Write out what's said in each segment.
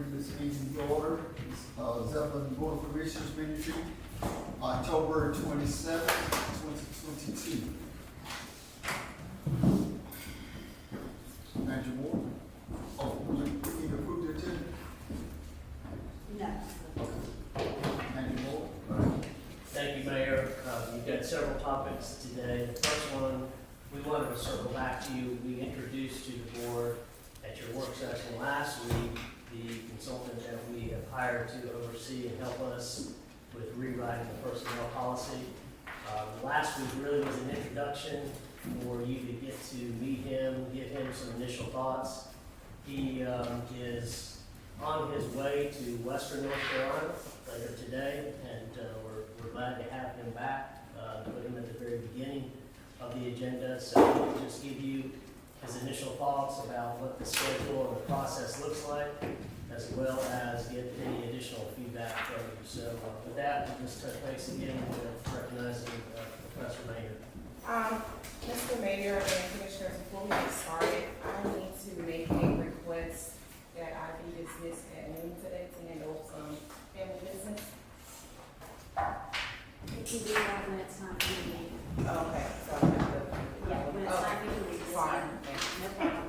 bring this meeting to order. Zebulon Board of Commissioners meeting, October 27th, 2022. Andrew Moore. Oh, we need to approve the agenda? No. Andrew Moore. Thank you, Mayor. You've got several topics today. The first one, we wanted to circle back to you. We introduced to the board at your work session last week the consultant that we have hired to oversee and help us with rewriting the personnel policy. Last week really was an introduction for you to get to meet him, give him some initial thoughts. He is on his way to Western North Carolina later today, and we're glad to have him back, put him at the very beginning of the agenda, so he can just give you his initial thoughts about what the schedule and the process looks like, as well as get any additional feedback from you. So with that, we'll just touch base again with recognizing Professor Maynard. Mr. Mayor and Commissioners, before we get started, I need to make a request that I be dismissed at noon today to handle some family business. It can be right when it's time for the meeting. Okay, so I have to. Yeah, when it's time for the meeting. Fine. No problem.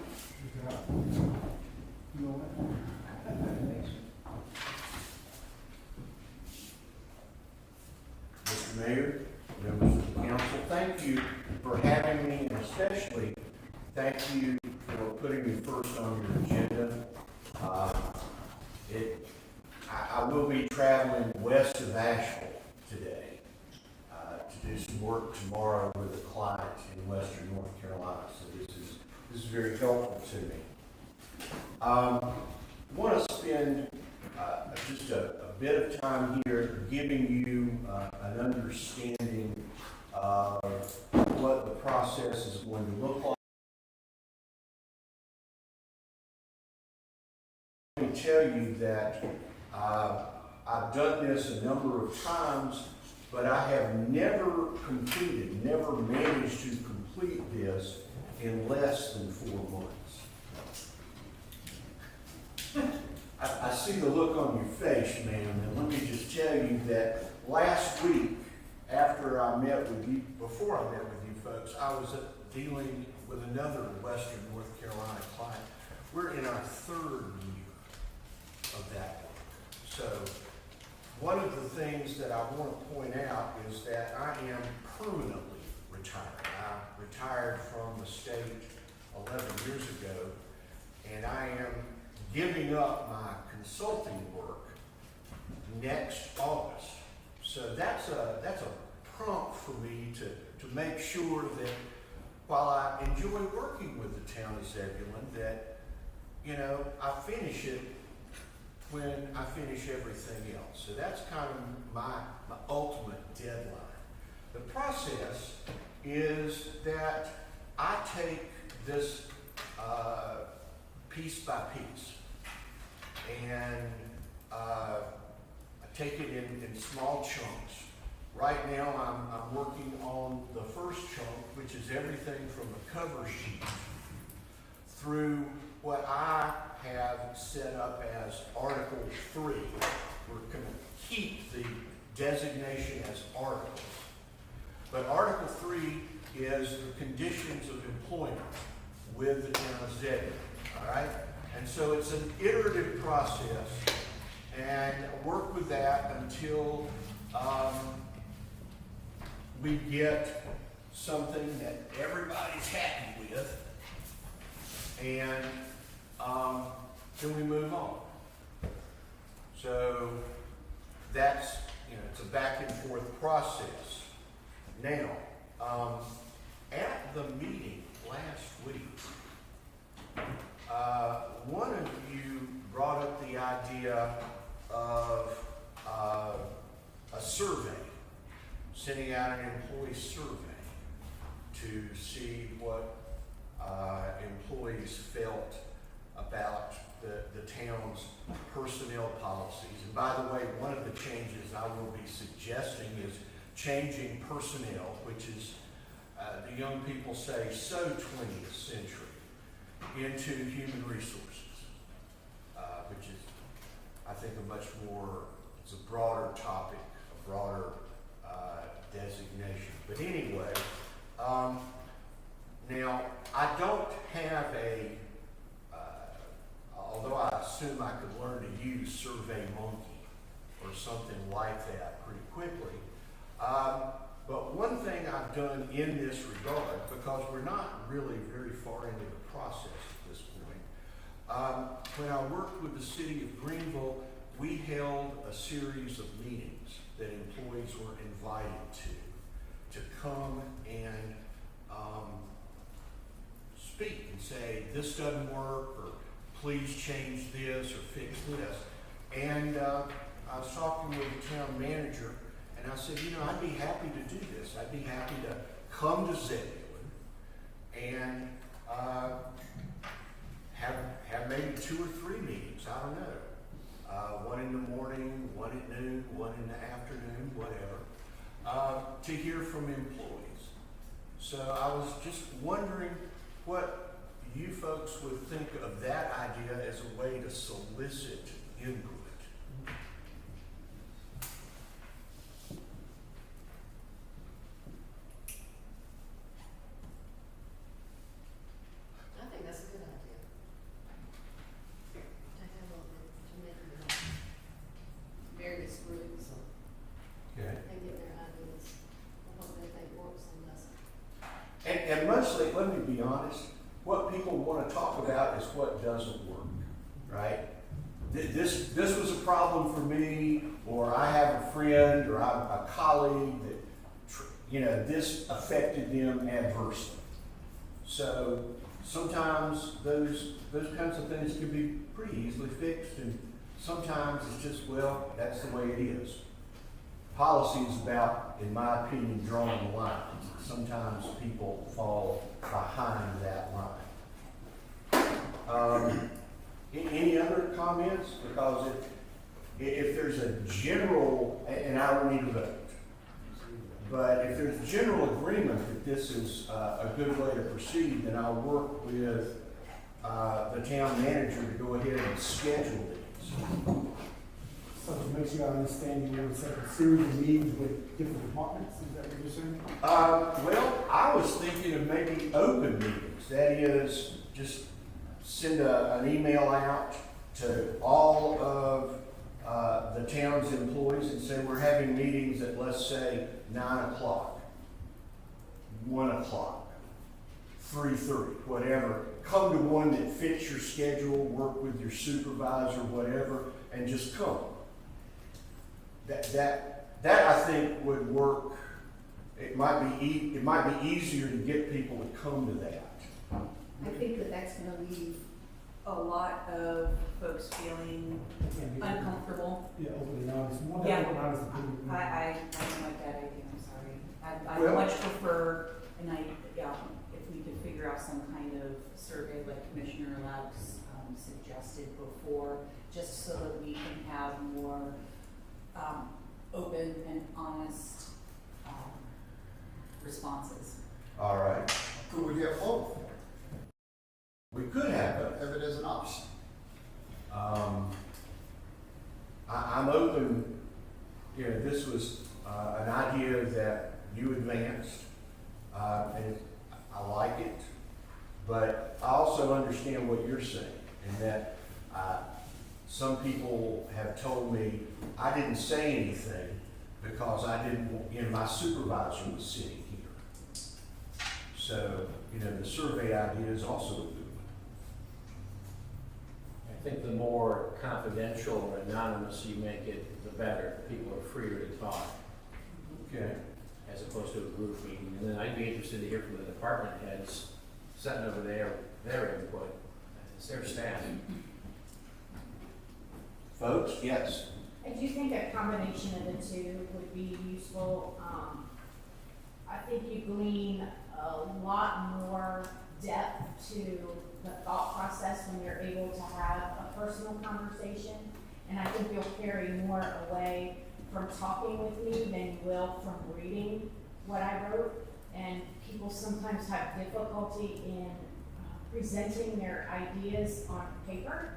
You know what? Mr. Mayor, members of the council, thank you for having me, and especially thank you for putting me first on your agenda. I will be traveling west of Asheville today to do some work tomorrow with a client in western North Carolina, so this is very helpful to me. I want to spend just a bit of time here giving you an understanding of what the process is going to look like. Let me tell you that I've done this a number of times, but I have never managed to complete this in less than 4 months. I see the look on your face, ma'am, and let me just tell you that last week, before I met with you folks, I was dealing with another Western North Carolina client. We're in our 3rd year of that work. So one of the things that I want to point out is that I am permanently retired. I retired from the state 11 years ago, and I am giving up my consulting work next August. So that's a prompt for me to make sure that while I enjoy working with the town of Zebulon, that, you know, I finish it when I finish everything else. So that's kind of my ultimate deadline. The process is that I take this piece by piece, and I take it in small chunks. Right now I'm working on the first chunk, which is everything from the cover sheet through what I have set up as Article 3. We're going to keep the designation as articles. But Article 3 is the conditions of employment with the town of Zebulon. All right? And so it's an iterative process, and I work with that until we get something that everybody's happy with, and then we move on. So that's, it's a back and forth process. Now, at the meeting last week, one of you brought up the idea of a survey, sending out an employee survey to see what employees felt about the town's personnel policies. And by the way, one of the changes I will be suggesting is changing personnel, which is, the young people say, so 20th century, into human resources, which is I think, a much more, it's a broader topic, a broader designation. But anyway, now, I don't have although I assume I could learn to use SurveyMonkey or something like that pretty quickly. But one thing I've done in this regard, because we're not really very far into the process at this point, when I worked with the city of Greenville, we held a series of meetings that employees were invited to come and speak and say, this doesn't work, or please change this, or fix this. And I was talking with the town manager, and I said, I'd be happy to do this. I'd be happy to come to Zebulon and have maybe 2 or 3 meetings, I don't know. One in the morning, one at noon, one in the afternoon, whatever, to hear from employees. So I was just wondering what you folks would think of that idea as a way to solicit input. I think that's a good idea. To have to make various groups Okay. and get their ideas of what they think works and doesn't. And mostly, let me be honest, what people want to talk about is what doesn't work, right? This was a problem for me, or I have a friend, or I'm a colleague that, this affected them adversely. So sometimes those kinds of things can be pretty easily fixed, and sometimes it's just, well, that's the way it is. Policy is about, in my opinion, drawing lines. Sometimes people fall behind that line. Any other comments? Because if there's a general, and I don't need to vote, but if there's general agreement that this is a good way to proceed, then I'll work with the town manager to go ahead and schedule these. So to make sure I understand, you want to set a series of meetings with different departments, is that what you're saying? Well, I was thinking of maybe open meetings. That is, just send an email out to all of the town's employees and say, we're having meetings at, let's say, 9 o'clock, 1 o'clock, 3:30, whatever. Come to one that fits your schedule, work with your supervisor, whatever, and just come. That I think would work. It might be easier to get people to come to that. I think that that's gonna leave a lot of folks feeling uncomfortable. Yeah, open and honest, more Yeah. than open and honest. than people. I don't like that idea, I'm sorry. I Well- much prefer, and if we could figure out some kind of survey like Commissioner Lax suggested before, just so that we can have more open and honest responses. All right. Could we get both? We could have it. Have it as an option. I'm open, this was an idea that you advanced, and I like it, but I also understand what you're saying, and that some people have told me I didn't say anything because I didn't, my supervisor was sitting here. So, the survey idea is also a good one. I think the more confidential or anonymous you make it, the better. People are freer to talk, Okay. as opposed to a group meeting. And then I'd be interested to hear from the department heads sitting over there, their input, as their staff. Folks, yes. I do think a combination of the two would be useful. I think you glean a lot more depth to the thought process when you're able to have a personal conversation. And I think you'll carry more away from talking with me than you will from reading what I wrote. And people sometimes have difficulty in presenting their ideas on paper.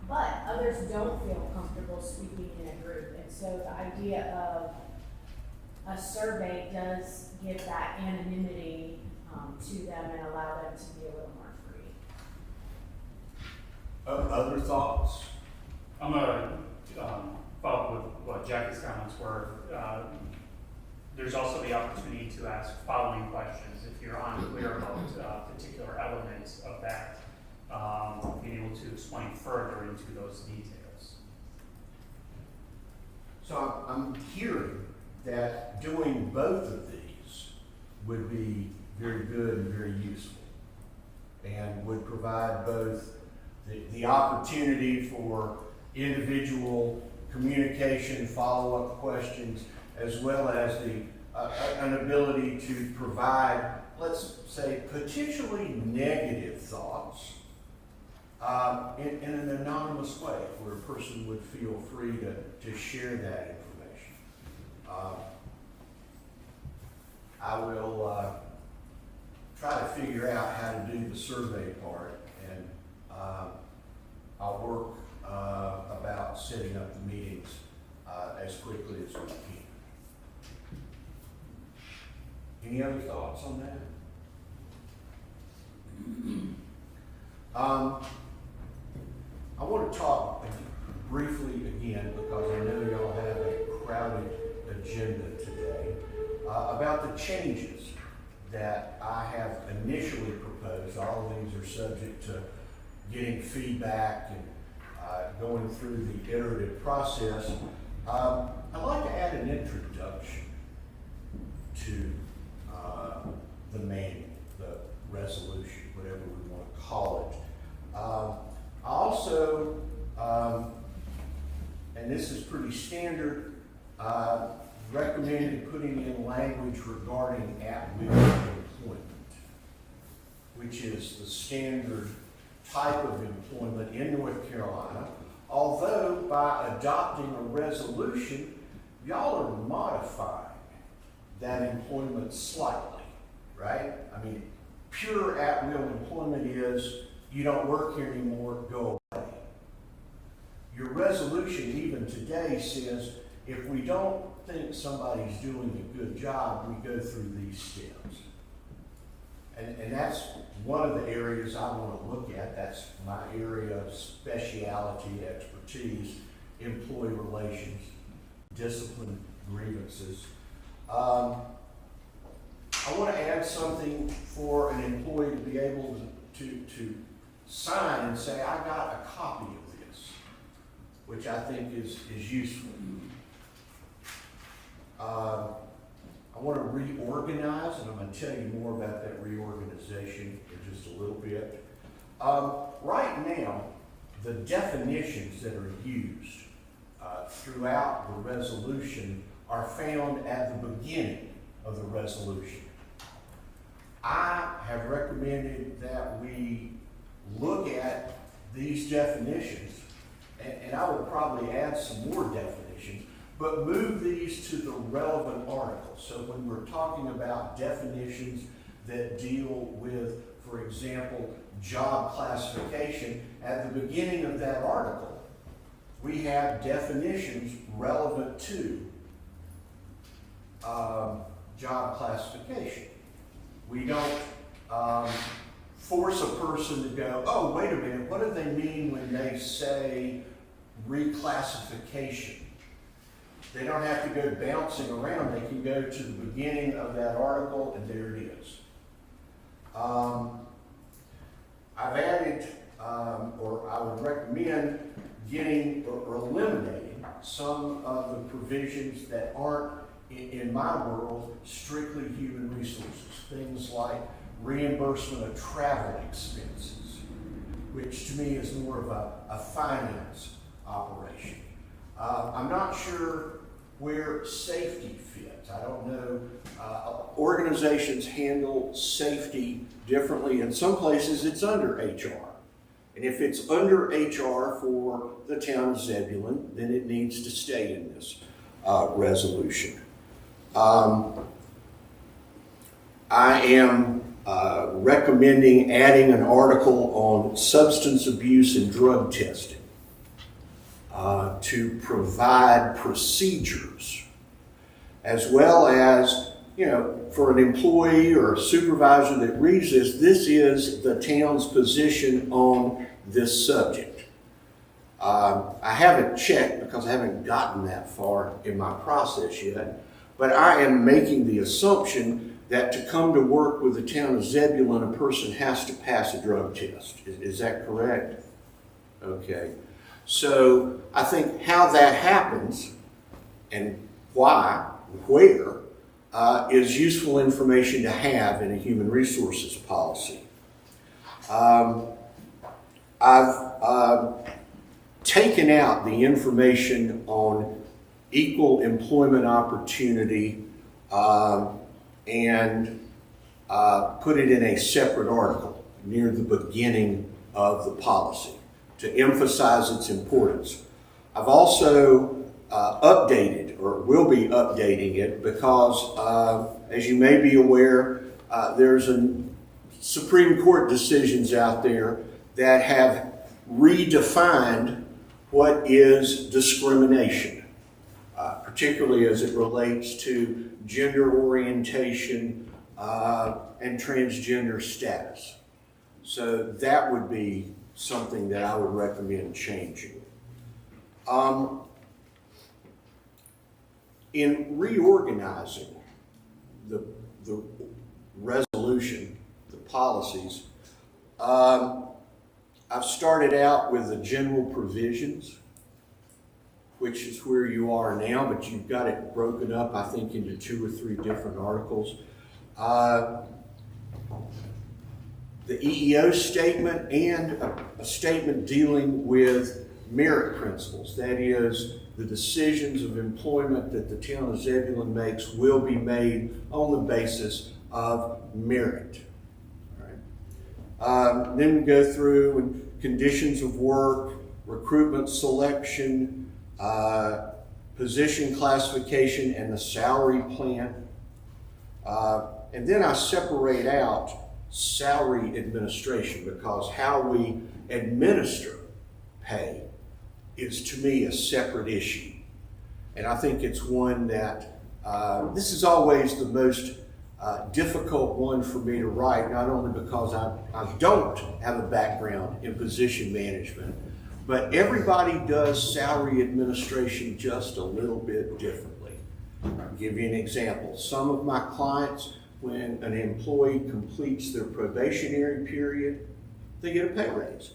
But others don't feel comfortable speaking in a group, and so the idea of a survey does give that anonymity to them and allow them to be a little more free. Other thoughts? I'm gonna follow up with what Jackie's comments were. There's also the opportunity to ask following questions if you're unclear about particular elements of that, being able to explain further into those details. So I'm hearing that doing both of these would be very good and very useful, and would provide both the opportunity for individual communication, follow-up questions, as well as an ability to provide, let's say, potentially negative thoughts in an anonymous way, where a person would feel free to share that information. I will try to figure out how to do the survey part, and I'll work about setting up the meetings as quickly as we can. Any other thoughts on that? I want to talk briefly again, because I know y'all have a crowded agenda today, about the changes that I have initially proposed. All of these are subject to getting feedback and going through the iterative process. I'd like to add an introduction to the manual, the resolution, whatever we want to call it. I also, and this is pretty standard, recommended putting in language regarding at-will employment, which is the standard type of employment in North Carolina. Although by adopting a resolution, y'all are modifying that employment slightly, right? I mean, pure at-will employment is you don't work here anymore, go away. Your resolution even today says if we don't think somebody's doing a good job, we go through these steps. And that's one of the areas I want to look at. That's my area of speciality, expertise, employee relations, discipline, grievances. I want to add something for an employee to be able to sign and say, I got a copy of this, which I think is useful. I want to reorganize, and I'm going to tell you more about that reorganization in just a little bit. Right now, the definitions that are used throughout the resolution are found at the beginning of the resolution. I have recommended that we look at these definitions, and I will probably add some more definitions, but move these to the relevant articles. So when we're talking about definitions that deal with, for example, job classification, at the beginning of that article, we have definitions relevant to job classification. We don't force a person to go, oh, wait a minute, what do they mean when they say reclassification? They don't have to go bouncing around. They can go to the beginning of that article, and there it is. I've added, or I would recommend getting or eliminating some of the provisions that aren't, in my world, strictly human resources. Things like reimbursement of travel expenses, which to me is more of a finance operation. I'm not sure where safety fits. I don't know. Organizations handle safety differently. In some places, it's under HR. And if it's under HR for the town of Zebulon, then it needs to stay in this resolution. I am recommending adding an article on substance abuse and drug testing to provide procedures, as well as, for an employee or a supervisor that reads this, this is the town's position on this subject. I haven't checked because I haven't gotten that far in my process yet, but I am making the assumption that to come to work with the town of Zebulon, a person has to pass a drug test. Is that correct? Okay. So I think how that happens and why, where, is useful information to have in a human resources policy. I've taken out the information on equal employment opportunity and put it in a separate article near the beginning of the policy to emphasize its importance. I've also updated, or will be updating it, because as you may be aware, there's a Supreme Court decisions out there that have redefined what is discrimination, particularly as it relates to gender orientation and transgender status. So that would be something that I would recommend changing. In reorganizing the resolution, the policies, I've started out with the general provisions, which is where you are now, but you've got it broken up, I think, into 2 or 3 different articles. The EEO statement and a statement dealing with merit principles. That is, the decisions of employment that the town of Zebulon makes will be made on the basis of merit. All right. Then we go through and conditions of work, recruitment selection, position classification, and the salary plan. And then I separate out salary administration, because how we administer pay is, to me, a separate issue. And I think it's one that, this is always the most difficult one for me to write, not only because I don't have a background in position management, but everybody does salary administration just a little bit differently. I'll give you an example. Some of my clients, when an employee completes their probationary period, they get a pay raise.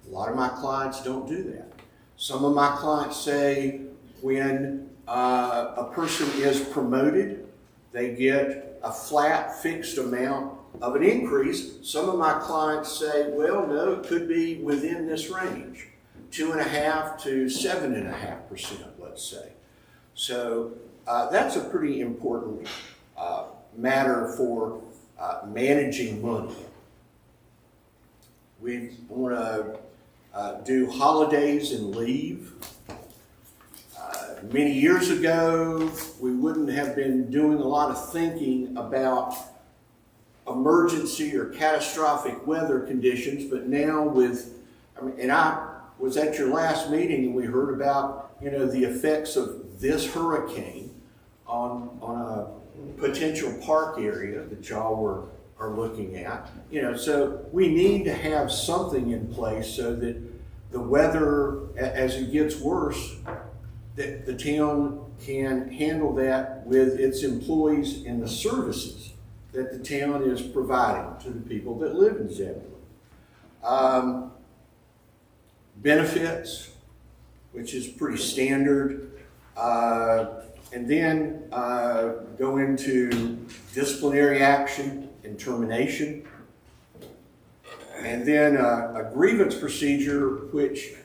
A lot of my clients don't do that. Some of my clients say when a person is promoted, they get a flat, fixed amount of an increase. Some of my clients say, well, no, it could be within this range, 2.5% to 7.5%, let's say. So that's a pretty important matter for managing money. We want to do holidays and leave. Many years ago, we wouldn't have been doing a lot of thinking about emergency or catastrophic weather conditions, but now and I was at your last meeting and we heard about, the effects of this hurricane on a potential park area that y'all are looking at. So we need to have something in place so that the weather, as it gets worse, that the town can handle that with its employees and the services that the town is providing to the people that live in Zebulon. Benefits, which is pretty standard. And then go into disciplinary action and termination. And then a grievance procedure, which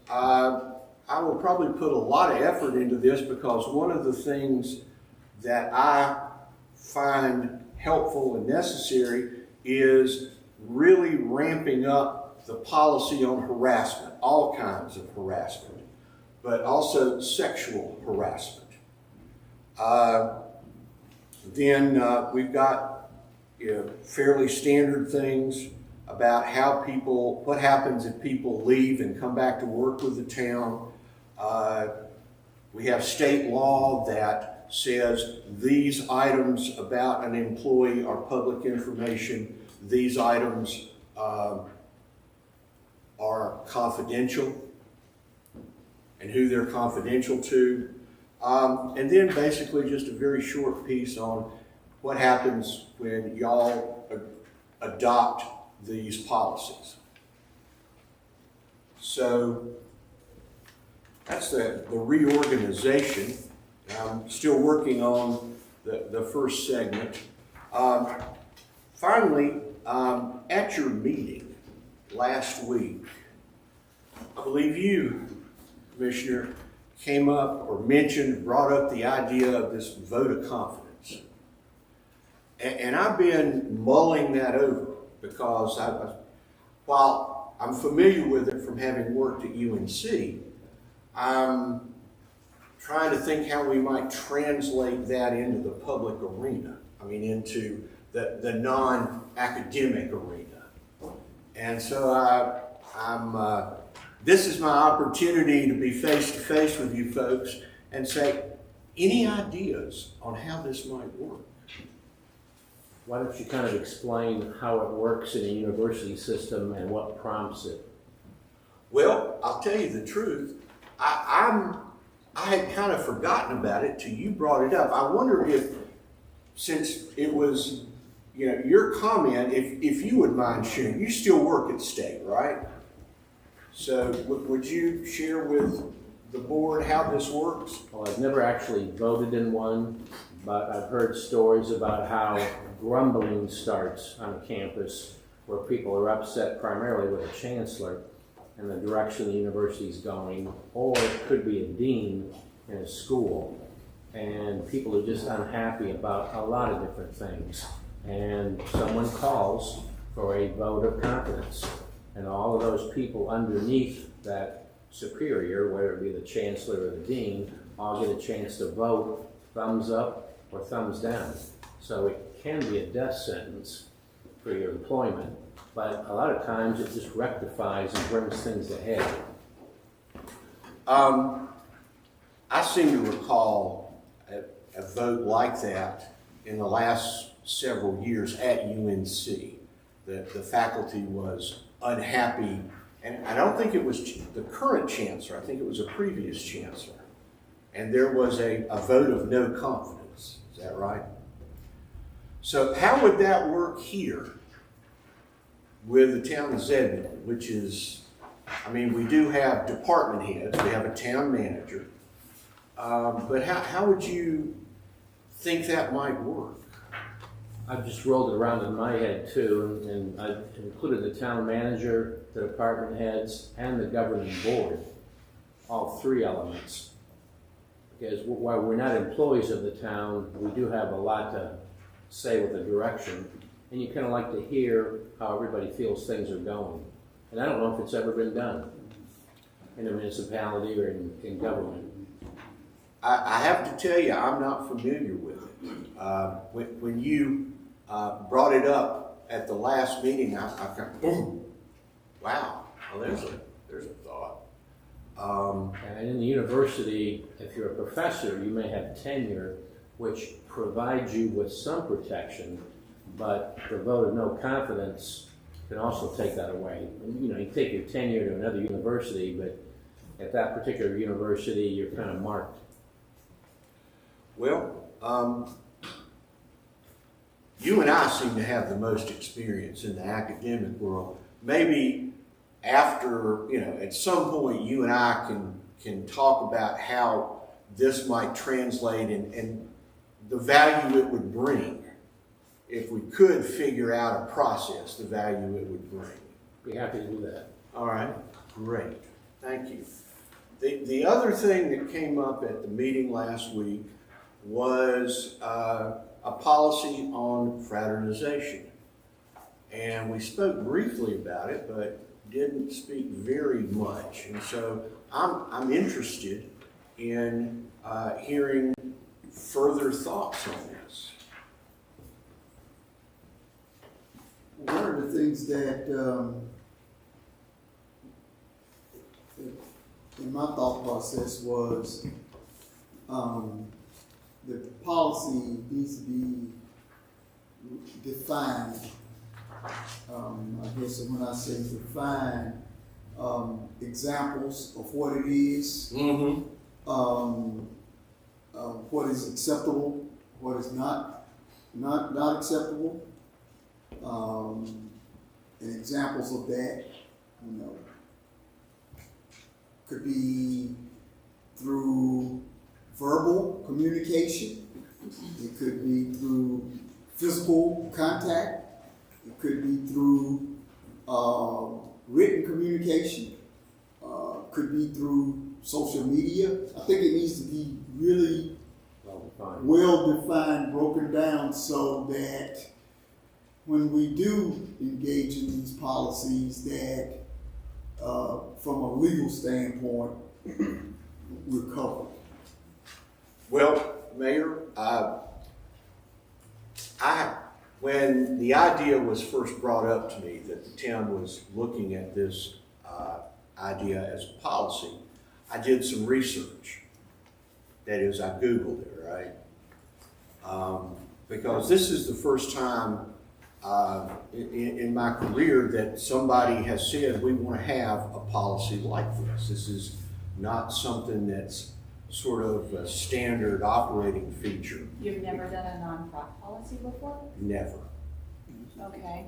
I will probably put a lot of effort into this, because one of the things that I find helpful and necessary is really ramping up the policy on harassment, all kinds of harassment, but also sexual harassment. Then we've got fairly standard things about how people, what happens if people leave and come back to work with the town. We have state law that says these items about an employee are public information. These items are confidential and who they're confidential to. And then basically just a very short piece on what happens when y'all adopt these policies. So that's the reorganization. I'm still working on the first segment. Finally, at your meeting last week, I believe you, Commissioner, came up or brought up the idea of this vote of confidence. And I've been mulling that over because while I'm familiar with it from having worked at UNC, I'm trying to think how we might translate that into the public arena. I mean, into the non-academic arena. And so this is my opportunity to be face to face with you folks and say, any ideas on how this might work? Why don't you kind of explain how it works in a university system and what prompts it? Well, I'll tell you the truth. I had kind of forgotten about it till you brought it up. I wonder if, since it was, your comment, if you would mind sharing, you still work at state, right? So would you share with the board how this works? Well, I've never actually voted in one, but I've heard stories about how grumbling starts on a campus where people are upset primarily with a chancellor and the direction the university is going, or it could be a dean in a school. And people are just unhappy about a lot of different things. And someone calls for a vote of confidence. And all of those people underneath that superior, whether it be the chancellor or the dean, all get a chance to vote thumbs up or thumbs down. So it can be a death sentence for your employment, but a lot of times it just rectifies and brings things ahead. I seem to recall a vote like that in the last several years at UNC. The faculty was unhappy, and I don't think it was the current chancellor, I think it was a previous chancellor. And there was a vote of no confidence, is that right? So how would that work here with the town of Zebulon, which is, we do have department heads, we have a town manager, but how would you think that might work? I've just rolled it around in my head too, and I've included the town manager, the department heads, and the governing board, all three elements. Because while we're not employees of the town, we do have a lot to say with the direction, and you kind of like to hear how everybody feels things are going. And I don't know if it's ever been done in a municipality or in government. I have to tell you, I'm not familiar with it. When you brought it up at the last meeting, I kind of, boom, wow, well, there's a thought. And in the university, if you're a professor, you may have tenure, which provides you with some protection, but the vote of no confidence can also take that away. And, you take your tenure to another university, but at that particular university, you're kind of marked. Well, you and I seem to have the most experience in the academic world. Maybe after, at some point you and I can talk about how this might translate and the value it would bring if we could figure out a process, the value it would bring. Be happy to do that. All right, great, thank you. The other thing that came up at the meeting last week was a policy on fraternization. And we spoke briefly about it, but didn't speak very much. And so I'm interested in hearing further thoughts on this. things that, in my thought process was, the policy needs to be defined. I guess when I say define, examples of what it is, what is acceptable, what is not acceptable, and examples of that, you know, could be through verbal communication, it could be through physical contact, it could be through written communication, could be through social media. I think it needs to be really well defined, broken down, so that when we do engage in these policies, that from a legal standpoint, we're covered. Well, Mayor, when the idea was first brought up to me that the town was looking at this idea as a policy, I did some research. That is, I Googled it, right? Because this is the first time in my career that somebody has said we want to have a policy like this. This is not something that's sort of a standard operating feature. You've never done a non-profit policy before? Never. Okay.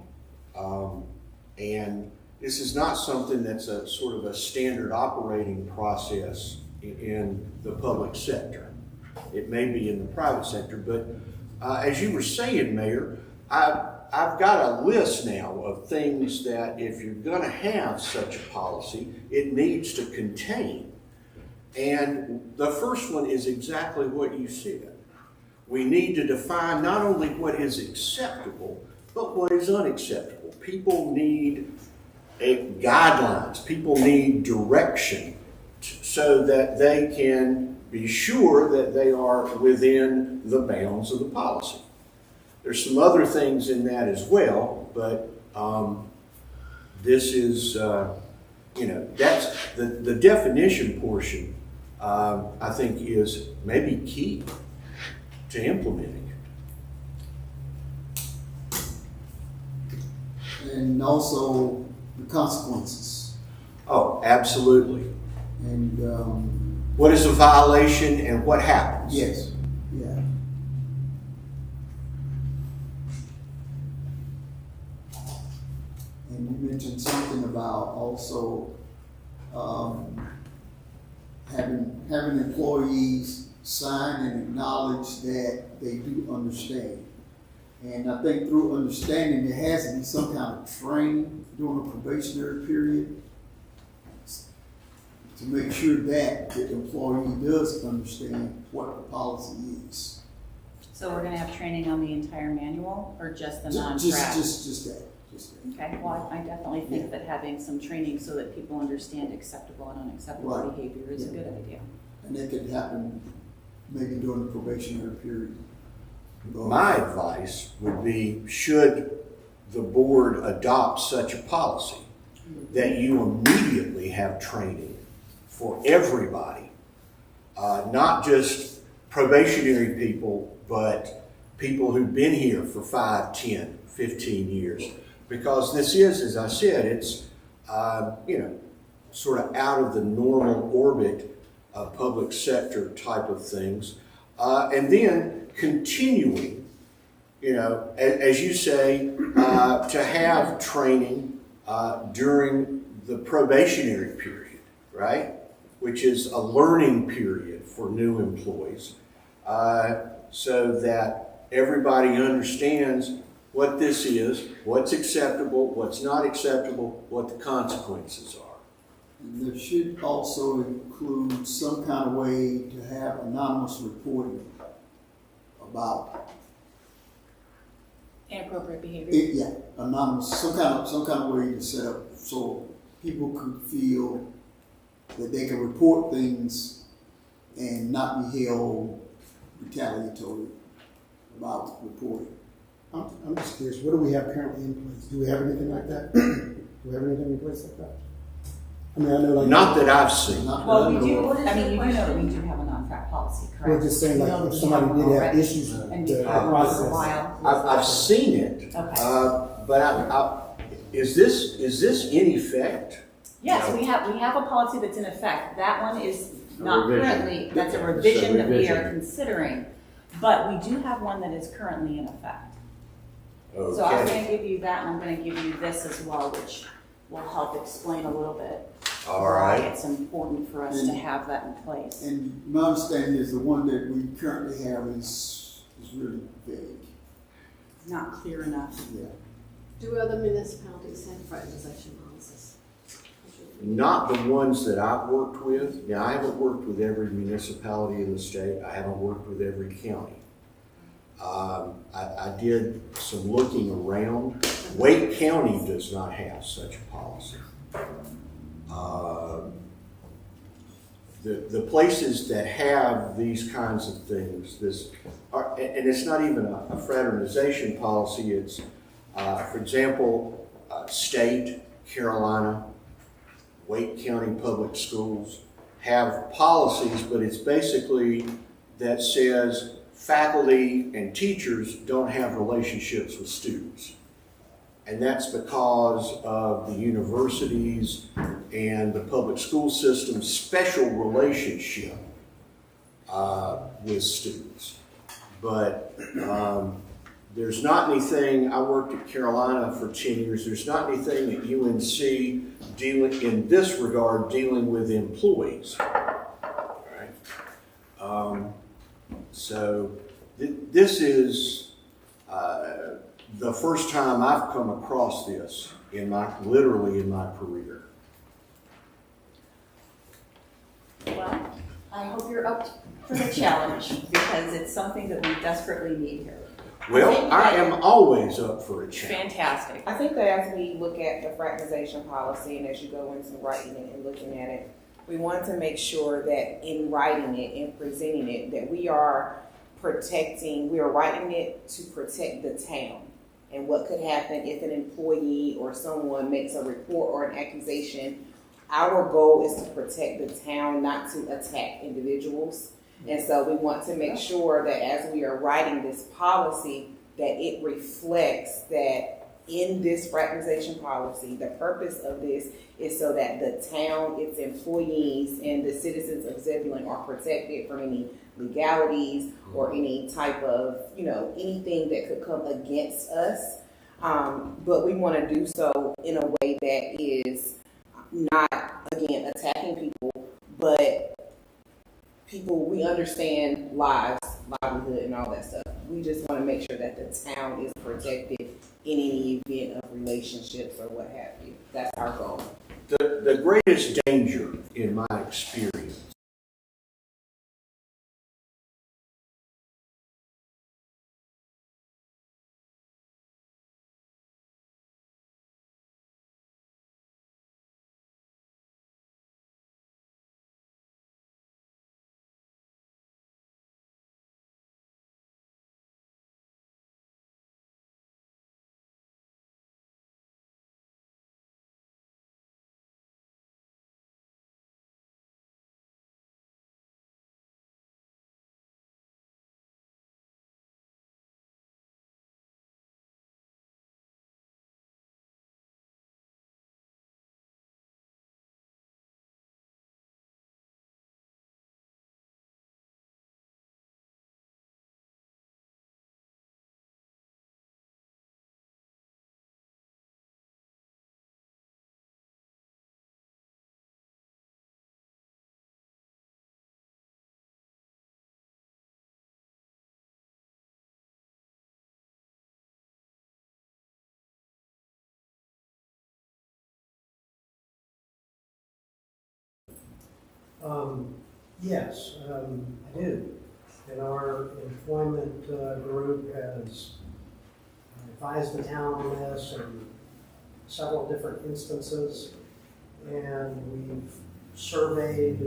And this is not something that's a sort of a standard operating process in the public sector. It may be in the private sector, but as you were saying, Mayor, I've got a list now of things that if you're going to have such a policy, it needs to contain. And the first one is exactly what you said. We need to define not only what is acceptable, but what is unacceptable. People need guidelines. People need direction so that they can be sure that they are within the bounds of the policy. There's some other things in that as well, but this is, that's the definition portion, I think is maybe key to implementing it. And also the consequences. Oh, absolutely. And what is a violation and what happens? yes, yeah. And you mentioned something about also having employees sign and acknowledge that they do understand. And I think through understanding, there has to be some kind of training during a probationary period to make sure that the employee does understand what the policy is. So we're gonna have training on the entire manual or just the Just non-track? Just that. Okay, well, I definitely think that having some training so that people understand acceptable and unacceptable Right. behavior is a good idea. And that could happen maybe during the probationary period. My advice would be, should the board adopt such a policy, that you immediately have training for everybody, not just probationary people, but people who've been here for 5, 10, 15 years. Because this is, as I said, it's, sort of out of the normal orbit of public sector type of things. And then continuing, as you say, to have training during the probationary period, right? Which is a learning period for new employees, so that everybody understands what this is, what's acceptable, what's not acceptable, what the consequences are. And there should also include some kind of way to have anonymous reporting about Inappropriate behavior. it. Yeah, anonymous, some kind of way to set up so people could feel that they can report things and not be held retaliatory about reporting. I'm just curious, what do we have currently in place? Do we have anything like that? Do we have anything in place like that? I mean, I know like. Not that I've seen. Not Well, that I we know do, of. I mean, you do know that we do have a non-fact policy, correct? We're just saying We like know if that we somebody one did have already, issues and with we've the had one for a process. while. I've seen it, Okay. but is this in effect? Yes, we have a policy that's in effect. That one is A not revision. currently, that's a It's a revision that we are revision. considering. But we do have one that is currently in effect. So I'm Okay, gonna give you that, and I'm gonna give you this as well, which will help explain a little bit all why right. it's important for us to have that in place. And my understanding is the one that we currently have is really vague. Not clear enough. Yeah. Do other municipalities have fraternization policies? Not the ones that I've worked with. Now, I haven't worked with every municipality in the state. I haven't worked with every county. I did some looking around. Wake County does not have such a policy. The places that have these kinds of things, and it's not even a fraternization policy, it's, for example, state, Carolina, Wake County Public Schools have policies, but it's basically that says faculty and teachers don't have relationships with students. And that's because of the universities and the public school system's special relationship with students. But there's not anything, I worked at Carolina for 10 years, there's not anything at UNC dealing, in this regard, dealing with employees. Right? So this is the first time I've come across this literally in my career. Well, I hope you're up for the challenge, because it's something that we desperately need here. Well, I am always up for a challenge. Fantastic. I think that as we look at the fraternization policy and as you go into writing it and looking at it, we want to make sure that in writing it and presenting it, that we are writing it to protect the town. And what could happen if an employee or someone makes a report or an accusation. Our goal is to protect the town, not to attack individuals. And so we want to make sure that as we are writing this policy, that it reflects that in this fraternization policy, the purpose of this is so that the town, its employees, and the citizens of Zebulon are protected from any legalities or any type of, anything that could come against us. But we want to do so in a way that is not, again, attacking people, but we understand lives, livelihood, and all that stuff. We just want to make sure that the town is protected in any event of relationships or what have you. That's our goal. The greatest danger, in my experience, Yes, I do. And our employment group has advised the town on this in several different instances. And we've surveyed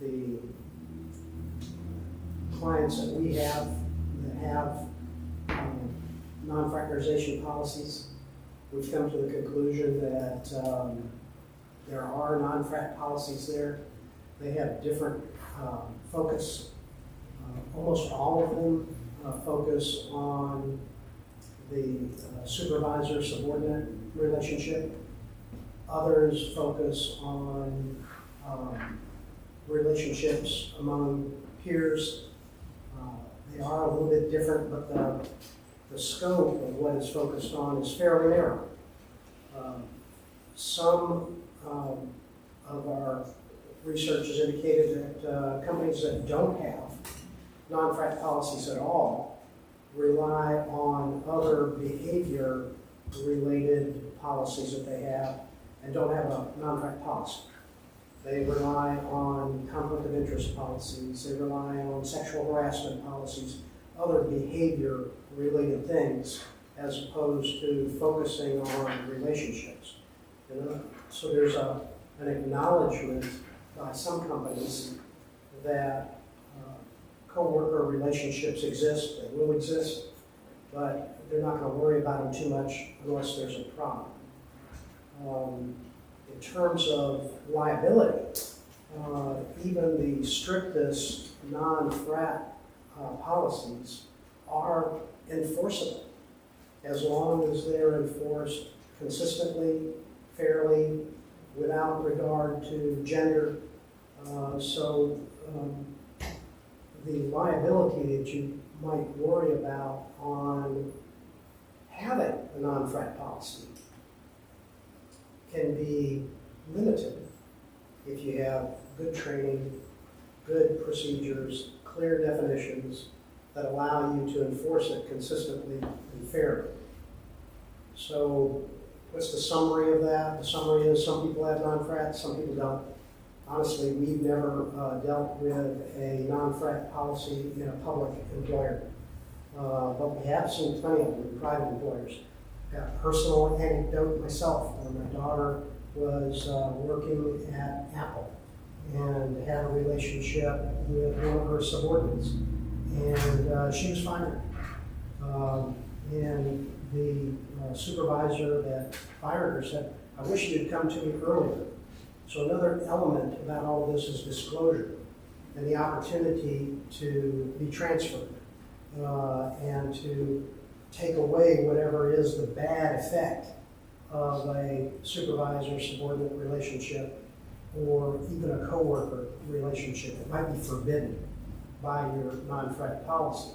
the clients that we have that have non-fraternization policies. We've come to the conclusion that there are non-frat policies there. They have different focus. Almost all of them focus on the supervisor-subordinate relationship. Others focus on relationships among peers. They are a little bit different, but the scope of what is focused on is fairly narrow. Some of our research has indicated that companies that don't have non-frat policies at all rely on other behavior-related policies that they have and don't have a non-frat policy. They rely on conflict of interest policies, they rely on sexual harassment policies, other behavior-related things, as opposed to focusing on relationships. You know? So there's an acknowledgement by some companies that co-worker relationships exist, they will exist, but they're not going to worry about them too much unless there's a problem. In terms of liability, even the strictest non-frat policies are enforceable as long as they're enforced consistently, fairly, without regard to gender. The liability that you might worry about on having a non-frat policy can be limited if you have good training, good procedures, clear definitions that allow you to enforce it consistently and fairly. So what's the summary of that? The summary is some people have non-frats, some people don't. Honestly, we've never dealt with a non-frat policy in a public employer, but we have seen plenty of them in private employers. Got a personal anecdote myself when my daughter was working at Apple and had a relationship with one of her subordinates, and she was fired. And the supervisor that fired her said, "I wish you'd come to me earlier." So another element about all of this is disclosure and the opportunity to be transferred and to take away whatever is the bad effect of a supervisor-subordinate relationship or even a coworker relationship that might be forbidden by your non-frat policy.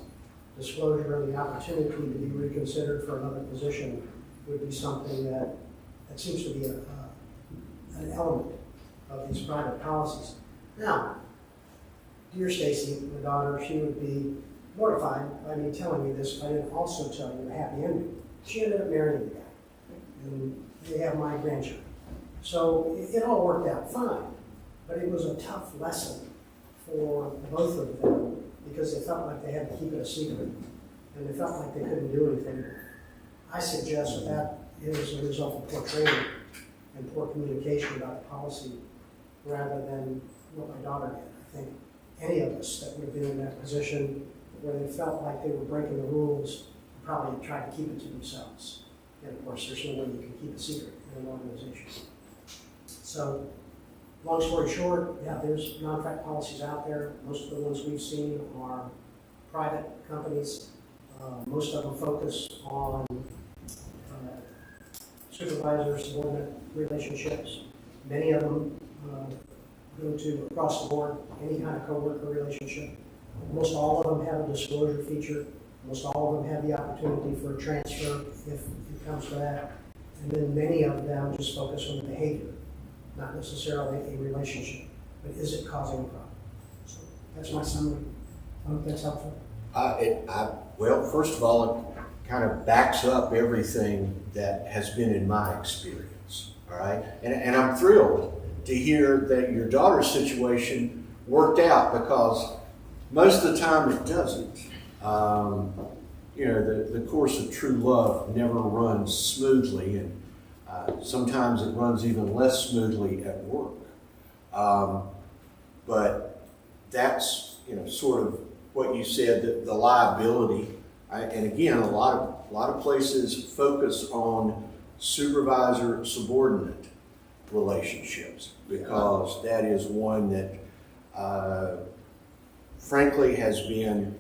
Disclosure and the opportunity to be reconsidered for another position would be something that seems to be an element of these private policies. Now, dear Stacy, my daughter, she would be mortified by me telling you this if I didn't also tell you a happy ending. She ended up marrying the guy, and they have my grandchild. So it all worked out fine, but it was a tough lesson for both of them because they felt like they had to keep it a secret, and they felt like they couldn't do anything. I suggest that is a result of poor training and poor communication about the policy rather than what my daughter did. I think any of us that would have been in that position where they felt like they were breaking the rules probably tried to keep it to themselves. And of course, there's no way you can keep a secret in an organization. So, long story short, yeah, there's non-frat policies out there. Most of the ones we've seen are private companies. Most of them focus on supervisor-subordinate relationships. Many of them go to across the board, any kind of coworker relationship. Most all of them have a disclosure feature. Most all of them have the opportunity for a transfer if it comes to that. And then many of them just focus on the behavior, not necessarily a relationship, but is it causing a problem? So that's my summary. I hope that's helpful. Well, first of all, it kind of backs up everything that has been in my experience, all right? And I'm thrilled to hear that your daughter's situation worked out because most of the time it doesn't. The course of true love never runs smoothly, and sometimes it runs even less smoothly at work. But that's, sort of what you said, that the liability And again, a lot of places focus on supervisor-subordinate relationships, because that is one that, frankly, has been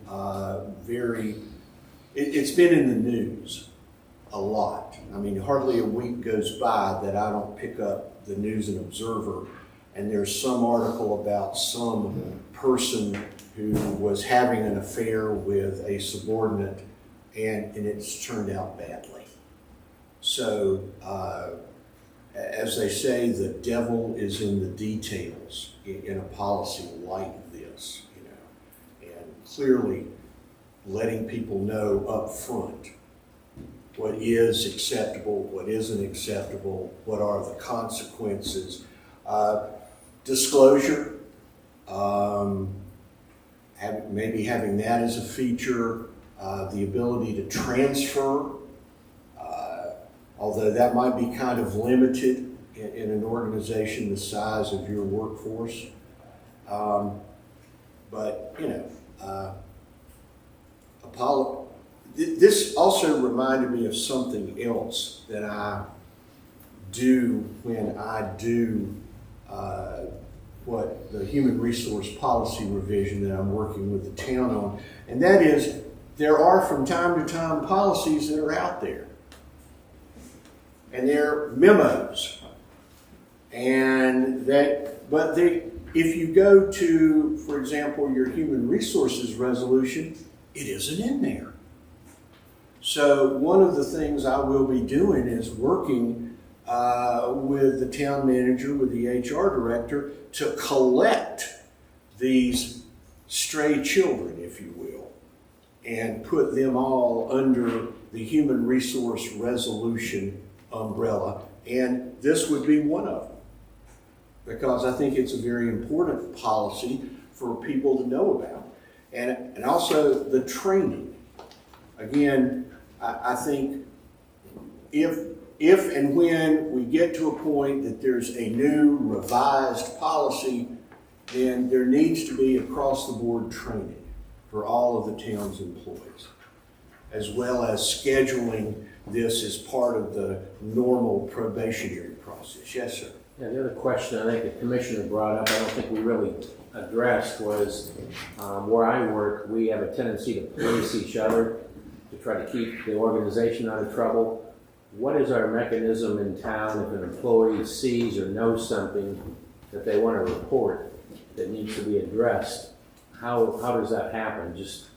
it's been in the news a lot. I mean, hardly a week goes by that I don't pick up the News and Observer, and there's some article about some person who was having an affair with a subordinate, and it's turned out badly. So, as they say, the devil is in the details in a policy like this, you know, and clearly letting people know up front what is acceptable, what isn't acceptable, what are the consequences. Disclosure, maybe having that as a feature, the ability to transfer, although that might be kind of limited in an organization the size of your workforce. But, you know, this also reminded me of something else that I do when I do what the human resource policy revision that I'm working with the town on, and that is there are from time to time policies that are out there, and they're memos, and if you go to, for example, your human resources resolution, it isn't in there. So one of the things I will be doing is working with the town manager, with the HR director, to collect these stray children, if you will, and put them all under the human resource resolution umbrella. And this would be one of them, because I think it's a very important policy for people to know about. And also the training. Again, I think if and when we get to a point that there's a new revised policy, then there needs to be across the board training for all of the town's employees, as well as scheduling this as part of the normal probationary process. Yes, sir. Yeah, the other question I think the commissioner brought up, I don't think we really addressed, was where I work, we have a tendency to police each other to try to keep the organization out of trouble. What is our mechanism in town if an employee sees or knows something that they want to report that needs to be addressed? How does that happen? Just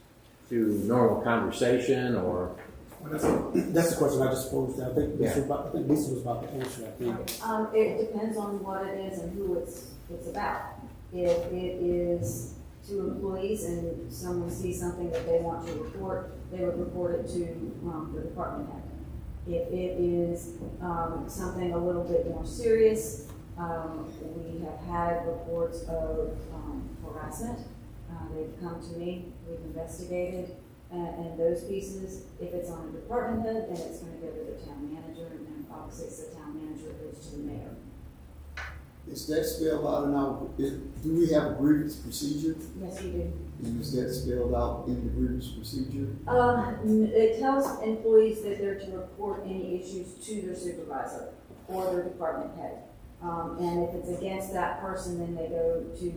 through normal conversation, or? Well, that's the question I just posed. I think Lisa was about to answer that. It depends on what it is and who it's about. If it is to employees and someone sees something that they want to report, they would report it to the department head. If it is something a little bit more serious, we have had reports of harassment. They've come to me, we've investigated, and those pieces, if it's on a department head, then it's going to go to the town manager, and then obviously it's the town manager, it goes to the mayor. Is that spelled out in our, do we have a grievance procedure? Yes, we do. And is that spelled out in the grievance procedure? It tells employees that they're to report any issues to their supervisor or their department head. And if it's against that person, then they go to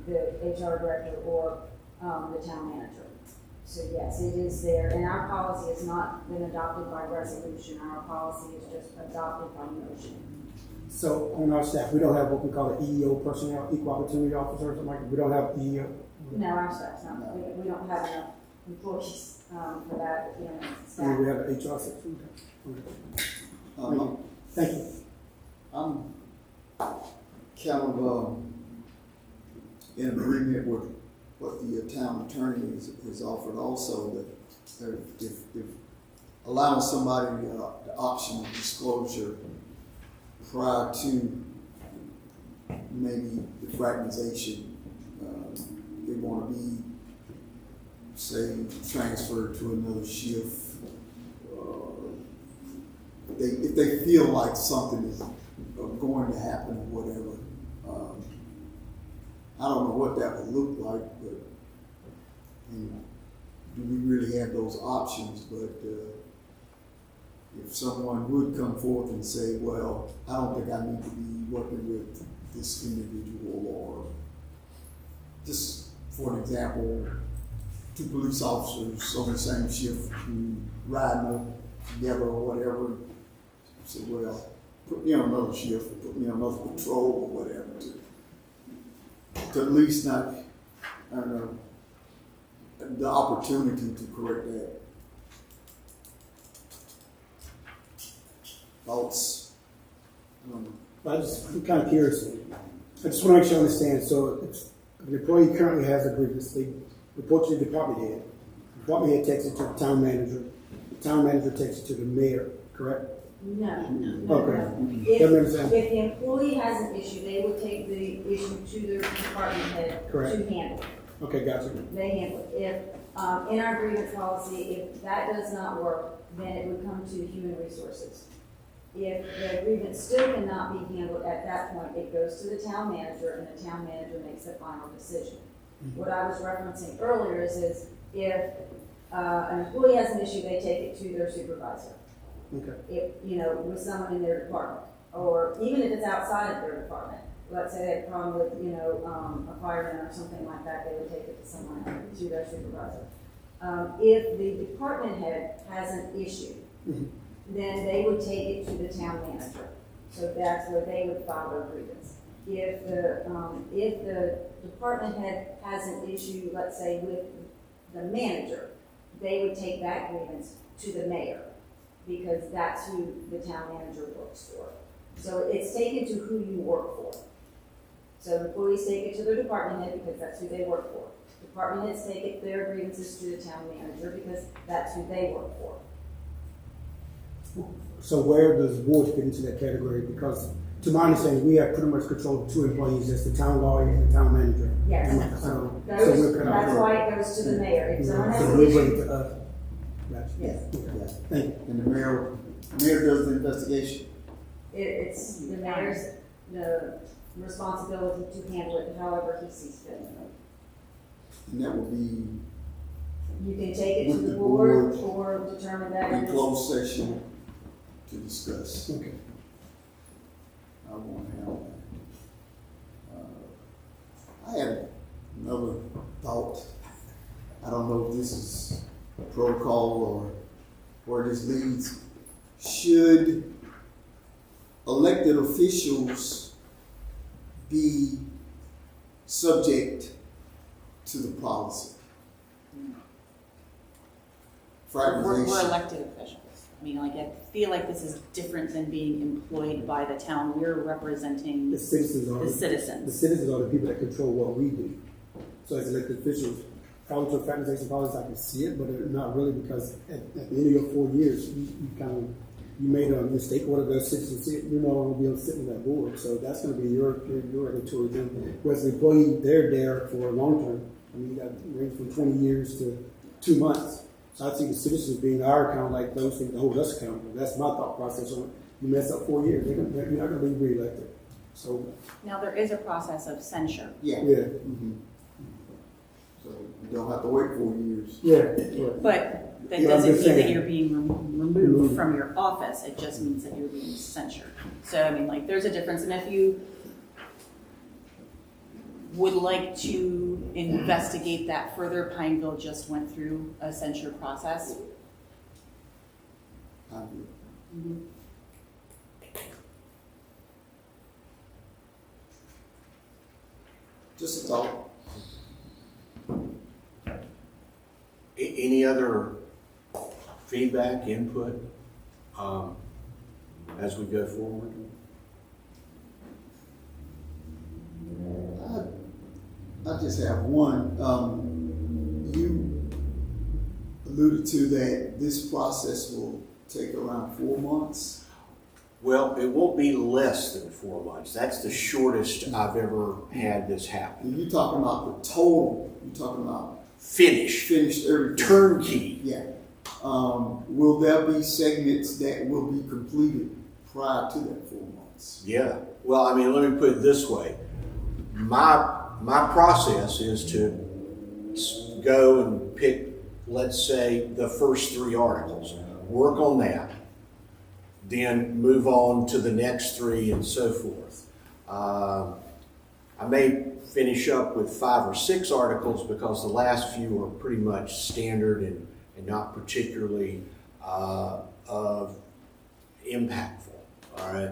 the HR director or the town manager. So yes, it is there. And our policy has not been adopted by resolution. Our policy is just adopted by motion. So on our staff, we don't have what we call an EEO personnel, equal opportunity officer, or something like that. We don't have EEO. No, our staff's not. We don't have enough employees for that. You know, staff. And we have an HR section. Thank you. I'm kind of in agreement with what the town attorney has offered also, that if allowing somebody the option of disclosure prior to maybe the fraternization, they want to be, say, transferred to another shift. If they feel like something is going to happen or whatever, I don't know what that would look like, but do we really have those options? But if someone would come forth and say, well, I don't think I need to be working with this individual, or just for an example, 2 police officers on the same shift who riding together or whatever, say, well, put me on another shift, or put me on another patrol or whatever, to at least not, I don't know, the opportunity to correct that. Thoughts? I'm kind of curious. I just want to make sure I understand. So if an employee currently has a grievance, they report to the department head. The department head takes it to the town manager. The town manager takes it to the mayor, correct? No. Okay. If, That makes sense. if the employee has an issue, they would take the issue to their department head Correct. to handle it. Okay, gotcha. They handle it. If, in our grievance policy, if that does not work, then it would come to human resources. If the grievance still cannot be handled at that point, it goes to the town manager, and the town manager makes the final decision. What I was referencing earlier is if an employee has an issue, they take it to their supervisor. Okay. If, with someone in their department, or even if it's outside of their department. Let's say they have a problem with, a fireman or something like that, they would take it to someone else, to their supervisor. If the department head has an issue, then they would take it to the town manager. So that's where they would file their grievance. If the department head has an issue, let's say with the manager, they would take that grievance to the mayor, because that's who the town manager works for. So it's taken to who you work for. So employees take it to their department head because that's who they work for. Department heads take their grievances to the town manager because that's who they work for. So where does the board fit into that category? Because to my understanding, we have pretty much control of 2 employees, that's the town lawyer and the town manager. Yes. So Those, we're that's why it goes to the mayor. If someone has So an we bring it issue, to us. Gotcha. yes, Yes. Thank you. And the mayor does the investigation. it's the mayor's, the responsibility to handle it however he sees fit. And that would be You can take it to With the the board board or determine that in it is. closed session to discuss. Okay. I won't handle that. I had another thought. I don't know if this is protocol or where this leads. Should elected officials be subject to the policy? We're Fraternization. elected officials. I mean, I feel like this is different than being employed by the town. We're representing The citizens are the the citizens. citizens are the people that control what we do. So as elected officials, follow to a fraternization policy, I can see it, but not really, because at the end of your 4 years, you made a mistake, or whatever, citizens see it, you're no longer be able to sit on that board. So that's going to be your regulatory thing. Whereas the employee, they're there for a long term. I mean, you got range from 20 years to 2 months. So I see the citizens being our account, like those things that hold us accountable. That's my thought process on it. You mess up 4 years, you're not going to be reelected. So Now, there is a process of censure. Yeah. yeah, Mhm. So you don't have to wait 4 years. yeah. But that Yeah, I'm doesn't just mean that saying. you're being removed from your office. It just means that you're being censured. So, I mean, like, there's a difference. And if you would like to investigate that further, Pineville just went through a censure process. I do. Just a thought. Any other feedback, input, as we go forward? I just have one. You alluded to that this process will take around 4 months. Well, it won't be less than 4 months. That's the shortest I've ever had this happen. And you're talking about the total. You're talking about Finished, finished everything. turnkey. Yeah. Will there be segments that will be completed prior to that 4 months? Yeah. Well, I mean, let me put it this way. My process is to go and pick let's say, the first 3 articles. Work on that. Then move on to the next 3 and so forth. I may finish up with 5 or 6 articles because the last few are pretty much standard and not particularly impactful, all right?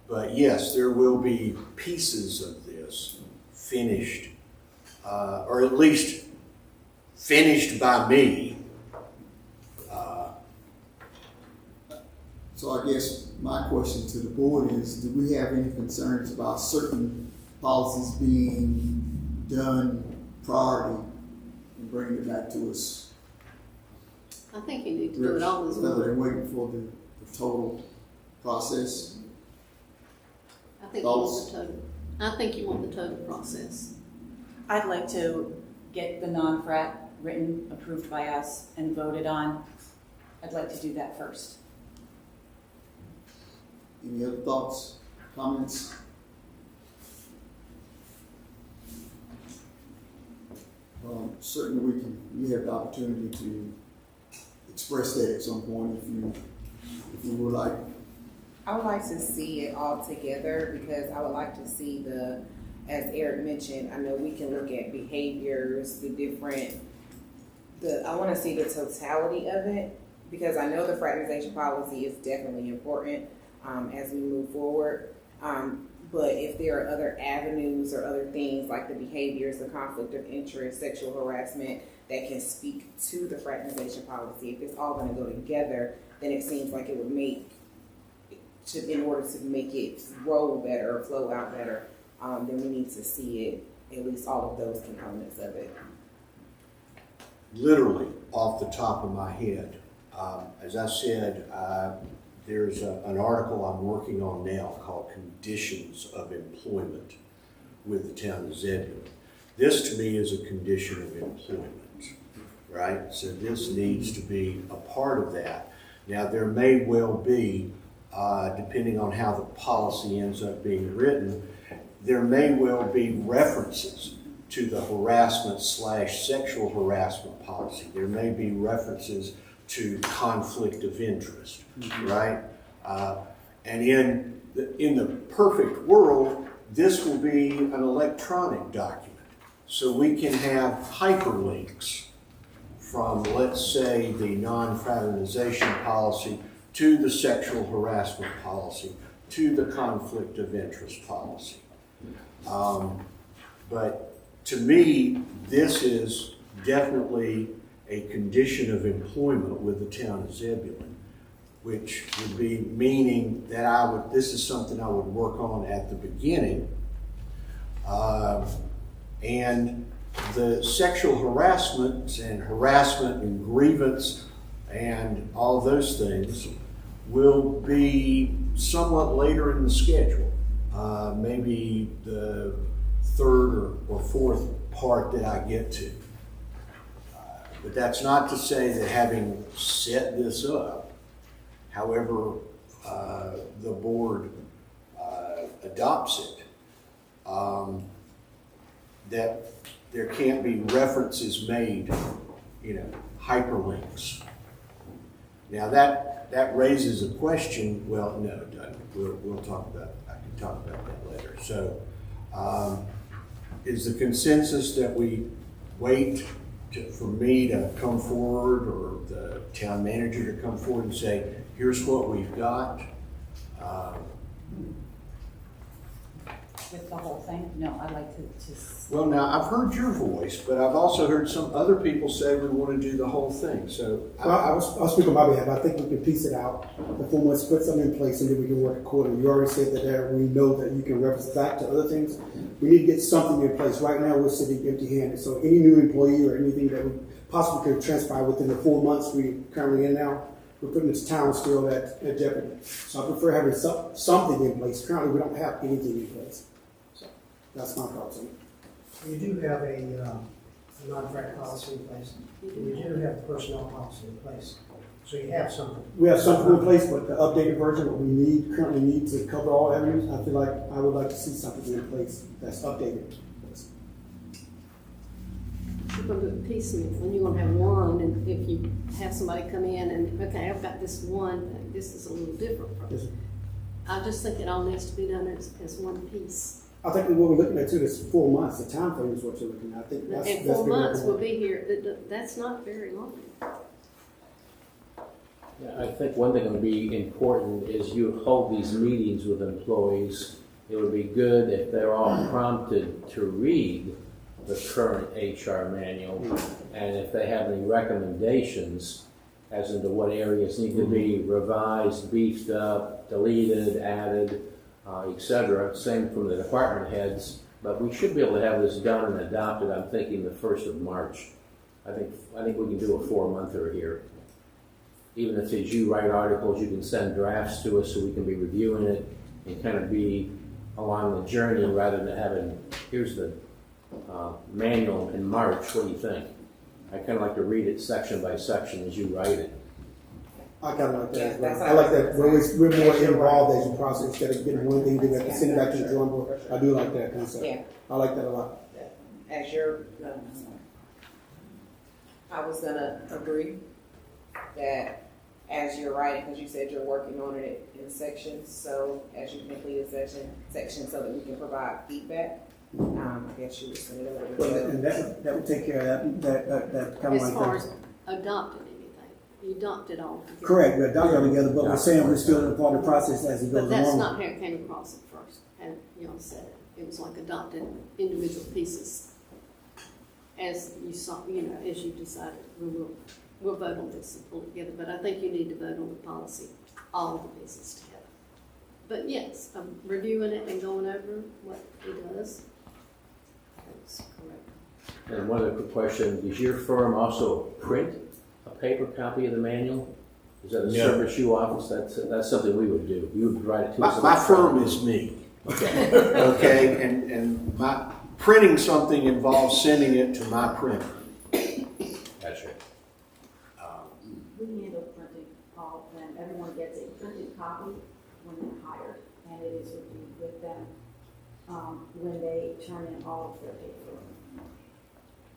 But yes, there will be pieces of this finished, or at least finished by me. So I guess my question to the board is, do we have any concerns about certain policies being done priority and bringing it back to us? I think you need to do it all as Rather well. than waiting for the total process? I think you want the total, I think you want the total process. I'd like to get the non-frat written, approved by us, and voted on. I'd like to do that first. Any other thoughts, comments? Certainly we have the opportunity to express that at some point if you would like. I would like to see it all together because I would like to see as Eric mentioned, I know we can look at behaviors, I want to see the totality of it because I know the fraternization policy is definitely important as we move forward. But if there are other avenues or other things like the behaviors, the conflict of interest, sexual harassment that can speak to the fraternization policy, if it's all going to go together, then it seems like it would in order to make it roll better or flow out better, then we need to see it, at least all of those components of it. Literally off the top of my head, as I said, there's an article I'm working on now called Conditions of Employment with the town of Zebulon. This to me is a condition of employment, right? So this needs to be a part of that. Now there may well be, depending on how the policy ends up being written, there may well be references to the harassment/sexual harassment policy. There may be references to conflict of interest, right? And in the perfect world, this will be an electronic document. So we can have hyperlinks from, let's say, the non-fraternization policy to the sexual harassment policy to the conflict of interest policy. But to me, this is definitely a condition of employment with the town of Zebulon, which would be meaning that this is something I would work on at the beginning. And the sexual harassment and grievance and all those things will be somewhat later in the schedule. Maybe the 3rd or 4th part that I get to. But that's not to say that having set this up, however the board adopts it, that there can't be references made, hyperlinks. Now that raises a question. Well, no, it doesn't. We'll talk about. I can talk about that later. So, is the consensus that we wait for me to come forward or the town manager to come forward and say, here's what we've got? With the whole thing? No, I'd like to Well, now, I've heard your voice, but I've also heard some other people say we want to do the whole thing. So I'll speak on my behalf. I think we can piece it out. The 4 months, put something in place, and then we can work accordingly. You already said that we know that you can reference back to other things. We need to get something in place. Right now, we're sitting empty-handed. So any new employee or anything that we possibly could transpire within the 4 months we're currently in now, we're putting this town still at jeopardy. So I prefer having something in place. Currently, we don't have anything in place. So that's my thoughts on it. You do have a non-frat policy in place. You do have the personnel policy in place. So you have something. We have something in place, but the updated version, what we currently need to cover all avenues, I feel like I would like to see something in place that's updated. you're gonna do it piecemeal, and you're gonna have one, and if you have somebody come in and, okay, I've got this one thing, this is a little different from. Yes, sir. I just think it all needs to be done as one piece. I think what we're looking at too is 4 months. The time frame is what you're looking at. I think that's And that's 4 been months looking will at. be here, that's not very long. Yeah, I think one thing that would be important is you hold these meetings with employees. It would be good if they're all prompted to read the current HR manual, and if they have any recommendations as into what areas need to be revised, beefed up, deleted, added, etc. Same from the department heads, but we should be able to have this done and adopted, I'm thinking the 1st of March. I think we can do a 4-monther here. Even if it's you write articles, you can send drafts to us so we can be reviewing it and kind of be along the journey rather than having, here's the manual in March, what do you think? I kind of like to read it section by section as you write it. I kind of like that as Yeah, well. I like that. We're more You're involved as you process instead of getting one thing, then have to send it back to the drawing board. I do like that concept. Yeah. I like that a lot. As you're, I was gonna agree that as you're writing, because you said you're working on it in sections, so as you complete a section so that we can provide feedback, I guess you would send it over to Well, the. and that would take care of that kind of As like far that. as adopting anything, you adopt it all together. Correct, we're adopting together, but we're saying we're still in part of the process as it goes But that's along. not how it came across at first, and y'all said it. It was like adopting individual pieces. As you saw, as you decided, we'll vote on this and pull it together, but I think you need to vote on the policy, all the pieces together. But yes, reviewing it and going over what it does, that's correct. And one other quick question, does your firm also print a paper copy of the manual? Is that a No. service you offer? That's something we would do. You would write it to us. My firm is me. Okay. Okay, and my printing something involves sending it to my printer. Gotcha. We handle printing all, and everyone gets a printed copy when they're hired, and it is reviewed with them, when they turn in all of their paperwork.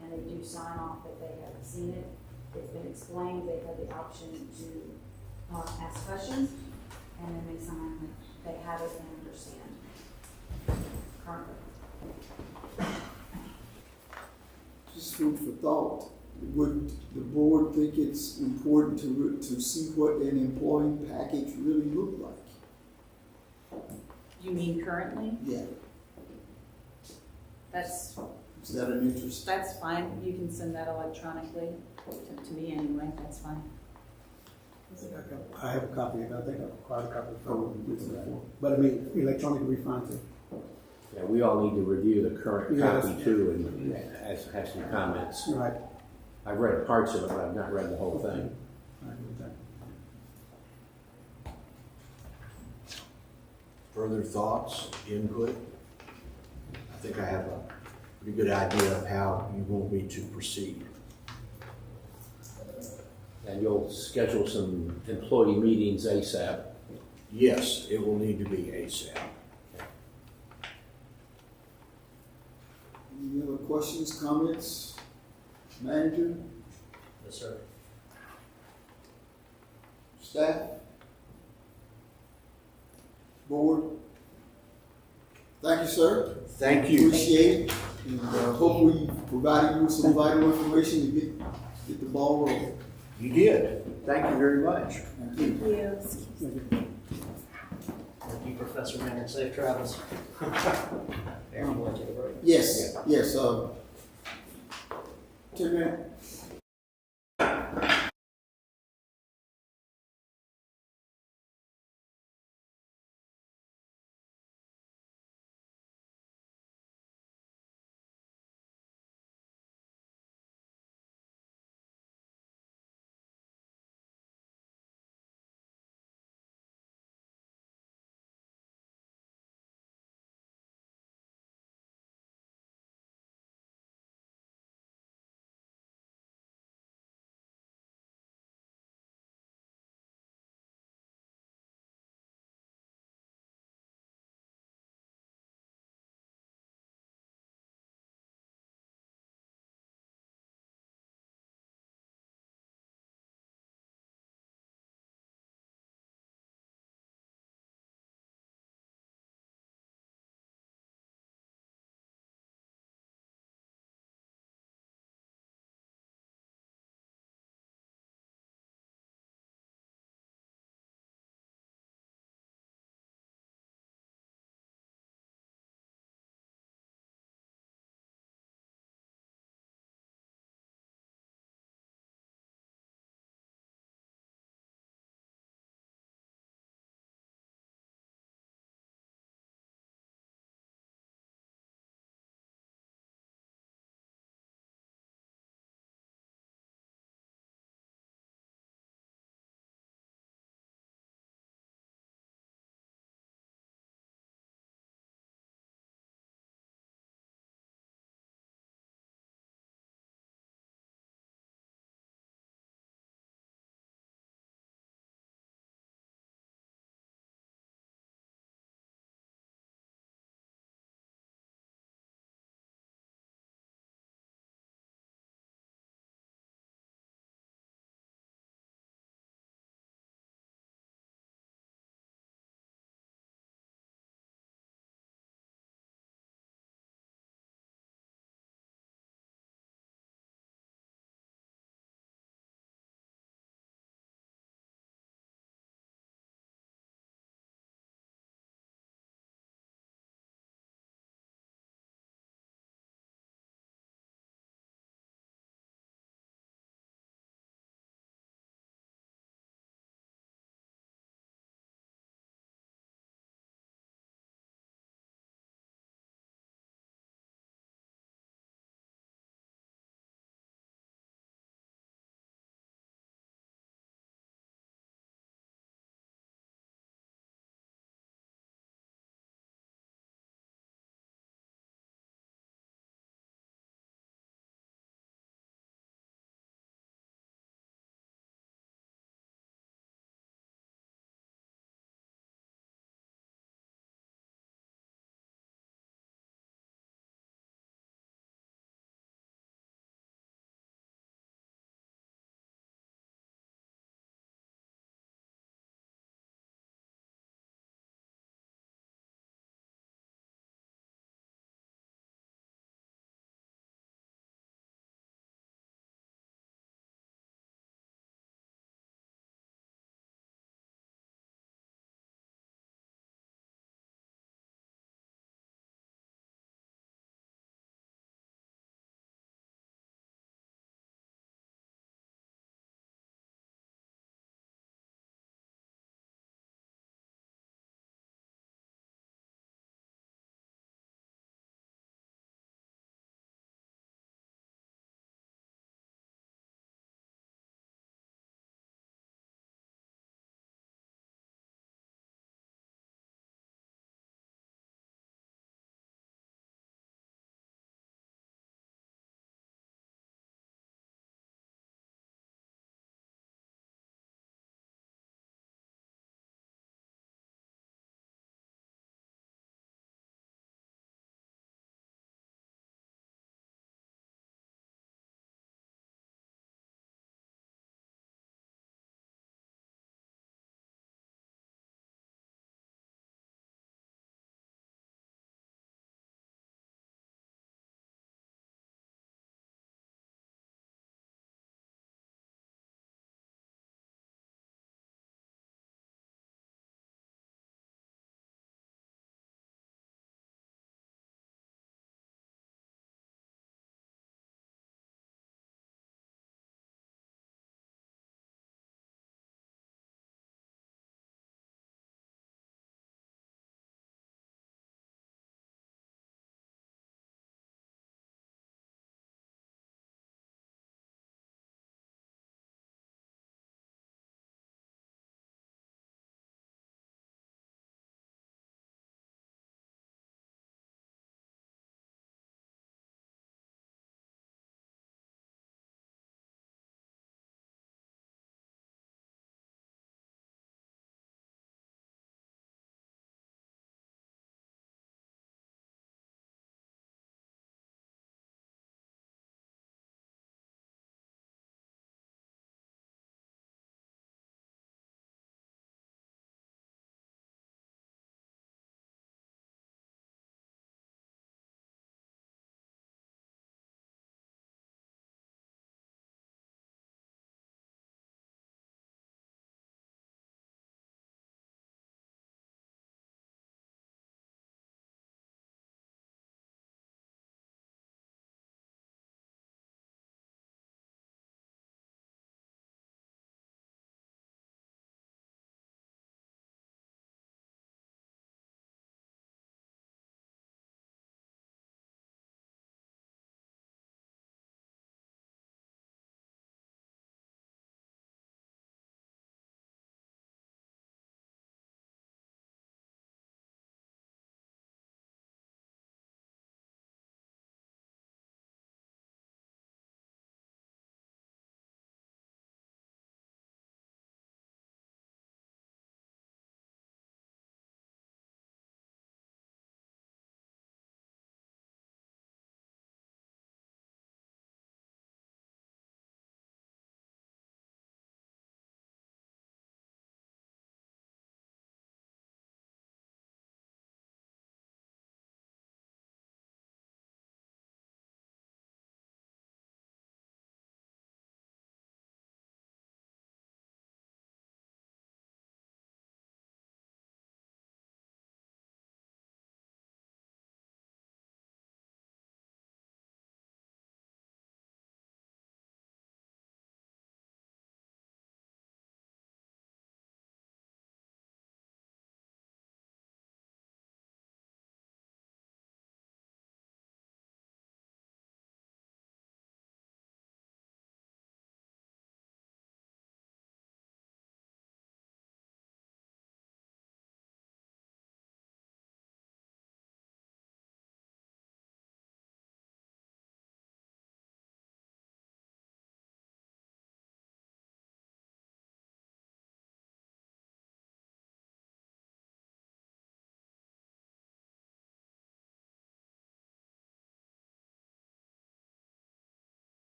And they do sign off that they have seen it, it's been explained, they have the option to, ask questions, and then they sign that they have it and understand currently. Just food for thought. Would the board think it's important to see what an employee package really look like? You mean currently? Yeah, That's, is that an interest? that's fine. You can send that electronically to me anyway. That's fine. I have a copy of it. I think I've acquired a copy from before. But I mean, electronically refined too. Yeah, we all need to review the current Yeah, copy too and have some comments. Right. I've read parts of it, but I've not read the whole thing. I agree with that. Further thoughts, input? I think I have a pretty good idea of how you want me to proceed. And you'll schedule some employee meetings ASAP. Yes, it will need to be ASAP. Any other questions, comments? Manager, Yes, sir. staff? Board? Thank you, sir. Thank you. Appreciate it, and hope we provided you with some vital information to get the ball rolling. You did. Thank you very much. Thank you. Thank you, Professor Maynard. Safe travels. Aaron, you want to take a break? Yes, 10 minutes.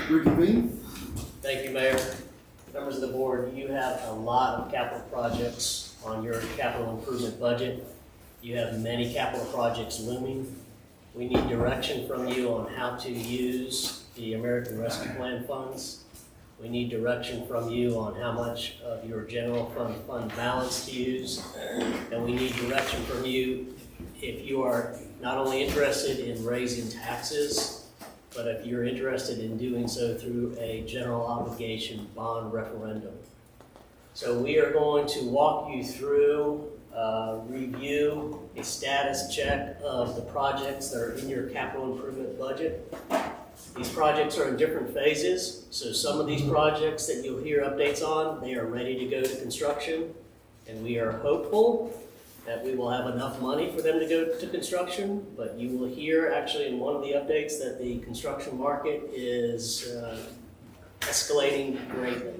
Reconvene. Thank you, Mayor. Members of the board, you have a lot of capital projects on your capital improvement budget. You have many capital projects looming. We need direction from you on how to use the American Rescue Plan funds. We need direction from you on how much of your general fund balance to use. And we need direction from you if you are not only interested in raising taxes, but if you're interested in doing so through a general obligation bond referendum. So we are going to walk you through, review a status check of the projects that are in your capital improvement budget. These projects are in different phases, so some of these projects that you'll hear updates on, they are ready to go to construction, and we are hopeful that we will have enough money for them to go to construction, but you will hear actually in one of the updates that the construction market is escalating greatly.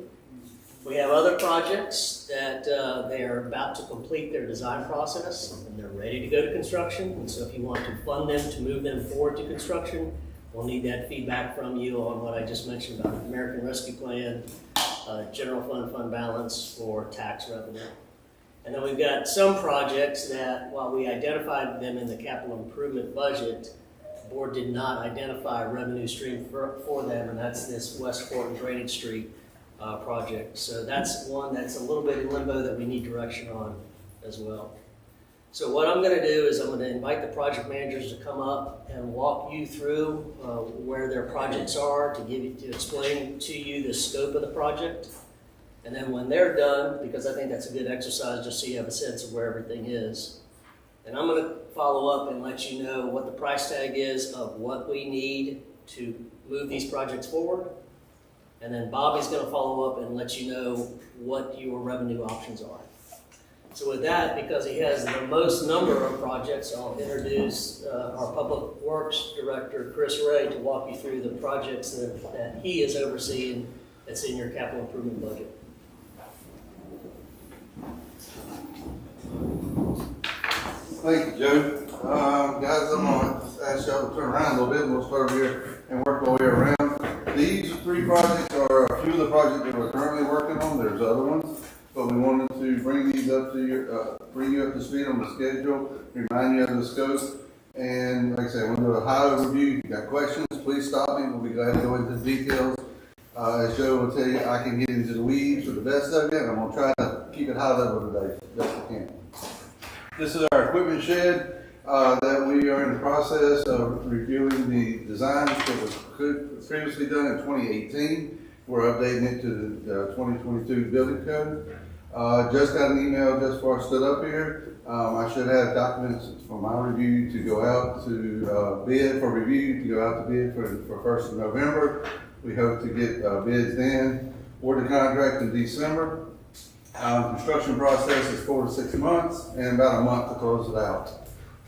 We have other projects that they are about to complete their design process and they're ready to go to construction. And so if you want to fund them to move them forward to construction, we'll need that feedback from you on what I just mentioned about the American Rescue Plan, general fund balance, or tax revenue. And then we've got some projects that, while we identified them in the capital improvement budget, the board did not identify a revenue stream for them, and that's this West Court and Drainage Street project. So that's one that's a little bit in limbo that we need direction on as well. So what I'm going to do is I'm going to invite the project managers to come up and walk you through where their projects are, to explain to you the scope of the project. And then when they're done, because I think that's a good exercise just so you have a sense of where everything is, and I'm going to follow up and let you know what the price tag is of what we need to move these projects forward. And then Bobby's going to follow up and let you know what your revenue options are. So with that, because he has the most number of projects, I'll introduce our Public Works Director, Chris Ray, to walk you through the projects that he is overseeing that's in your capital improvement budget. Thank you, Joe. Guys, I'm gonna ask y'all to turn around a little bit, and we'll start here and work our way around. These three projects are a few of the projects that we're currently working on. There's other ones, but we wanted to bring these up to your, bring you up to speed on the schedule, remind you of the scope, and like I said, we'll do a high overview. If you got questions, please stop me. We'll be glad to go into the details. As Joe will tell you, I can get into the weeds for the best of it, and I'm gonna try to keep it high level today, best I can. This is our equipment shed that we are in the process of reviewing the designs that was previously done in 2018. We're updating it to the 2022 building code. Just got an email just before I stood up here. I should have documents for my review to go out to bid for review, to go out to bid for 1st of November. We hope to get bids then, award the contract in December. Construction process is 4 to 6 months and about a month to close it out.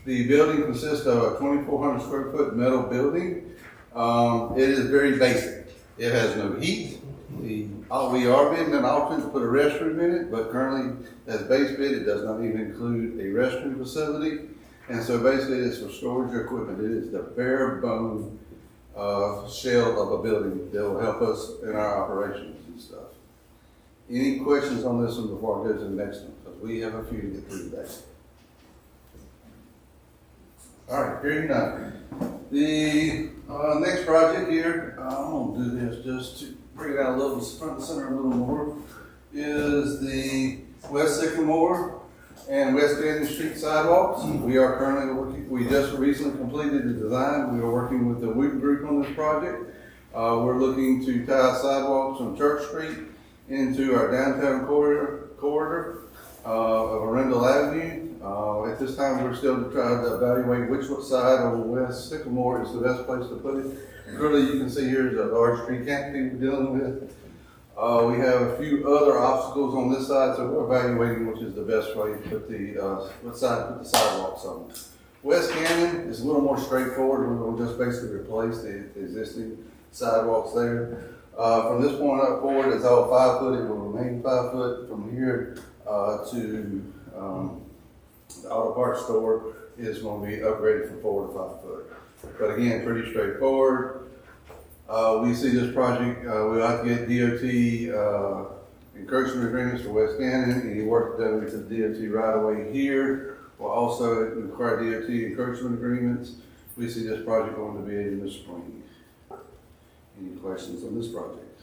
The building consists of a 2,400 square foot metal building. It is very basic. It has no heat. We are bidding an option to put a restroom in it, but currently as base bid, it does not even include a restroom facility. And so basically it's for storage equipment. It is the bare bone shell of a building that will help us in our operations and stuff. Any questions on this one before I go to the next one? Because we have a few to get through today. All right, hearing none. The next project here, I'm going to do this just to bring it out a little, front and center a little more, is the West Sycamore and West Canyon Street sidewalks. We are currently working, we just recently completed the design. We are working with the Wooten Group on this project. We're looking to tie sidewalks from Church Street into our downtown corridor of Arundel Avenue. At this time, we're still trying to evaluate which side on West Sycamore is the best place to put it. Clearly, you can see here is a large tree canopy we're dealing with. We have a few other obstacles on this side, so we're evaluating which is the best way to put what side to put the sidewalks on. West Canyon is a little more straightforward. We're going to just basically replace the existing sidewalks there. From this point up forward, it's all 5 foot. It will remain 5 foot from here to the auto parts store is gonna be upgraded from 4 to 5 foot. But again, pretty straightforward. We see this project, we'll have to get DOT, encroachment agreements for West Cannon. Any work done with the DOT right away here will also require DOT encroachment agreements. We see this project going to be in the spring. Any questions on this project?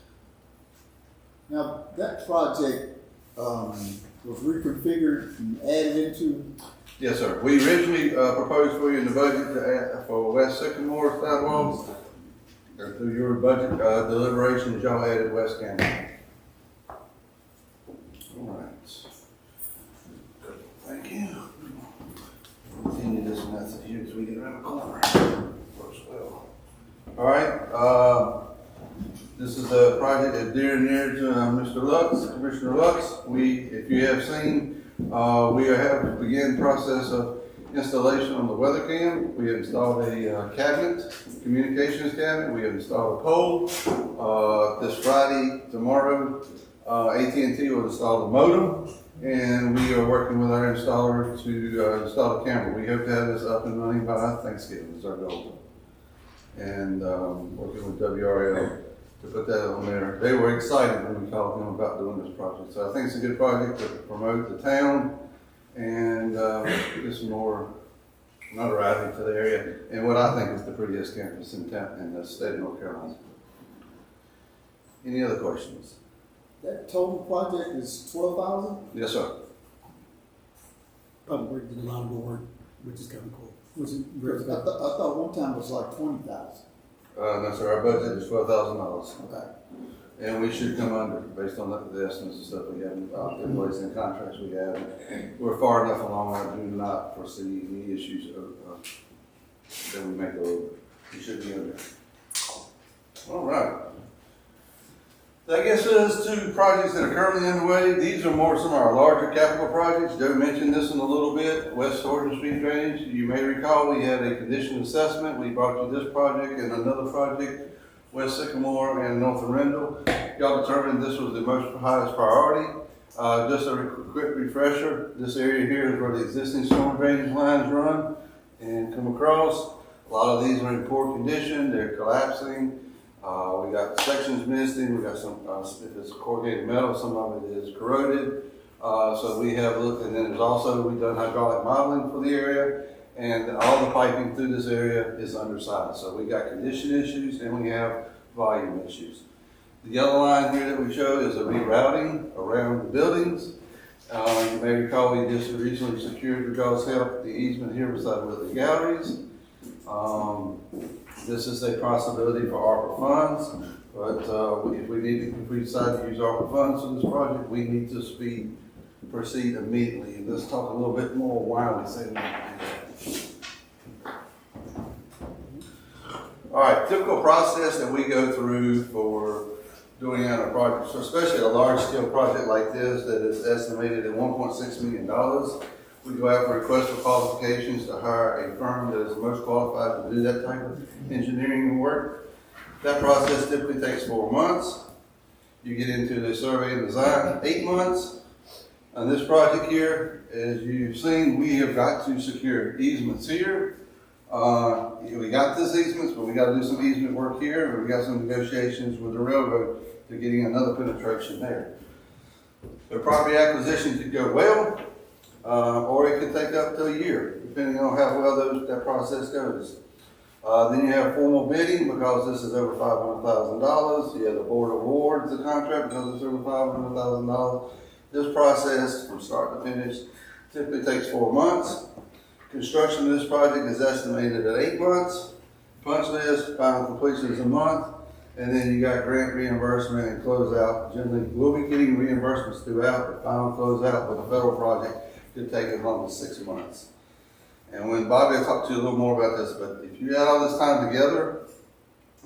Now, that project, was reconfigured and added into, Yes, sir. We originally proposed for you in the budget to add for West Sycamore sidewalks. Through your budget deliberations, y'all added West Canyon. All right. Thank you. Continue this method here as we get around the corner. Works well. All right. This is a project that's dear and near to Mr. Lux, Commissioner Lux. If you have seen, we have begun the process of installation on the weather cam. We have installed a cabinet, communications cabinet. We have installed a pole. This Friday, tomorrow, AT&T will install the modem, and we are working with our installer to install the camera. We hope to have this up and running by Thanksgiving is our goal. And working with WRL to put that on there. They were excited when we called them about doing this project. So I think it's a good project to promote the town and get some more notoriety to the area and what I think is the prettiest campus in town in the state of North Carolina. Any other questions? that total project is 12,000? Yes, sir. Public Works did a lot of work, which is kind of cool. I thought one time it was like 20,000. No, sir, our budget is $12,000. Okay. And we should come under, based on the estimates and stuff we have in place and contracts we have. We're far enough along, I do not foresee any issues that we may go over. We should be under. All right. That gets us to projects that are currently underway. These are more some of our larger capital projects. Joe mentioned this in a little bit. West Oregon Street Drainage. You may recall we had a condition assessment. We brought you this project and another project, West Sycamore and North Arundel. Y'all determined this was the most highest priority. Just a quick refresher, this area here is where the existing storm drainage lines run and come across. A lot of these are in poor condition, they're collapsing. We got sections missing, we got some, if it's corrugated metal, some of it is corroded. So we have looked, and then there's also, we've done hydraulic modeling for the area, and all the piping through this area is undersized. So we got condition issues and we have volume issues. The yellow line here that we showed is a rerouting around the buildings. You may recall we just recently secured, with y'all's help, the easement here beside the galleries. This is a possibility for ARPA funds, but if we decide to use ARPA funds for this project, we need to proceed immediately. And let's talk a little bit more why we say that. All right, typical process that we go through for doing out a project, so especially a large-scale project like this that is estimated at $1.6 million. We go out for requests for qualifications to hire a firm that is most qualified to do that type of engineering work. That process typically takes 4 months. You get into the survey and design, 8 months. On this project here, as you've seen, we have got to secure easements here. We got this easements, but we got to do some easement work here. We got some negotiations with the railroad to getting another penetration there. The property acquisition could go well. Or it could take up to a year, depending on how well that process goes. Then you have formal bidding because this is over $500,000. You have the board awards the contract because it's over $500,000. This process, from start to finish, typically takes 4 months. Construction of this project is estimated at 8 months. Punch list, final completion is a month. And then you got grant reimbursement and closeout. Generally, we'll be getting reimbursements throughout, but final closeout with a federal project could take as long as 6 months. And when Bobby will talk to you a little more about this, but if you add all this time together,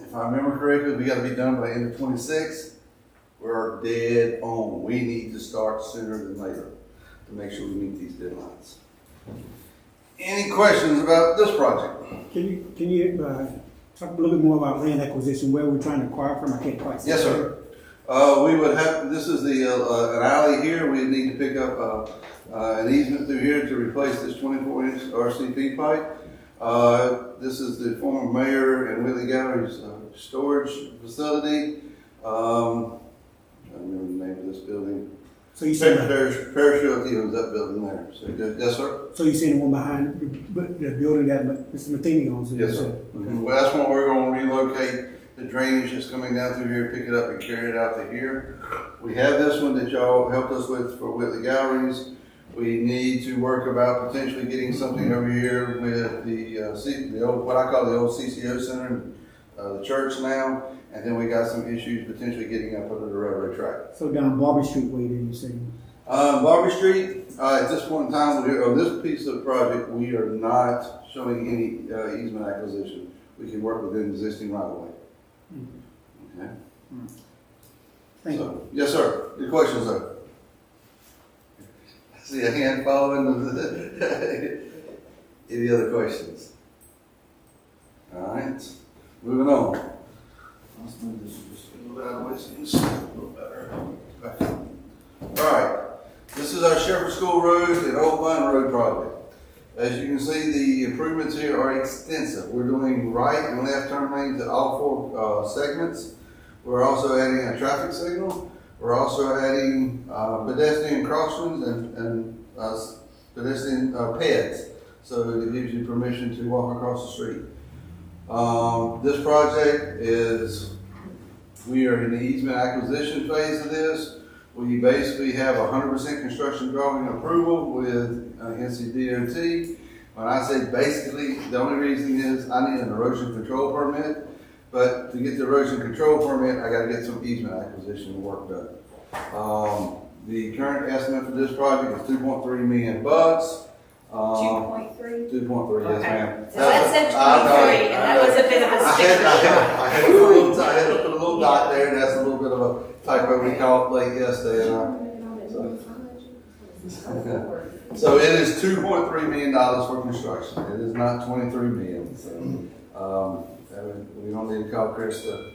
if I remember correctly, we got to be done by the end of 26. We're dead on. We need to start sooner than later to make sure we meet these deadlines. Any questions about this project? Can you talk a little bit more about land acquisition, where we're trying to acquire from? I can't quite see. Yes, sir. We would have, this is the, an alley here, we need to pick up, an easement through here to replace this 24-inch RCP pipe. This is the former mayor and Whitley Gallery's, storage facility. I don't remember the name of this building. So you saying, Parish Realty owns that building there. So, yes, sir? so you saying the one behind the building that Mr. Matheny owns? Yes, sir. Well, that's when we're gonna relocate the drainage that's coming down through here, pick it up and carry it out to here. We have this one that y'all helped us with for Whitley Galleries. We need to work about potentially getting something over here with the old, what I call the old CCO center, the church now. And then we got some issues potentially getting up under the railroad track. So down Barbie Street way, then you saying? Barbie Street, at this point in time, on this piece of project, we are not showing any easement acquisition. We can work within existing right of way. Okay. Thank you. So, yes, sir. Your questions, sir? I see a hand following. Any other questions? All right. Moving on. Let's move this just a little out of the way so you can see a little better. Okay. All right. This is our Shepherd School Road and Old Vine Road project. As you can see, the improvements here are extensive. We're doing right and left turn lanes at all 4 segments. We're also adding a traffic signal. We're also adding pedestrian crossings and pedestrian pads. So it gives you permission to walk across the street. This project is, we are in the easement acquisition phase of this. We basically have 100% construction drawing approval with NCDOT. When I say basically, the only reason is I need an erosion control permit. But to get the erosion control permit, I gotta get some easement acquisition work done. The current estimate for this project is $2.3 million. 2.3? 2.3, yes, ma'am. So that said 23, and that was a bit of a I had to put a little dot there, and that's a little bit of a typo we caught late yesterday. So it is $2.3 million for construction. It is not $23 million. So we don't need to call Chris to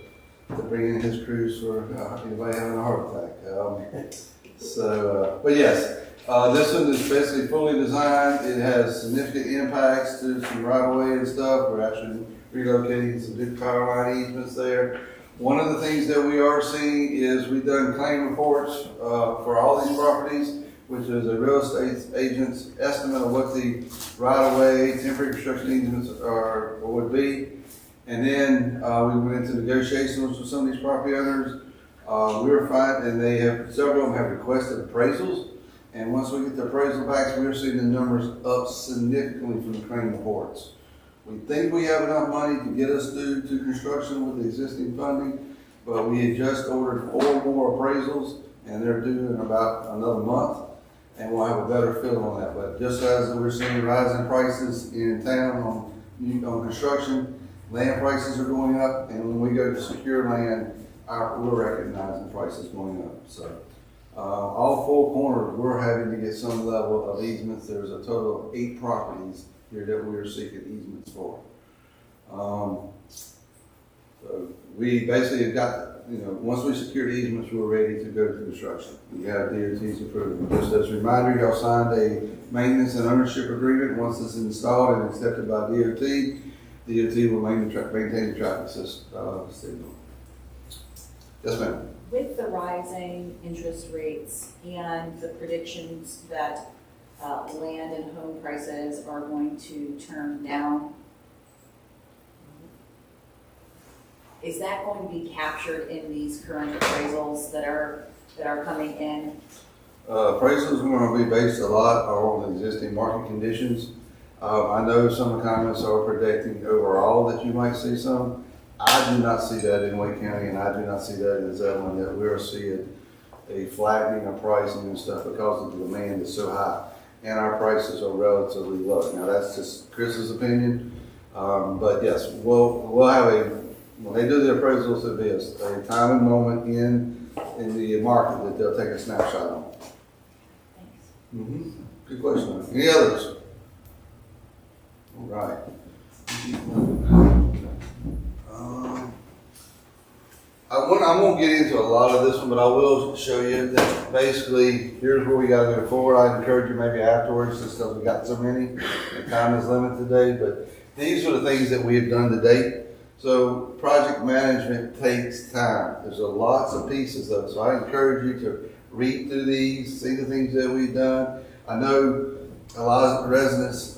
bring in his crews for anybody having a heart attack. But yes. This one is basically fully designed. It has significant impacts to some right of way and stuff. We're actually relocating some big power line easements there. One of the things that we are seeing is we've done claim reports for all these properties, which is a real estate agent's estimate of what the right of way, temporary construction easements are or would be. And then we went into negotiations with some of these property owners. We were fine, and several of them have requested appraisals. And once we get the appraisal backs, we're seeing the numbers up significantly from the claim reports. We think we have enough money to get us through to construction with the existing funding, but we had just ordered 4 more appraisals, and they're due in about another month, and we'll have a better feel on that. But just as we're seeing rising prices in town on construction, land prices are going up, and when we go to secure land, we're recognizing prices going up. So. All 4 corners, we're having to get some level of easements. There's a total of 8 properties here that we are seeking easements for. So we basically have got, once we secure the easements, we're ready to go to construction. We have DOT's approval. Just as a reminder, y'all signed a maintenance and ownership agreement. Once it's installed and accepted by DOT, DOT will maintain the traffic signal. Yes, ma'am. With the rising interest rates and the predictions that land and home prices are going to turn down, is that going to be captured in these current appraisals that are coming in? Appraisals are going to be based a lot on the existing market conditions. I know some economists are predicting overall that you might see some. I do not see that in Wake County, and I do not see that in Zebulon, that we are seeing a flattening of pricing and stuff because the demand is so high, and our prices are relatively low. Now, that's just Chris's opinion, but yes, we'll have when they do the appraisals, it'll be a time and moment in the market that they'll take a snapshot on. Thanks. Mm-hmm. Good question. Any others? All right. I want I won't get into a lot of this one, but I will show you that basically, here's where we gotta go forward. I encourage you maybe afterwards, since we got so many, and time is limited today, but these are the things that we have done to date. So project management takes time. There's lots of pieces of it, so I encourage you to read through these, see the things that we've done. I know a lot of residents,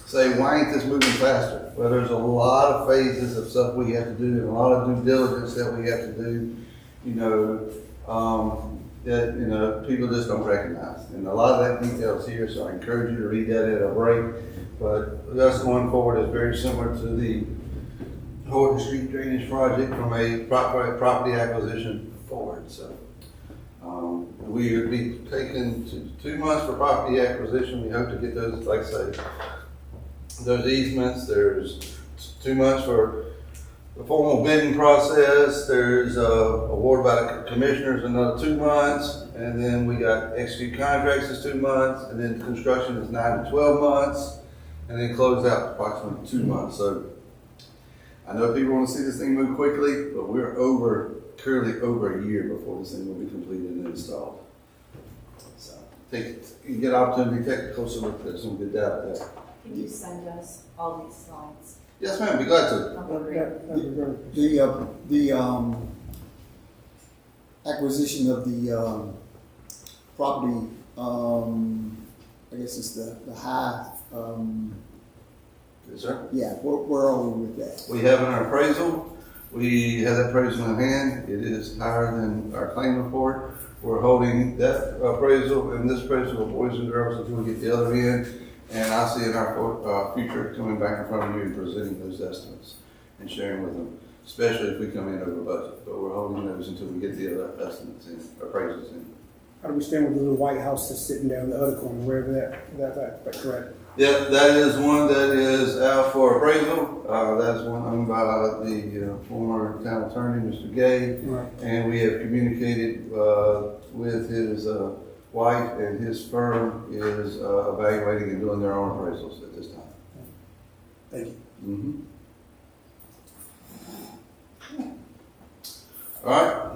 say, why ain't this moving faster? Well, there's a lot of phases of stuff we have to do and a lot of due diligence that we have to do, that, people just don't recognize. And a lot of that detail is here, so I encourage you to read that at a break. But us going forward is very similar to the Horton Street Drainage Project from a property acquisition forward, so. We would be taking 2 months for property acquisition. We hope to get those, like I say, those easements. There's 2 months for the formal bidding process. There's award by the commissioners another 2 months, and then we got execute contracts is 2 months, and then construction is 9 to 12 months, and then close out approximately 2 months. So I know people want to see this thing move quickly, but we're currently over a year before this thing will be completed and installed. So you get an opportunity to take a closer look. There's some good data there. Can you send us all these slides? Yes, ma'am. Be glad to. The acquisition of the property, I guess it's the high, Yes, sir. yeah, where are we with that? We have an appraisal. We have that appraisal in hand. It is higher than our claim report. We're holding that appraisal and this appraisal of boys and girls until we get the other end. And I see in our future coming back in front of you and presenting those estimates and sharing with them, especially if we come in over budget. But we're holding those until we get the other estimates in, appraisals in. How do we stand with the little White House that's sitting down the other corner, wherever that's correct? Yeah, that is one that is out for appraisal. That's one owned by the former town attorney, Mr. Gay. Right. And we have communicated with his wife, and his firm is evaluating and doing their own appraisals at this time. Thank you. All right,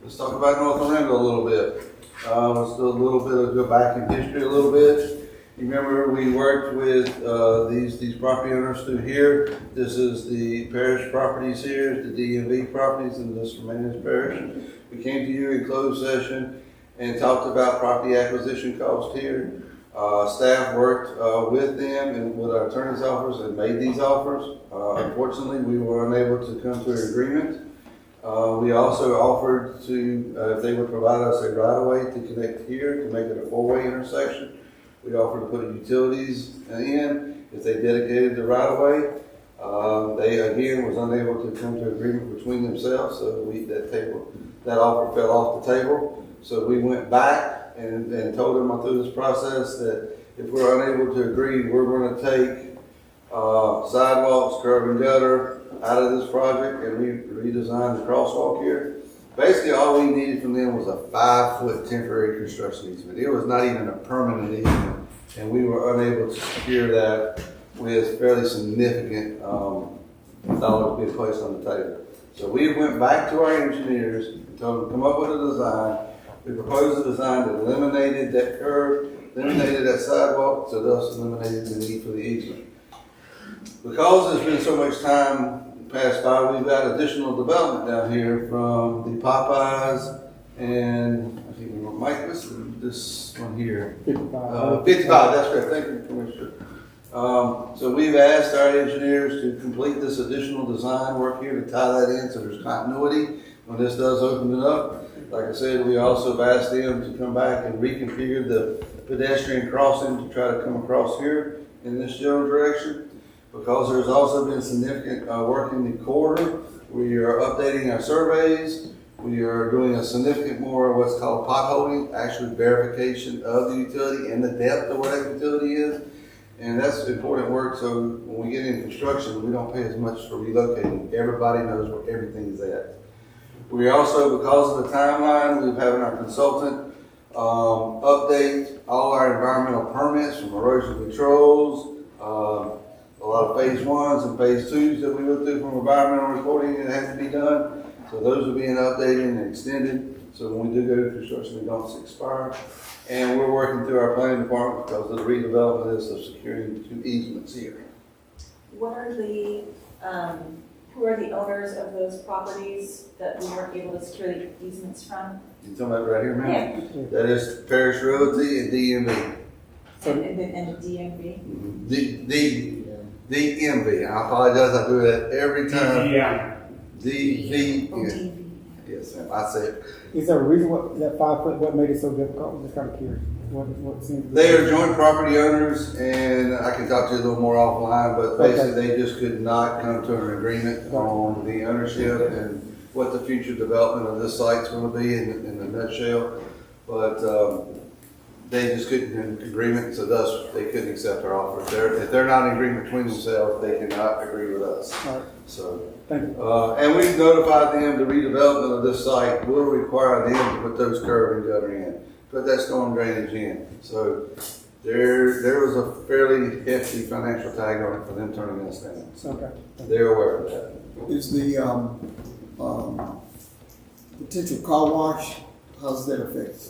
let's talk about North Orlando a little bit. Let's do a little bit of go back in history a little bit. You remember we worked with these property owners through here. This is the parish properties here, the DMV properties in this Manus Parish. We came to you in closed session and talked about property acquisition cost here. Staff worked with them and with our attorney's office and made these offers. Unfortunately, we were unable to come to an agreement. We also offered to, if they would provide us a right-of-way to connect here to make it a four-way intersection. We offered to put utilities in if they dedicated the right-of-way. They again was unable to come to agreement between themselves, so that offer fell off the table. So we went back and told them through this process that if we're unable to agree, we're going to take sidewalks, curb and gutter out of this project and redesign the crosswalk here. Basically, all we needed from them was a 5-foot temporary construction easement. It was not even a permanent easement, and we were unable to secure that with fairly significant dollars being placed on the table. So we went back to our engineers and told them to come up with a design. We proposed a design that eliminated that curve, eliminated that sidewalk, so thus eliminated the need for the easement. Because there's been so much time passed by, we've got additional development down here from the Popeyes and I think Mike, this one here. 55, that's correct. Thank you, Commissioner. So we've asked our engineers to complete this additional design work here to tie that in so there's continuity when this does open it up. Like I said, we also have asked them to come back and reconfigure the pedestrian crossing to try to come across here in this general direction. Because there's also been significant work in the corridor, we are updating our surveys. We are doing a significant more of what's called potholing, actually verification of the utility and the depth of where that utility is. And that's important work, so when we get into construction, we don't pay as much for relocating. Everybody knows where everything is at. We also, because of the timeline, we've having our consultant update all our environmental permits from erosion controls, a lot of phase 1s and phase 2s that we go through from environmental reporting that has to be done. So those are being updated and extended, so when we do go to construction, they don't expire. And we're working through our planning department because of the redevelopment is of securing 2 easements here. What are the, who are the owners of those properties that we weren't able to secure the easements from? You talking about right here, ma'am? Yeah. That is Parish Road, and DMV. And the DMV? DMV. I apologize, I do that every time. Yeah. DV. Oh, DMV. Yes, ma'am, I said. Is there a reason what that 5 foot, what made it so difficult? I'm just kind of curious. What seems to be- They are joint property owners, and I can talk to you a little more offline, but basically they just could not come to an agreement on the ownership and what the future development of this site's gonna be in a nutshell. But, they just couldn't get an agreement, so thus they couldn't accept our offer. If they're not in agreement between themselves, they cannot agree with us. All right, So, thank you. and we've notified them the redevelopment of this site will require them to put those curb and gutter in, put that storm drainage in. So there was a fairly hefty financial tag on it for them turning us down. Okay. They're aware of that. Is the, potential car wash, how's that affect?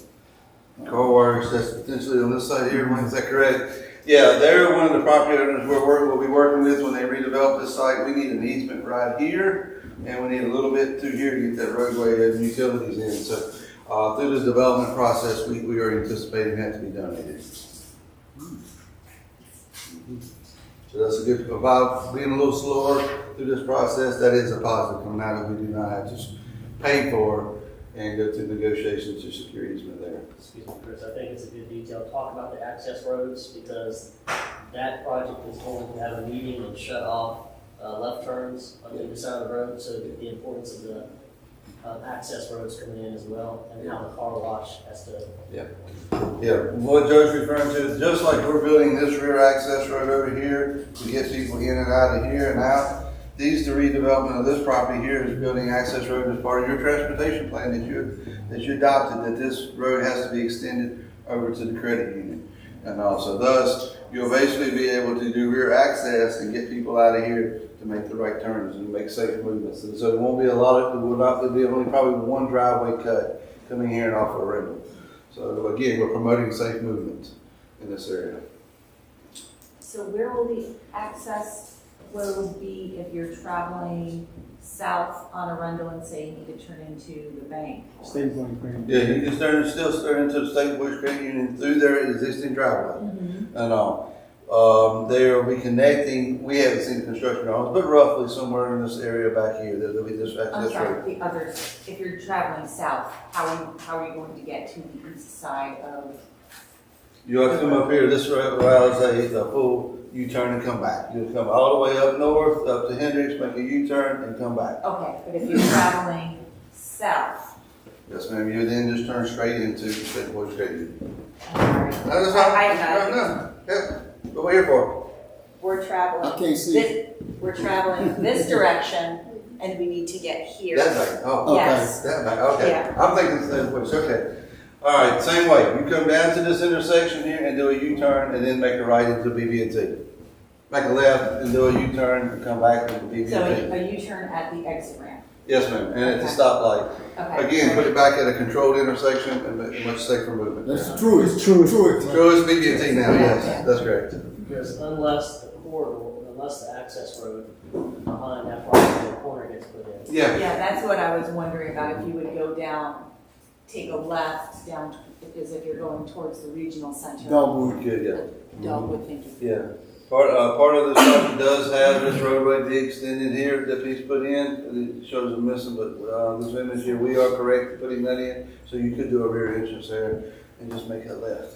Car wash, that's potentially on this side here, Mike, is that correct? Yeah, they're one of the property owners we'll be working with when they redevelop this site. We need an easement right here, and we need a little bit through here to get that roadway and utilities in. So, through this development process, we are anticipating that to be donated. So that's a good, about being a little slower through this process, that is a positive coming out of it. We do not have to pay for and go through negotiations to secure easement there. Excuse me, Chris, I think it's a good detail to talk about the access roads, because that project is going to have a meeting and shut off left turns on either side of the road, so the importance of the access roads coming in as well, and how the car wash has to. Yeah, what Joe's referring to is just like we're building this rear access road over here to get people in and out of here and out. The redevelopment of this property here is building access road as part of your transportation plan that you adopted, that this road has to be extended over to the credit union. And also, thus, you'll basically be able to do rear access and get people out of here to make the right turns and make safe movements. And so there won't be a lot of, there'll be only probably one driveway cut coming here and off of Rendell. So again, we're promoting safe movement in this area. So where will the access road be if you're traveling south on Arundel and say you need to turn into the bank? State Board Green. Yeah, you can still start into the State Bush Credit Union through their existing driveway. And all. They'll be connecting, we haven't seen the construction drawings, but roughly somewhere in this area back here, there'll be this I'm access road. sorry, the others, if you're traveling south, how are you going to get to the east side of? You'll have to come up here, this road allows a full U-turn and come back. You'll come all the way up north, up to Hendricks, make a U-turn and come back. Okay, but if you're traveling south, Yes, ma'am, you then just turn straight into the State Bush Credit Union. I'm sorry. No, that's fine. I- No. Yep, what we're here for. We're I traveling, can't see. we're traveling this direction and we need to get here. That back, oh. Okay. Yes. That back, okay. Yeah. I'm thinking the same place, okay. All right, same way. You come down to this intersection here and do a U-turn and then make a right into BB&T. Make a left and do a U-turn and come back into BB&T. So a U-turn at the exit ramp. Yes, ma'am, and at the Okay. stoplight. Okay. Again, put it back at a controlled intersection and make much safer movement. That's true, it's true. True, it's BB&T now, yes, that's correct. Because unless the access road behind that property in the corner gets put in. Yeah, Yeah, that's what I was wondering about, if you would go down, take a left down, because if you're going towards the regional center. Dogwood. good, yeah. Dogwood, thank you. Yeah. Part of this project does have this roadway be extended here that he's put in. It shows a missing, but this image here, we are correct in putting that in. So you could do a rear entrance there and just make it left.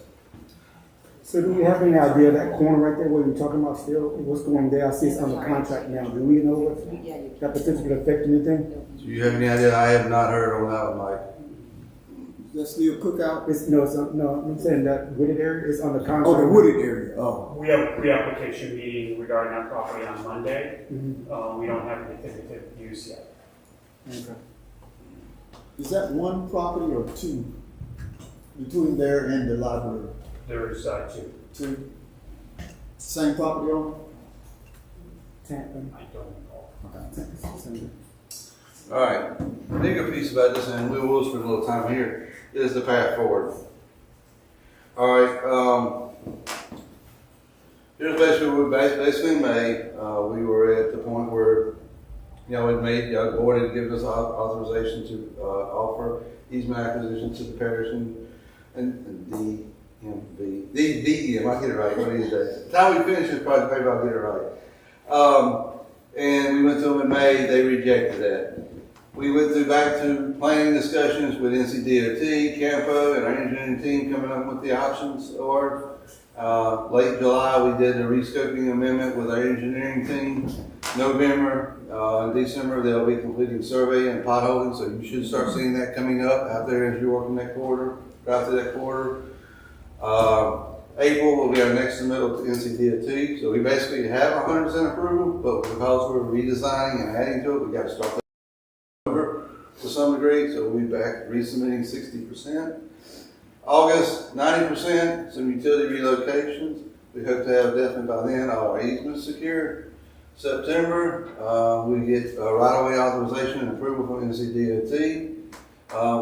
So do we have any idea of that corner right there where you're talking about still? What's going there? I see it's under contract now. Do we know what Yeah, you that potentially could affect anything? Do you have any idea? I have not heard on that one, Mike. That's still cookout? No, I'm saying that wooded area is under contract. Oh, the wooded area, oh. We have a pre-application meeting regarding that property on Monday. Mhm. We don't have a definitive use yet. Okay. Is that one property or two? Between there and the library? There's two. Two? Same property owner? Tampa. I don't recall. Okay. Tampa. All right, bigger piece about this, and we will spend a little time here, is the path forward. All right, here's basically in May, we were at the point where, the board had given us authorization to offer easement acquisition to the parish and DM, I get it right, what is that? The time we finish this project, maybe I'll get it right. And we went to them in May, they rejected that. We went back to planning discussions with NCDOT, Campo, and our engineering team coming up with the options award. Late July, we did a rescoping amendment with our engineering team. November, and December, they'll be completing survey and potholing, so you should start seeing that coming up out there as you're working that corridor, out through that corridor. April will be our next submittal to NCDOT, so we basically have 100% approval, but because we're redesigning and adding to it, we got to start that over to some degree, so we'll be back resubmitting 60%. August, 90%, some utility relocations. We hope to have definitely by then all our easements secured. September, we get right-of-way authorization and approval from NCDOT.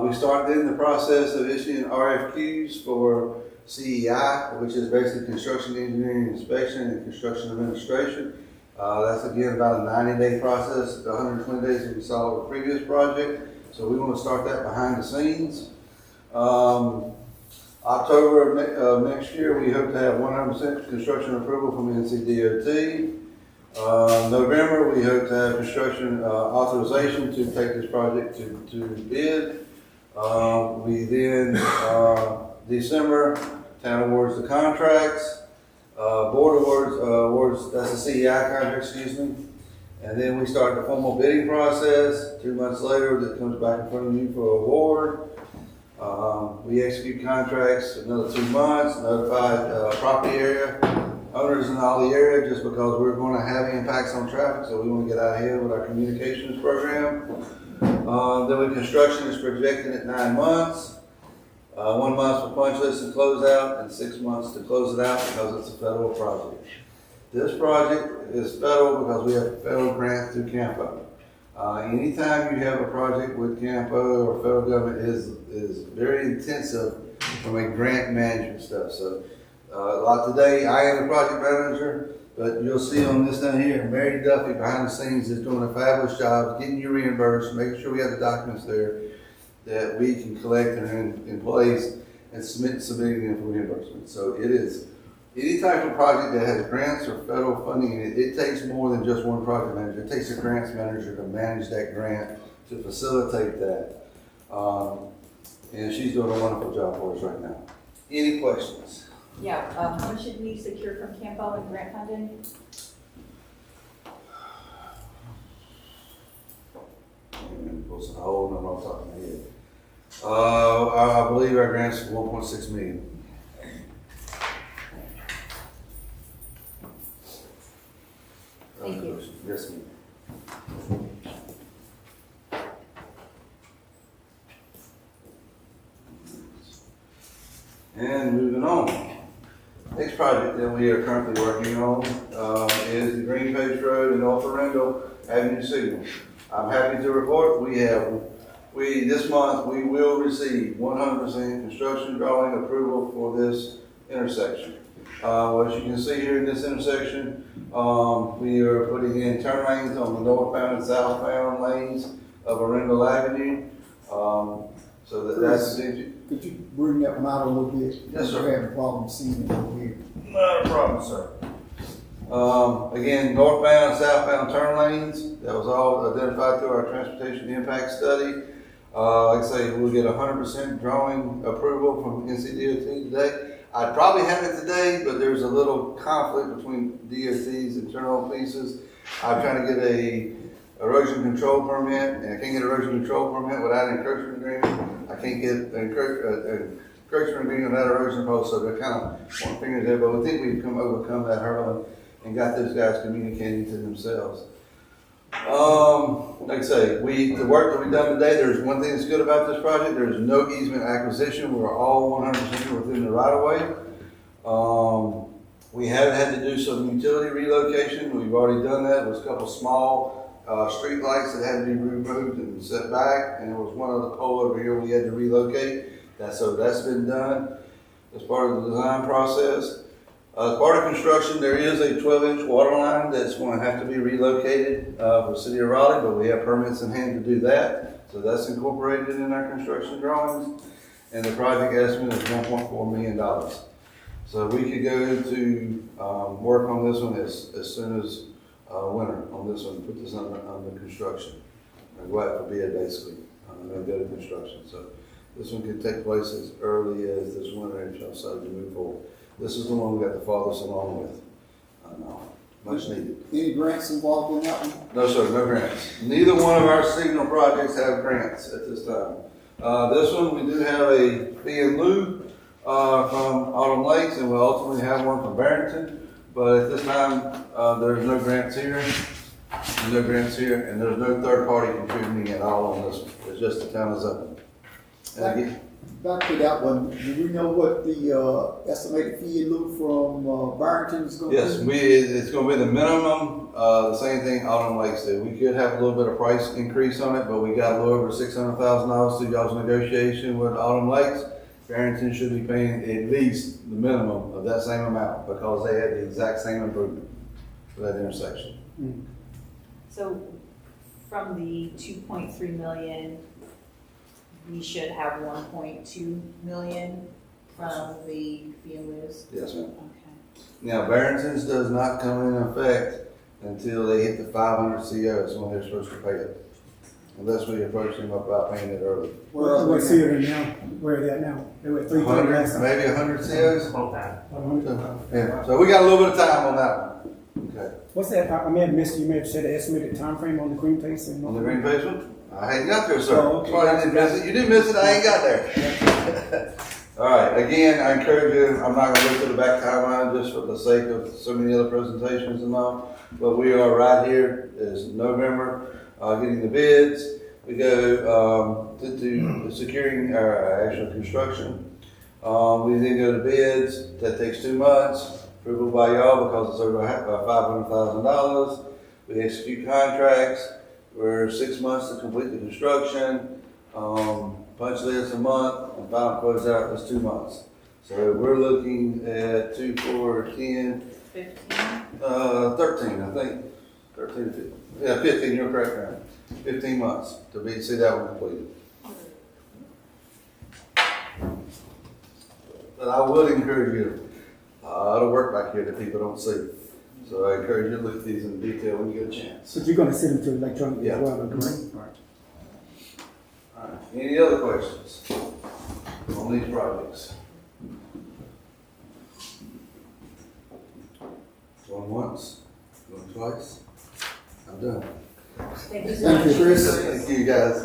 We start then the process of issuing RFQs for CEI, which is basically construction engineering inspection and construction administration. That's again about a 90-day process, the 120 days that we saw with the previous project. So we want to start that behind the scenes. October of next year, we hope to have 100% construction approval from NCDOT. November, we hope to have construction authorization to take this project to bid. We then, December, town awards the contracts. Board awards, that's a CEI contract, excuse me. And then we start the formal bidding process. 2 months later, that comes back in front of you for award. We execute contracts another 2 months, notify property area owners in all the area, just because we're going to have impacts on traffic, so we want to get out ahead with our communications program. Then construction is projected at 9 months. 1 month for punch list and closeout, and 6 months to close it out because it's a federal project. This project is federal because we have a federal grant through Campo. Anytime you have a project with Campo or federal government is very intensive from a grant management stuff. So like today, I am the project manager, but you'll see on this down here, Mary Duffy behind the scenes is doing a fabulous job getting you reimbursed, making sure we have the documents there that we can collect and are in place and submitting them for reimbursement. So it is any type of project that has grants or federal funding in it, it takes more than just one project manager. It takes a grants manager to manage that grant, to facilitate that. And she's doing a wonderful job for us right now. Any questions? Yeah, how much should we secure from Campo and grant funding? What's the whole number off the top of my head? I believe our grants is 1.6 million. Thank you. Yes, ma'am. And moving on. Next project that we are currently working on is the Green Page Road in North Arundel Avenue Signal. I'm happy to report this month we will receive 100% construction drawing approval for this intersection. As you can see here in this intersection, we are putting in turn lanes on the northbound and southbound lanes of Arundel Avenue. So that's Could you bring that one out a little bit? Yes, sir. We're having a problem seeing it over here. Not a problem, sir. Again, northbound, southbound turn lanes, that was all identified through our transportation impact study. Like I say, we'll get 100% drawing approval from NCDOT today. I'd probably have it today, but there's a little conflict between DOT's internal pieces. I'm trying to get a erosion control permit, and I can't get an erosion control permit without an encroachment agreement. I can't get an encroachment agreement without erosion control, so they're kind of one fingers there, but we think we've overcome that hurdle and got those guys communicating to themselves. Like I say, the work that we've done today, there's one thing that's good about this project, there's no easement acquisition. We're all 100% within the right of way. We have had to do some utility relocation. We've already done that. It was a couple small street lights that had to be removed and set back, and there was one other pole over here we had to relocate. So that's been done as part of the design process. Part of construction, there is a 12-inch water line that's going to have to be relocated for the city of Raleigh, but we have permits in hand to do that. So that's incorporated in our construction drawings. And the project estimate is $1.4 million. So we could go to work on this one as soon as winter on this one, put this under construction. Go out for bid basically, and go to construction. So this one could take place as early as this winter if y'all decide to move forward. This is the one we got the farthest along with. Much needed. Any grants involved in that one? No, sir, no grants. Neither one of our signal projects have grants at this time. This one, we do have a fee in lieu from Autumn Lakes, and we'll ultimately have one from Barrington. But at this time, there's no grants here, and there's no third party contributing at all on this one. It's just the town of Zebulon. Back to that one, do we know what the estimated fee in lieu from Barrington is going to be? Yes, it's going to be the minimum, the same thing Autumn Lakes did. We could have a little bit of price increase on it, but we got a little over $600,000 through y'all's negotiation with Autumn Lakes. Barrington should be paying at least the minimum of that same amount because they had the exact same improvement for that intersection. So from the 2.3 million, we should have 1.2 million from the fee and lieu's? Yes, ma'am. Okay. Now, Barrington's does not come in effect until they hit the 500 COs when they're supposed to pay it. Unless we approach them about paying it early. What's here now? Where are they at now? They were at 300 last time. Maybe 100 COs? About that. 100. Yeah, so we got a little bit of time on that one. Okay. What's that? I may have missed. You may have said the estimated time frame on the green pace and On the green page one? I ain't got there, sir. Oh, okay. Sorry, I didn't miss it. You did miss it, I ain't got there. All right, again, I encourage you, I'm not gonna go to the back timeline just for the sake of so many other presentations and all, but we are right here, it's November, getting the bids. We go to securing our actual construction. We then go to bids, that takes 2 months, approval by y'all because it's over $500,000. We execute contracts. We're 6 months to complete the construction, punch list a month, and final close out is 2 months. So we're looking at 2, 4, 10, 15? 13, I think. 13 to 15. Yeah, 15, you're correct, Aaron. 15 months to see that one completed. But I would encourage you to work back here that people don't see. So I encourage you to look at these in detail when you get a chance. But you're going to send them to electronic Yeah. as well, correct? All right. All right. Any other questions on these projects? Going once, going twice. I'm done. Thank you so much. Thank you, Chris. Thank you, guys.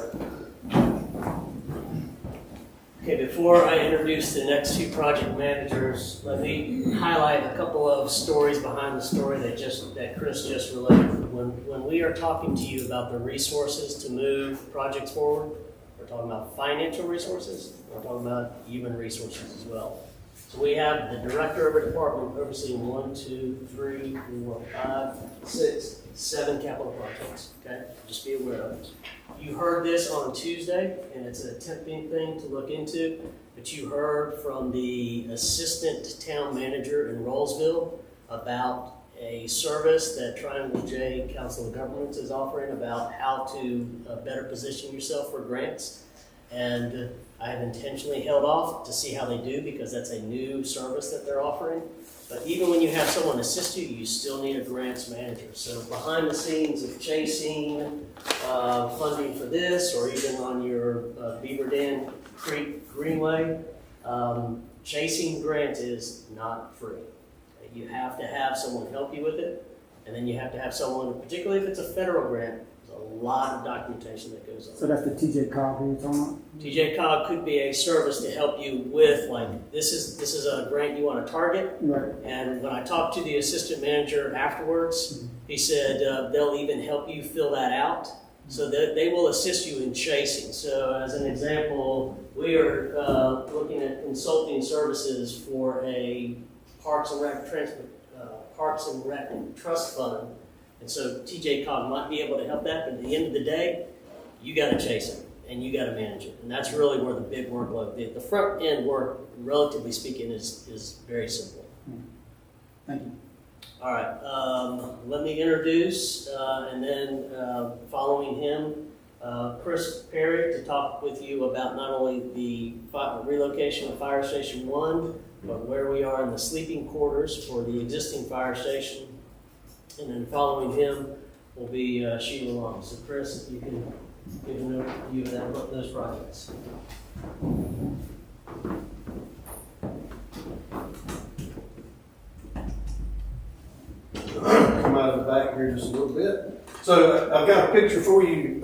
Okay, before I introduce the next two project managers, let me highlight a couple of stories behind the story that Chris just relayed. When we are talking to you about the resources to move projects forward, we're talking about financial resources, we're talking about human resources as well. So we have the director of a department overseeing 1, 2, 3, 4, 5, 6, 7 capital projects, okay? Just be aware of it. You heard this on Tuesday, and it's a tempting thing to look into, but you heard from the assistant town manager in Rollsville about a service that Triangle J Council of Governments is offering about how to better position yourself for grants. And I have intentionally held off to see how they do because that's a new service that they're offering. But even when you have someone assist you, you still need a grants manager. So behind the scenes of chasing funding for this, or even on your Beaver Dam Creek Greenway, chasing grants is not free. You have to have someone help you with it, and then you have to have someone, particularly if it's a federal grant, there's a lot of documentation that goes on. So that's the TJ Cog who you're talking about? TJ Cog could be a service to help you with, like, this is a grant you want to target. Right. And when I talked to the assistant manager afterwards, he said they'll even help you fill that out, so that they will assist you in chasing. So as an example, we are looking at consulting services for a Parks and Rec Trust Fund And so TJ Cog might be able to help that, but at the end of the day, you gotta chase it and you gotta manage it. And that's really where the big workload, the front end work, relatively speaking, is very simple. Thank you. All right, let me introduce, and then following him, Chris Perry to talk with you about not only the relocation of Fire Station 1, but where we are in the sleeping quarters for the existing fire station. And then following him will be Sheila Long. So Chris, if you can give an overview of those projects. Come out of the back here just a little bit. So I've got a picture for you.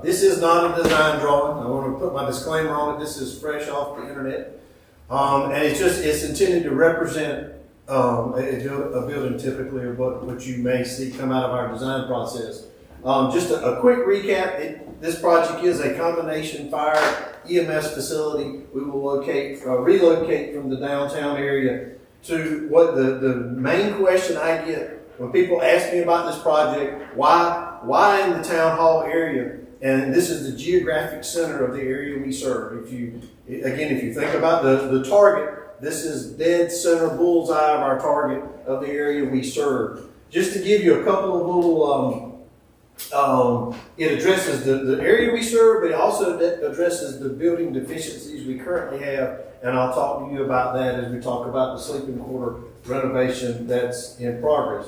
This is not a design drawing. I want to put my disclaimer on it. This is fresh off the internet. And it's intended to represent a building typically, or what you may see come out of our design process. Just a quick recap. This project is a combination fire EMS facility. We will relocate from the downtown area to what the main question I get when people ask me about this project, why in the town hall area? And this is the geographic center of the area we serve. If you think about the target, this is dead center bullseye of our target of the area we serve. Just to give you a couple of little, it addresses the area we serve, but it also addresses the building deficiencies we currently have. And I'll talk to you about that as we talk about the sleeping quarter renovation that's in progress.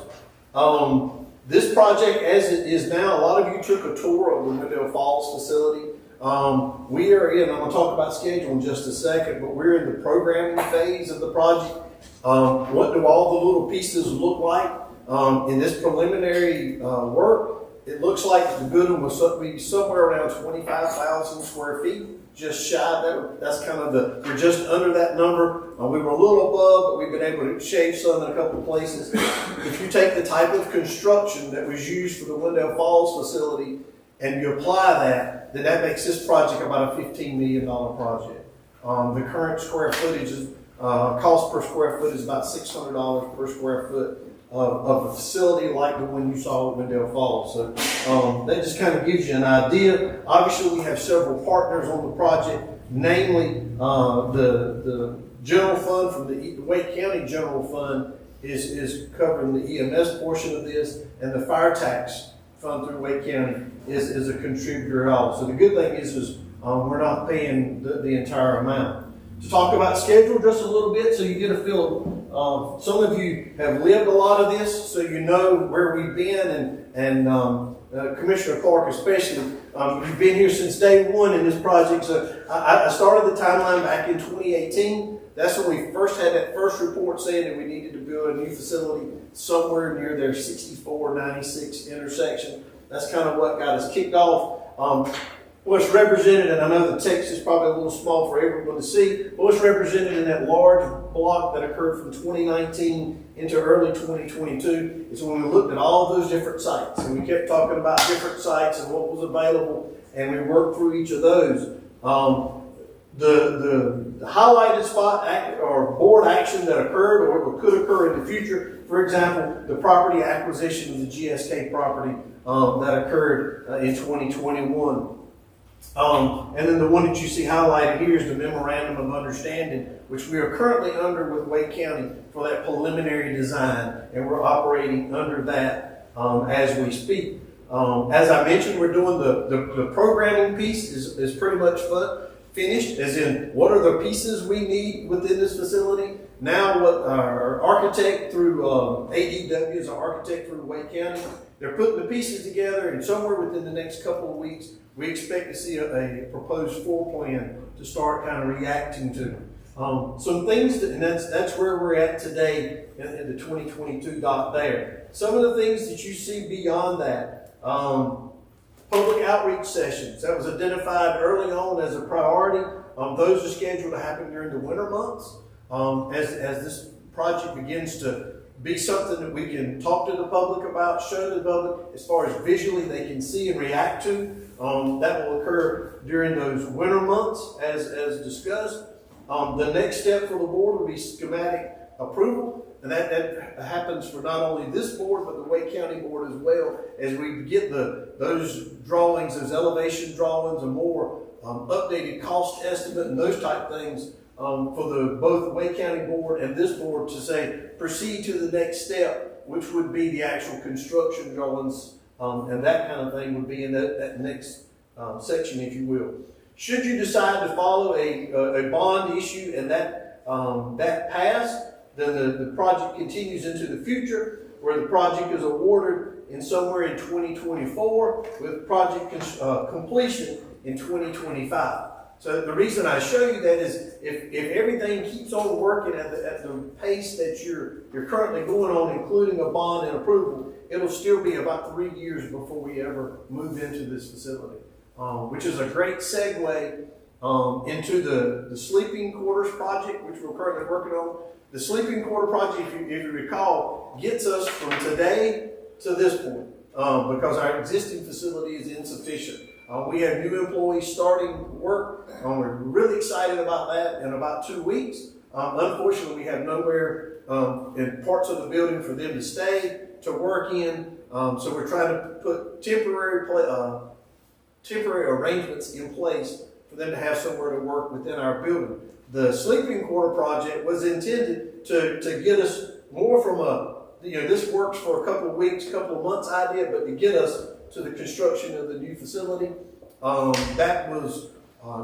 This project, as it is now, a lot of you took a tour of the Wendell Falls facility. We are in, I'm going to talk about schedule in just a second, but we're in the programming phase of the project. What do all the little pieces look like? In this preliminary work, it looks like the building will be somewhere around 25,000 square feet, just shy. That's kind of we're just under that number. We were a little above, but we've been able to shave some in a couple of places. If you take the type of construction that was used for the Wendell Falls facility and you apply that, then that makes this project about a $15 million project. The current square footage cost per square foot is about $600 per square foot of a facility like the one you saw at Wendell Falls. So that just kind of gives you an idea. Obviously, we have several partners on the project, namely the general fund from the Wake County General Fund is covering the EMS portion of this, and the fire tax fund through Wake County is a contributor also. So the good thing is we're not paying the entire amount. To talk about schedule just a little bit so you get a feel. Some of you have lived a lot of this, so you know where we've been, and Commissioner Clark especially. You've been here since day one in this project. So I started the timeline back in 2018. That's when we first had that first report saying that we needed to build a new facility somewhere near their 64-96 intersection. That's kind of what got us kicked off. What's represented, and I know the text is probably a little small for everyone to see, but what's represented in that large block that occurred from 2019 into early 2022 is when we looked at all those different sites, and we kept talking about different sites and what was available, and we worked through each of those. The highlighted spot or board action that occurred or could occur in the future, for example, the property acquisition of the GSK property that occurred in 2021. And then the one that you see highlighted here is the Memorandum of Understanding, which we are currently under with Wake County for that preliminary design, and we're operating under that as we speak. As I mentioned, we're doing the programming piece is pretty much finished, as in what are the pieces we need within this facility. Now what our architect through ADW is our architect through Wake County. They're putting the pieces together, and somewhere within the next couple of weeks, we expect to see a proposed floor plan to start kind of reacting to. Some things, and that's where we're at today in the 2022 dot there. Some of the things that you see beyond that, public outreach sessions, that was identified early on as a priority. Those are scheduled to happen during the winter months. As this project begins to be something that we can talk to the public about, show the public as far as visually they can see and react to. That will occur during those winter months as discussed. The next step for the board will be schematic approval. And that happens for not only this board, but the Wake County board as well, as we get those drawings, those elevation drawings, and more updated cost estimate and those type things for both Wake County board and this board to say, proceed to the next step, which would be the actual construction drawings, and that kind of thing would be in that next section, if you will. Should you decide to follow a bond issue and that passed, then the project continues into the future, where the project is awarded in somewhere in 2024 with project completion in 2025. So the reason I show you that is if everything keeps on working at the pace that you're currently going on, including a bond and approval, it'll still be about 3 years before we ever move into this facility, which is a great segue into the sleeping quarters project, which we're currently working on. The sleeping quarter project, if you recall, gets us from today to this point because our existing facility is insufficient. We have new employees starting work. We're really excited about that in about 2 weeks. Unfortunately, we have nowhere in parts of the building for them to stay, to work in. So we're trying to put temporary arrangements in place for them to have somewhere to work within our building. The sleeping quarter project was intended to get us more from this works for a couple of weeks, couple of months idea, but to get us to the construction of the new facility. That was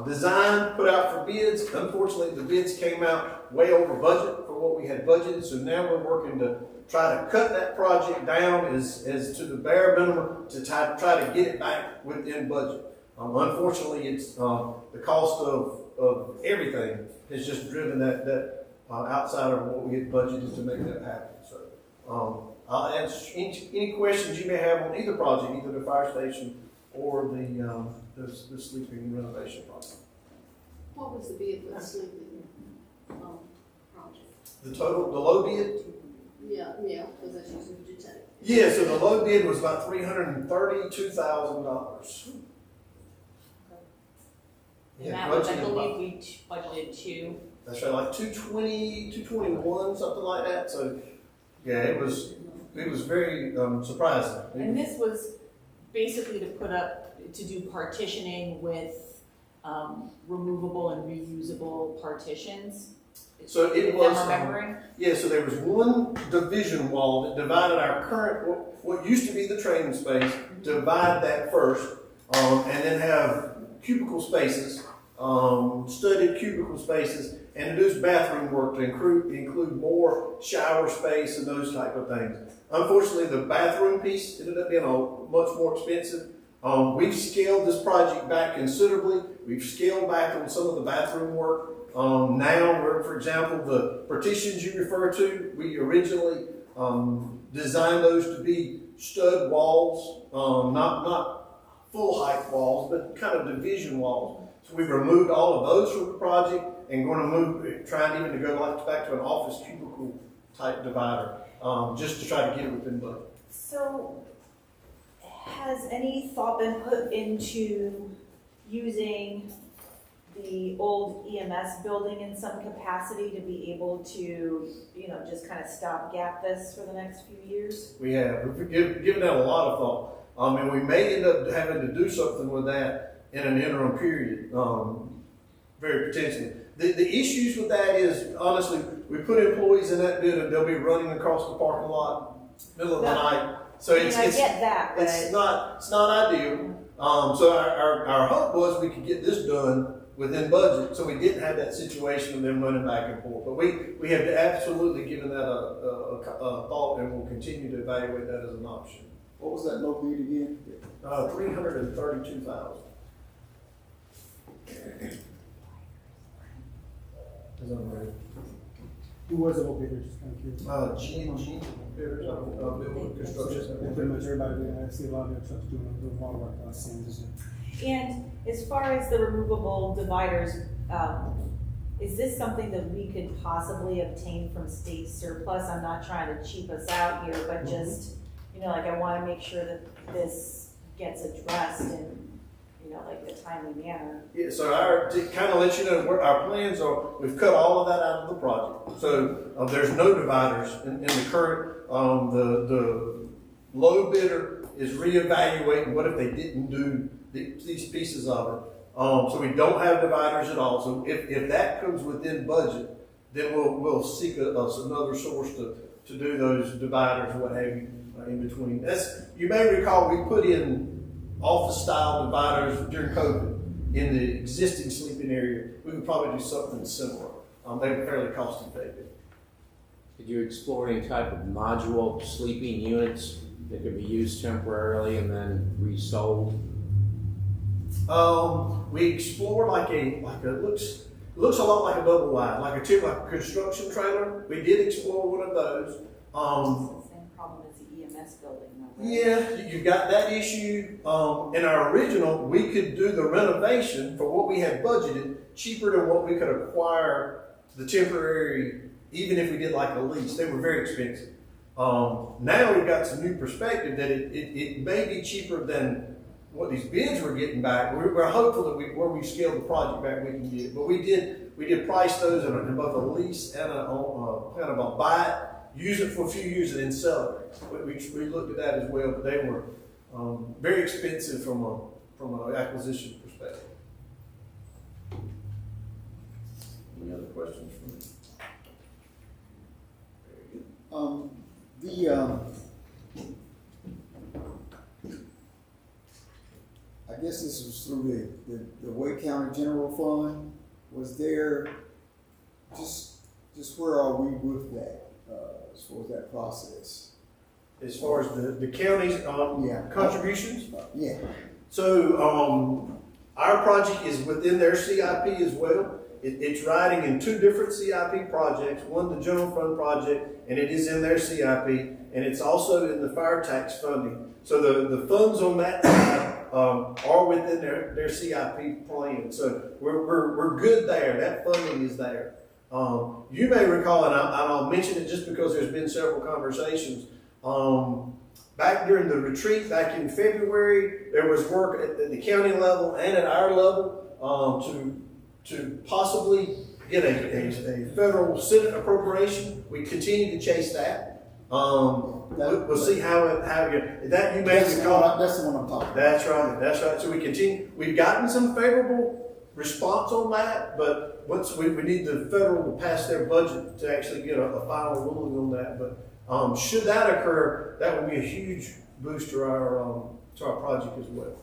designed, put out for bids. Unfortunately, the bids came out way over budget for what we had budgeted, so now we're working to try to cut that project down as to the bare minimum to try to get it back within budget. Unfortunately, it's the cost of everything has just driven that outside of what we had budgeted to make that happen. So I'll answer any questions you may have on either project, either the fire station or the sleeping renovation project. What was the bid for the sleeping project? The low bid? Yeah, because that's usually what you take. Yeah, so the low bid was about $332,000. And that was, I believe, we budgeted two. That's right, like 220, 221, something like that. So yeah, it was very surprising. And this was basically to do partitioning with removable and reusable partitions. So it was, I'm remembering? Yeah, so there was one division wall that divided our current, what used to be the training space, divide that first, and then have cubicle spaces, studded cubicle spaces, and to do bathroom work to include more shower space and those type of things. Unfortunately, the bathroom piece ended up being much more expensive. We've scaled this project back considerably. We've scaled back on some of the bathroom work. Now, for example, the partitions you refer to, we originally designed those to be stud walls, not full height walls, but kind of division walls. So we've removed all of those from the project and going to trying even to go back to an office cubicle type divider, just to try to get it within budget. So, has any thought been put into using the old EMS building in some capacity to be able to, just kind of stopgap this for the next few years? We have. We've given that a lot of thought. And we may end up having to do something with that in an interim period, very potentially. The issues with that is, honestly, we put employees in that building, they'll be running across the parking lot middle of the night. So I get that, but it's not ideal. So our hope was we could get this done within budget, so we didn't have that situation of them running back and forth. But we have absolutely given that a thought, and we'll continue to evaluate that as an option. What was that low bid again? $332,000. Who was the low bidder? Just kind of curious. G&G bidders, building construction. Pretty much everybody, I see a lot of their trucks doing water work, Sands. And as far as the removable dividers, is this something that we could possibly obtain from state surplus? I'm not trying to cheap us out here, but just, I want to make sure that this gets addressed and, like a timely manner. Yeah, so to kind of let you know where our plans are, we've cut all of that out of the project. So there's no dividers in the current, the low bidder is reevaluating what if they didn't do these pieces of it. So we don't have dividers at all. So if that comes within budget, then we'll seek us another source to do those dividers, what have you, in between. You may recall we put in office style dividers during COVID in the existing sleeping area. We would probably do something similar. They were fairly cost effective. Did you explore any type of module sleeping units that could be used temporarily and then resold? We explored like looks a lot like a double wide, like a construction trailer. We did explore one of those. It's the same problem as the EMS building, though, right? Yeah, you got that issue. In our original, we could do the renovation for what we had budgeted cheaper than what we could acquire the temporary, even if we did like a lease. They were very expensive. Now we've got some new perspective that it may be cheaper than what these bids we're getting back. We're hopeful that where we scale the project back, we can get it. But we did price those in both a lease and kind of a buy it, use it for a few years and then sell it. We looked at that as well, but they were very expensive from an acquisition perspective. Any other questions for me? Very good. I guess this was through the Wake County General Fund. Was there, just where are we with that, as far as that process? As far as the county's contributions? Yeah. So our project is within their CIP as well. It's riding in two different CIP projects, one the general fund project, and it is in their CIP, and it's also in the fire tax funding. So the funds on that side are within their CIP plan. So we're good there. That funding is there. You may recall, and I'll mention it just because there's been several conversations. Back during the retreat back in February, there was work at the county level and at our level to possibly get a federal Senate appropriation. We continue to chase that. We'll see how that you may recall. That's the one I'm talking about. That's right. So we continue. We've gotten some favorable response on that, but once we need the federal to pass their budget to actually get a final ruling on that. But should that occur, that would be a huge boost to our project as well.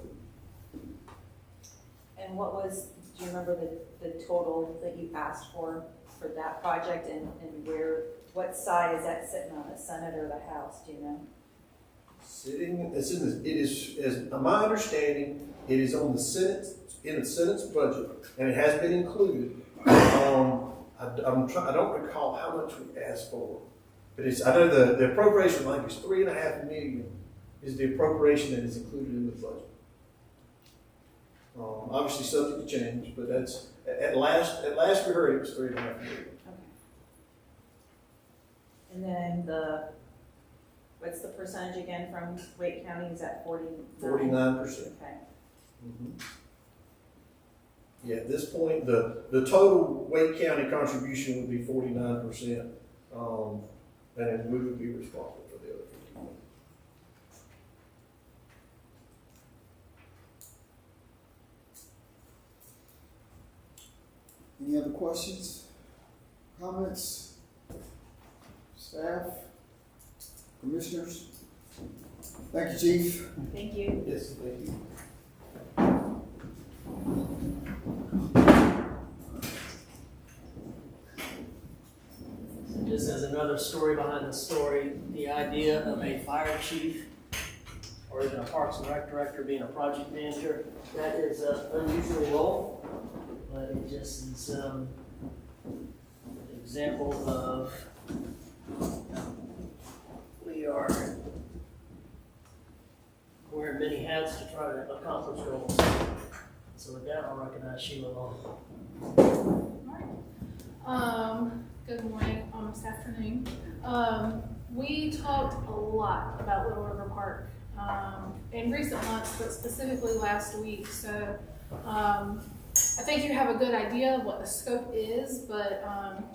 And do you remember the total that you asked for that project and what side is that sitting on, the Senate or the House, do you know? It is, as my understanding, it is on the Senate, in the Senate's budget, and it has been included. I don't recall how much we asked for, but I know the appropriation, I think it's $3.5 million is the appropriation that is included in the budget. Obviously subject to change, but that's at last we heard it was $3.5 million. Okay. And then what's the percentage again from Wake County? Is that 49%? 49%. Okay. Mm-hmm. Yeah, at this point, the total Wake County contribution would be 49%, and then we would be responsible for the other 50%. Any other questions, comments, staff, commissioners? Thank you, Chief. Thank you. Yes, thank you. Just as another story behind the story, the idea of a fire chief or even a Parks and Rec director being a project manager, that is an unusual role, but it just is an example of we are wearing many hats to try to accomplish goals. So with that, I'll recognize Sheila Long. Good morning, almost afternoon. We talked a lot about Little River Park in recent months, but specifically last week. So I think you have a good idea of what the scope is, but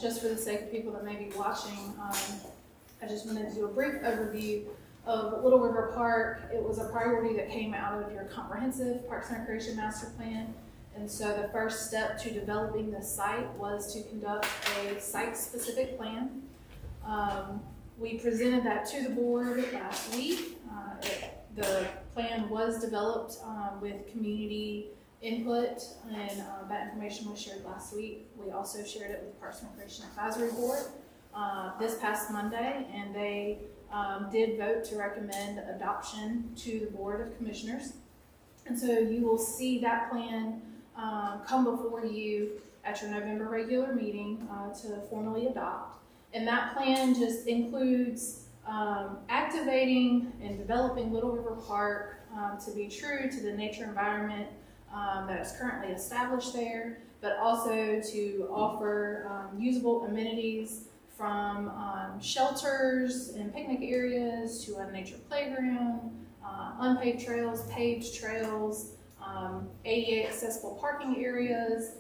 just for the sake of people that may be watching, I just wanted to do a brief overview of Little River Park. It was a priority that came out of your comprehensive Parks and Recreation Master Plan. And so the first step to developing this site was to conduct a site-specific plan. We presented that to the board last week. The plan was developed with community input, and that information was shared last week. We also shared it with the Parks and Recreation Advisory Board this past Monday, and they did vote to recommend adoption to the Board of Commissioners. And so you will see that plan come before you at your November regular meeting to formally adopt. And that plan just includes activating and developing Little River Park to be true to the nature environment that is currently established there, but also to offer usable amenities from shelters and picnic areas to a nature playground, unpaved trails, paved trails, ADA accessible parking areas,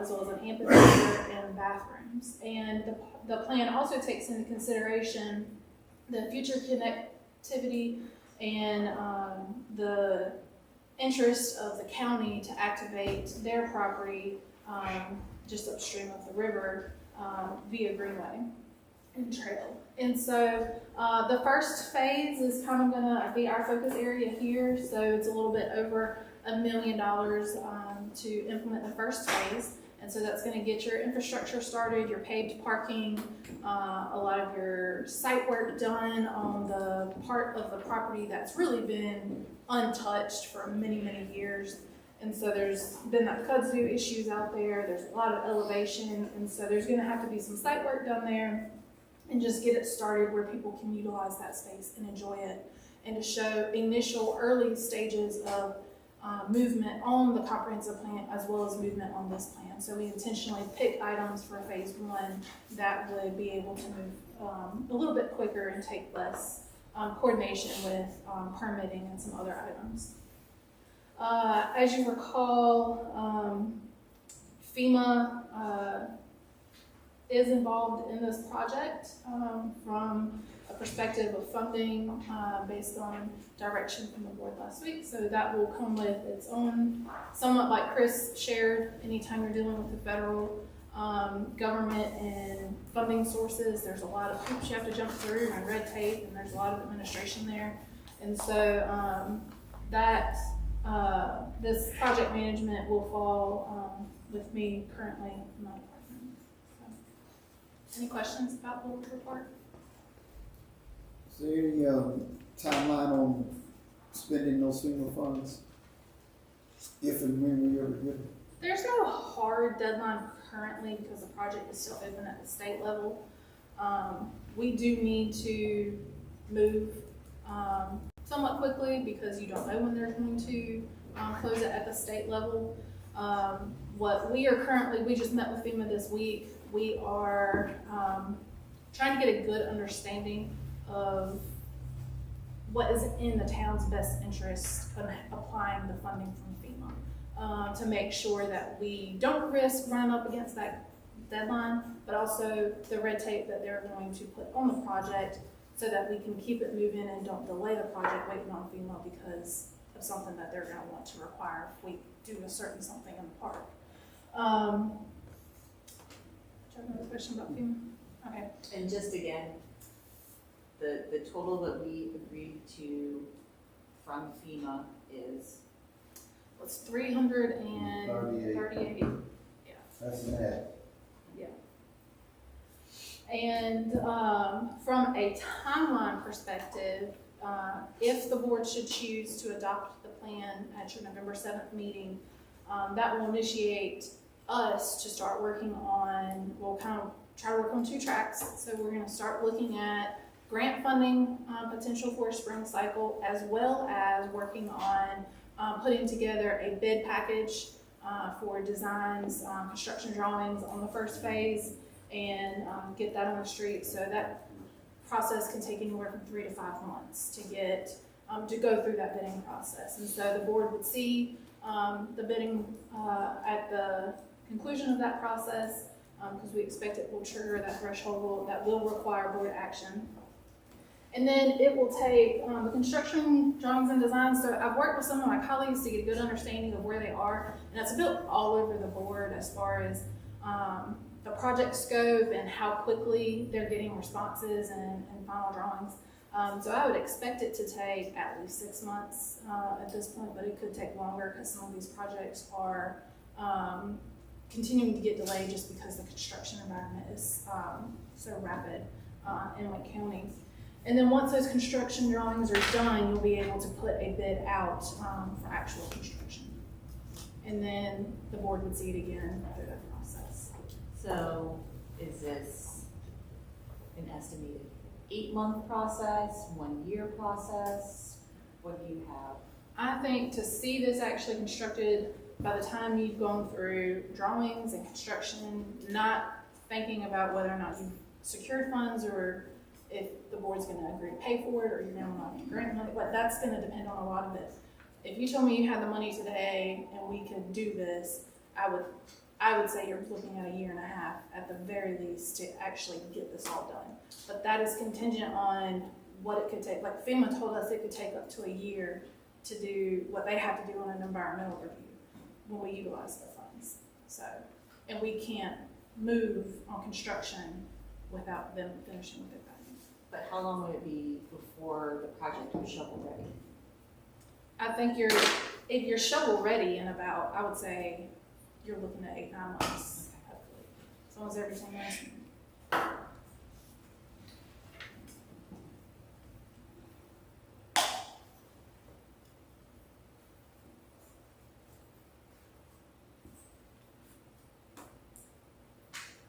as well as an amphitheater and bathrooms. And the plan also takes into consideration the future connectivity and the interest of the county to activate their property just upstream of the river via greenway and trail. And so the first phase is kind of gonna be our focus area here. So it's a little bit over $1 million to implement the first phase. And so that's gonna get your infrastructure started, your paved parking, a lot of your site work done on the part of the property that's really been untouched for many, many years. And so there's been that kudzu issues out there, there's a lot of elevation, and so there's gonna have to be some site work done there and just get it started where people can utilize that space and enjoy it, and to show initial early stages of movement on the comprehensive plan as well as movement on this plan. So we intentionally pick items for phase one that would be able to move a little bit quicker and take less coordination with permitting and some other items. As you recall, FEMA is involved in this project from a perspective of funding based on direction from the board last week. So that will come with its own, somewhat like Chris shared, anytime you're dealing with the federal government and funding sources, there's a lot of hoops you have to jump through and red tape, and there's a lot of administration there. And so this project management will fall with me currently in my department. So, any questions about the Little River Park? Is there any timeline on spending those FEMA funds? If and when we ever get it? There's no hard deadline currently because the project is still open at the state level. We do need to move somewhat quickly because you don't know when they're going to close it at the state level. What we are currently, we just met with FEMA this week. We are trying to get a good understanding of what is in the town's best interest in applying the funding from FEMA to make sure that we don't risk running up against that deadline, but also the red tape that they're going to put on the project so that we can keep it moving and don't delay the project waiting on FEMA because of something that they're going to want to require if we do a certain something in the park. Do you have another question about FEMA? Okay. And just again, the total that we agreed to from FEMA is? It's 338. Yeah. That's net. Yeah. And from a timeline perspective, if the board should choose to adopt the plan at your November 7th meeting, that will initiate us to start working on, we'll kind of try to work on two tracks. So we're going to start looking at grant funding potential for a spring cycle, as well as working on putting together a bid package for designs, construction drawings on the first phase, and get that on the street. So that process can take anywhere from 3 to 5 months to get to go through that bidding process. And so the board would see the bidding at the conclusion of that process, because we expect it will trigger that threshold that will require board action. And then it will take the construction drawings and designs. So I've worked with some of my colleagues to get a good understanding of where they are, and it's built all over the board as far as the project scope and how quickly they're getting responses and final drawings. So I would expect it to take at least 6 months at this point, but it could take longer because some of these projects are continuing to get delayed just because the construction environment is so rapid in Lake County. And then once those construction drawings are done, you'll be able to put a bid out for actual construction. And then the board would see it again through that process. So is this an estimated 8-month process, 1 year process? What do you have? I think to see this actually constructed by the time you've gone through drawings and construction, not thinking about whether or not you've secured funds or if the board's going to agree to pay for it or you're going to want grant money, but that's going to depend on a lot of it. If you told me you had the money today and we could do this, I would say you're looking at 1.5 years at the very least to actually get this all done. But that is contingent on what it could take. Like FEMA told us it could take up to 1 year to do what they have to do on an environmental review when we utilize their funds. So, and we can't move on construction without them finishing with their funding. But how long would it be before the project was shovel ready? I think if you're shovel ready in about, I would say you're looking at 8-9 months, hopefully, as long as everything is.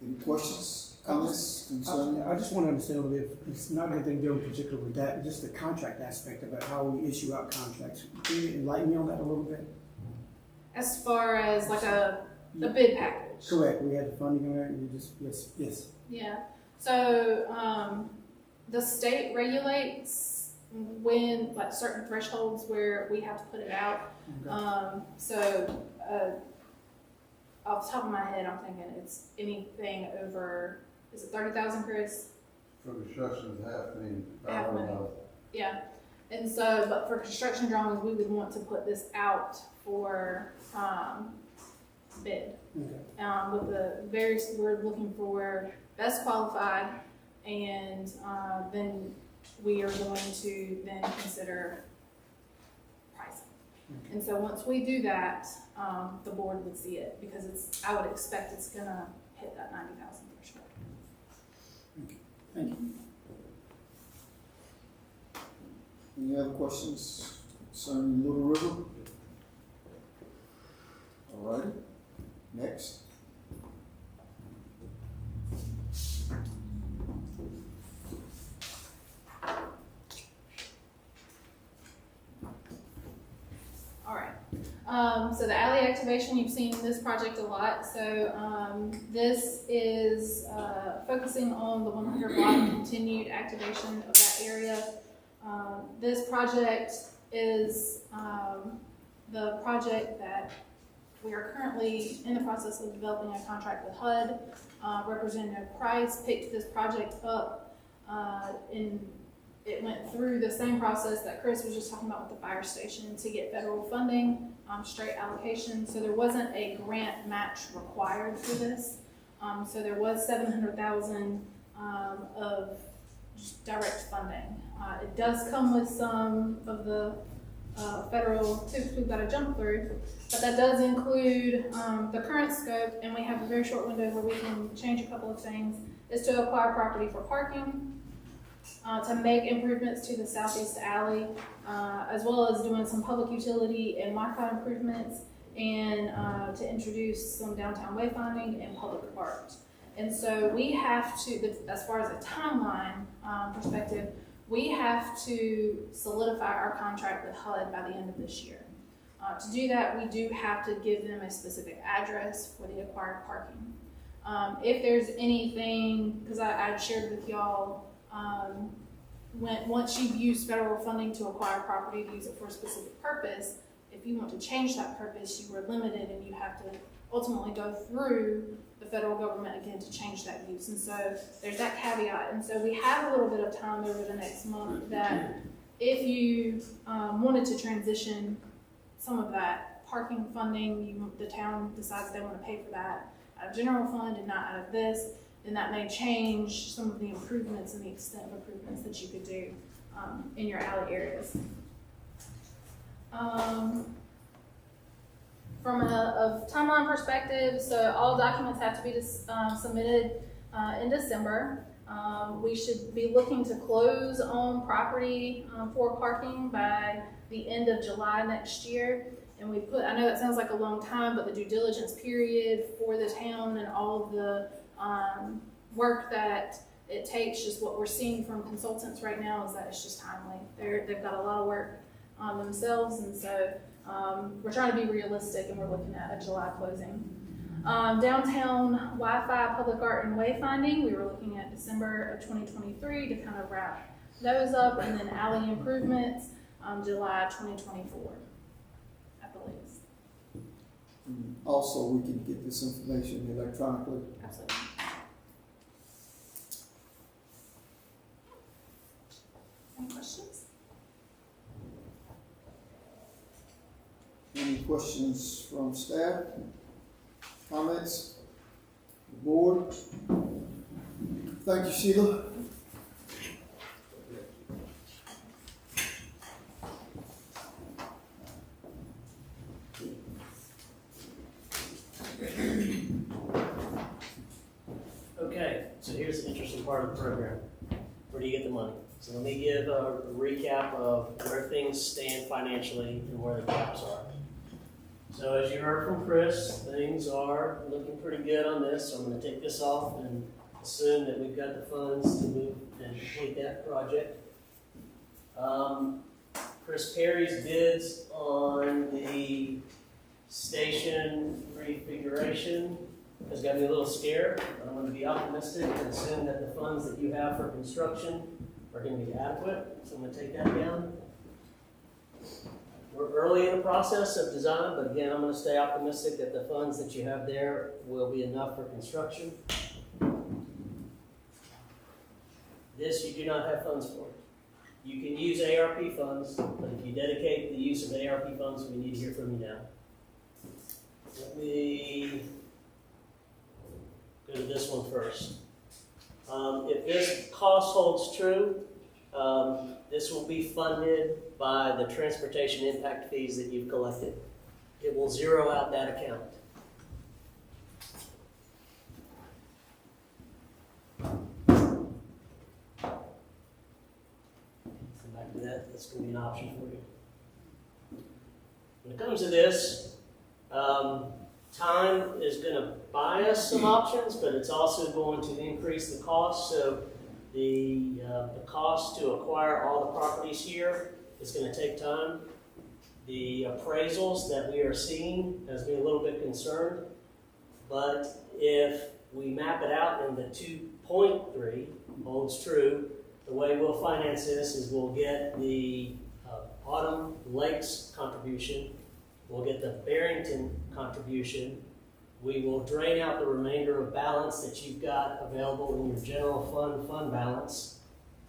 Any questions, comments concerning? I just want to understand a little bit, it's not anything doing particular with that, just the contract aspect of it, how we issue out contracts. Can you enlighten me on that a little bit? As far as like the bid package. Correct, we had the funding on there, and you just, yes. Yeah, so the state regulates when, like certain thresholds where we have to put it out. Okay. Off the top of my head, I'm thinking it's anything over, is it 30,000, Chris? For construction, Half million. Yeah, and so, but for construction drawings, we would want to put this out for bid. Okay. With the various, we're looking for best qualified, and then we are going to then consider pricing. Okay. And so once we do that, the board would see it because I would expect it's gonna hit that 90,000 threshold. Okay. Thank you. Any other questions concerning Little River? All righty, next. All right. So the alley activation, you've seen this project a lot. So this is focusing on the 100 block continued activation of that area. This project is the project that we are currently in the process of developing a contract with HUD. Representative Price picked this project up it went through the same process that Chris was just talking about with the fire station to get federal funding, straight allocation. So there wasn't a grant match required for this. So there was $700,000 of direct funding. It does come with some of the federal hoops we've got to jump through, but that does include the current scope, and we have a very short window where we can change a couple of things, is to acquire property for parking, to make improvements to the southeast alley, as well as doing some public utility and Wi-Fi improvements, and to introduce some downtown wayfinding and public art. And so we have to, as far as a timeline perspective, we have to solidify our contract with HUD by the end of this year. To do that, we do have to give them a specific address for the acquired parking. If there's anything, because I shared with y'all, once you've used federal funding to acquire property to use it for a specific purpose, if you want to change that purpose, you are limited and you have to ultimately go through the federal government again to change that use. And so there's that caveat. And so we have a little bit of time over the next month that if you wanted to transition some of that parking funding, the town decides they want to pay for that out of general fund and not out of this, then that may change some of the improvements and the extent of improvements that you could do in your alley areas. From a timeline perspective, so all documents have to be submitted in December. We should be looking to close on property for parking by the end of July next year. And we put, I know that sounds like a long time, but the due diligence period for the town and all of the work that it takes, just what we're seeing from consultants right now is that it's just timely. They've got a lot of work on themselves, and so we're trying to be realistic, and we're looking at a July closing. Downtown Wi-Fi, public art, and wayfinding, we were looking at December of 2023 to kind of wrap those up, and then alley improvements, July 2024 at the latest. Also, we can get this information electronically. Absolutely. Any questions? Any questions from staff? Comments? Board? Thank you, Sheila. Okay, so here's the interesting part of the program. Where do you get the money? So let me give a recap of where things stand financially and where the gaps are. So as you heard from Chris, things are looking pretty good on this. So I'm going to take this off and assume that we've got the funds to move and complete that project. Chris Perry's bids on the station refiguration has got me a little scared. I'm going to be optimistic and assume that the funds that you have for construction are going to be adequate. So I'm going to take that down. We're early in the process of design, but again, I'm going to stay optimistic that the funds that you have there will be enough for construction. This you do not have funds for. You can use ARP funds, but if you dedicate the use of ARP funds, we need to hear from you now. Let me go to this one first. If this cost holds true, this will be funded by the transportation impact fees that you've collected. It will zero out that account. Come back to that. That's going to be an option for you. When it comes to this, time is going to buy us some options, but it's also going to increase the cost. So the cost to acquire all the properties here is going to take time. The appraisals that we are seeing has me a little bit concerned, but if we map it out and the 2.3 holds true, the way we'll finance this is we'll get the Autumn Lakes contribution, we'll get the Barrington contribution, we will drain out the remainder of balance that you've got available in your general fund balance,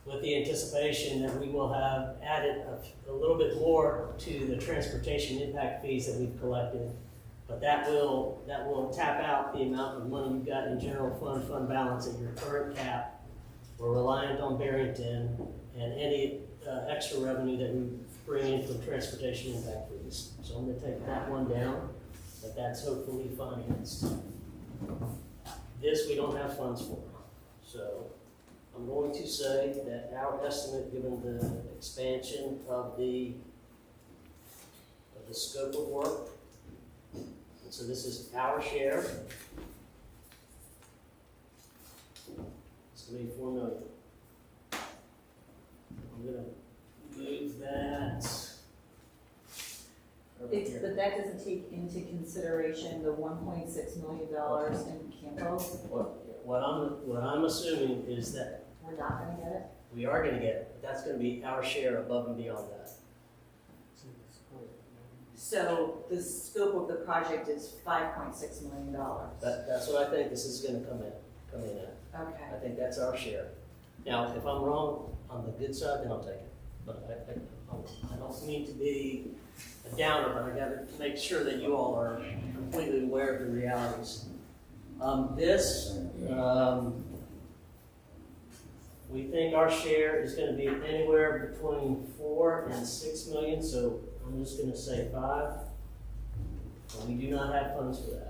with the anticipation that we will have added a little bit more to the transportation impact fees that we've collected. But that will tap out the amount of money you've got in general fund balance at your current cap. We're reliant on Barrington and any extra revenue that we bring in from transportation impact fees. So I'm going to take that one down, but that's hopefully financed. This we don't have funds for. So I'm going to say that our estimate, given the expansion of the scope of work, and so this is our share, it's going to be $4 million. I'm going to move that. But that doesn't take into consideration the $1.6 million in Campo? What I'm assuming is that We're not gonna get it? we are gonna get, but that's gonna be our share above and beyond that. So the scope of the project is $5.6 million. That's what I think this is gonna come in at. Okay. I think that's our share. Now, if I'm wrong on the good side, then I'll take it. But I don't mean to be a downer, but I gotta make sure that you all are completely aware of the realities. We think our share is gonna be anywhere between 4 and 6 million, so I'm just gonna say 5. And we do not have funds for that.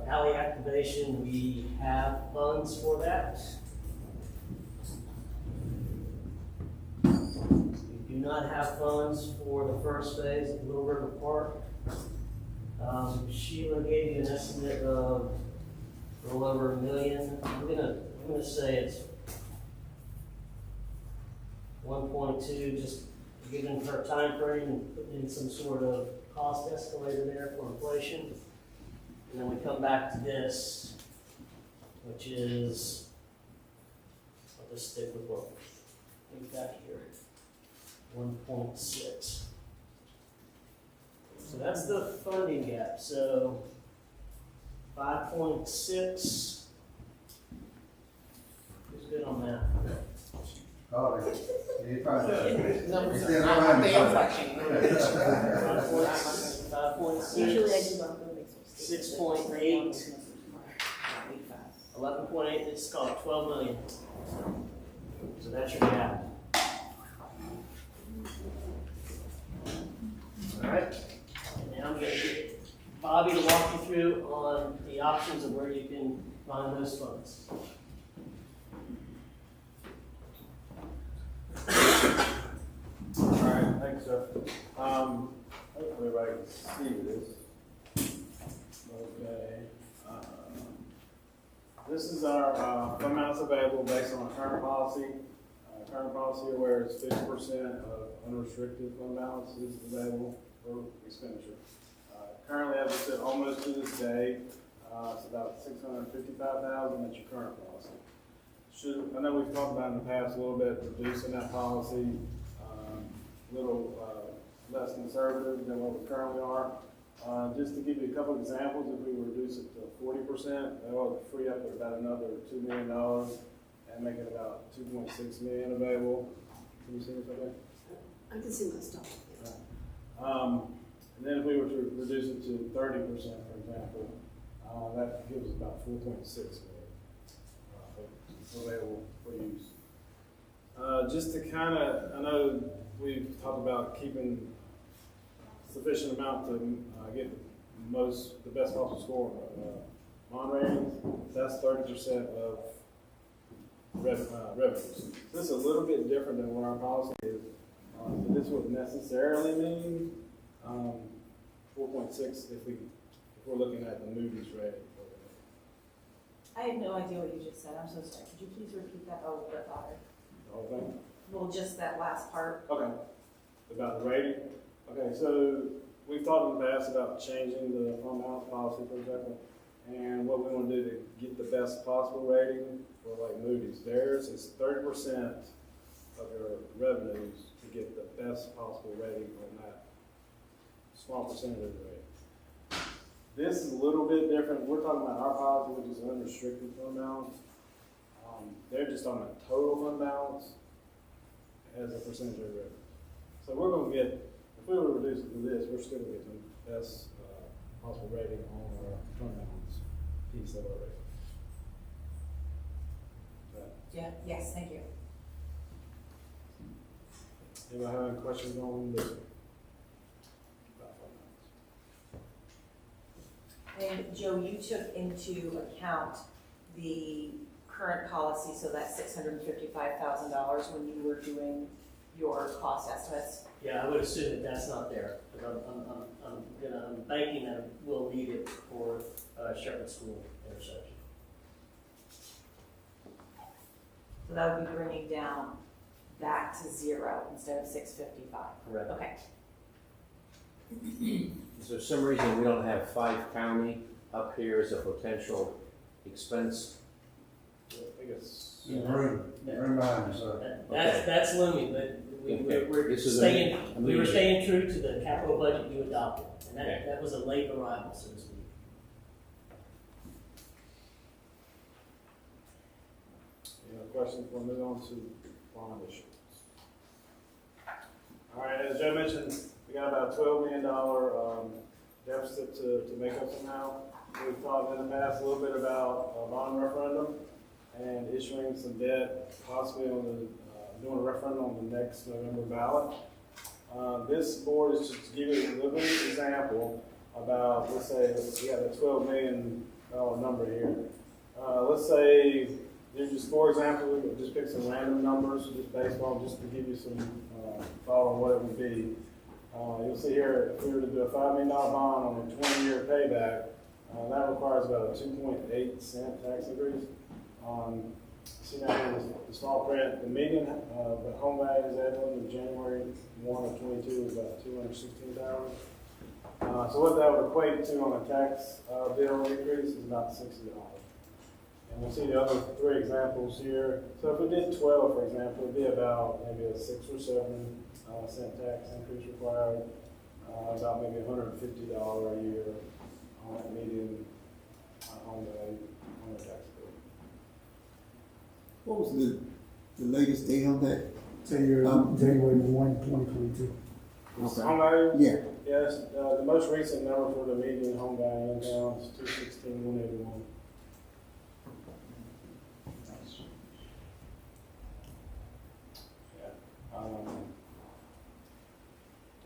Alley activation, we have funds for that. We do not have funds for the first phase of Little River Park. Sheila gave you an estimate of a little over $1 million. I'm gonna say it's 1.2, just given her time frame and putting in some sort of cost escalator there for inflation. And then we come back to this, which is, I'll just stick with what we've got here, 1.6. So that's the funding gap. So 5.6. Who's good on that? Oh, you probably. Numbers It's in are line. not bad fraction. 5.6. Usually I do both. 6.8. 11.8, it's called 12 million. So that's your gap. All right, and now I'm gonna get Bobby to walk you through on the options of where you can find those funds. Alright, thanks, sir. Hopefully everybody can see this. Okay. This is our fund balance available based on our current policy. Current policy where it's 50% of unrestricted fund balance is available for expenditure. Currently, as I said, almost to this day, it's about $655,000. That's your current policy. I know we've talked about in the past a little bit reducing that policy, a little less conservative than what we currently are. Just to give you a couple of examples, if we reduce it to 40%, that will free up about another $2 million and make it about $2.6 million available. Can you see this okay? I can see my stuff. And then if we were to reduce it to 30%, for example, that gives us about $4.6 million available for use. Just to kind of, I know we've talked about keeping sufficient amount to get the best possible score on ratings. That's 30% of revenues. This is a little bit different than what our policy is. This would necessarily mean 4.6 if we're looking at the Moody's rating. I have no idea what you just said. I'm so sorry. Could you please repeat that a little bit louder? The whole thing? Well, just that last part. Okay. About the rating? Okay, so we've talked in the past about changing the fund balance policy, for example, and what we want to do to get the best possible rating for like Moody's. Theirs is 30% of your revenues to get the best possible rating on that small percentage of the rating. This is a little bit different. We're talking about our policy, which is unrestricted fund balance. They're just on the total fund balance as a percentage of revenue. So we're going to get, if we were to reduce it to this, we're still going to get the best possible rating on our fund balance piece of our rating. Yeah, yes, thank you. Anybody have any questions on this? About fund balance? And Joe, you took into account the current policy, so that's $655,000 when you were doing your cost estimates. Yeah, I would assume that that's not there, because I'm banking that we'll need it for Shepherd School intersection. So that would be bringing down back to 0 instead of 655. Correct. Okay. Is there some reason we don't have Fife County up here as a potential expense think it's. Room behind you, sir. That's looming, but we're This is staying, a we were meeting. staying true to the capital budget you adopted, and Okay. that was a late arrival, so to speak. Any other questions? We'll move on to bond issues. All right, as Joe mentioned, we got about $12 million deficit to make up somehow. We've talked in the past a little bit about a bond referendum and issuing some debt, possibly on the, doing a referendum on the next November ballot. This board is just to give you a little bit of example about, let's say, we have a $12 million number here. Let's say, just for example, we just pick some random numbers, just based on, just to give you some thought on what it would be. You'll see here, if we were to do a $5 million bond on a 20-year payback, that requires about a 2.8 cent tax increase. See down here in the small print, the median the home value in Zebulon in January 1 of 22 is about $216,000. So what that would equate to on a tax bill increase is about $60. And we'll see the other three examples here. So if we did 12, for example, it'd be about maybe a 6 or 7 cent tax increase required, about maybe $150 a year on that median home tax bill. What was the latest date on that? January 1, 2022. Okay. Home value? Yeah. Yes, the most recent number for the median home value in town is $216,181.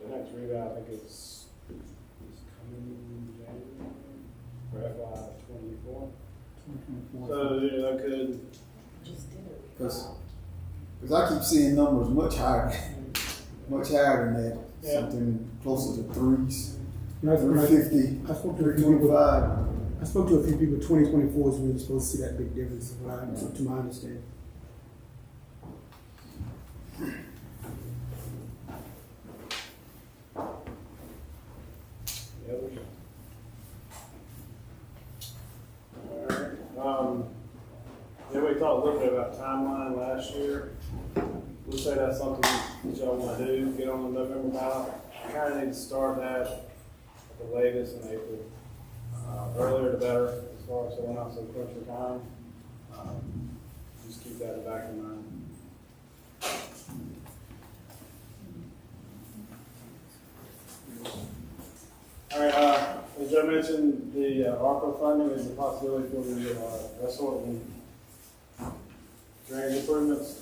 The next revow, I think is coming in January, for FY 24. So, that could, Because I keep seeing numbers much higher than that. Yeah. Something closer to threes, You know, 350, I spoke to a few people. 325. I spoke to a few people. 2024 is when you're supposed to see that big difference. To my understanding. the others. Alright, yeah, we talked a little bit about timeline last year. We'll say that's something that y'all wanna do, get on the November ballot. Kinda need to start that at the latest in April. Earlier the better, as far as so we're not so close for time. Just keep that in the back of mind. All right, as Joe mentioned, the ARPA funding is a possibility for the Westport and drainage improvements.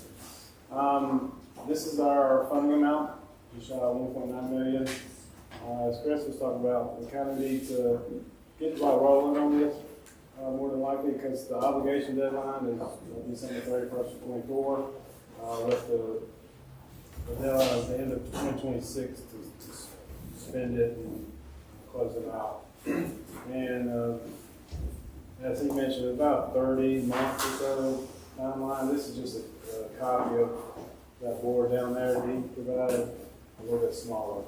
This is our funding amount, just shy of 1.9 million. As Chris was talking about, we kind of need to get the ball rolling on this, more than likely, because the obligation deadline is December 31st of 24. With the deadline at the end of 2026 to spend it and close it out. And as he mentioned, about 30 months or so timeline. This is just a copy of that board down there that he provided, a little bit smaller.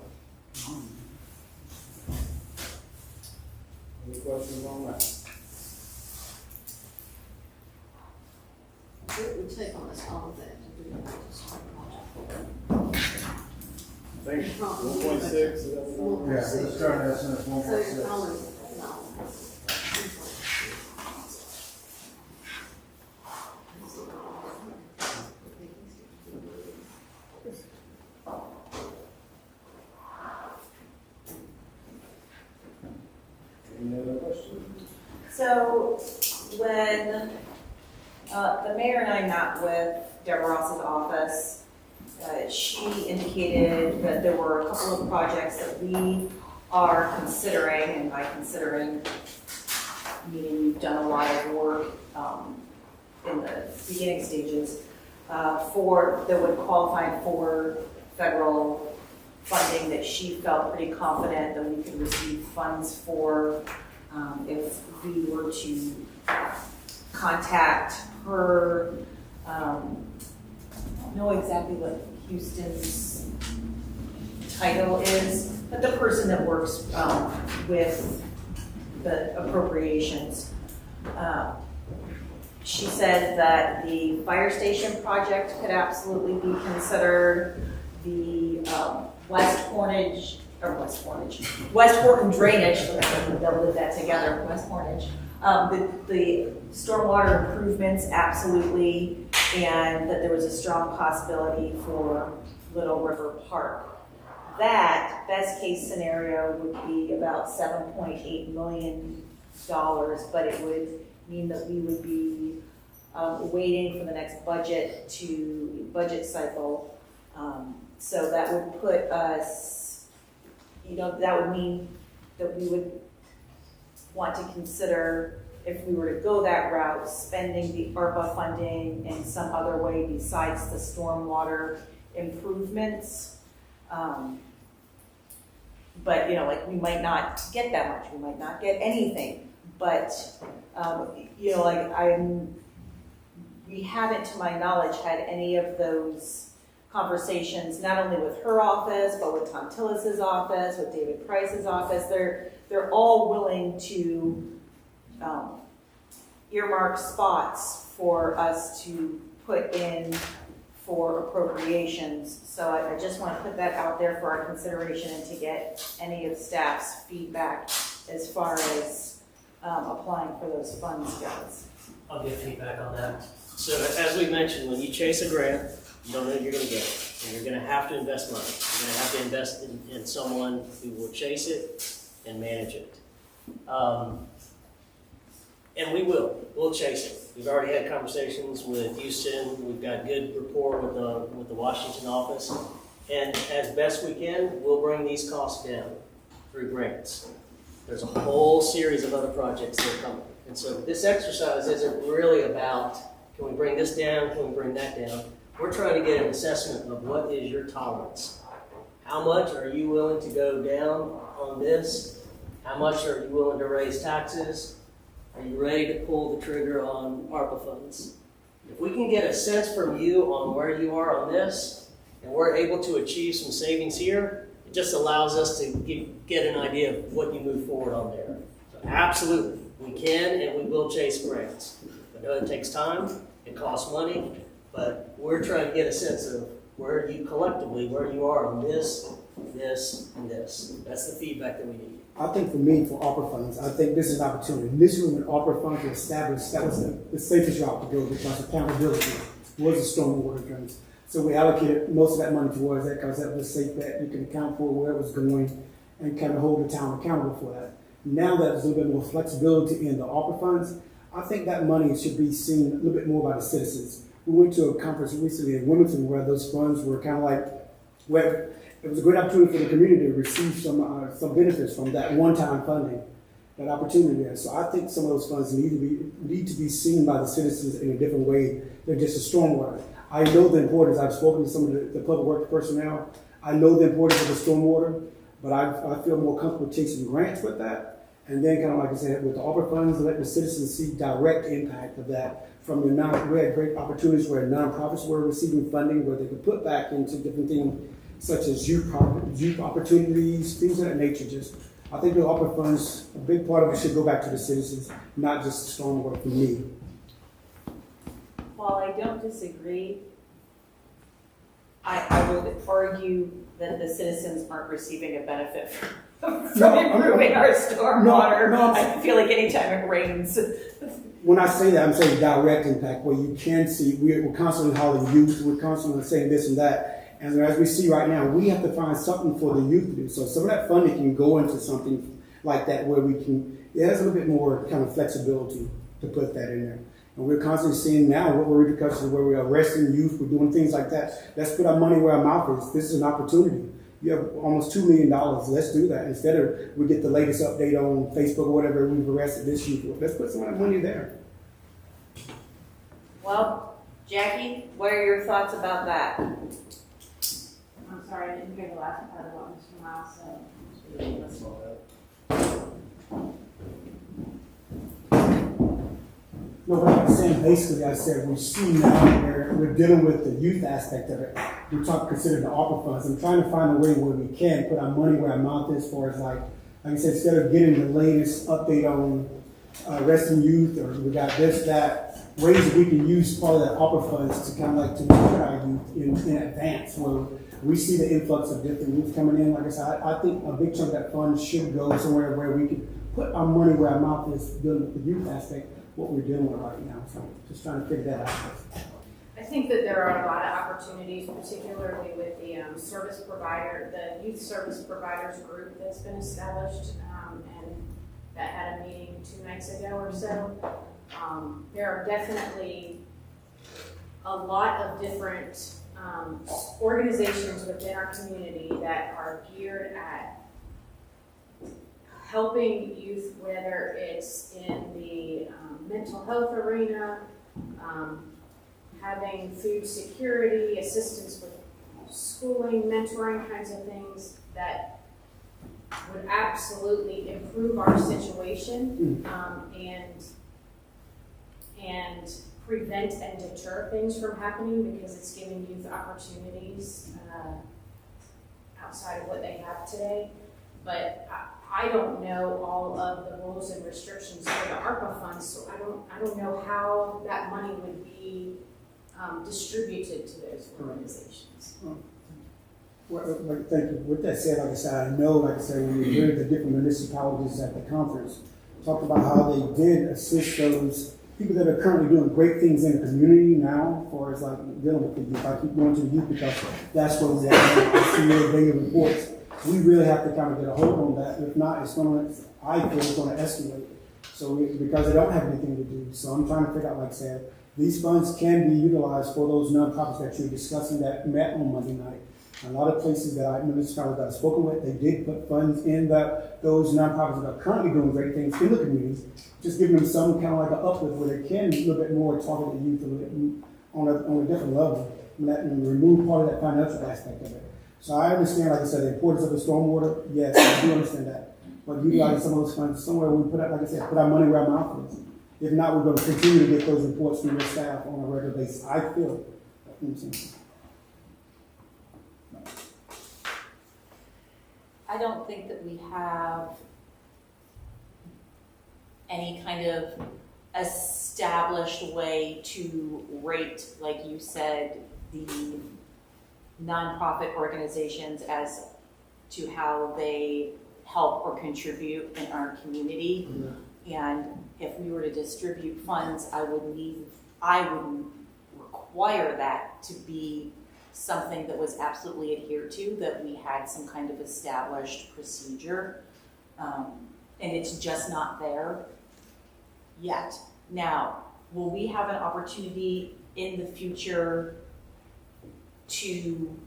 Any questions on that? It would take on us all of that to do that. I think 1.6 is that the number? Yeah, so let's turn this into So, 1.6. no. Any other questions? So when the mayor and I met with Deborah Ross's office, she indicated that there were a couple of projects that we are considering, and by considering, meaning you've done a lot of work in the beginning stages, that would qualify for federal funding that she felt pretty confident that we could receive funds for if we were to contact her. I don't know exactly what Houston's title is, but the person that works with the appropriations. she said that the fire station project could absolutely be considered, the West Horton drainage, they'll put that together, West Hornage. The stormwater improvements, absolutely, and that there was a strong possibility for Little River Park. That, best case scenario, would be about $7.8 million, but it would mean that we would be waiting for the next budget cycle. So that would put us, that would mean that we would want to consider, if we were to go that route, spending the ARPA funding in some other way besides the stormwater improvements. But, we might not get that much, we might not get anything, but, we haven't, to my knowledge, had any of those conversations, not only with her office, but with Tom Tillis's office, with David Price's office. They're all willing to earmark spots for us to put in for appropriations. So I just want to put that out there for our consideration and to get any of staff's feedback as far as applying for those funds goes. I'll give feedback on that. So as we mentioned, when you chase a grant, you don't know you're going to get it. And you're going to have to invest money. You're going to have to invest in someone who will chase it and manage it. And we will. We'll chase it. We've already had conversations with Houston. We've got good rapport with the Washington office. And as best we can, we'll bring these costs down through grants. There's a whole series of other projects that are coming. And so this exercise isn't really about, can we bring this down, can we bring that down? We're trying to get an assessment of what is your tolerance. How much are you willing to go down on this? How much are you willing to raise taxes? Are you ready to pull the trigger on ARPA funds? If we can get a sense from you on where you are on this, and we're able to achieve some savings here, it just allows us to get an idea of what you move forward on there. So absolutely, we can and we will chase grants. I know it takes time, it costs money, but we're trying to get a sense of where you collectively, where you are on this, this, and this. That's the feedback that we need. I think for me, for ARPA funds, I think this is an opportunity. Initially, when ARPA funds were established, that was the safest route to go because accountability was the stormwater drains. So we allocated most of that money towards that because that was a safe bet. You can account for where it was going and kind of hold the town accountable for that. Now that there's a little bit more flexibility in the ARPA funds, I think that money should be seen a little bit more by the citizens. We went to a conference recently in Wilmington where those funds were kind of like, where it was a great opportunity for the community to receive some benefits from that one-time funding, that opportunity there. So I think some of those funds need to be seen by the citizens in a different way than just a stormwater. I know the importance. I've spoken to some of the public works personnel. I know the importance of the stormwater, but I feel more comfortable chasing grants with that. And then, kind of like I said, with the ARPA funds, let the citizens see direct impact of that from the we had great opportunities where nonprofits were receiving funding where they could put back into different things such as youth opportunities, things of that nature. I think the ARPA funds, a big part of it should go back to the citizens, not just stormwater for me. While I don't disagree, I would argue that the citizens aren't receiving a benefit from improving our stormwater. I feel like anytime it rains. When I say that, I'm saying direct impact, where you can see, we're constantly hauling youth, we're constantly saying this and that. And as we see right now, we have to find something for the youth to do. So some of that funding can go into something like that where it has a little bit more kind of flexibility to put that in there. And we're constantly seeing now what we're repercussions where we're arresting youth, we're doing things like that. Let's put our money where our mouth is. This is an opportunity. You have almost $2 million. Let's do that. Instead of we get the latest update on Facebook or whatever, we've arrested this youth. Let's put some of that money there. Well, Jackie, what are your thoughts about that? I'm sorry, I didn't hear the last part of what Mr. Miles said. No, what I'm saying basically, I said we see now we're dealing with the youth aspect of it. We consider the ARPA funds. I'm trying to find a way where we can put our money where our mouth is, as far as like I said, instead of getting the latest update on arresting youth or we got this, that. ways that we can use part of that ARPA funds to kind of like to look at our youth in advance, where we see the influx of different youth coming in. Like I said, I think a big chunk of that fund should go somewhere where we can put our money where our mouth is, dealing with the youth aspect, what we're dealing with right now. So just trying to figure that out. I think that there are a lot of opportunities, particularly with the service provider, the youth service providers group that's been established, and that had a meeting 2 nights ago or so. There are definitely a lot of different organizations within our community that are geared at helping youth, whether it's in the mental health arena, having food security, assistance with schooling, mentoring kinds of things that would absolutely improve our situation, and prevent and deter things from happening, because it's giving youth opportunities outside of what they have today. But I don't know all of the rules and restrictions for the ARPA funds, so I don't know how that money would be distributed to those organizations. Well, thank you. With that said, like I said, I know, like I said, when we hear the different municipalities at the conference, talked about how they did assist those people that are currently doing great things in the community now, as far as like dealing with the youth. I keep going to the youth because that's where we are. I see your daily reports. We really have to kind of get a hold on that. If not, I feel it's going to escalate. So because they don't have anything to do. So I'm trying to figure out, like I said, these funds can be utilized for those nonprofits that you're discussing that met on Monday night. A lot of places that I've spoken with, they did put funds in those nonprofits that are currently doing great things in the communities, just giving them some kind of like an uplift where they can a little bit more target the youth a little bit on a different level, and remove part of that financial aspect of it. So I understand, like I said, the importance of the stormwater. Yes, I do understand that. But utilizing some of those funds somewhere we put out, like I said, put our money where our mouth is. If not, we're going to continue to get those reports from your staff on a regular basis. I feel. I don't think that we have any kind of established way to rate, like you said, the nonprofit organizations as to how they help or contribute in our community. Mm-hmm. And if we were to distribute funds, I would require that to be something that was absolutely adhered to, that we had some kind of established procedure, and it's just not there yet. Now, will we have an opportunity in the future to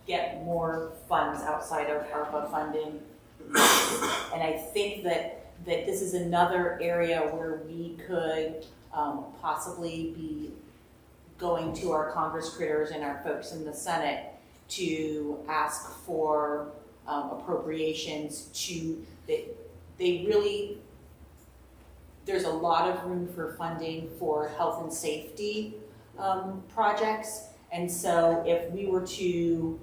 get more funds outside of ARPA funding? And I think that this is another area where we could possibly be going to our Congress critters and our folks in the Senate to ask for appropriations there's a lot of room for funding for health and safety projects. And so if we were to,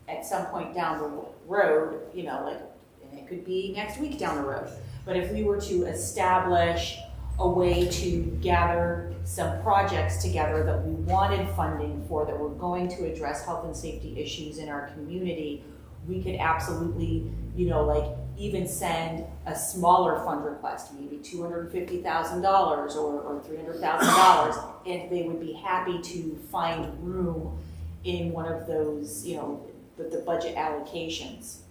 at some point down the road, and it could be next week down the road, but if we were to establish a way to gather some projects together that we wanted funding for, that were going to address health and safety issues in our community, we could absolutely, even send a smaller fund request, maybe $250,000 or $300,000, and they would be happy to find room in one of those, the budget allocations.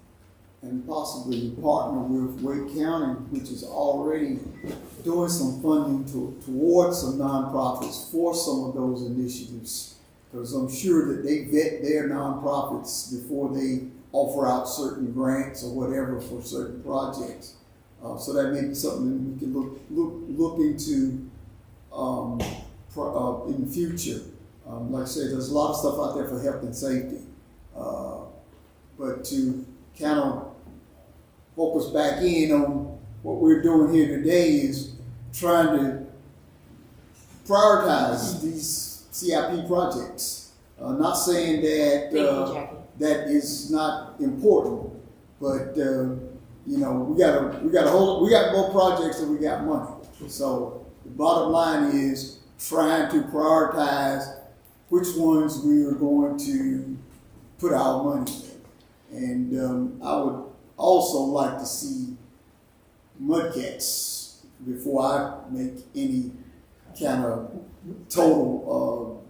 And possibly partner with Wake County, which is already doing some funding towards some nonprofits for some of those initiatives. Because I'm sure that they vet their nonprofits before they offer out certain grants or whatever for certain projects. So that may be something we can look into in the future. Like I said, there's a lot of stuff out there for health and safety. But to kind of focus back in on what we're doing here today is trying to prioritize these CIP projects. Not saying that that is not important, but we got more projects than we got money. So the bottom line is trying to prioritize which ones we are going to put our money in. And I would also like to see mudcats before I make any kind of total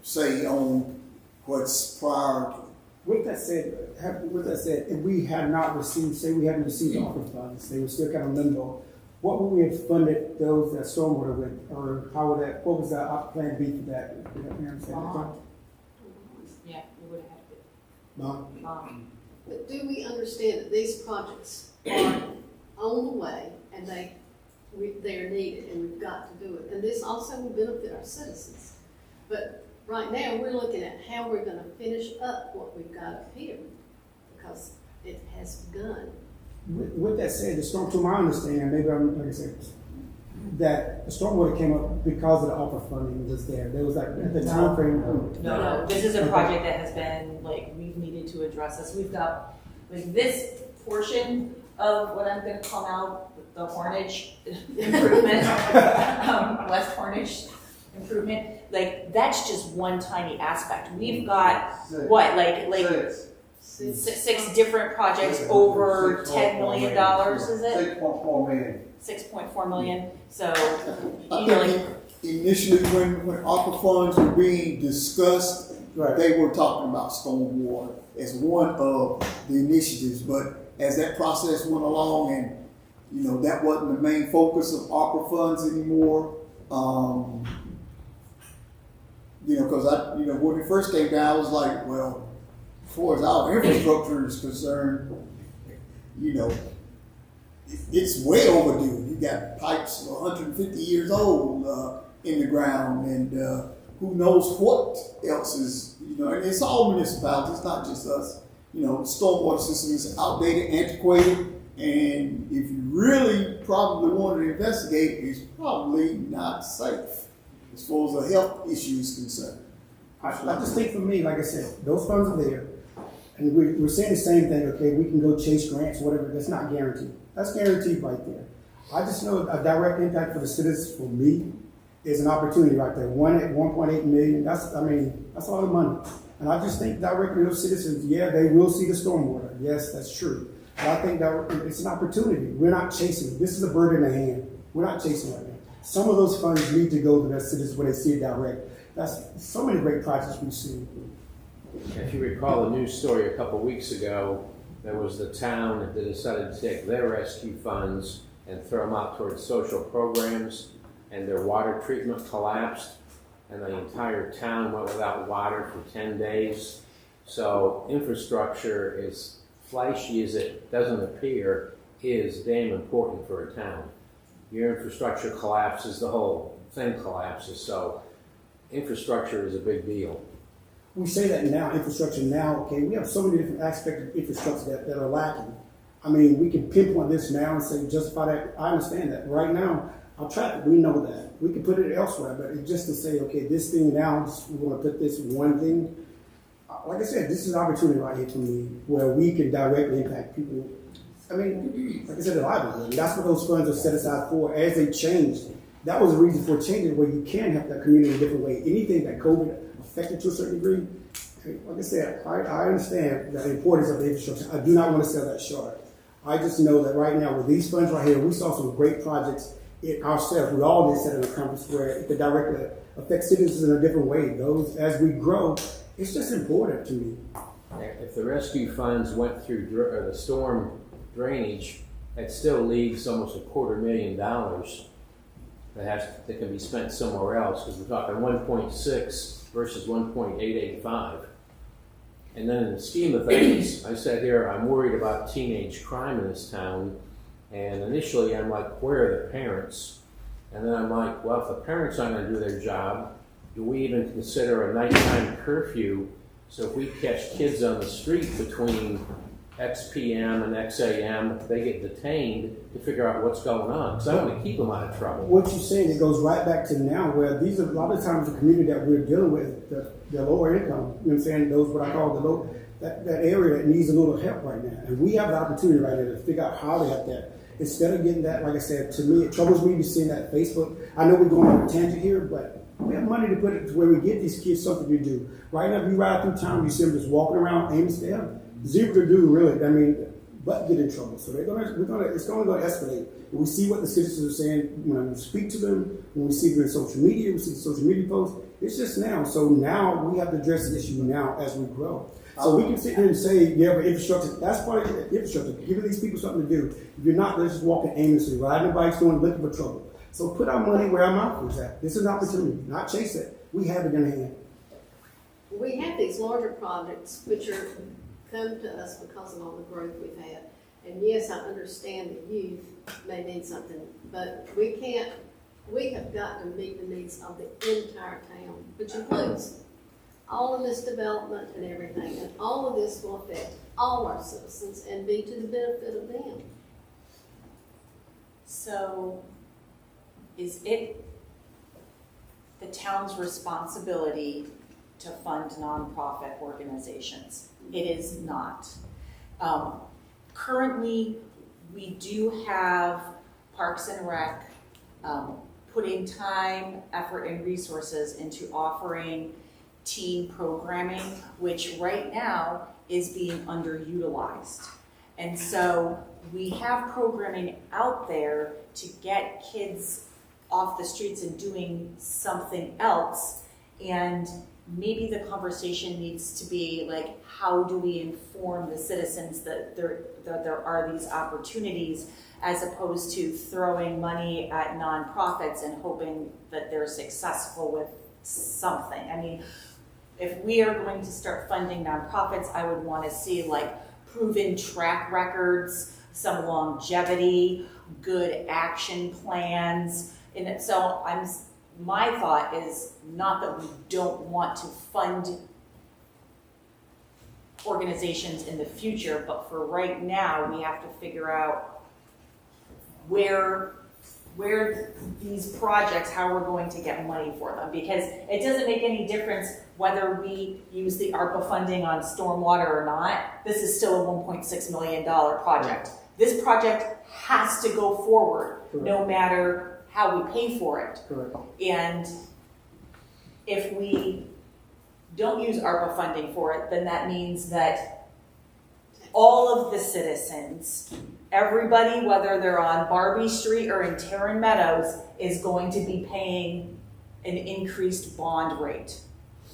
say on what's priority. With that said, if we have not received, say we haven't received ARPA funds, they were still kind of limbo. What would we have funded those that stormwater with, or how would that? What was the plan B for that? Yeah, we would have Bond. But do we understand that these projects are on the way and they're needed and we've got to do it? And this also will benefit our citizens. But right now, we're looking at how we're gonna finish up what we've got up here because it has begun. With that said, the storm, to my understanding, maybe I'm, like I said, that the stormwater came up because of the ARPA funding was there. There was like the time frame. No, this is a project that has been, like, we've needed to address this. We've got, like, this portion of what I'm gonna call now the Hornage improvement, West Hornage improvement, like, that's just one tiny aspect. We've got, what, like six different projects over $10 million, is it? 6.4 million. 6.4 million, so, I you know, think like, initially when ARPA funds were being discussed, Right. they were talking about stormwater as one of the initiatives, but as that process went along and, you know, that wasn't the main focus of ARPA funds anymore, you know, because when it first came down, I was like, well, as far as our infrastructure is concerned, you know, it's way overdue. You got pipes 150 years old in the ground, and who knows what else is, you know, and it's all municipalities, it's not just us. You know, the stormwater system is outdated, antiquated, and if you really probably want to investigate, it's probably not safe as far as a health issue is concerned. I just think for me, like I said, those funds are there. And we're saying the same thing, okay, we can go chase grants, whatever, that's not guaranteed. That's guaranteed right there. I just know a direct impact for the citizens, for me, is an opportunity right there. 1.8 million, that's a lot of money. And I just think directly those citizens, yeah, they will see the stormwater. Yes, that's true. But I think that it's an opportunity. We're not chasing. This is a bird in the hand. We're not chasing right now. Some of those funds need to go to their citizens when they see it direct. That's so many great projects we've seen. If you recall the news story a couple weeks ago, there was the town that decided to take their rescue funds and throw them out towards social programs, and their water treatment collapsed, and the entire town went without water for 10 days. So infrastructure, as flashy as it doesn't appear, is damn important for a town. Your infrastructure collapses, the whole thing collapses, so infrastructure is a big deal. We say that now, infrastructure now, okay, we have so many different aspects of infrastructure that are lacking. I mean, we can pinpoint this now and say, justify that. I understand that. Right now, our traffic, we know that. We can put it elsewhere, but it's just to say, okay, this thing now, we want to put this one thing. Like I said, this is an opportunity right here for me where we can directly impact people. I mean, like I said, the livelihood. And that's what those funds are set aside for as they changed. That was the reason for changing, where you can help that community in a different way. Anything that COVID affected to a certain degree, like I said, I understand the importance of the infrastructure. I do not want to sell that short. I just know that right now with these funds right here, we saw some great projects ourselves. We all did set in a conference where it could directly affect citizens in a different way. Those, as we grow, it's just important to me. If the rescue funds went through the storm drainage, that still leaves almost $250,000 that can be spent somewhere else, because we're talking 1.6 versus 1.885. And then in the scheme of things, I said here, I'm worried about teenage crime in this town. And initially I'm like, where are the parents? And then I'm like, well, if the parents aren't going to do their job, do we even consider a nighttime curfew? So if we catch kids on the street between X p.m. and X a.m., they get detained to figure out what's going on, because I want to keep them out of trouble. What you're saying, it goes right back to now, where these are a lot of times the community that we're dealing with, the lower income, you know what I'm saying, those what I call the low, that area that needs a little help right now. And we have the opportunity right now to figure out how to help that. instead of getting that, like I said, to me, it troubles me to seeing that Facebook. I know we're going on a tangent here, but we have money to put it to where we get these kids something to do. Right now, if you ride through town, you see them just walking around aimlessly. They have zero to do, really. I mean, but get in trouble. So it's only going to escalate. And we see what the citizens are saying when we speak to them, when we see them in social media, we see the social media posts. It's just now. So now we have to address the issue now as we grow. So we can sit here and say, yeah, but infrastructure, that's part of the infrastructure, giving these people something to do. If you're not, they're just walking aimlessly, riding bikes, looking for trouble. So put our money where our mouth is at. This is an opportunity, not chase it. We have it in hand. We have these larger projects which are come to us because of all the growth we've had. And yes, I understand that youth may need something, but we have got to meet the needs of the entire town, which includes all of this development and everything. And all of this will affect all our citizens and be to the benefit of them. So is it the town's responsibility to fund nonprofit organizations? It is not. Currently, we do have Parks and Rec putting time, effort, and resources into offering teen programming, which right now is being underutilized. And so we have programming out there to get kids off the streets and doing something else. And maybe the conversation needs to be like, how do we inform the citizens that there are these opportunities, as opposed to throwing money at nonprofits and hoping that they're successful with something. I mean, if we are going to start funding nonprofits, I would want to see like proven track records, some longevity, good action plans. And so my thought is not that we don't want to fund organizations in the future, but for right now, we have to figure out where these projects, how we're going to get money for them. Because it doesn't make any difference whether we use the ARPA funding on stormwater or not. This is still a $1.6 million project. This project has to go forward, no matter how we pay for it. Correct. And if we don't use ARPA funding for it, then that means that all of the citizens, everybody, whether they're on Barbie Street or in Tarrant Meadows, is going to be paying an increased bond rate.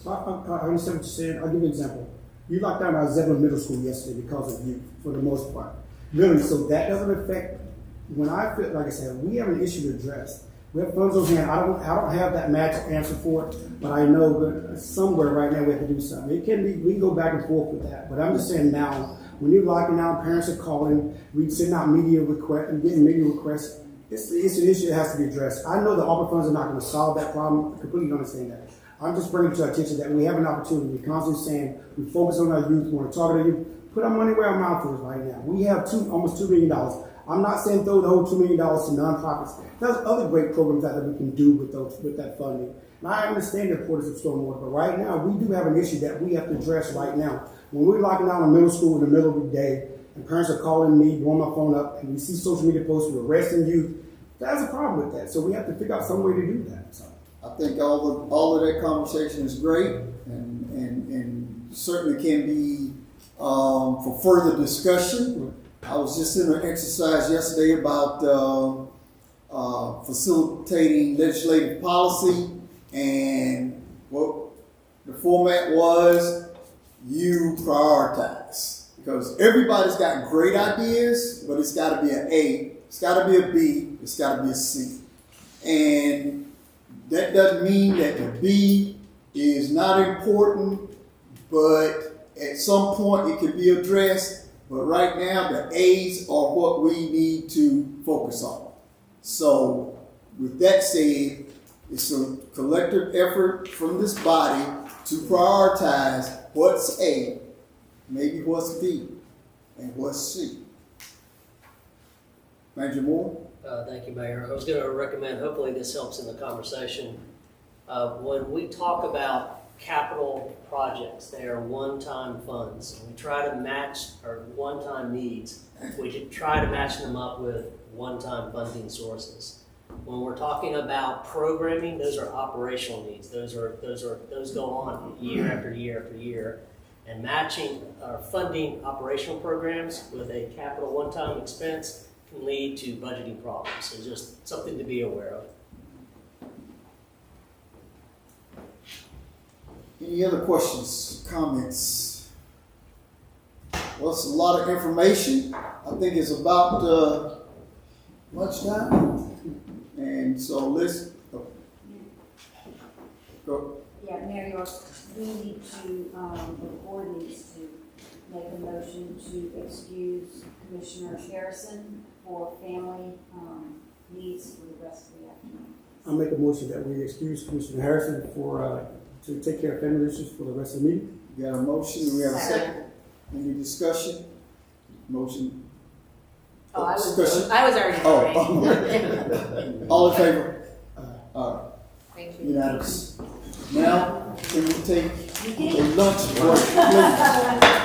I understand what you're saying. I'll give you an example. You locked down our Zebulon Middle School yesterday because of you, for the most part. Literally, so that doesn't affect, when I feel, like I said, we have an issue to address. We have funds on hand. I don't have that magic answer for it, but I know that somewhere right now we have to do something. It can be, we can go back and forth with that, but I'm just saying now, when you're locking down, parents are calling, we send out media requests and getting media requests. It's an issue that has to be addressed. I know the ARPA funds are not going to solve that problem. I completely understand that. I'm just bringing to our attention that we have an opportunity. We're constantly saying we focus on our youth, we want to target our youth. Put our money where our mouth is right now. We have almost $2 million. I'm not saying throw the whole $2 million to nonprofits. There's other great programs out there we can do with that funding. And I understand the importance of stormwater, but right now we do have an issue that we have to address right now. When we're locking down a middle school in the middle of the day, and parents are calling me, blowing my phone up, and we see social media posts with arresting youth, there's a problem with that. So we have to figure out some way to do that. So I think all of that conversation is great, and certainly can be for further discussion. I was just in an exercise yesterday about facilitating legislative policy, and what the format was, you prioritize. Because everybody's got great ideas, but it's got to be an A, it's got to be a B, it's got to be a C. And that doesn't mean that the B is not important, but at some point it can be addressed. But right now, the A's are what we need to focus on. So, with that said, it's a collective effort from this body to prioritize what's A, maybe what's B, and what's C. Manager Moore? Thank you, Mayor. I was going to recommend, hopefully this helps in the conversation. When we talk about capital projects, they are one-time funds. We try to match our one-time needs. We should try to match them up with one-time funding sources. When we're talking about programming, those are operational needs. Those go on year after year after year. And matching or funding operational programs with a capital one-time expense can lead to budgeting problems. So just something to be aware of. Any other questions, comments? Well, it's a lot of information. I think it's about lunchtime. And so let's go. Yeah, Mayor York, we need to, the board needs to make a motion to excuse Commissioner Harrison for family, needs for the rest of the afternoon. I'll make a motion that we excuse Commissioner Harrison for, to take care of family issues for the rest of the meeting. We got a motion, and we have a second. Any discussion? Motion. Oh, I Discussion. was already voting. All in favor? Thank you. Unanimous. Now, can we take a lunch break, please?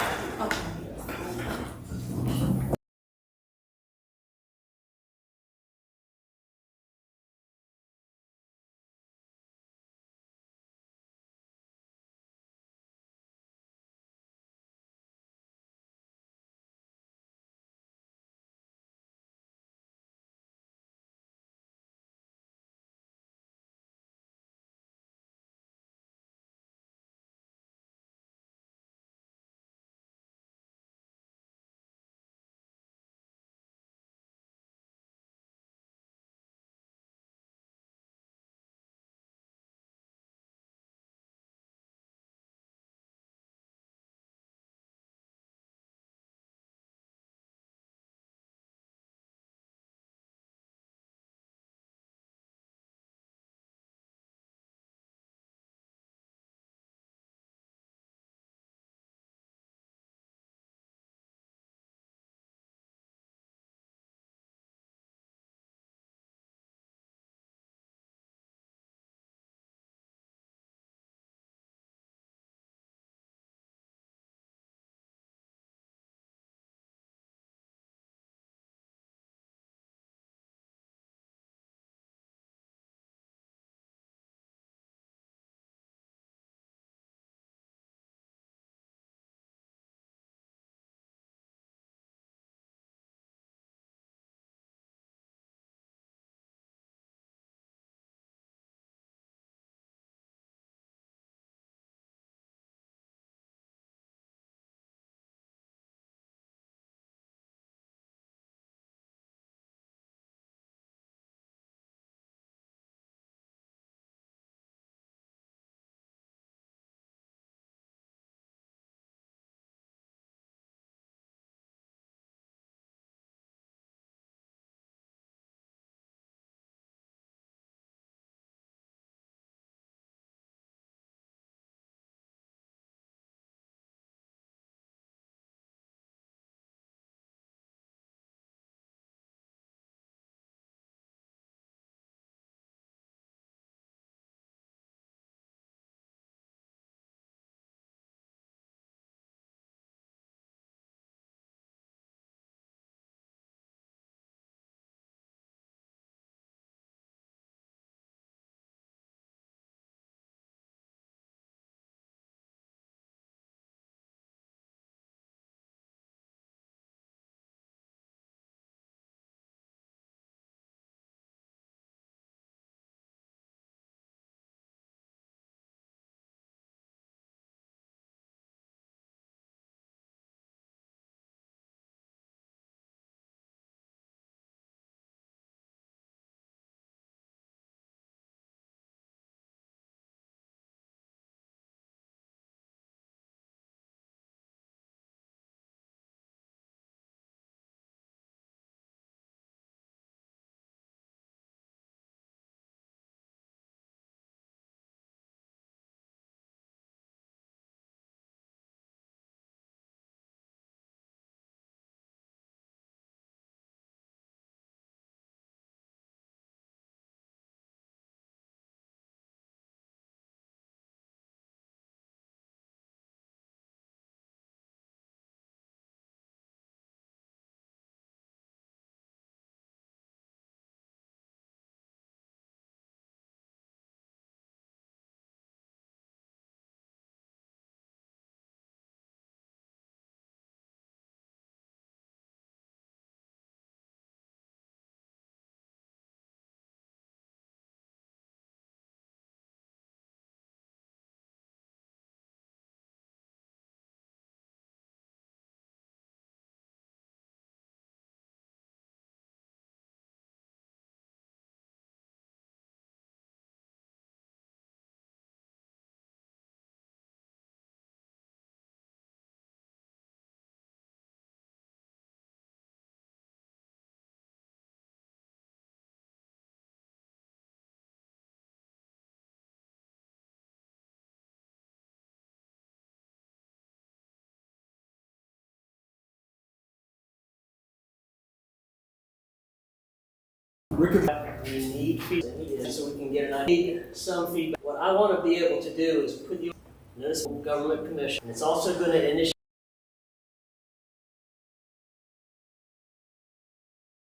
We need feedback, so we can get an idea, some feedback. What I want to be able to do is put you in this government commission. And it's also going to initiate.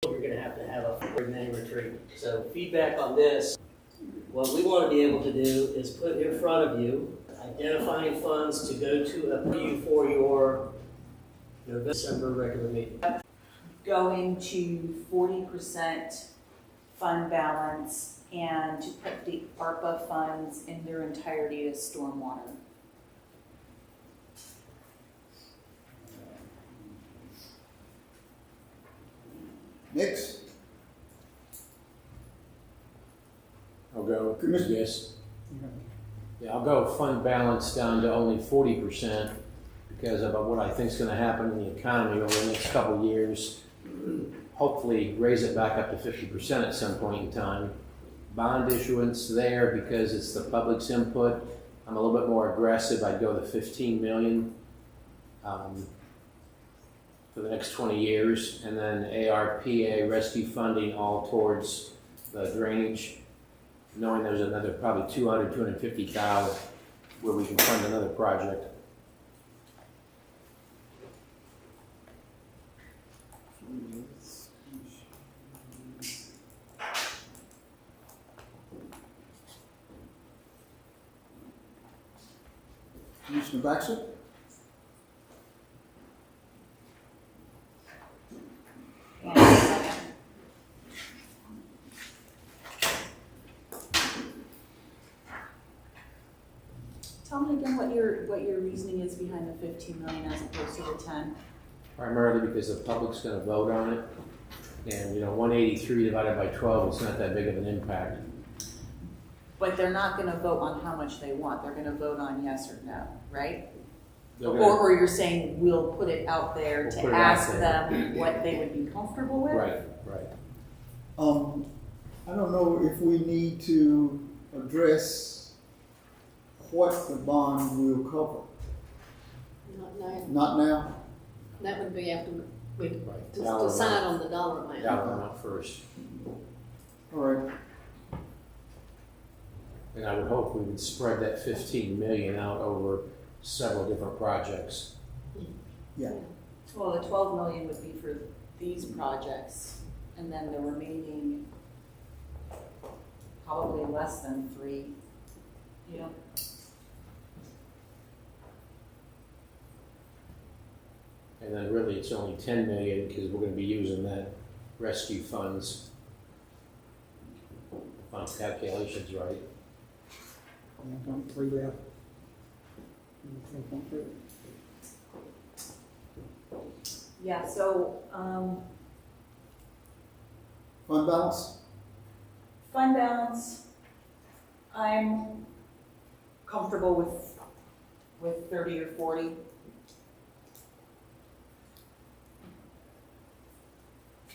You're going to have a mini retreat. So feedback on this. What we want to be able to do is put in front of you identifying funds to go to for your December regular meeting. Going to 40% fund balance and to put the ARPA funds in their entirety to stormwater. Next, I'll go, Commissioner. yes. Yeah, I'll go fund balance down to only 40% because of what I think is going to happen in the economy over the next couple of years. Hopefully raise it back up to 50% at some point in time. Bond issuance there because it's the public's input. I'm a little bit more aggressive. I'd go to 15 million for the next 20 years. And then ARPA rescue funding all towards the drainage, knowing there's another probably 250,000 where we can fund another project. Commissioner Baxter? Tell me again what your reasoning is behind the 15 million as opposed to the 10. Primarily because the public's going to vote on it. And, 183 divided by 12 is not that big of an impact. But they're not going to vote on how much they want. They're going to vote on yes or no, right? They're gonna- Or you're saying we'll put it out there We'll to put it out ask there. them what they would be comfortable with? Right. I don't know if we need to address what the bond will cover. Not now. Not now? That would be after we Dollar decide amount. on the dollar amount. Dollar amount first. All right. And I would hope we would spread that 15 million out over several different projects. Well, the 12 million would be for these projects, and then the remaining, probably less than 3, And then really it's only 10 million because we're going to be using that rescue funds. On calculations, right? 1.3 left. 1.3. Yeah, so, Fund balance? fund balance, I'm comfortable with 30 or 40.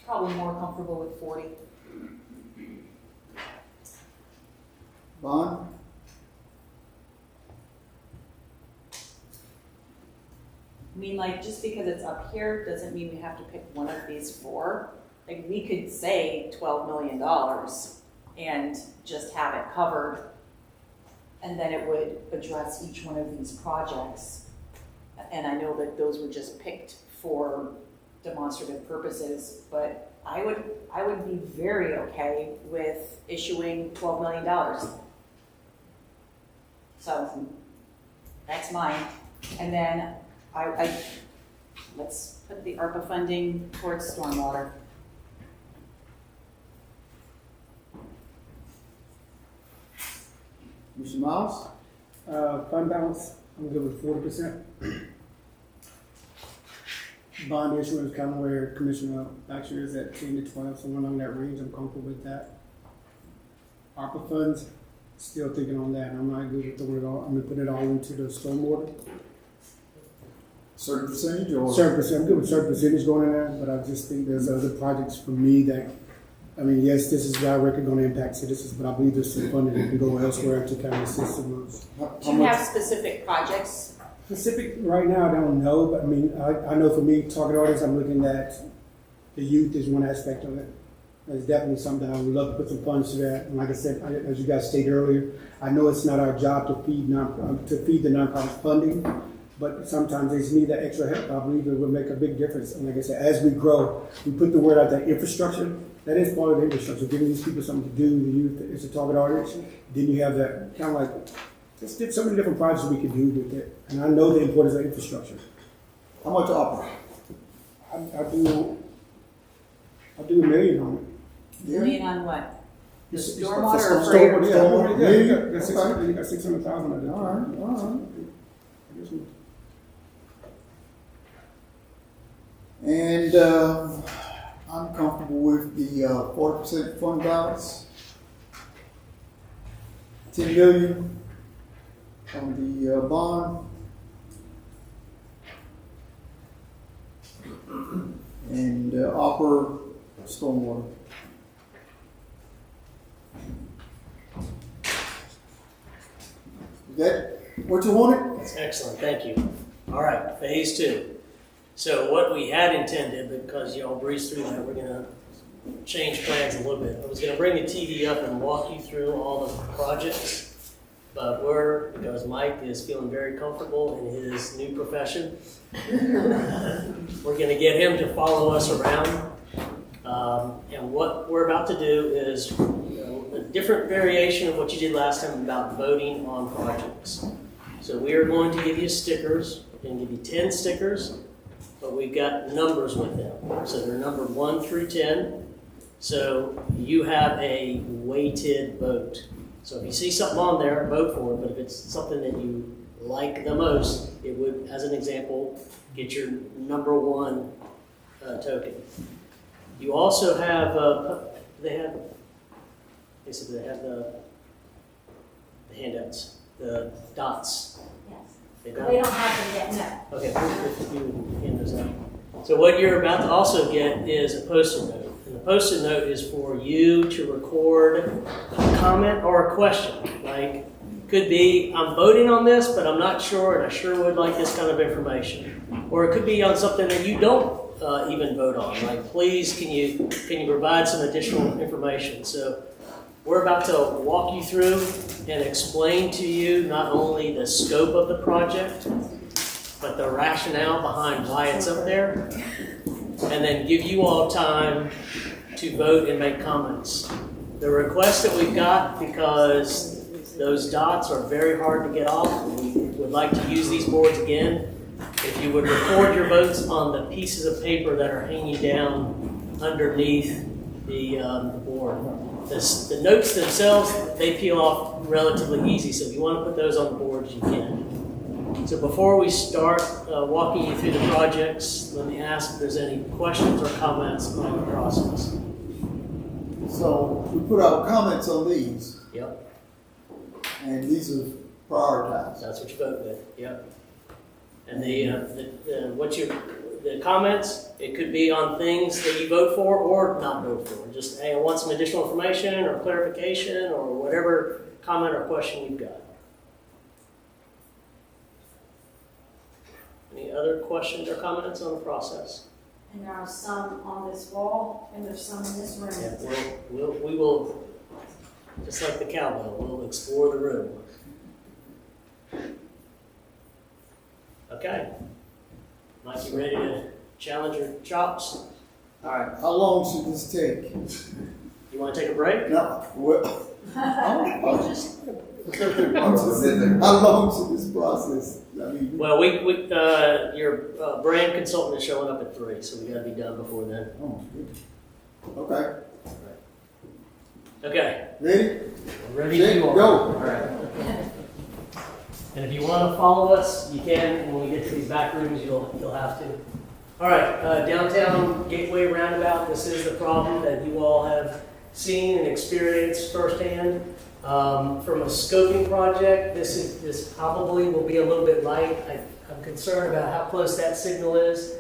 Probably more comfortable with 40. Bond? I mean, like, just because it's up here doesn't mean we have to pick one of these 4. Like, we could say $12 million and just have it covered, and then it would address each one of these projects. And I know that those were just picked for demonstrative purposes, but I would be very okay with issuing $12 million. So that's mine. And then let's put the ARPA funding towards stormwater. Mr. Miles? Fund balance, I'm good with 40%. Bond issuance kind of where Commissioner Baxter is at 10 to 12, somewhere along that range. I'm comfortable with that. ARPA funds, still thinking on that. I'm not good with throwing it all. I'm gonna put it all into the stormwater. Certain percentage or? Certain percent, I'm good with certain percentage going in there, but I just think there's other projects for me that, yes, this is directly going to impact citizens, but I believe there's some funding that can go elsewhere to kind of assist them. Do you have specific projects? Specific, right now, I don't know, but I know for me, target audience, I'm looking at the youth is one aspect of it. It's definitely something I would love to put some funds to that. And like I said, as you guys stated earlier, I know it's not our job to feed the nonprofit funding, but sometimes they just need that extra help. I believe it will make a big difference. And like I said, as we grow, we put the word out there, infrastructure. That is part of the infrastructure, giving these people something to do. The youth is a target audience. Then you have that kind of like, there's so many different projects we can do with it. And I know the importance of infrastructure. How much opera? I do $1 million on it. Million on what? The It's stormwater for or stormwater, for yeah. Stormwater, yeah, Million? you got 600,000 on it. All right. And I'm comfortable with the 40% fund balance. 10 million on the bond. And opera stormwater. Is that what you wanted? That's excellent, thank you. All right, phase 2. So what we had intended, because y'all breezed through that, we're gonna change plans a little bit. I was gonna bring the TV up and walk you through all the projects, but because Mike is feeling very comfortable in his new profession, we're gonna get him to follow us around. And what we're about to do is a different variation of what you did last time about voting on projects. So we are going to give you stickers. We're going to give you 10 stickers, but we've got numbers with them. So they're numbered 1 through 10. So you have a weighted vote. So if you see something on there, vote for it. But if it's something that you like the most, it would, as an example, get your number 1 token. You also have, they have the handouts, the dots. Yes. They They don't have them yet, no. Okay, if you hand those out. So what you're about to also get is a Post-it note. And the Post-it note is for you to record a comment or a question. Like, could be, I'm voting on this, but I'm not sure, and I sure would like this kind of information. Or it could be on something that you don't even vote on. Like, please, can you provide some additional information? So we're about to walk you through and explain to you not only the scope of the project, but the rationale behind why it's up there, and then give you all time to vote and make comments. The request that we've got, because those dots are very hard to get off, we would like to use these boards again. If you would record your votes on the pieces of paper that are hanging down underneath the board. The notes themselves, they peel off relatively easy, so if you want to put those on the boards, you can. So before we start walking you through the projects, let me ask if there's any questions or comments on the process. So we put our comments on these, Yep, and these are prioritized. that's what you vote with, yep. And the comments, it could be on things that you vote for or not vote for. Just, hey, I want some additional information or clarification or whatever comment or question you've got. Any other questions or comments on the process? And there are some on this wall, and there's some in this room. Yeah, we will, just like the cowbell, we'll explore the room. Okay. Mike, you ready to challenge your chops? All right. How long should this take? You want to take a break? No. Well, I'm just saying, how long should this process? I mean, Well, your brand consultant is showing up at 3, so we got to be done before then. oh, good. Okay. Okay. Ready? Ready Set, to go. go. All right. And if you want to follow us, you can. And when we get to these back rooms, you'll have to. All right, downtown Gateway Roundabout. This is the problem that you all have seen and experienced firsthand. From a scoping project, this probably will be a little bit light. I'm concerned about how close that signal is,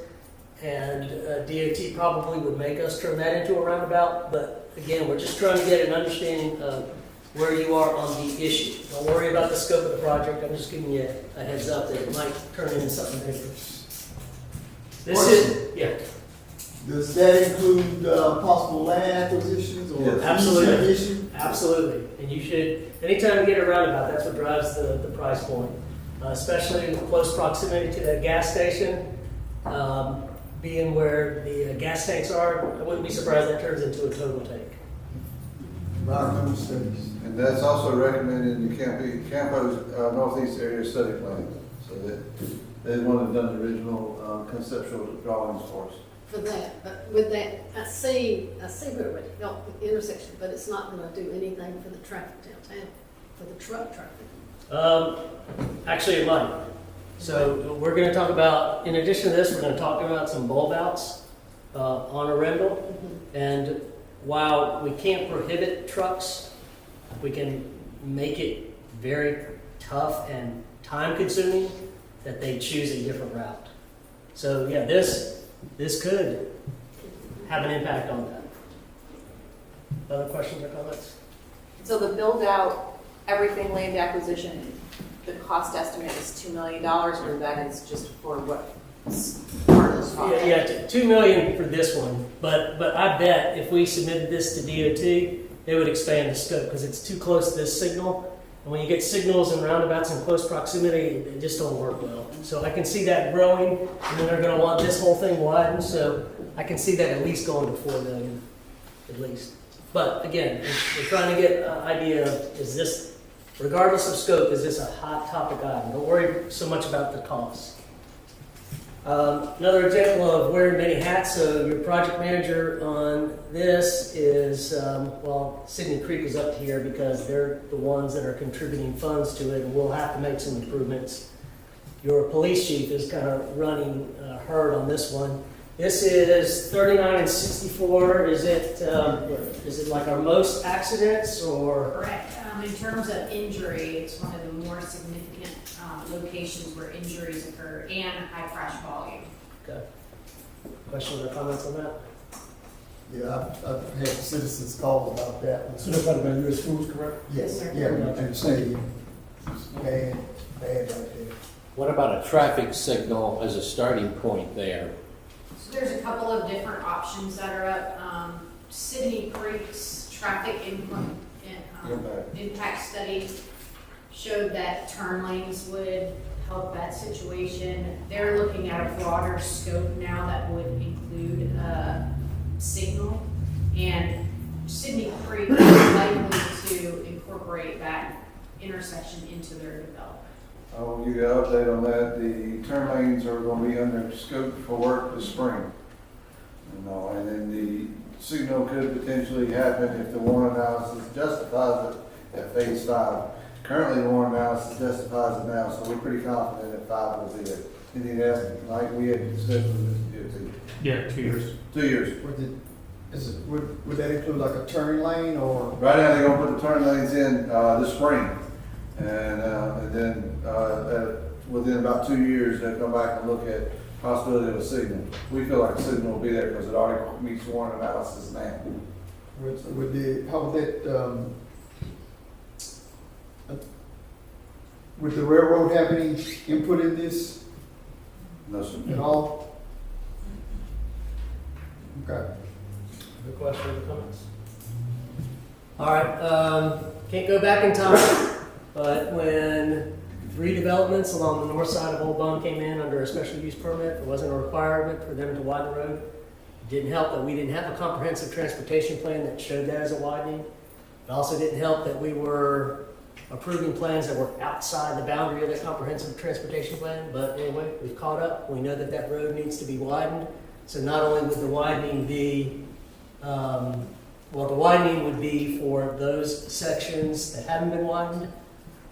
and DOT probably would make us turn that into a roundabout. But again, we're just trying to get an understanding of where you are on the issue. Don't worry about the scope of the project. I'm just giving you a heads up that it might turn into something different. This is, yeah. Does that include, possible land acquisitions or? Yes. Absolutely. Issue? Absolutely, and you should, anytime you get a roundabout, that's what drives the price point. Especially in close proximity to that gas station, being where the gas tanks are, I wouldn't be surprised that turns into a total tank. Environmental studies. And that's also recommended in the Campo's northeast area study plan, so that they want to done the original conceptual drawings for us. For that, but with that, I see where it would help with the intersection, but it's not gonna do anything for the traffic downtown, for the truck traffic. Actually, it might. So we're gonna talk about, in addition to this, we're gonna talk about some bulb outs on Arundel. And while we can't prohibit trucks, we can make it very tough and time consuming that they choose a different route. So yeah, this could have an impact on that. Other questions or comments? So the build out, everything land acquisition, the cost estimate is $2 million, or that is just for what part of the project? Yeah, 2 million for this one, but I bet if we submitted this to DOT, they would expand the scope because it's too close to this signal. And when you get signals and roundabouts in close proximity, they just don't work well. So I can see that growing, and then they're going to want this whole thing widened. So I can see that at least going to 4 million, at least. But again, we're trying to get an idea of, is this, regardless of scope, is this a hot topic item? Don't worry so much about the cost. Another example of wearing many hats. So your project manager on this is, Sydney Creek is up here because they're the ones that are contributing funds to it, and we'll have to make some improvements. Your police chief is kind of running herd on this one. This is 39 and 64. Is it like our most accidents or? Correct. In terms of injury, it's one of the more significant locations where injuries occur and high crash volume. Okay. Questions or comments on that? Yeah, I've had citizens call about that. So that's about US schools, correct? Yes, Yes, sir. yeah, and stadium. It's bad right there. What about a traffic signal as a starting point there? So there's a couple of different options that are up. Sydney Creek's traffic impact study showed that turn lanes would help that situation. They're looking at a broader scope now that would include a signal, and Sydney Creek is likely to incorporate that intersection into their development. I will give you an update on that. The turn lanes are going to be under scope for work this spring. And then the signal could potentially happen if the warrant analysis justifies it at phase 5. Currently, the warrant analysis justifies it now, so we're pretty confident that 5 will be it. Anything else, like we had discussed with Mr. DOT? Yeah, 2 years. 2 years. Would that include like a turn lane or? Right now, they're gonna put the turn lanes in, this spring. And then, within about 2 years, they'll come back and look at possibility of a signal. We feel like a signal will be there because it already meets warrant analysis now. Would the railroad have any input in this No, sir. at all? Okay. Other questions or comments? All right, can't go back in time, but when redevelopments along the north side of Old Bum came in under a special use permit, there wasn't a requirement for them to widen the road. It didn't help that we didn't have a comprehensive transportation plan that showed that as a widening. It also didn't help that we were approving plans that were outside the boundary of that comprehensive transportation plan. But anyway, we've caught up. We know that that road needs to be widened. So not only would the widening be, the widening would be for those sections that haven't been widened,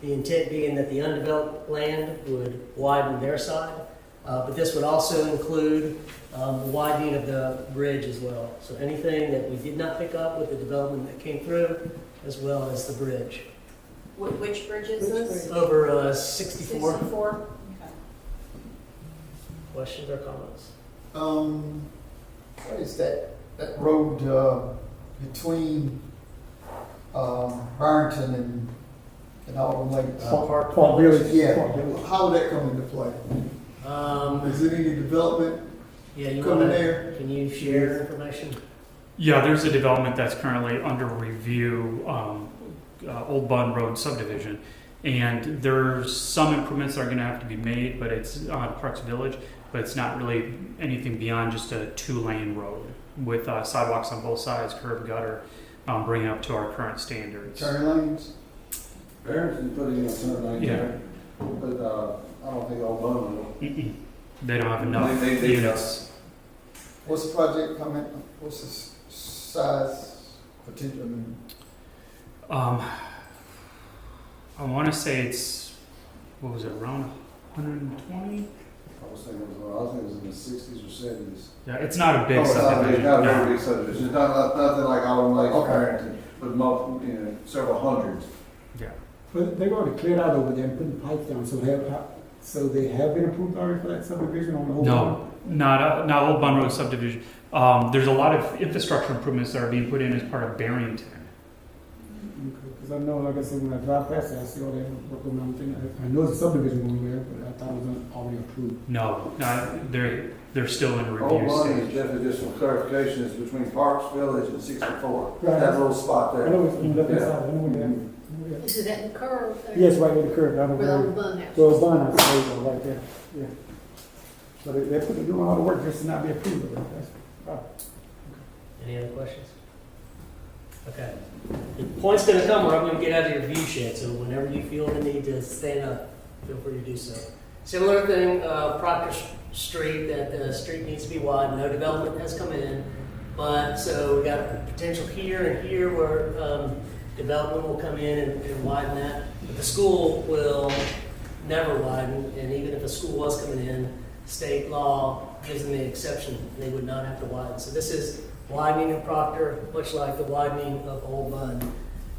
the intent being that the undeveloped land would widen their side. But this would also include the widening of the bridge as well. So anything that we did not pick up with the development that came through, as well as the bridge. Which bridge is this? Over 64. 64? Okay. Questions or comments? What is that road, between, Barrington and Auburn Lake? Park Village. Yeah, Park Village. how would that come into play? Is there any development Yeah, you coming wanna, there. can you share information? Yeah, there's a development that's currently under review, Old Bun Road subdivision. And there's some improvements that are gonna have to be made, but it's on Parks Village, but it's not really anything beyond just a 2-lane road with sidewalks on both sides, curb gutter, bringing up to our current standards. Turn lanes. Barrington put in a turn lane Yeah. there, but, I don't think Old Bun will. Mm-mm. They don't have enough They units. What's the project coming, what's the size potential? I wanna say it's, what was it, around 120? I was thinking it was in the 60s or 70s. Yeah, it's not a big Oh, subdivision. Not a no. very big subdivision. It's not nothing like Auburn Lake or Okay. Barrington, but several hundreds. But they've already cleared out over there and putting pipes down, so they have been approved already for that subdivision on the whole. No, not Old Bun Road subdivision. There's a lot of infrastructure improvements that are being put in as part of Barrington. Because I know, like I said, when I drive past it, I see all that work going on. I know it's a subdivision going there, but I thought it was already approved. No, they're still in a Old review Bun stage. is definitely, just for clarification, is between Parks Village and 64. Right. That little spot I there. know it's on the left Yeah. side, I know where that. Is it at the curve there? Yes, right where the curve, I know Where the where. old bun house Well, is? Bun, I say, right there, yeah. But they're doing a lot of work just to not be approved of it. Any other questions? Okay. The point's gonna come where I'm gonna get out of your view shed, so whenever you feel the need to stand up, feel free to do so. Similar thing, Proctor Street, that the street needs to be wide, no development has come in. But, so we got potential here and here where, development will come in and widen that. But the school will never widen, and even if a school was coming in, state law gives them the exception, they would not have to widen. So this is widening of Proctor, much like the widening of Old Bun.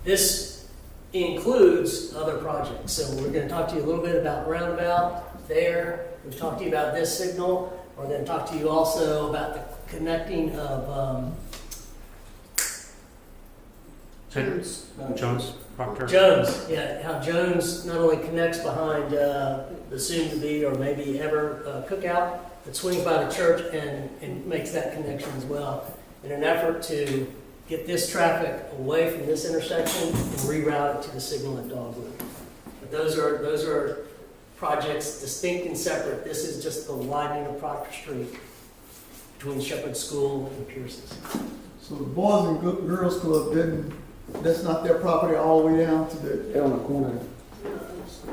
This includes other projects. So we're going to talk to you a little bit about roundabout there. We've talked to you about this signal. We're going to talk to you also about the connecting of Jones, Proctor. Jones, yeah, how Jones not only connects behind the soon-to-be or maybe ever cookout, but swings by the church and makes that connection as well, in an effort to get this traffic away from this intersection and reroute it to the signal at Dogwood. But those are projects distinct and separate. This is just the widening of Proctor Street between Shepherd School and Pierce's. So the Boys and Girls Club that's not their property all the way down to the. They're on the corner.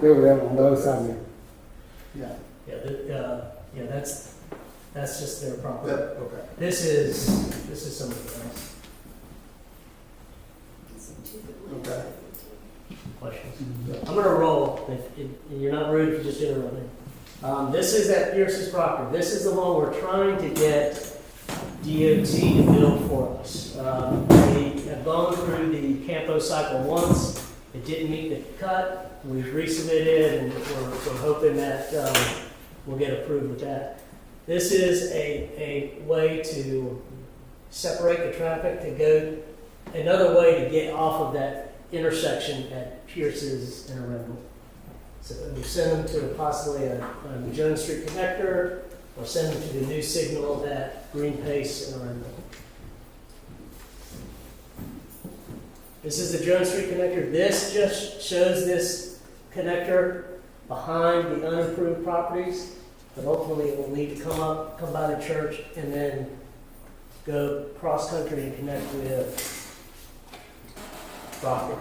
They were there on the other side there. Yeah. Yeah, that's just their property. Okay. This is something else. Okay. Questions? I'm gonna roll. If you're not rude, if you just interrupt me. This is at Pierce's property. This is the one we're trying to get DOT to build for us. We have gone through the Campo cycle once. It didn't meet the cut. We've resubmitted, and we're hoping that we'll get approved with that. This is a way to separate the traffic to go, another way to get off of that intersection at Pierce's and Arundel. So we send them to possibly a Jones Street connector, or send them to the new signal at Green Pace and Arundel. This is the Jones Street connector. This just shows this connector behind the unimproved properties, but ultimately it will need to come by the church, and then go cross country and connect with Proctor.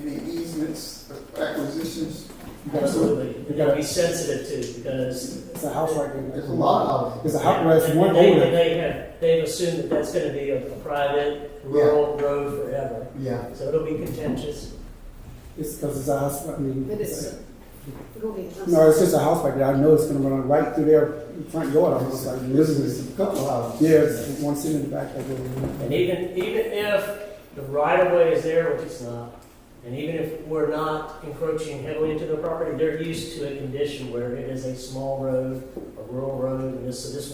Any easements, acquisitions? Absolutely. You gotta be sensitive to, because It's a house right there. There's a lot of them. There's a house, right, there's one They've over. assumed that that's gonna be a private rural road forever. Yeah. So it'll be contentious. It's because it's a house, I mean. But it's, go ahead. I'm No, it's sorry. just a house right there. I know it's gonna run right through their front yard. I'm just like, this is a couple of houses. Yeah, it's one sitting in the back. And even if the right of way is there, which it's not, and even if we're not encroaching heavily into the property, they're used to a condition where it is a small road, a rural road, and so this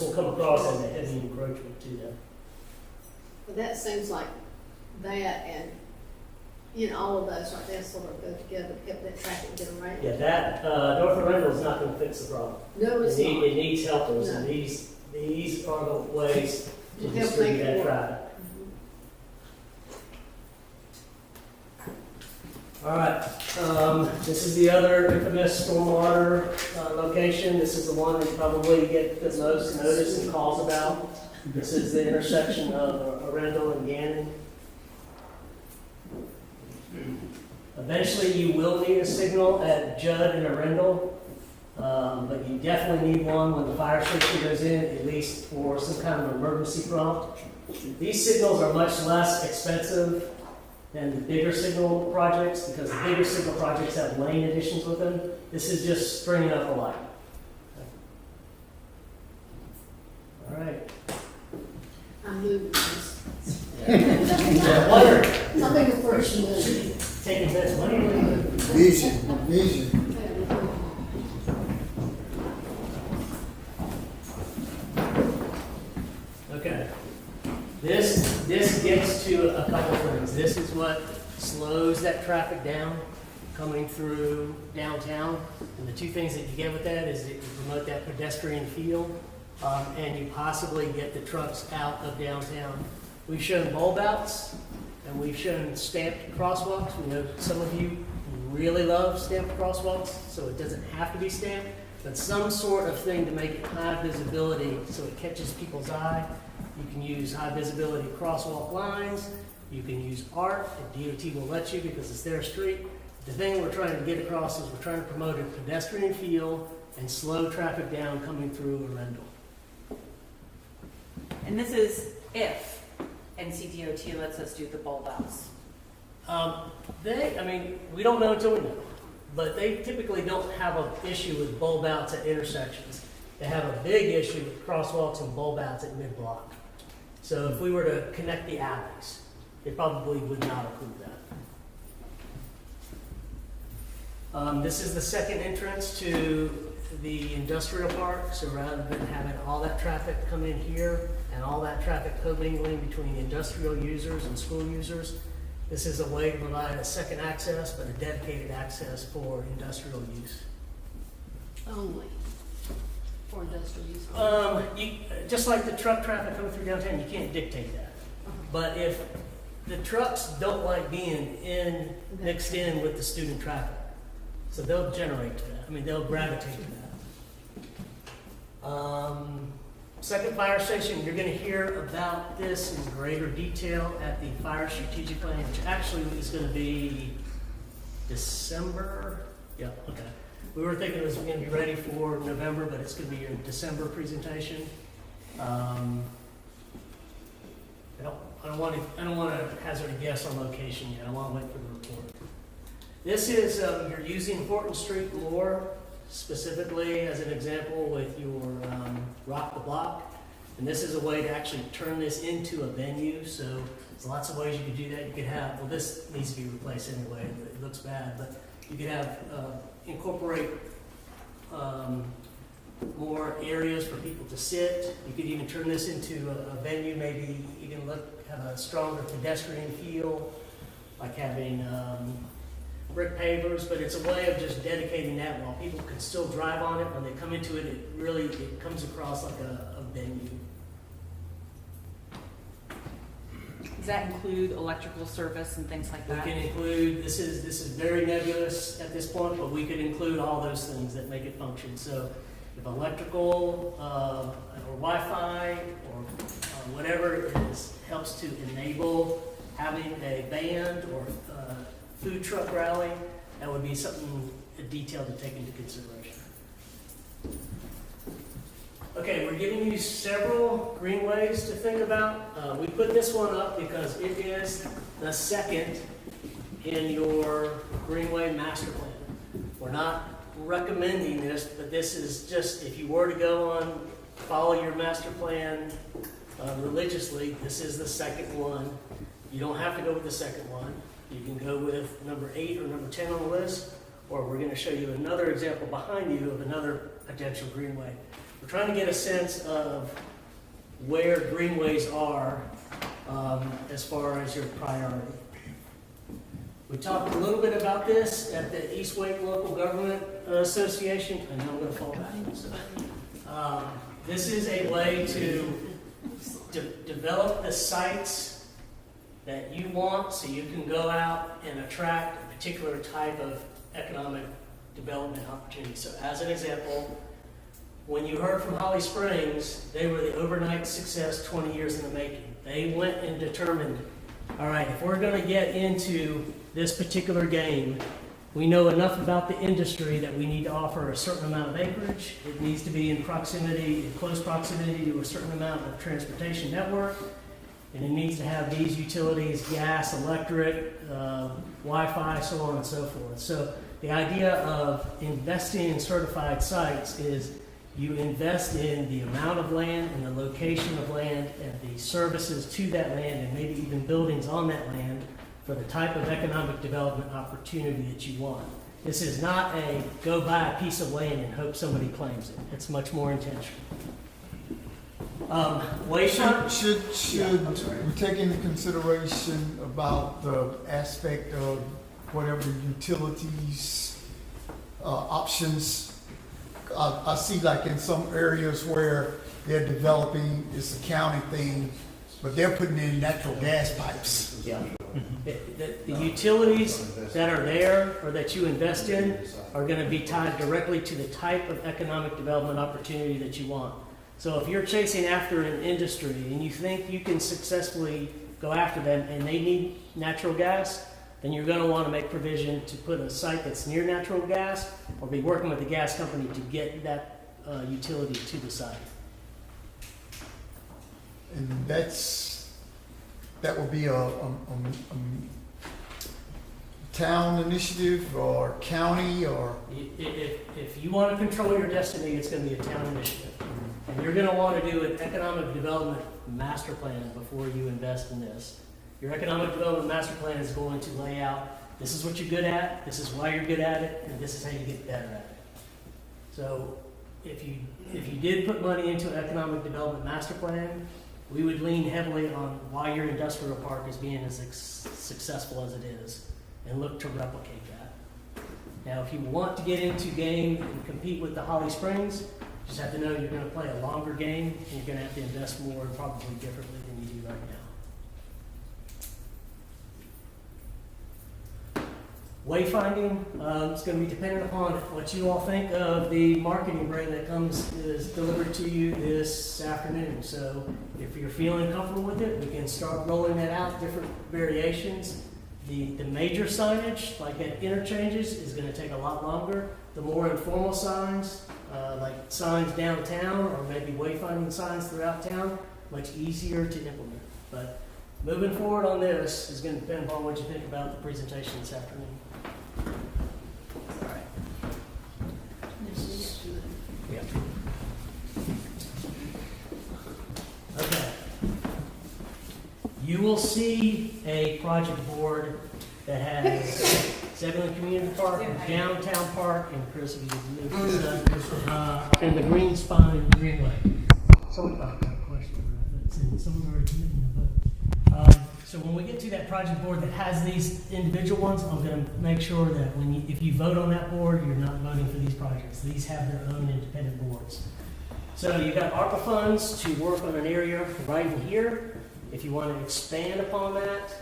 will come across as a heavy encroachment to them. But that seems like that and You know, all of those right there sort of go together, to help that traffic get around. Yeah, that, North Arundel is not gonna fix the problem. No, it's not. It needs helpers, and No. these are the ways to Help distribute make it that work. traffic. All right, this is the other infamous stormwater location. This is the one that probably get the most notice and calls about. This is the intersection of Arundel and Gannon. Eventually, you will need a signal at Judd and Arundel, but you definitely need one when the fire station goes in, at least for some kind of emergency prompt. These signals are much less expensive than the bigger signal projects, because the bigger signal projects have lane additions with them. This is just stringing up a light. All right. I'm moving this. Yeah, wonder, I think the first move. taking this, what are you doing? Vision. Okay. This gets to a couple things. This is what slows that traffic down coming through downtown. And the two things that you get with that is that you promote that pedestrian feel, and you possibly get the trucks out of downtown. We've shown bulb outs, and we've shown stamped crosswalks. We know some of you really love stamped crosswalks, so it doesn't have to be stamped, but some sort of thing to make it high visibility so it catches people's eye. You can use high visibility crosswalk lines. You can use art, and DOT will let you because it's their street. The thing we're trying to get across is we're trying to promote a pedestrian feel and slow traffic down coming through Arundel. And this is if NCDOT lets us do the bulb outs. We don't know until we know, but they typically don't have an issue with bulb outs at intersections. They have a big issue with crosswalks and bulb outs at mid-block. So if we were to connect the alleys, they probably would not approve that. This is the second entrance to the industrial park, so rather than having all that traffic come in here and all that traffic commingling between industrial users and school users, this is a way to provide a second access, but a dedicated access for industrial use. Only for industrial use. Just like the truck traffic coming through downtown, you can't dictate that. But if the trucks don't like being mixed in with the student traffic, so they'll generate to that. They'll gravitate to that. Second fire station, you're going to hear about this in greater detail at the fire strategic plan, which actually is going to be December. Yeah, okay. We were thinking it was going to be ready for November, but it's going to be your December presentation. I don't want to hazard a guess on location yet. I want to wait for the report. This is you're using Horton Street more specifically as an example with your Rock the Block, and this is a way to actually turn this into a venue. So there's lots of ways you could do that. You could have, well, this needs to be replaced anyway. It looks bad, but you could have incorporate more areas for people to sit. You could even turn this into a venue. Maybe you can have a stronger pedestrian feel, like having brick pavers, but it's a way of just dedicating that while people can still drive on it. When they come into it, it comes across like a venue. Does that include electrical service and things like We that? can include, this is very nebulous at this point, but we could include all those things that make it function. So if electrical or Wi-Fi or whatever helps to enable having a band or food truck rally, that would be something, a detail to take into consideration. Okay, we're giving you several greenways to think about. We put this one up because it is the second in your greenway master plan. We're not recommending this, but this is just, if you were to go on, follow your master plan religiously, this is the second one. You don't have to go with the second one. You can go with number 8 or number 10 on the list, or we're going to show you another example behind you of another potential greenway. We're trying to get a sense of where greenways are as far as your priority. We talked a little bit about this at the East Wake Local Government Association. I know I'm going to fall back. So, this is a way to develop the sites that you want so you can go out and attract a particular type of economic development opportunity. So as an example, when you heard from Holly Springs, they were the overnight success 20 years in the making. They went and determined, all right, if we're going to get into this particular game, we know enough about the industry that we need to offer a certain amount of acreage. It needs to be in proximity, in close proximity to a certain amount of transportation network. And it needs to have these utilities, gas, electric, Wi-Fi, so on and so forth. So the idea of investing in certified sites is you invest in the amount of land and the location of land and the services to that land and maybe even buildings on that land for the type of economic development opportunity that you want. This is not a go buy a piece of land and hope somebody claims it. It's much more intentional. Should we take into consideration about the aspect of whatever utilities options? I see like in some areas where they're developing, it's a county thing, but they're putting in natural gas pipes. Yeah. The utilities that are there or that you invest in are going to be tied directly to the type of economic development opportunity that you want. So if you're chasing after an industry and you think you can successfully go after them and they need natural gas, then you're going to want to make provision to put a site that's near natural gas or be working with the gas company to get that utility to the site. And that would be a town initiative or county or? If you want to control your destiny, it's going to be a town initiative. And you're going to want to do an economic development master plan before you invest in this. Your economic development master plan is going to lay out, this is what you're good at, this is why you're good at it, and this is how you get better at it. So if you did put money into an economic development master plan, we would lean heavily on why your industrial park is being as successful as it is and look to replicate that. Now, if you want to get into game and compete with the Holly Springs, you just have to know you're going to play a longer game and you're going to have to invest more and probably differently than you do right now. Wayfinding is going to be dependent upon what you all think of the marketing brain that is delivered to you this afternoon. So if you're feeling comfortable with it, we can start rolling that out, different variations. The major signage, like at interchanges, is going to take a lot longer. The more informal signs, like signs downtown or maybe wayfinding signs throughout town, much easier to implement. But moving forward on this is going to depend upon what you think about the presentation this afternoon. All right. Yeah. Okay. You will see a project board that has Zebulon Community Park, Downtown Park, and Chris, if you can move this, and the Green Spine Greenway. Someone got a question. Someone already committed the vote. So when we get to that project board that has these individual ones, I'm going to make sure that if you vote on that board, you're not voting for these projects. These have their own independent boards. So you've got ARPA funds to work on an area right in here. If you want to expand upon that.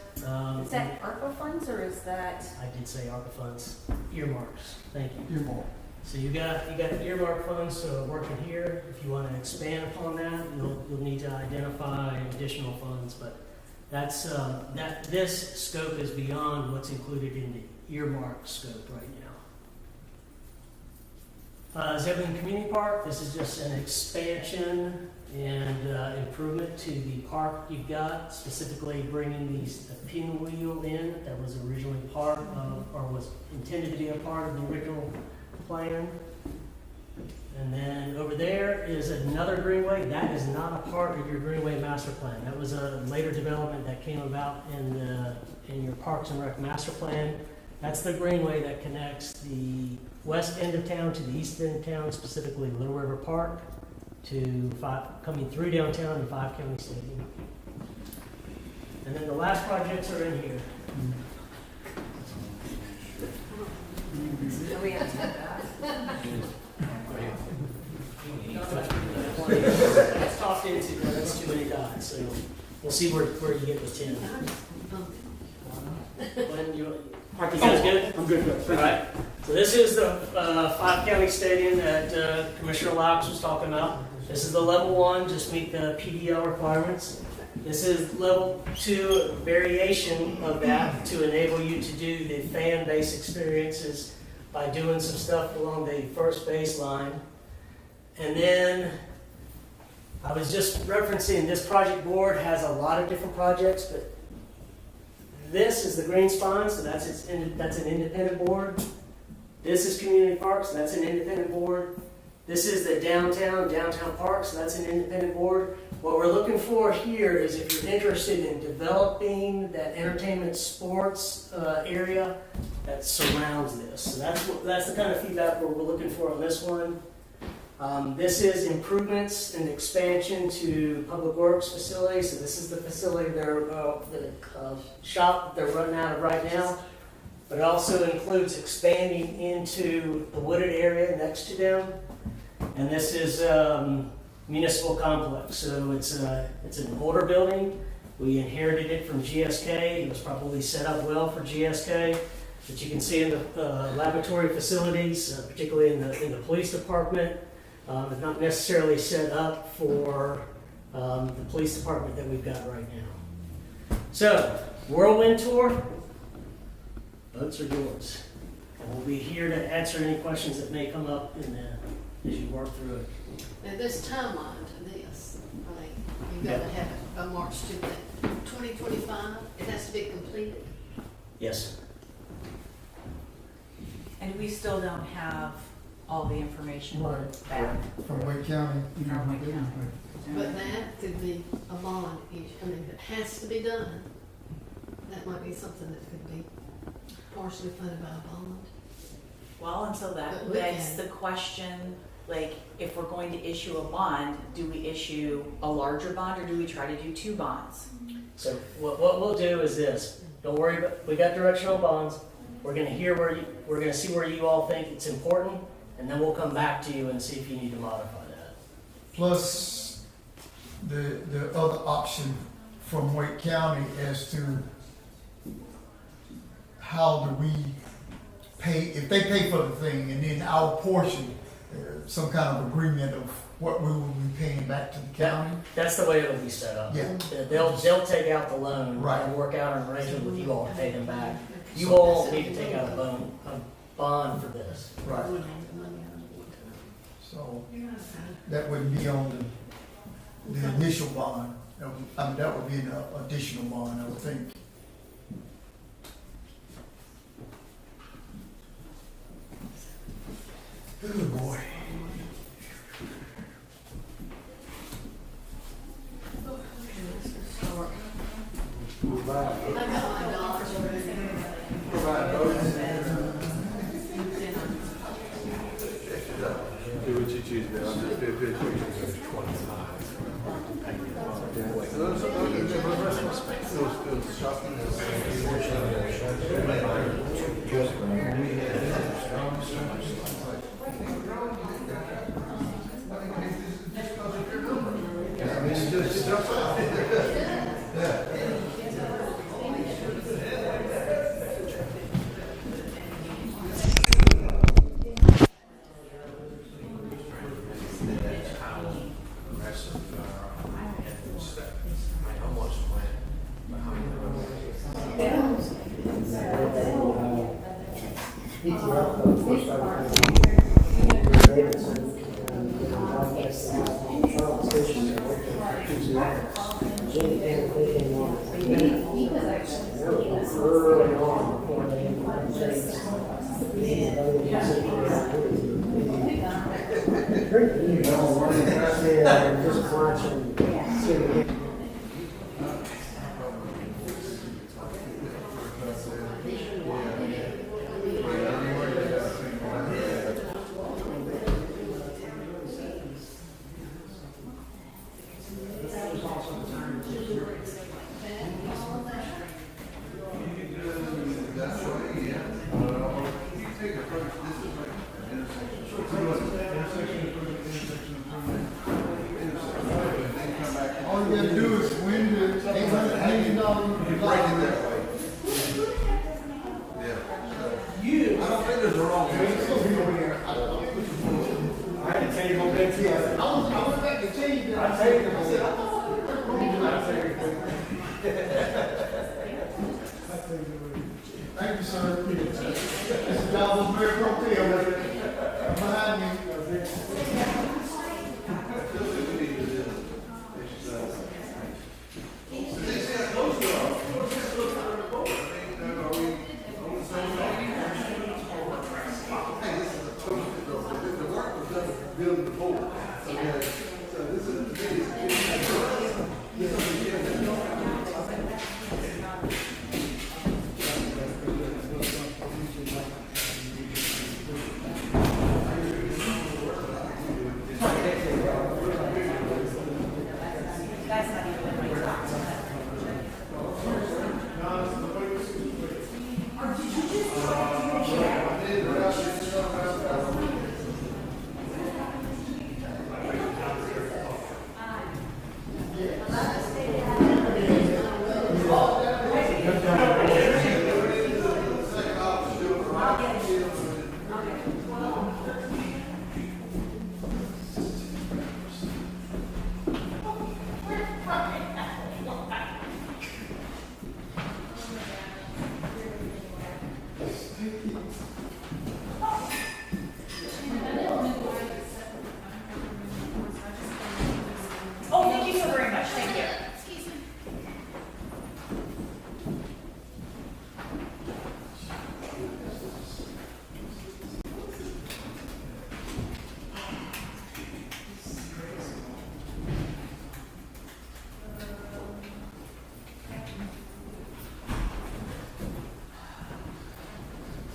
Is that ARPA funds or is that? I did say ARPA funds. Earmarks. Thank you. Earmark. So you got earmark funds to work in here. If you want to expand upon that, you'll need to identify additional funds. But that's this scope is beyond what's included in the earmark scope right now. Zebulon Community Park. This is just an expansion and improvement to the park you've got, specifically bringing the pinwheel in that was originally part of, or was intended to be a part of the original plan. And then over there is another greenway. That is not a part of your greenway master plan. That was a later development that came about in your Parks and Rec master plan. That's the greenway that connects the west end of town to the east end of town, specifically Little River Park, to coming through downtown and 5 County Stadium. And then the last projects are in here. Do we have to? That's talked into, but that's too many dots, so we'll see where you get with 10. When Mark, you guys good? I'm good. All right. So this is the 5-county stadium that Commissioner Laux was talking about. This is the level 1, just meet the PDL requirements. This is level 2 variation of that to enable you to do the fan base experiences by doing some stuff along the first baseline. And then I was just referencing this project board has a lot of different projects, but this is the green spine, so that's an independent board. This is community parks, that's an independent board. This is the downtown parks, so that's an independent board. What we're looking for here is if you're interested in developing that entertainment sports area that surrounds this. So that's the kind of feedback we're looking for on this one. This is improvements and expansion to public works facilities. So this is the facility the shop they're running out of right now. But it also includes expanding into the wooded area next to them. And this is municipal complex. So it's an older building. We inherited it from GSK. It was probably set up well for GSK. But you can see in the laboratory facilities, particularly in the police department, it's not necessarily set up for the police department that we've got right now. So, whirlwind tour, votes are yours. And we'll be here to answer any questions that may come up as you work through it. Now, this timeline to this, I mean, you've got to have it by March 2025, it has to be completed. Yes. And we still don't have all the information back. From Wake County. From Wake County. But that could be a bond issue. I mean, if it has to be done, that might be something that could be partially funded by a bond. Well, and so that But begs the question, like, if we're going to issue a bond, do we issue a larger bond or do we try to do 2 bonds? So what we'll do is this. Don't worry about, we got directional bonds. We're going to hear we're going to see where you all think it's important, and then we'll come back to you and see if you need to modify that. Plus the other option from Wake County as to how do we pay, if they pay for the thing and then our portion, some kind of agreement of what we will be paying back to the county. That's the way it'll be set up. Yeah. They'll take out the loan Right. and work out an arrangement with you all to pay them back. You all won't need to take out a bond for this. Right. So that wouldn't be on the initial bond. That would be an additional bond, I would think. Good boy. Do what you choose, but I'll just do a good Take a all you gotta do is win the $800 million. You break it that way. Yeah. I don't think there's a wrong answer. I had to tell you what that is. I was back to change that. I take it. I said, I take it. Thank you, sir. This job was very pro behind me. Oh, thank you so very much, thank you.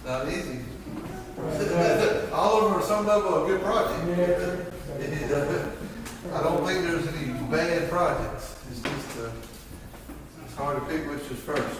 Not easy. All of them are some level of good project. I don't think there's any bad projects. It's just, it's hard to pick which is first.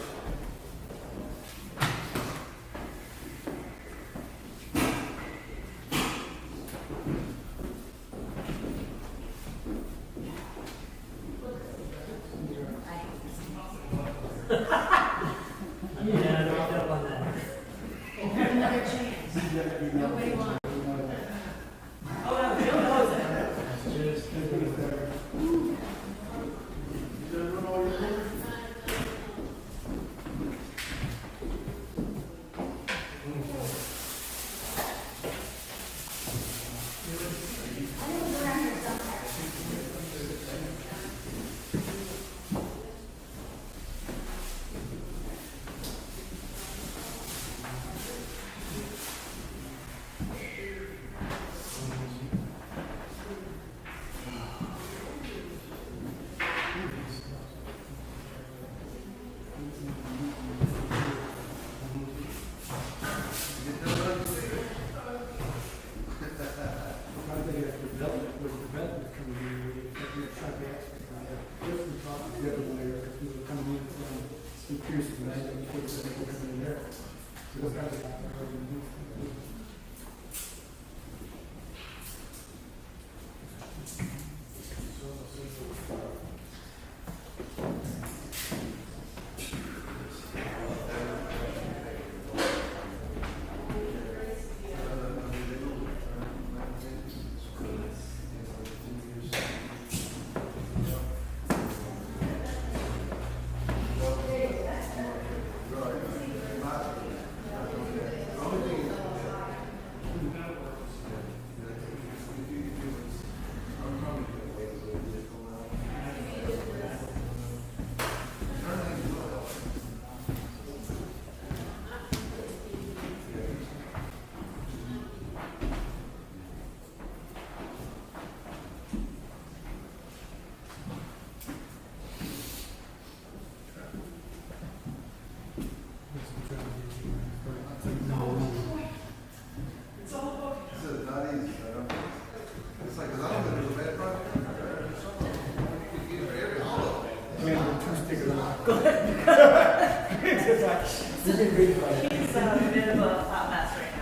He's a bit of a hot mess right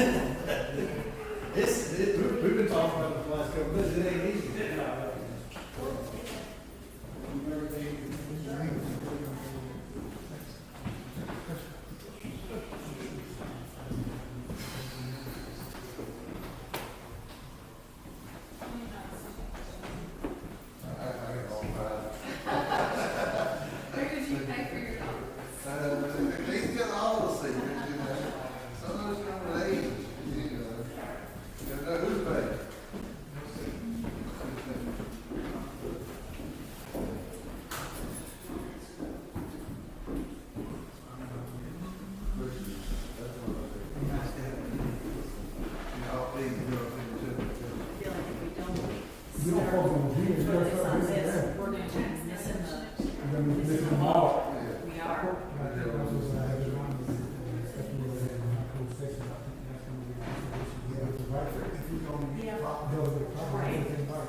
now. We've been talking about it the last couple of minutes, it ain't easy. Where did you pay for your dogs? He's got all the secrets, you know. Some of us come with age, you know. You know who's paying.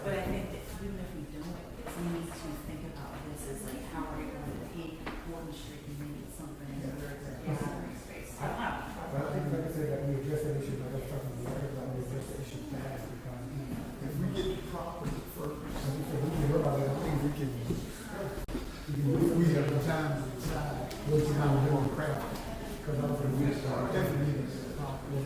But I think that even if we don't, we need to think about this as like, how are we going to take one street and make it something where it's a gathering space? I don't know. But I think, like I said, that we address that issue, like I was talking about, like we address the issue fast, because If we get the property first, we can work about it, I think we can we have the time to decide what's the kind of doing craft, because I was going to miss, definitely need to talk with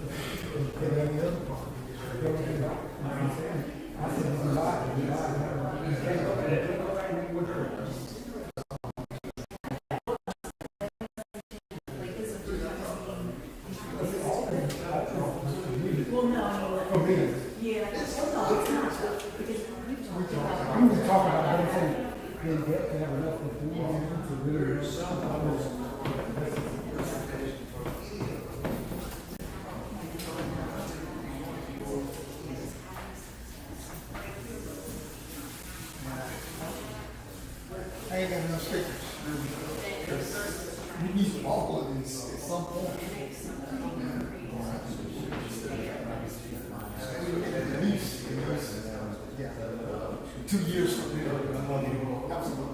any other part. I said, we lied, we can't go back and make it. Well, no, I mean, yeah, well, no, it's not, because we've talked about. I'm just talking about, I don't think, they get to have enough to do, to really. I ain't got enough stickers. We need all of these at some point. At least, yeah, 2 years from now. Absolutely.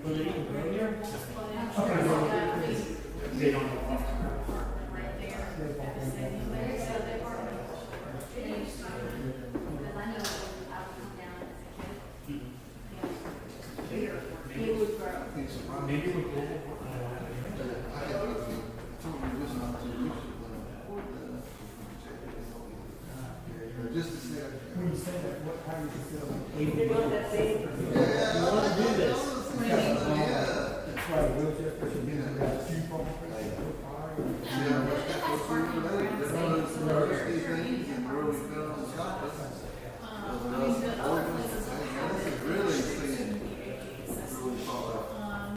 Will it even grow there? They don't know. It would grow. Maybe we will. Just to say. When you say that, what, how do you feel? You want to do this? That's right, wheelchair pushing, you got a few phone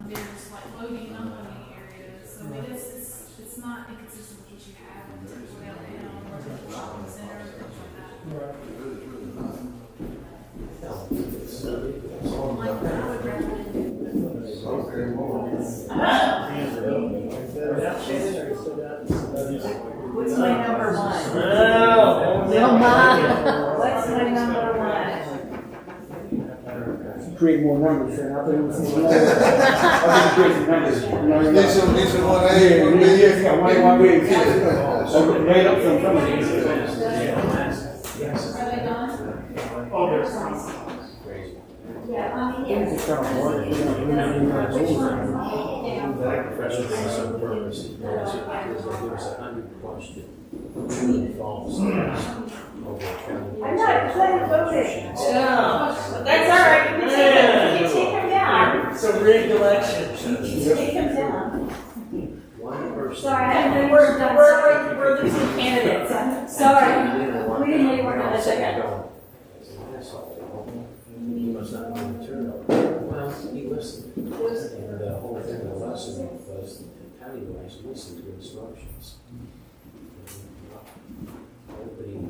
There's like loading, unloading areas, so I mean, it's not inconsistent with what you have in typical downtown or typical shopping center, things like that. Like, I would What's my number one? No, What's my number one? create more numbers, and I think we'll see. I think create some numbers. Need some one A, Yeah, one B. yeah, got one way. Right up from front of you. Are they done? Oh, there's some. Yeah, I mean, It's just kind of hard, you know, when That professional has some purpose, because it gives us 100 questions. True and false. I'm not playing voting. Yeah. That's all right, you can take him down. It's a rigged election. Take him down. One person. Sorry, we're the two candidates. I'm sorry. We didn't know you weren't gonna say that. He must not be material. Well, he listened. And the whole thing of the lesson was how do you actually listen to instructions?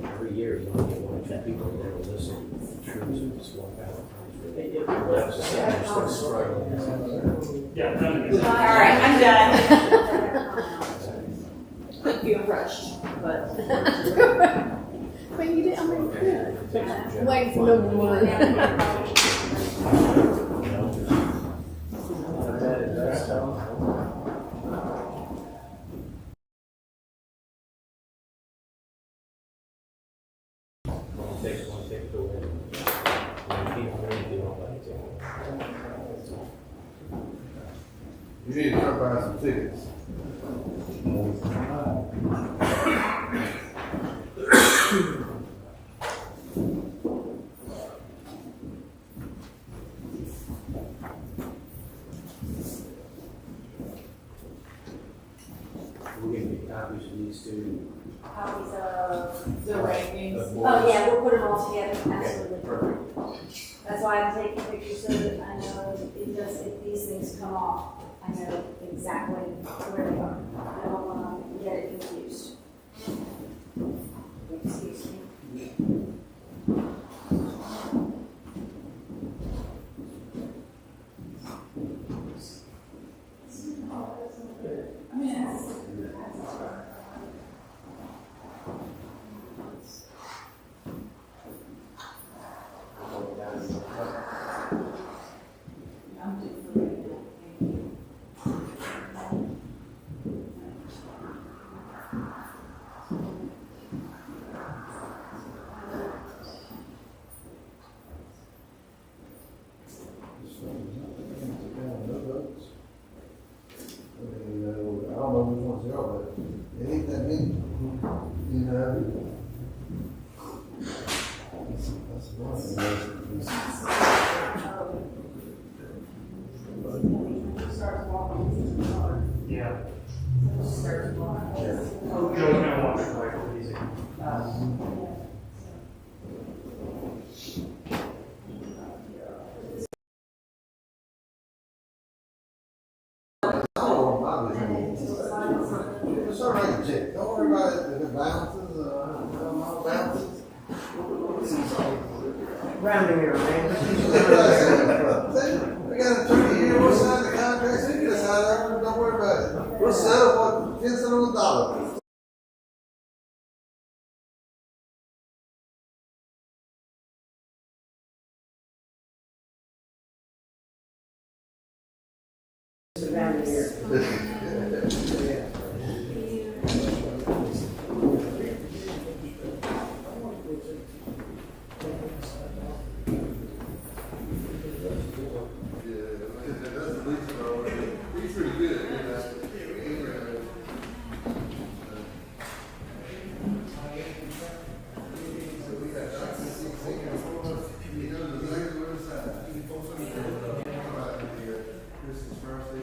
Every year you want to get one or two people there to listen to the truths and just walk out. That's the same, you're still struggling. Yeah, none of it. All right, I'm done. Could feel rushed, but. But you did, I mean, good. Waiting for number one. You need to start buying some tickets. We're going to get copies of these two. copies of The rankings. Oh, yeah, we'll put them all together, absolutely. Perfect. That's why I'm taking pictures so that I know if these things come off, I know exactly where they are. I don't want to get it confused. Excuse me. I don't know which ones they are, but it ain't that many. You know? That's one Yeah. You're gonna watch it like easy. It's all right, Jake. Don't worry about it. If it bounces, bounces. Rounding error, man. We got an attorney here. We'll sign the contract. So you can sign it. Don't worry about it. We'll settle what 10 cents on the dollar. Around here. He's pretty good, Christmas first,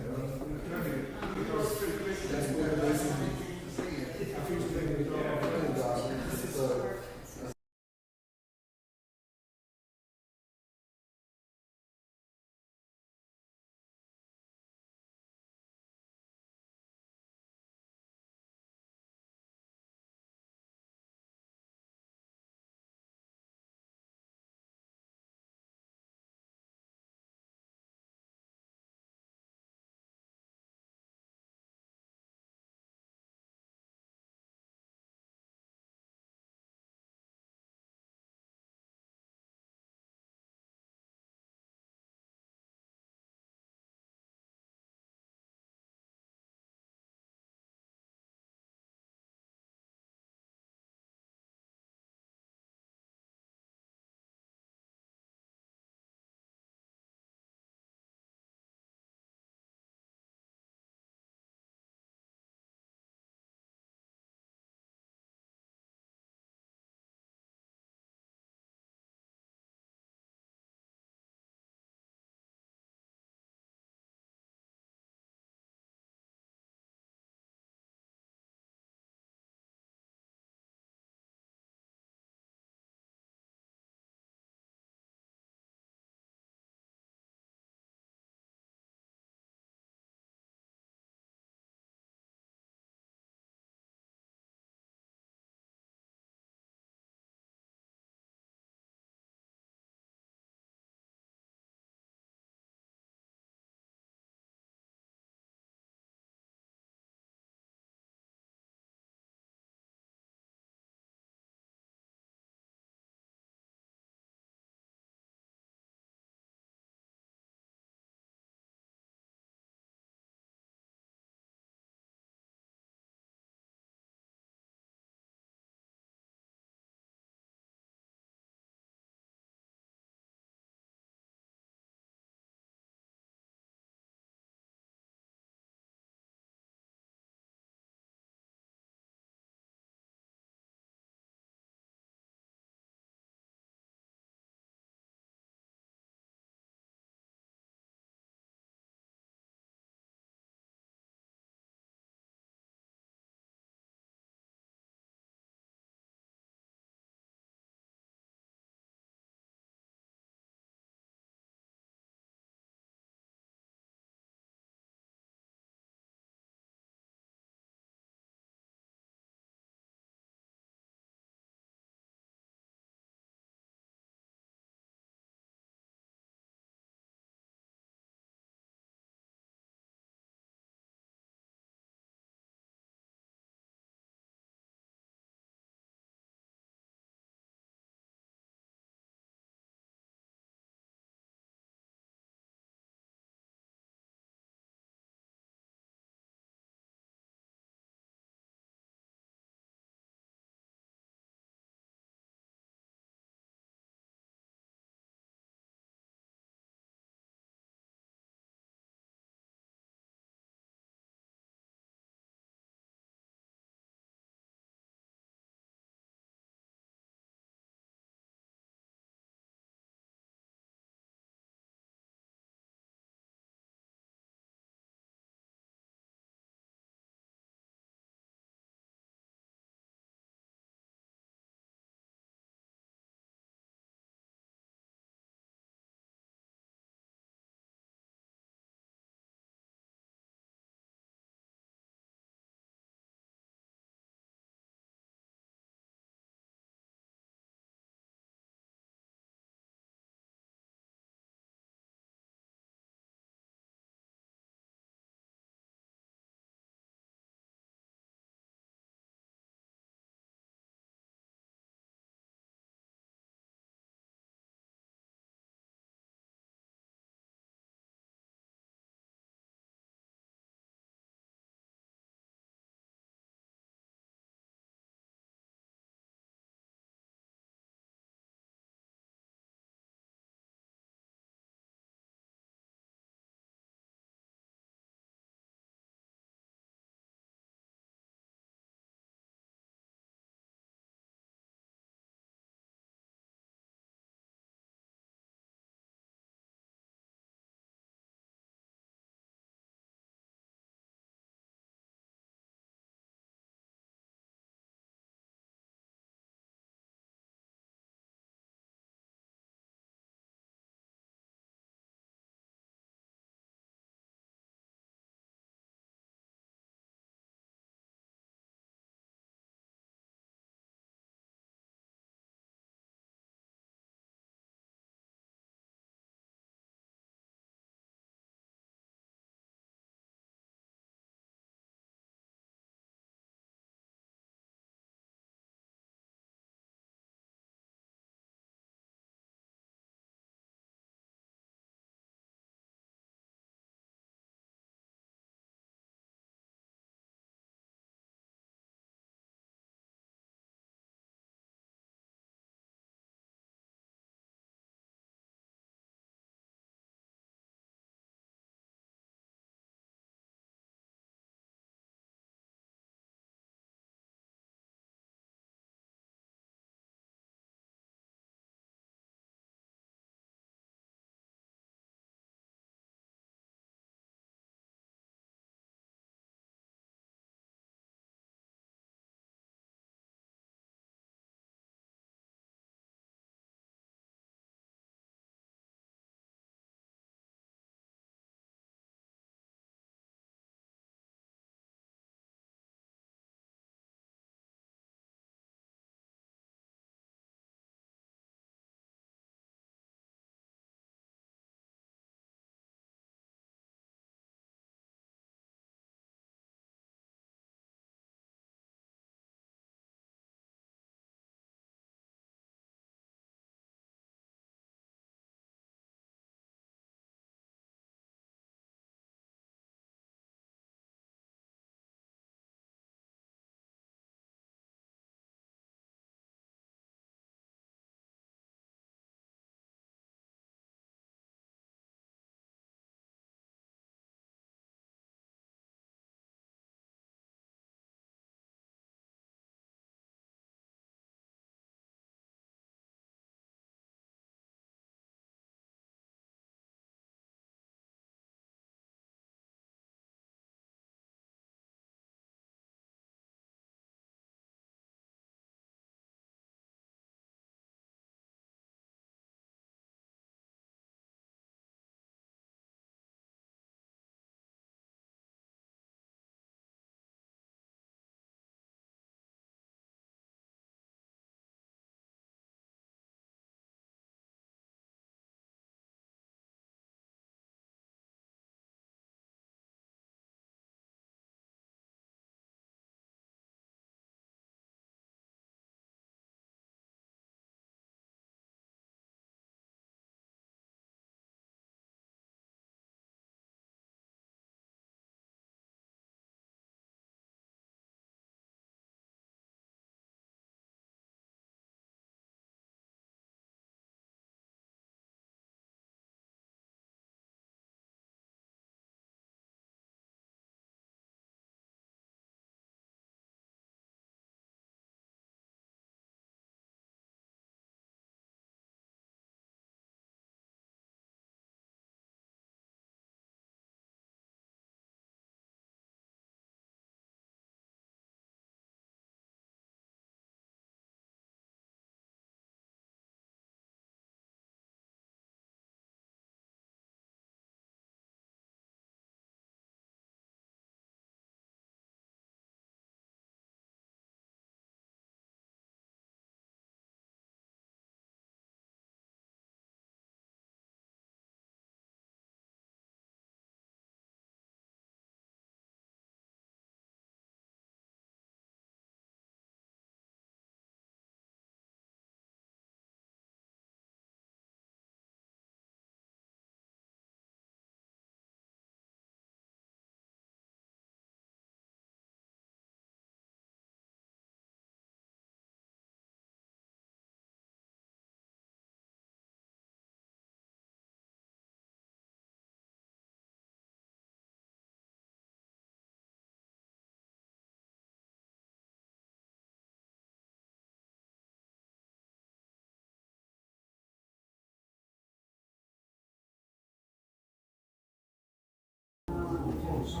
Okay.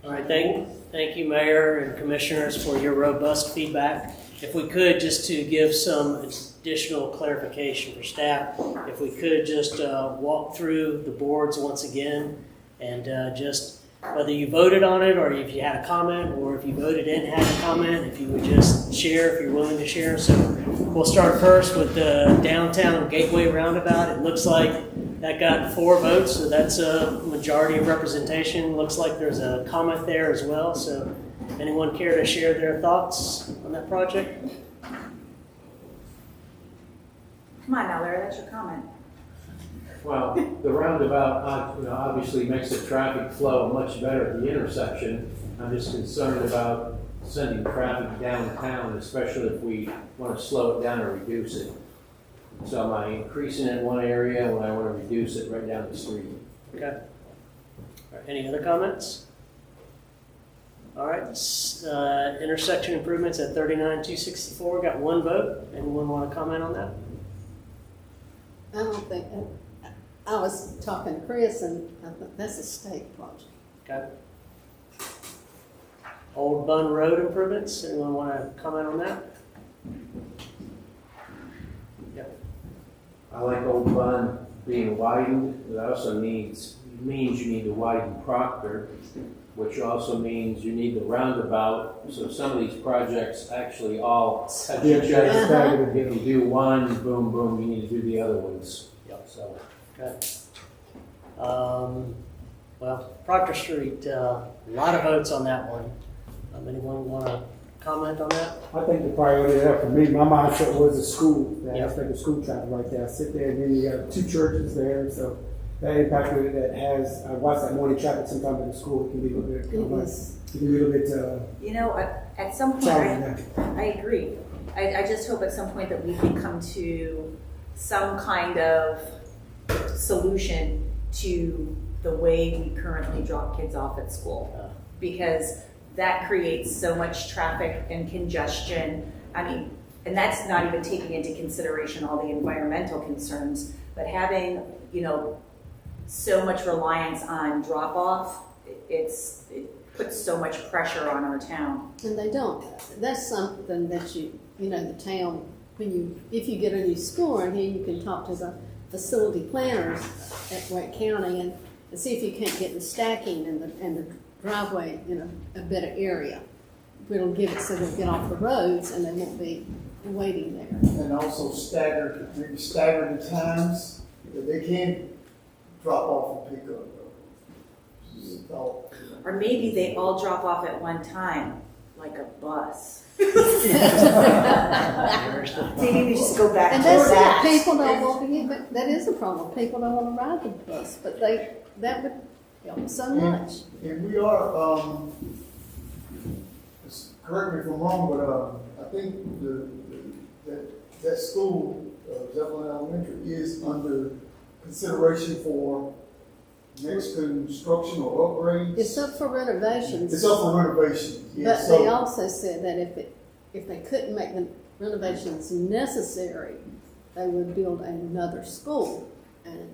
All right, thank you, Mayor and Commissioners, for your robust feedback. If we could, just to give some additional clarification for staff, if we could just walk through the boards once again and just whether you voted on it or if you had a comment or if you voted and had a comment, if you would just share if you're willing to share. So we'll start first with the downtown Gateway Roundabout. It looks like that got 4 votes, so that's a majority of representation. Looks like there's a comment there as well. So anyone care to share their thoughts on that project? Come on now, Larry, that's your comment. Well, the roundabout, obviously makes the traffic flow much better at the intersection. I'm just concerned about sending traffic downtown, especially if we want to slow it down or reduce it. So am I increasing it in one area when I want to reduce it right down the street? Okay. All right, any other comments? All right, intersection improvements at 39-264, got 1 vote. Anyone want to comment on that? I don't think, I was talking to Chris, and I think that's a state project. Okay. Old Bun Road improvements, anyone want to comment on that? Yep. I like Old Bun being widened. It also means you need to widen Proctor, which also means you need the roundabout. So some of these projects actually all touch each other. If you do one, boom, boom, you need to do the other ones. Yep. So, okay. Well, Proctor Street, a lot of votes on that one. Anyone want to comment on that? I think the priority there for me, my mindset was the school, that Yep. aspect of school traffic right there. I sit there and then you got 2 churches there, so that impact with it that has, I watch that morning traffic sometimes in the school, it can be a little bit, it can be a little bit, You know, at some point, I agree. I just hope at some point that we can come to some kind of solution to the way we currently drop kids off at school. Because that creates so much traffic and congestion. I mean, and that's not even taking into consideration all the environmental concerns, but having, so much reliance on drop-off, it puts so much pressure on our town. And they don't. That's something that the town, if you get a new school in here, you can talk to the facility planners at Wake County and see if you can't get the stacking and the driveway in a better area. It'll give it so they'll get off the roads and they won't be waiting there. And also stagger the times that they can drop off and pick up. Or maybe they all drop off at one time, like a bus. Maybe we just go back and to that's that. It. People don't want to get, but that is a problem. People don't want to ride the bus, but that would help so much. And we are, correct me if I'm wrong, but I think that school, Zebulon Elementary, is under consideration for next construction or upgrades. It's up for renovations. It's up for renovation. But they also said that if they couldn't make the renovations necessary, they would build another school and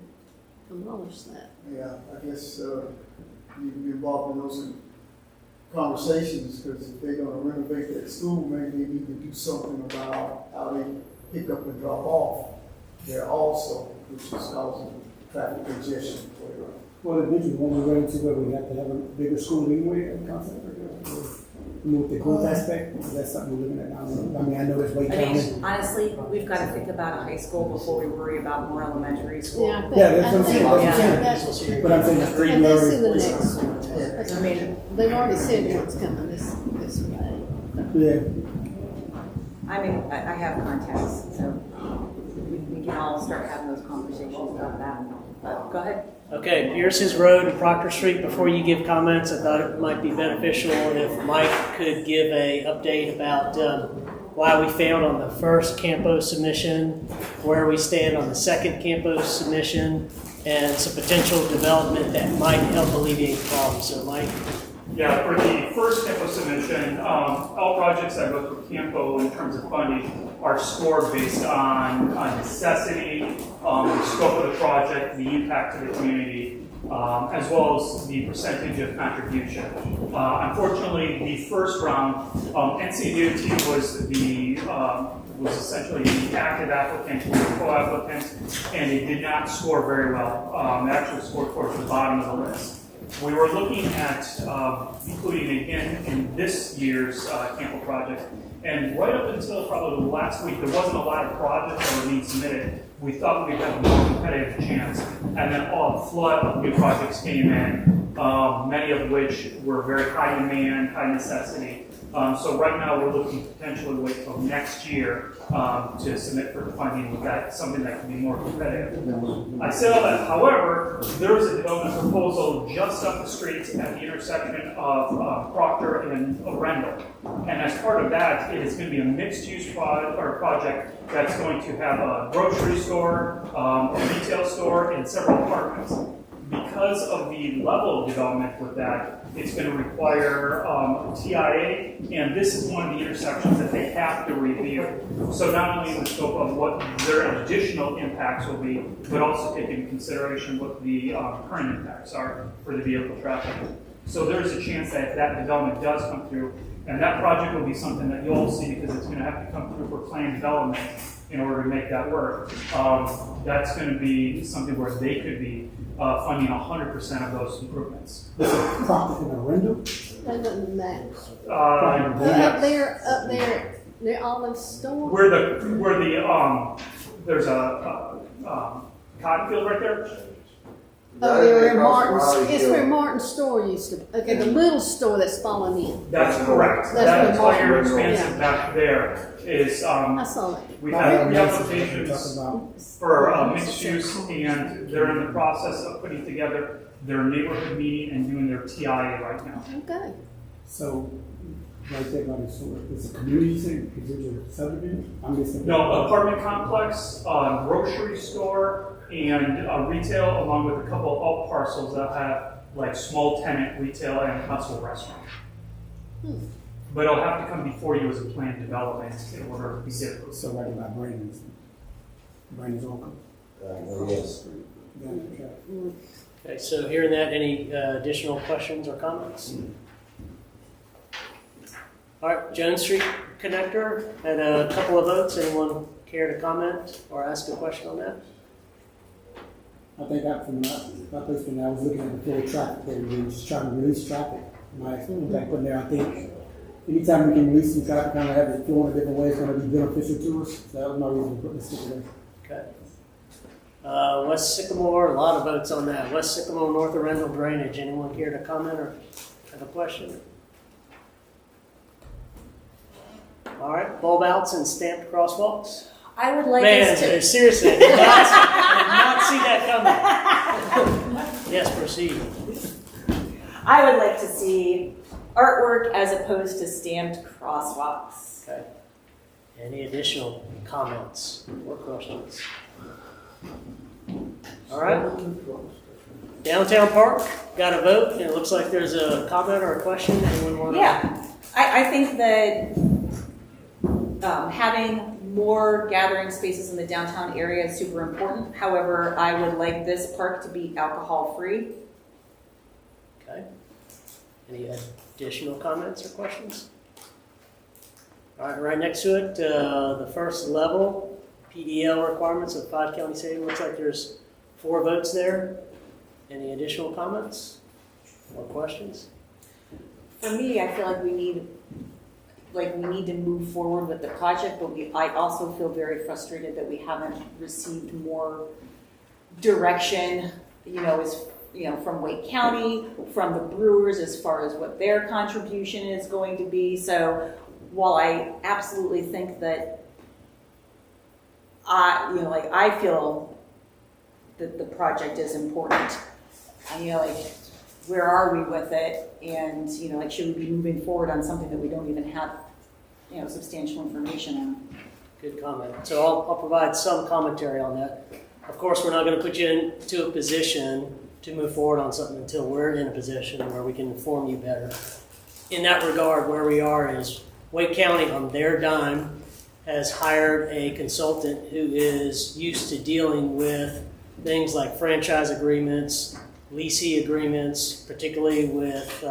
demolish that. Yeah, I guess you'd be involved in those conversations, because if they're going to renovate that school, maybe they need to do something about how they pick up and drop off there also, which is causing traffic congestion. well, eventually when we run into where we have to have a bigger school anyway, concept right there. With the growth aspect, that's something we're looking at now. I mean, I know it's way down. Honestly, we've got to think about a high school before we worry about more elementary school. Yeah, that's what I'm saying. That's what I'm saying. But I'm saying that's and that's in the next one. I mean, they've already said what's coming this way. Yeah. I mean, I have contacts, so we can all start having those conversations about that. But go ahead. Okay, Pierce's Road and Proctor Street. Before you give comments, I thought it might be beneficial if Mike could give a update about why we failed on the first Campo submission, where we stand on the second Campo submission, and some potential development that might help alleviate problems. So Mike? Yeah, for the first Campo submission, all projects that go through Campo in terms of funding are scored based on necessity, the scope of the project, the impact to the community, as well as the percentage of contribution. Unfortunately, the first round, NCDOT was essentially the active applicant, we were co-applicants, and it did not score very well. It actually scored towards the bottom of the list. We were looking at including again in this year's Campo project, and right up until probably the last week, there wasn't a lot of projects that were being submitted. We thought we'd have a more competitive chance, and then a flood of new projects came in, many of which were very high demand, high necessity. So right now we're looking to potentially wait till next year to submit for the funding with that, something that can be more competitive. I say all that, however, there is a development proposal just up the street at the intersection of Proctor and Arundel. And as part of that, it is going to be a mixed-use project that's going to have a grocery store, a retail store, and several apartments. Because of the level of development with that, it's going to require TIA, and this is one of the intersections that they have to review. So not only in the scope of what their additional impacts will be, but also take into consideration what the current impacts are for the vehicle traffic. So there's a chance that if that development does come through, and that project will be something that you'll see because it's going to have to come through for planned development in order to make that work. That's going to be something where they could be funding 100% of those improvements. Proctor and Arundel? That doesn't matter. Yes. Up there, the Olive store. Where the there's a cotton field right there. Oh, where Martin's, it's where Martin's store used to, okay, the little store that's fallen in. That's correct. That entire expanse back there is, I saw that. we have applications for mixed use, and they're in the process of putting together their neighborhood meeting and doing their TIA right now. Okay. So, right there by the store, it's a community center, is it a subdivision? I'm just No, apartment complex, grocery store, and retail, along with a couple of parcels that have like small tenant retail and possible restaurant. But it'll have to come before you as a planned development in order to be difficult. So right by Brandon's uncle. Yes. Okay, so hearing that, any additional questions or comments? All right, Jones Street Connector had a couple of votes. Anyone care to comment or ask a question on that? I think that from my perspective, I was looking at the flow of traffic there, and just trying to release traffic. My impact putting there, I think anytime we can release some traffic, kind of have it flow in a different way, it's going to be beneficial to us. So that was my reason for putting this together. Okay. West Sycamore, a lot of votes on that. West Sycamore, North Arundel drainage. Anyone care to comment or have a question? All right, bulb outs and stamped crosswalks. I would like Man, us to... seriously, I did not see that coming. Yes, proceed. I would like to see artwork as opposed to stamped crosswalks. Okay. Any additional comments or questions? All right. Downtown Park, got a vote, and it looks like there's a comment or a question. Anyone want to? Yeah, I think that having more gathering spaces in the downtown area is super important. However, I would like this park to be alcohol-free. Okay. Any additional comments or questions? All right, right next to it, the first level, PDL requirements of 5 County City. Looks like there's 4 votes there. Any additional comments or questions? For me, I feel like we need to move forward with the project, but I also feel very frustrated that we haven't received more direction, from Wake County, from the brewers as far as what their contribution is going to be. So while I absolutely think that I feel that the project is important, where are we with it? And, should we be moving forward on something that we don't even have, substantial information on? Good comment. So I'll provide some commentary on that. Of course, we're not going to put you into a position to move forward on something until we're in a position where we can inform you better. In that regard, where we are is Wake County, on their dime, has hired a consultant who is used to dealing with things like franchise agreements, leasing agreements, particularly with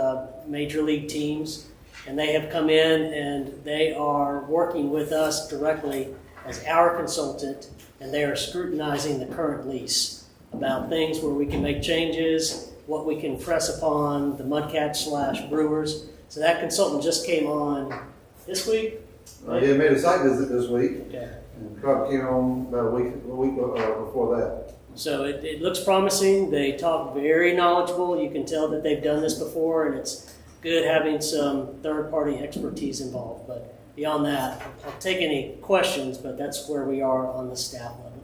major league teams. And they have come in and they are working with us directly as our consultant, and they are scrutinizing the current lease about things where we can make changes, what we can press upon the Mudcats / Brewers. So that consultant just came on this week. He made a site visit this week. Okay. And probably came on about a week before that. So it looks promising. They talk very knowledgeable. You can tell that they've done this before, and it's good having some third-party expertise involved. But beyond that, I'll take any questions, but that's where we are on the staff level.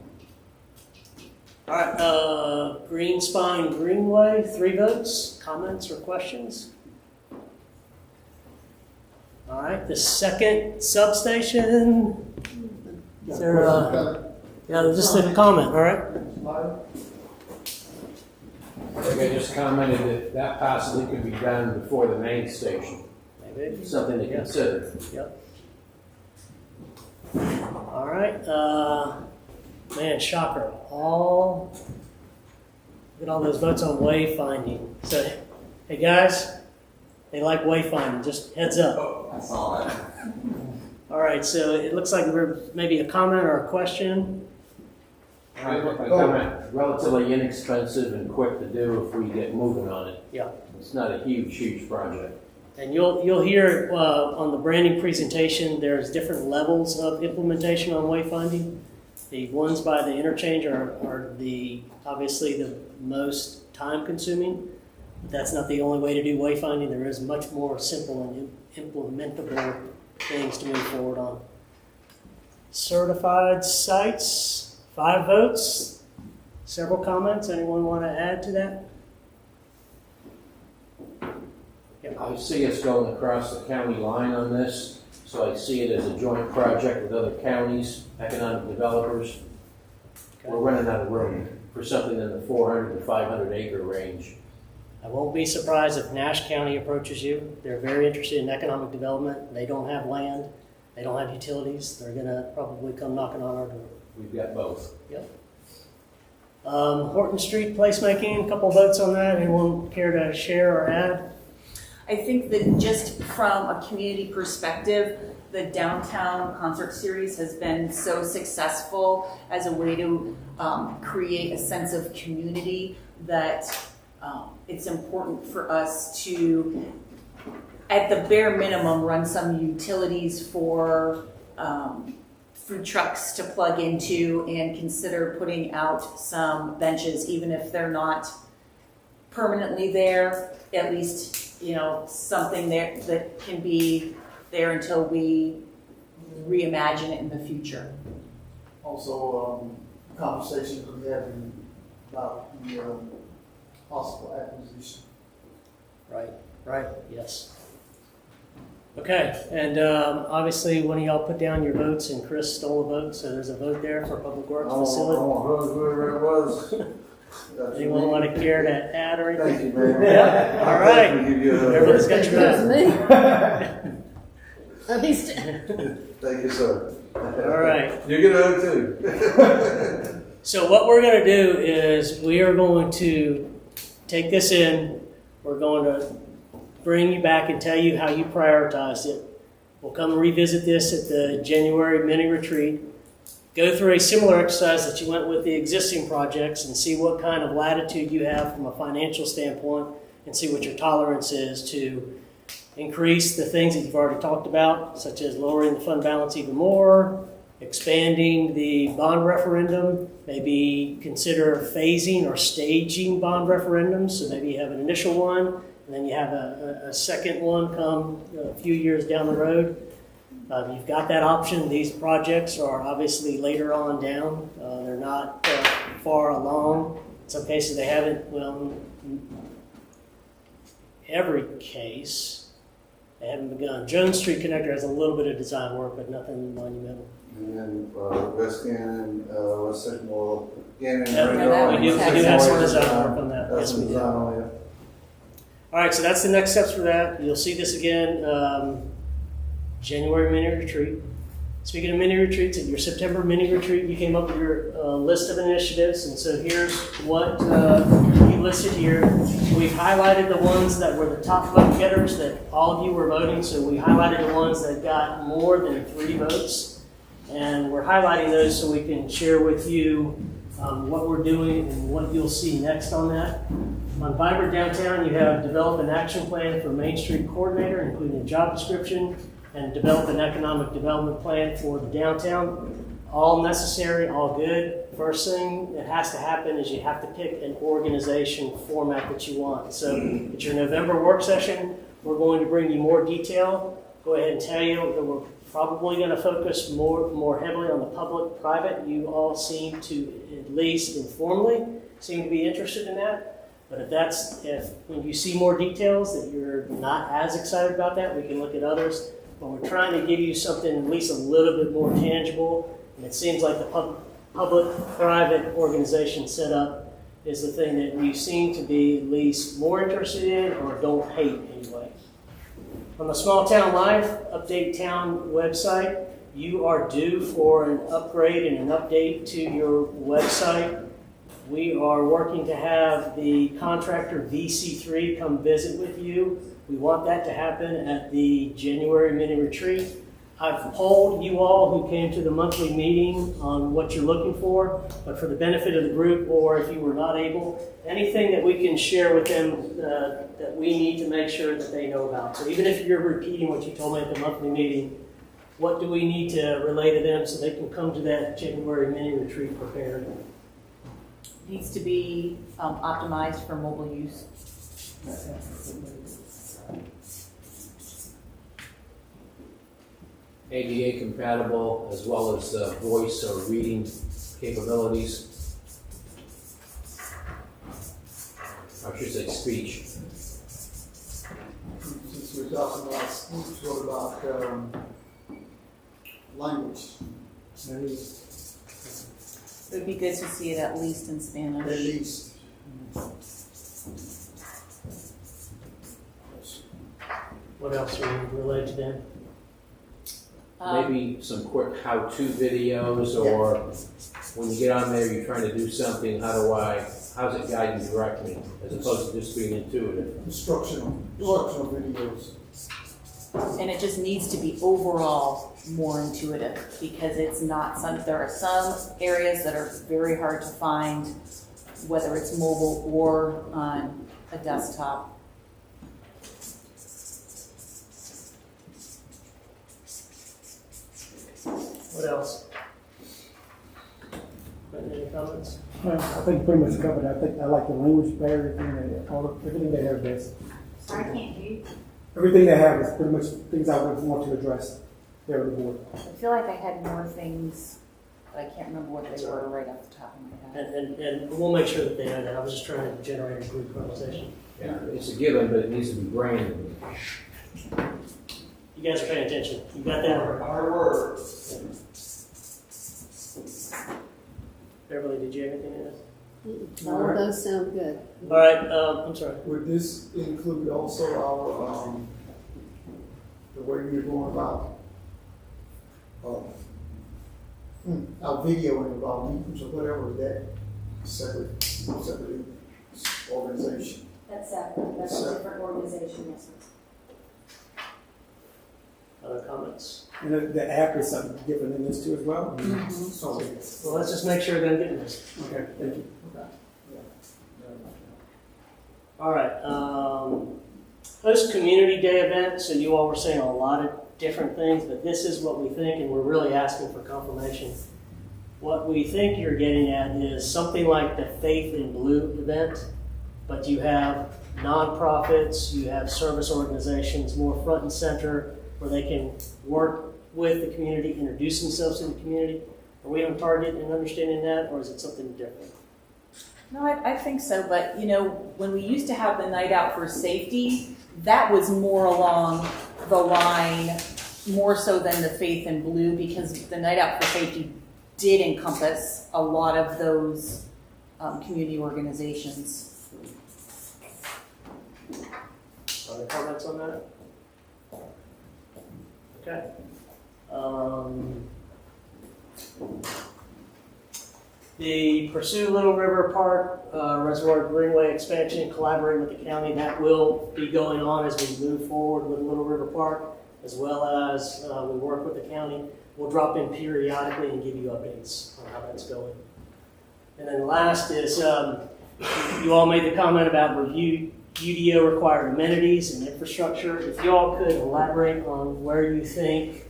All right, Green Spine Greenway, 3 votes. Comments or questions? All right, the second substation. Is there yeah, just a comment, all right? I think I just commented that that possibly could be done before the main station. Maybe. Something to consider. Yep. All right, man, shocker. Look at all those votes on wayfinding. So, hey guys, they like wayfinding, just heads up. Oh, I saw that. All right, so it looks like we're maybe a comment or a question. I comment, relatively inexpensive and quick to do if we get moving on it. Yeah. It's not a huge project. And you'll hear on the branding presentation, there's different levels of implementation on wayfinding. The ones by the interchange are obviously the most time consuming. But that's not the only way to do wayfinding. There is much more simple and implementable things to move forward on. Certified sites, 5 votes. Several comments. Anyone want to add to that? I see us going across the county line on this, so I see it as a joint project with other counties, economic developers. Okay. We're running out of room for something in the 400 to 500 acre range. I won't be surprised if Nash County approaches you. They're very interested in economic development. They don't have land. They don't have utilities. They're going to probably come knocking on our door. We've got both. Yep. Horton Street placemaking, a couple votes on that. Anyone care to share or add? I think that just from a community perspective, the downtown concert series has been so successful as a way to create a sense of community that it's important for us to, at the bare minimum, run some utilities for food trucks to plug into and consider putting out some benches, even if they're not permanently there, at least something there that can be there until we reimagine it in the future. Also, conversations we're having about the possible acquisition. Right, yes. Okay, and obviously one of y'all put down your votes and Chris stole a vote, so there's a vote there for Public Works facility. Whoever it was. Anyone want to care to add or anything? Thank you, man. Yeah, all right. Everyone's got your vote. At least. Thank you, sir. All right. You get a vote too. So what we're going to do is we are going to take this in. We're going to bring you back and tell you how you prioritized it. We'll come revisit this at the January mini retreat. Go through a similar exercise that you went with the existing projects and see what kind of latitude you have from a financial standpoint and see what your tolerance is to increase the things that you've already talked about, such as lowering the fund balance even more, expanding the bond referendum, maybe consider phasing or staging bond referendums. So maybe you have an initial one, and then you have a second one come a few years down the road. You've got that option. These projects are obviously later on down. They're not far along. In some cases they haven't, every case, they haven't begun. Jones Street Connector has a little bit of design work, but nothing monumental. and then, West Cannon, West Sycamore, Cannon, Yeah, Ringo. we do have some design work on that. That's Yes, some we do. design on it. All right, so that's the next steps for that. You'll see this again, January mini retreat. Speaking of mini retreats, at your September mini retreat, you came up with your list of initiatives, and so here's what you listed here. We've highlighted the ones that were the top vote getters that all of you were voting, so we highlighted the ones that got more than 3 votes, and we're highlighting those so we can share with you what we're doing and what you'll see next on that. On Vibrant Downtown, you have develop an action plan for Main Street Coordinator, including a job description, and develop an economic development plan for the downtown. All necessary, all good. First thing that has to happen is you have to pick an organization format that you want. So at your November work session, we're going to bring you more detail. Go ahead and tell you that we're probably going to focus more heavily on the public-private. You all seem to, at least informally, seem to be interested in that. But if when you see more details that you're not as excited about that, we can look at others. But we're trying to give you something at least a little bit more tangible. And it seems like the public-private organization setup is the thing that you seem to be at least more interested in or don't hate anyway. On the Small Town Life Update Town website, you are due for an upgrade and an update to your website. We are working to have the contractor VC3 come visit with you. We want that to happen at the January mini retreat. I've polled you all who came to the monthly meeting on what you're looking for, but for the benefit of the group, or if you were not able, anything that we can share with them that we need to make sure that they know about. So even if you're repeating what you told me at the monthly meeting, what do we need to relay to them so they can come to that January mini retreat prepared? Needs to be optimized for mobile use. ADA compatible as well as voice or reading capabilities. I should say speech. Since we're talking about speech, what about language? It would be good to see it at least in Spanish. At least. What else are we relate to them? Maybe some quick how-to videos, or when you get on there, you're trying to do something, how's it guide you directly, as opposed to just being intuitive? Instructional videos. And it just needs to be overall more intuitive, because there are some areas that are very hard to find, whether it's mobile or on a desktop. What else? Any comments? I think pretty much covered it. I like the language barrier, everything they have is. I can't hear you. Everything they have is pretty much things I would want to address there on the board. I feel like I had more things, but I can't remember what they were right off the top of my head. And we'll make sure that they know that. I was just trying to generate a group conversation. Yeah, it's a given, but it needs to be branded. You guys are paying attention. You got that? Hard work. Beverly, did you have anything to add? All of those sound good. All right, I'm sorry. Would this include also our, the way we're going about, our videoing of our meetings or whatever, that separate organization? That's separate. That's a different organization, yes, sir. Other comments? And the app is something different in this too as well. Mm-hmm. So, Well, let's just make sure they're getting this. okay, thank you. All right. Host community day event. So you all were saying a lot of different things, but this is what we think, and we're really asking for confirmation. What we think you're getting at is something like the Faith in Blue event, but you have nonprofits, you have service organizations more front and center, where they can work with the community, introduce themselves to the community. Are we on target in understanding that, or is it something different? No, I think so, but when we used to have the night out for safety, that was more along the line more so than the Faith in Blue, because the Night Out for Safety did encompass a lot of those community organizations. Other comments on that? Okay. The Pursue Little River Park Reservoir Greenway expansion, collaborating with the county, that will be going on as we move forward with Little River Park, as well as we work with the county. We'll drop in periodically and give you updates on how that's going. And then last is, you all made the comment about review UDO required amenities and infrastructure. If you all could elaborate on where you think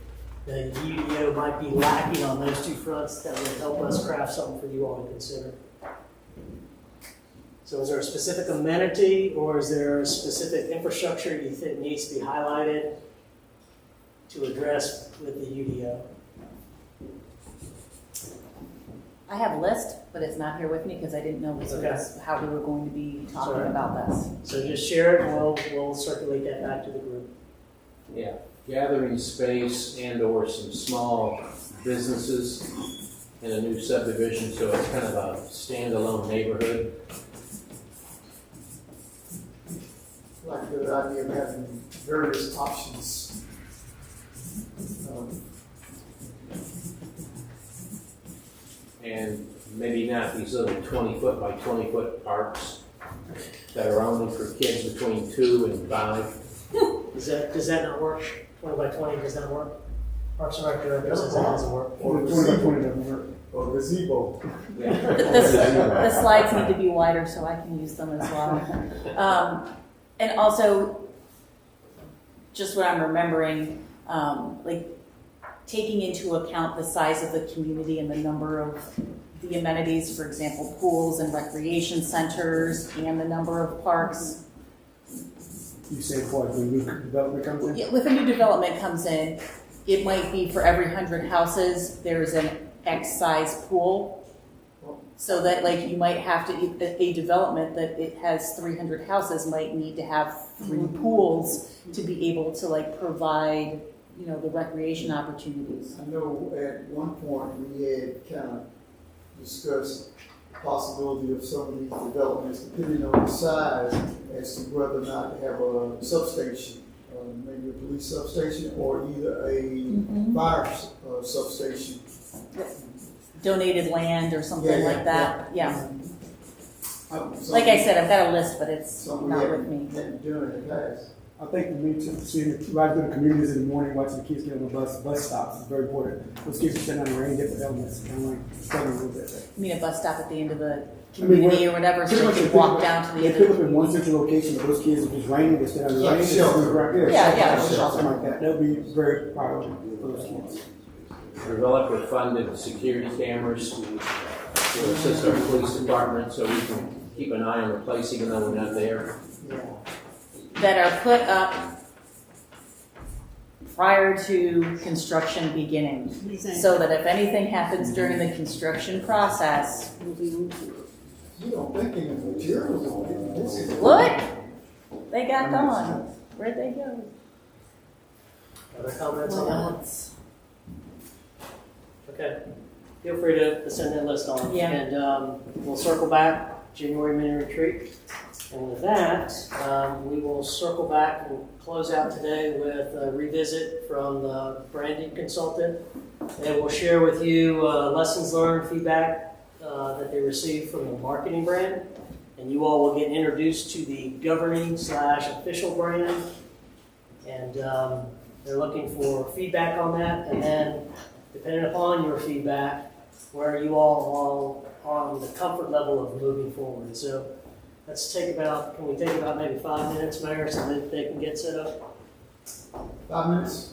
the UDO might be lacking on those two fronts, that would help us craft something for you all to consider. So is there a specific amenity, or is there a specific infrastructure you think needs to be highlighted to address with the UDO? I have a list, but it's not here with me because I didn't know this was how we were going to be talking about this. So just share it, and we'll circulate that back to the group. Yeah, gathering space and or some small businesses in a new subdivision, so it's kind of a standalone neighborhood. I like the idea of having various options. And maybe not these little 20-foot by 20-foot parks that are only for kids between 2 and 5. Does that not work? 20 by 20 does that work? Parks and Rec Director says that doesn't work. Or the 20 by 20 doesn't work. Or gazebo. The slides need to be wider so I can use them as well. And also, just what I'm remembering, like taking into account the size of the community and the number of the amenities, for example, pools and recreation centers, and the number of parks. You say for when new development comes in? Yeah, with a new development comes in, it might be for every 100 houses, there's an X size pool. So that like you might have to, a development that it has 300 houses might need to have 3 pools to be able to like provide, you know, the recreation opportunities. I know at one point we had kind of discussed the possibility of some of these developments, depending on the size, as to whether or not to have a substation, maybe a police substation, or either a fire substation. Donated land or something like that, yeah. Like I said, I've got a list, but it's not with me. Doing in the past. I think for me, to seeing the ride through the communities in the morning, watching the kids get on the bus stops is very important. Those kids are sitting on the rain, different elements, kind of like struggling a little bit. I mean, a bus stop at the end of the community or whatever, so they can walk down to the They other. pick up in one central location, but those kids, if it's raining, they stay on the rain. Something like that. That would be very priority for those kids. Develop or funded security cameras to assist our police department so we can keep an eye on the place even though we're not there. That are put up prior to construction beginning. So that if anything happens during the construction process. You don't think any materials on it. What? They got gone. Where'd they go? Other comments on that? Okay. Feel free to send that list on. Yeah. And we'll circle back, January mini retreat. And with that, we will circle back and close out today with a revisit from the branding consultant. They will share with you lessons learned, feedback that they received from the marketing brand. And you all will get introduced to the governing/official brand. And they're looking for feedback on that. And then, depending upon your feedback, where you all are on the comfort level of moving forward. So let's can we take about maybe 5 minutes, Mayor, so that they can get set up? 5 minutes?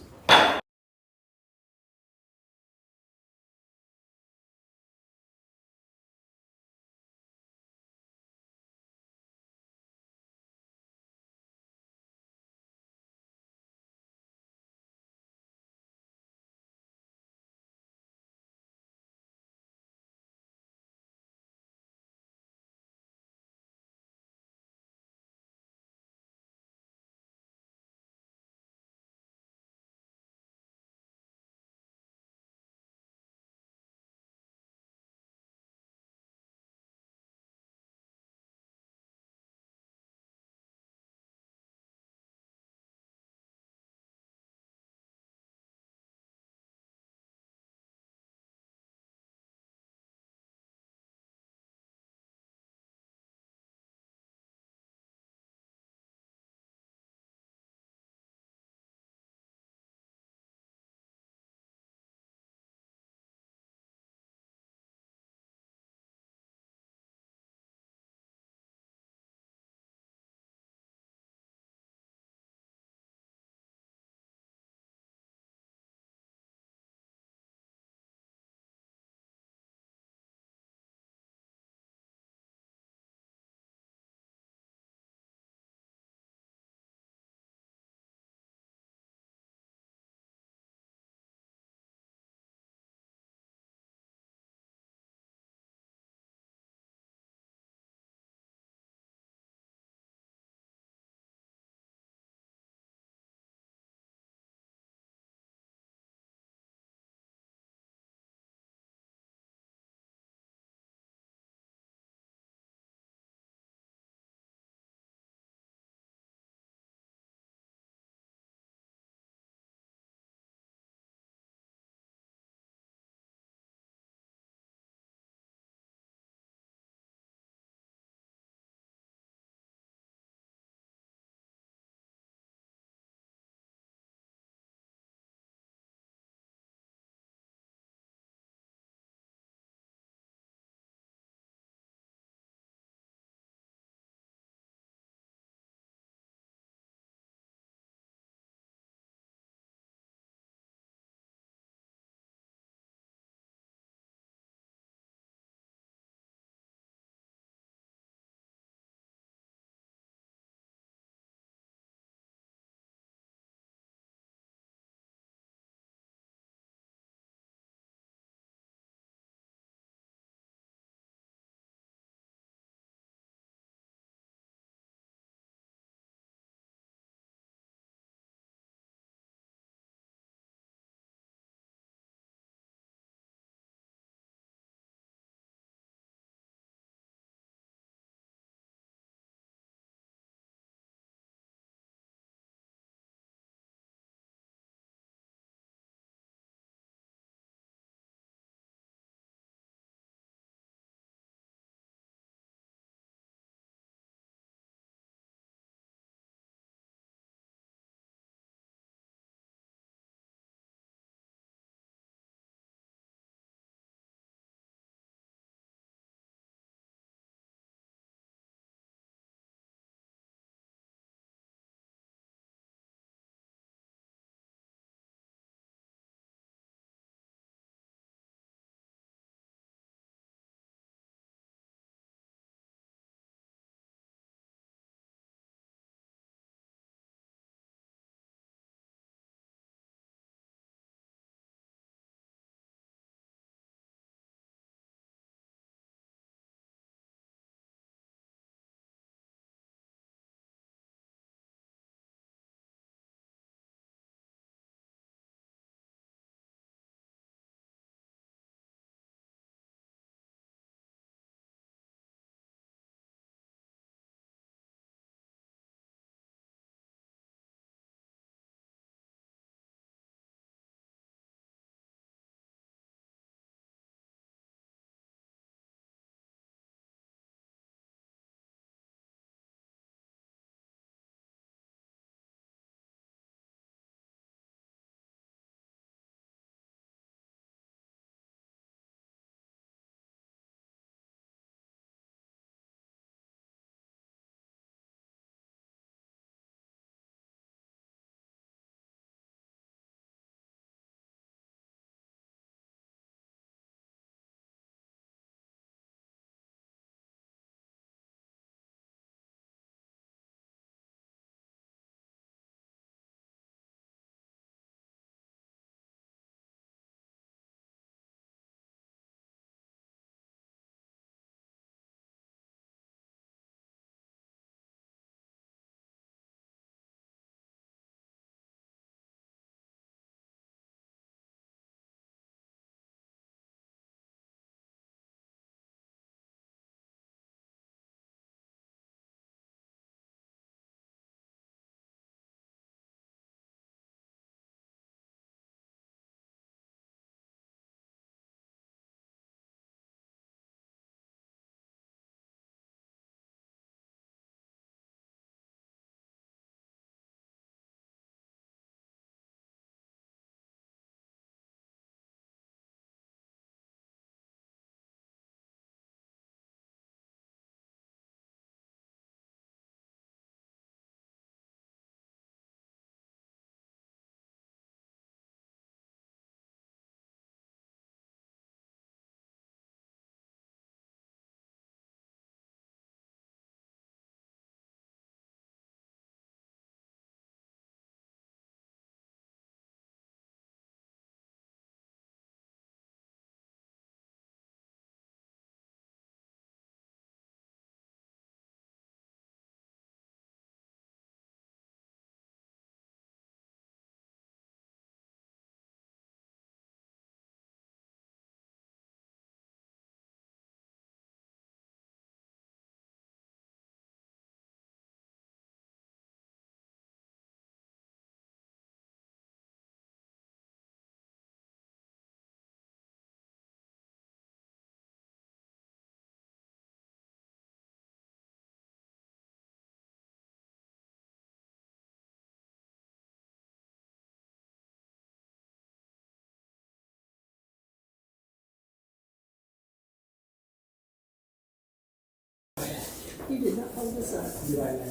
You did not hold this up. Be right now.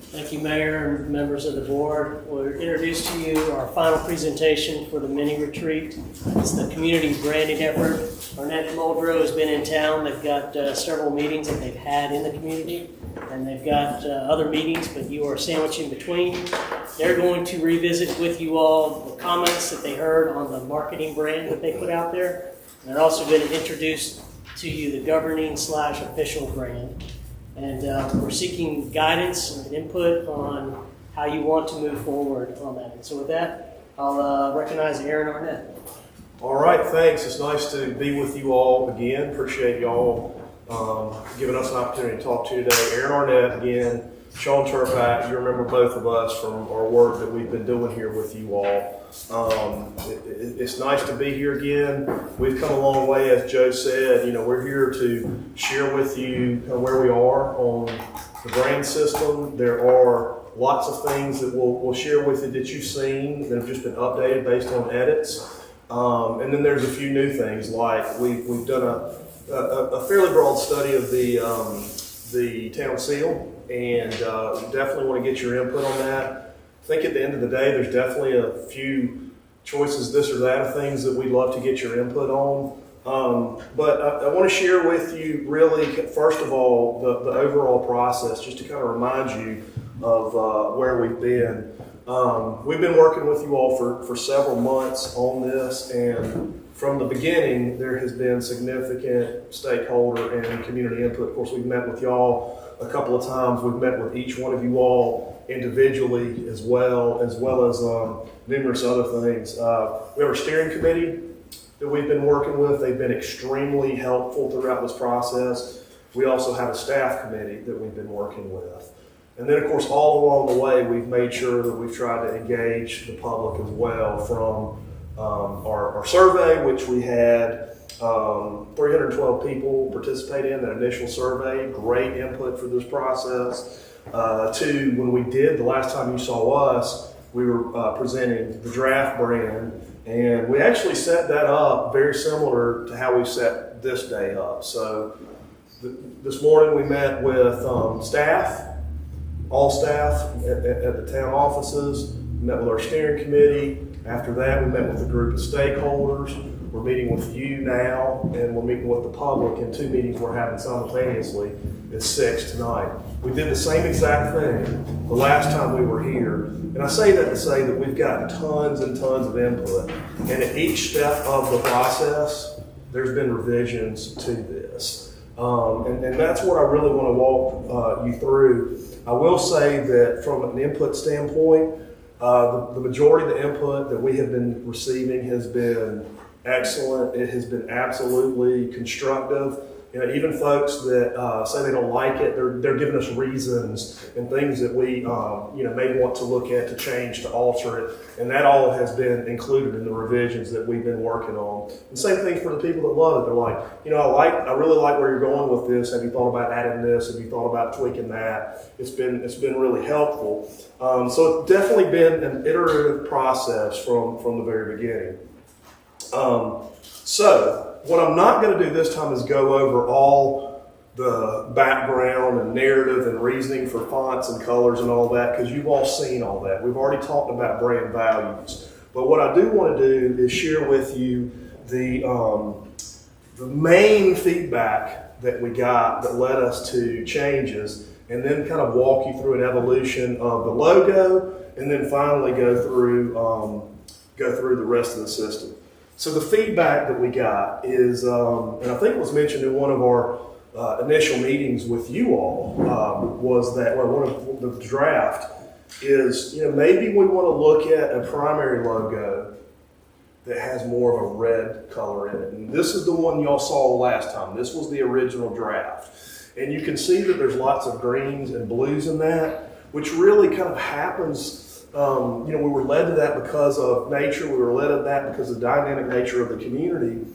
Thank you, Mayor and members of the board. We'll introduce to you our final presentation for the mini retreat. It's the community branding effort. Arnett Muldrow has been in town. They've got several meetings that they've had in the community, and they've got other meetings, but you are sandwiched in between. They're going to revisit with you all the comments that they heard on the marketing brand that they put out there. And they're also going to introduce to you the governing/official brand. And we're seeking guidance and input on how you want to move forward on that. And so with that, I'll recognize Aaron Arnett. All right, thanks. It's nice to be with you all again. Appreciate y'all giving us an opportunity to talk to you today. Aaron Arnett again, Sean Turpak. You remember both of us from our work that we've been doing here with you all. It's nice to be here again. We've come a long way, as Joe said. You know, we're here to share with you kind of where we are on the brand system. There are lots of things that we'll share with you that you've seen that have just been updated based on edits. And then there's a few new things, like we've done a fairly broad study of the town seal, and definitely want to get your input on that. I think at the end of the day, there's definitely a few choices, this or that, of things that we'd love to get your input on. But I want to share with you, really, first of all, the overall process, just to kind of remind you of where we've been. We've been working with you all for several months on this, and from the beginning, there has been significant stakeholder and community input. Of course, we've met with y'all a couple of times. We've met with each one of you all individually as well as numerous other things. We have a steering committee that we've been working with. They've been extremely helpful throughout this process. We also have a staff committee that we've been working with. And then, of course, all along the way, we've made sure that we've tried to engage the public as well, from our survey, which we had 312 people participate in that initial survey. Great input for this process. To when we did, the last time you saw us, we were presenting the draft brand, and we actually set that up very similar to how we set this day up. So this morning we met with staff, all staff at the town offices, met with our steering committee. After that, we met with a group of stakeholders. We're meeting with you now, and we're meeting with the public in 2 meetings we're having simultaneously at 6 tonight. We did the same exact thing the last time we were here. And I say that to say that we've got tons and tons of input. And at each step of the process, there's been revisions to this. And that's what I really want to walk you through. I will say that from an input standpoint, the majority of the input that we have been receiving has been excellent. It has been absolutely constructive. You know, even folks that say they don't like it, they're giving us reasons and things that we may want to look at to change, to alter it, and that all has been included in the revisions that we've been working on. And same thing for the people that love it. They're like, I really like where you're going with this. Have you thought about adding this? Have you thought about tweaking that? It's been really helpful. So it's definitely been an iterative process from the very beginning. So what I'm not going to do this time is go over all the background and narrative and reasoning for fonts and colors and all that, because you've all seen all that. We've already talked about brand values. But what I do want to do is share with you the main feedback that we got that led us to changes, and then kind of walk you through an evolution of the logo, and then finally go through the rest of the system. So the feedback that we got is, and I think it was mentioned in one of our initial meetings with you all, was that one of the draft is, maybe we want to look at a primary logo that has more of a red color in it. And this is the one y'all saw last time. This was the original draft. And you can see that there's lots of greens and blues in that, which really kind of happens. We were led to that because of nature. We were led to that because of the dynamic nature of the community.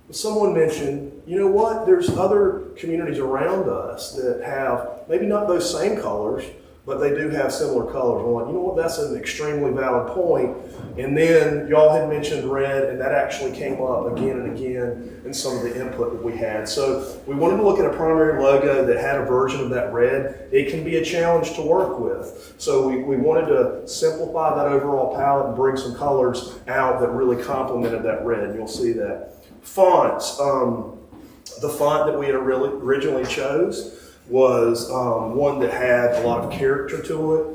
But someone mentioned, there's other communities around us that have maybe not those same colors, but they do have similar colors. I'm like, you know what, that's an extremely valid point. And then y'all had mentioned red, and that actually came up again and again in some of the input that we had. So we wanted to look at a primary logo that had a version of that red. It can be a challenge to work with. So we wanted to simplify that overall palette and bring some colors out that really complemented that red. And you'll see that. Fonts. The font that we had originally chose was one that had a lot of character to it.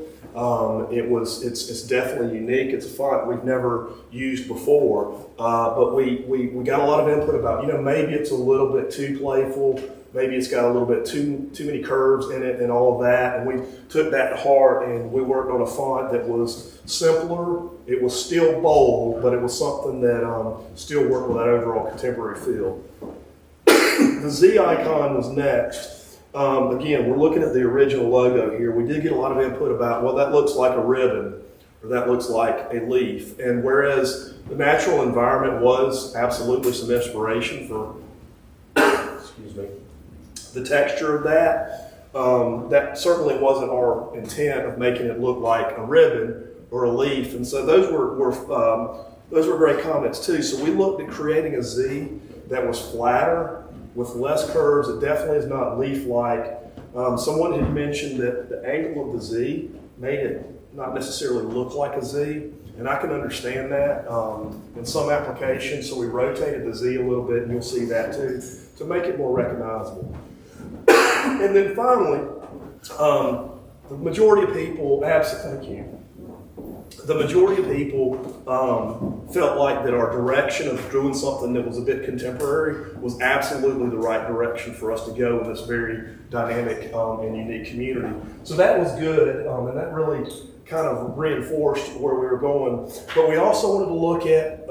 It's definitely unique. It's a font we've never used before, but we got a lot of input about, maybe it's a little bit too playful, maybe it's got a little bit too many curves in it and all of that, and we took that to heart and we worked on a font that was simpler. It was still bold, but it was something that still worked with that overall contemporary feel. The Z icon was next. Again, we're looking at the original logo here. We did get a lot of input about, well, that looks like a ribbon, or that looks like a leaf. And whereas the natural environment was absolutely some inspiration for, excuse me, the texture of that, that certainly wasn't our intent of making it look like a ribbon or a leaf. And so those were great comments too. So we looked at creating a Z that was flatter, with less curves. It definitely is not leaf-like. Someone had mentioned that the angle of the Z made it not necessarily look like a Z, and I can understand that in some applications, so we rotated the Z a little bit, and you'll see that too, to make it more recognizable. And then finally, the majority of people, thank you. The majority of people felt like that our direction of doing something that was a bit contemporary was absolutely the right direction for us to go in this very dynamic and unique community. So that was good, and that really kind of reinforced where we were going. But we also wanted to look at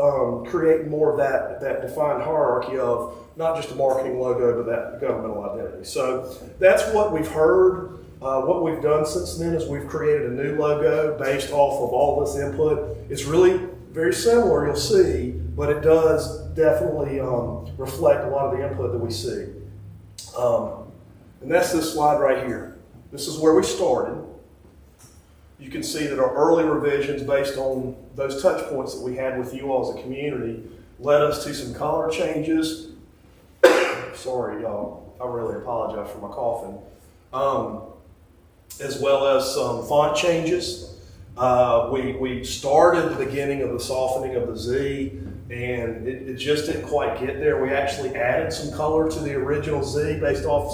creating more of that defined hierarchy of not just a marketing logo, but that governmental identity. So that's what we've heard. What we've done since then is we've created a new logo based off of all this input. It's really very similar, you'll see, but it does definitely reflect a lot of the input that we see. And that's this slide right here. This is where we started. You can see that our early revisions based on those touch points that we had with you all as a community led us to some color changes. Sorry, y'all. I really apologize for my coughing. As well as some font changes. We started the beginning of the softening of the Z, and it just didn't quite get there. We actually added some color to the original Z based off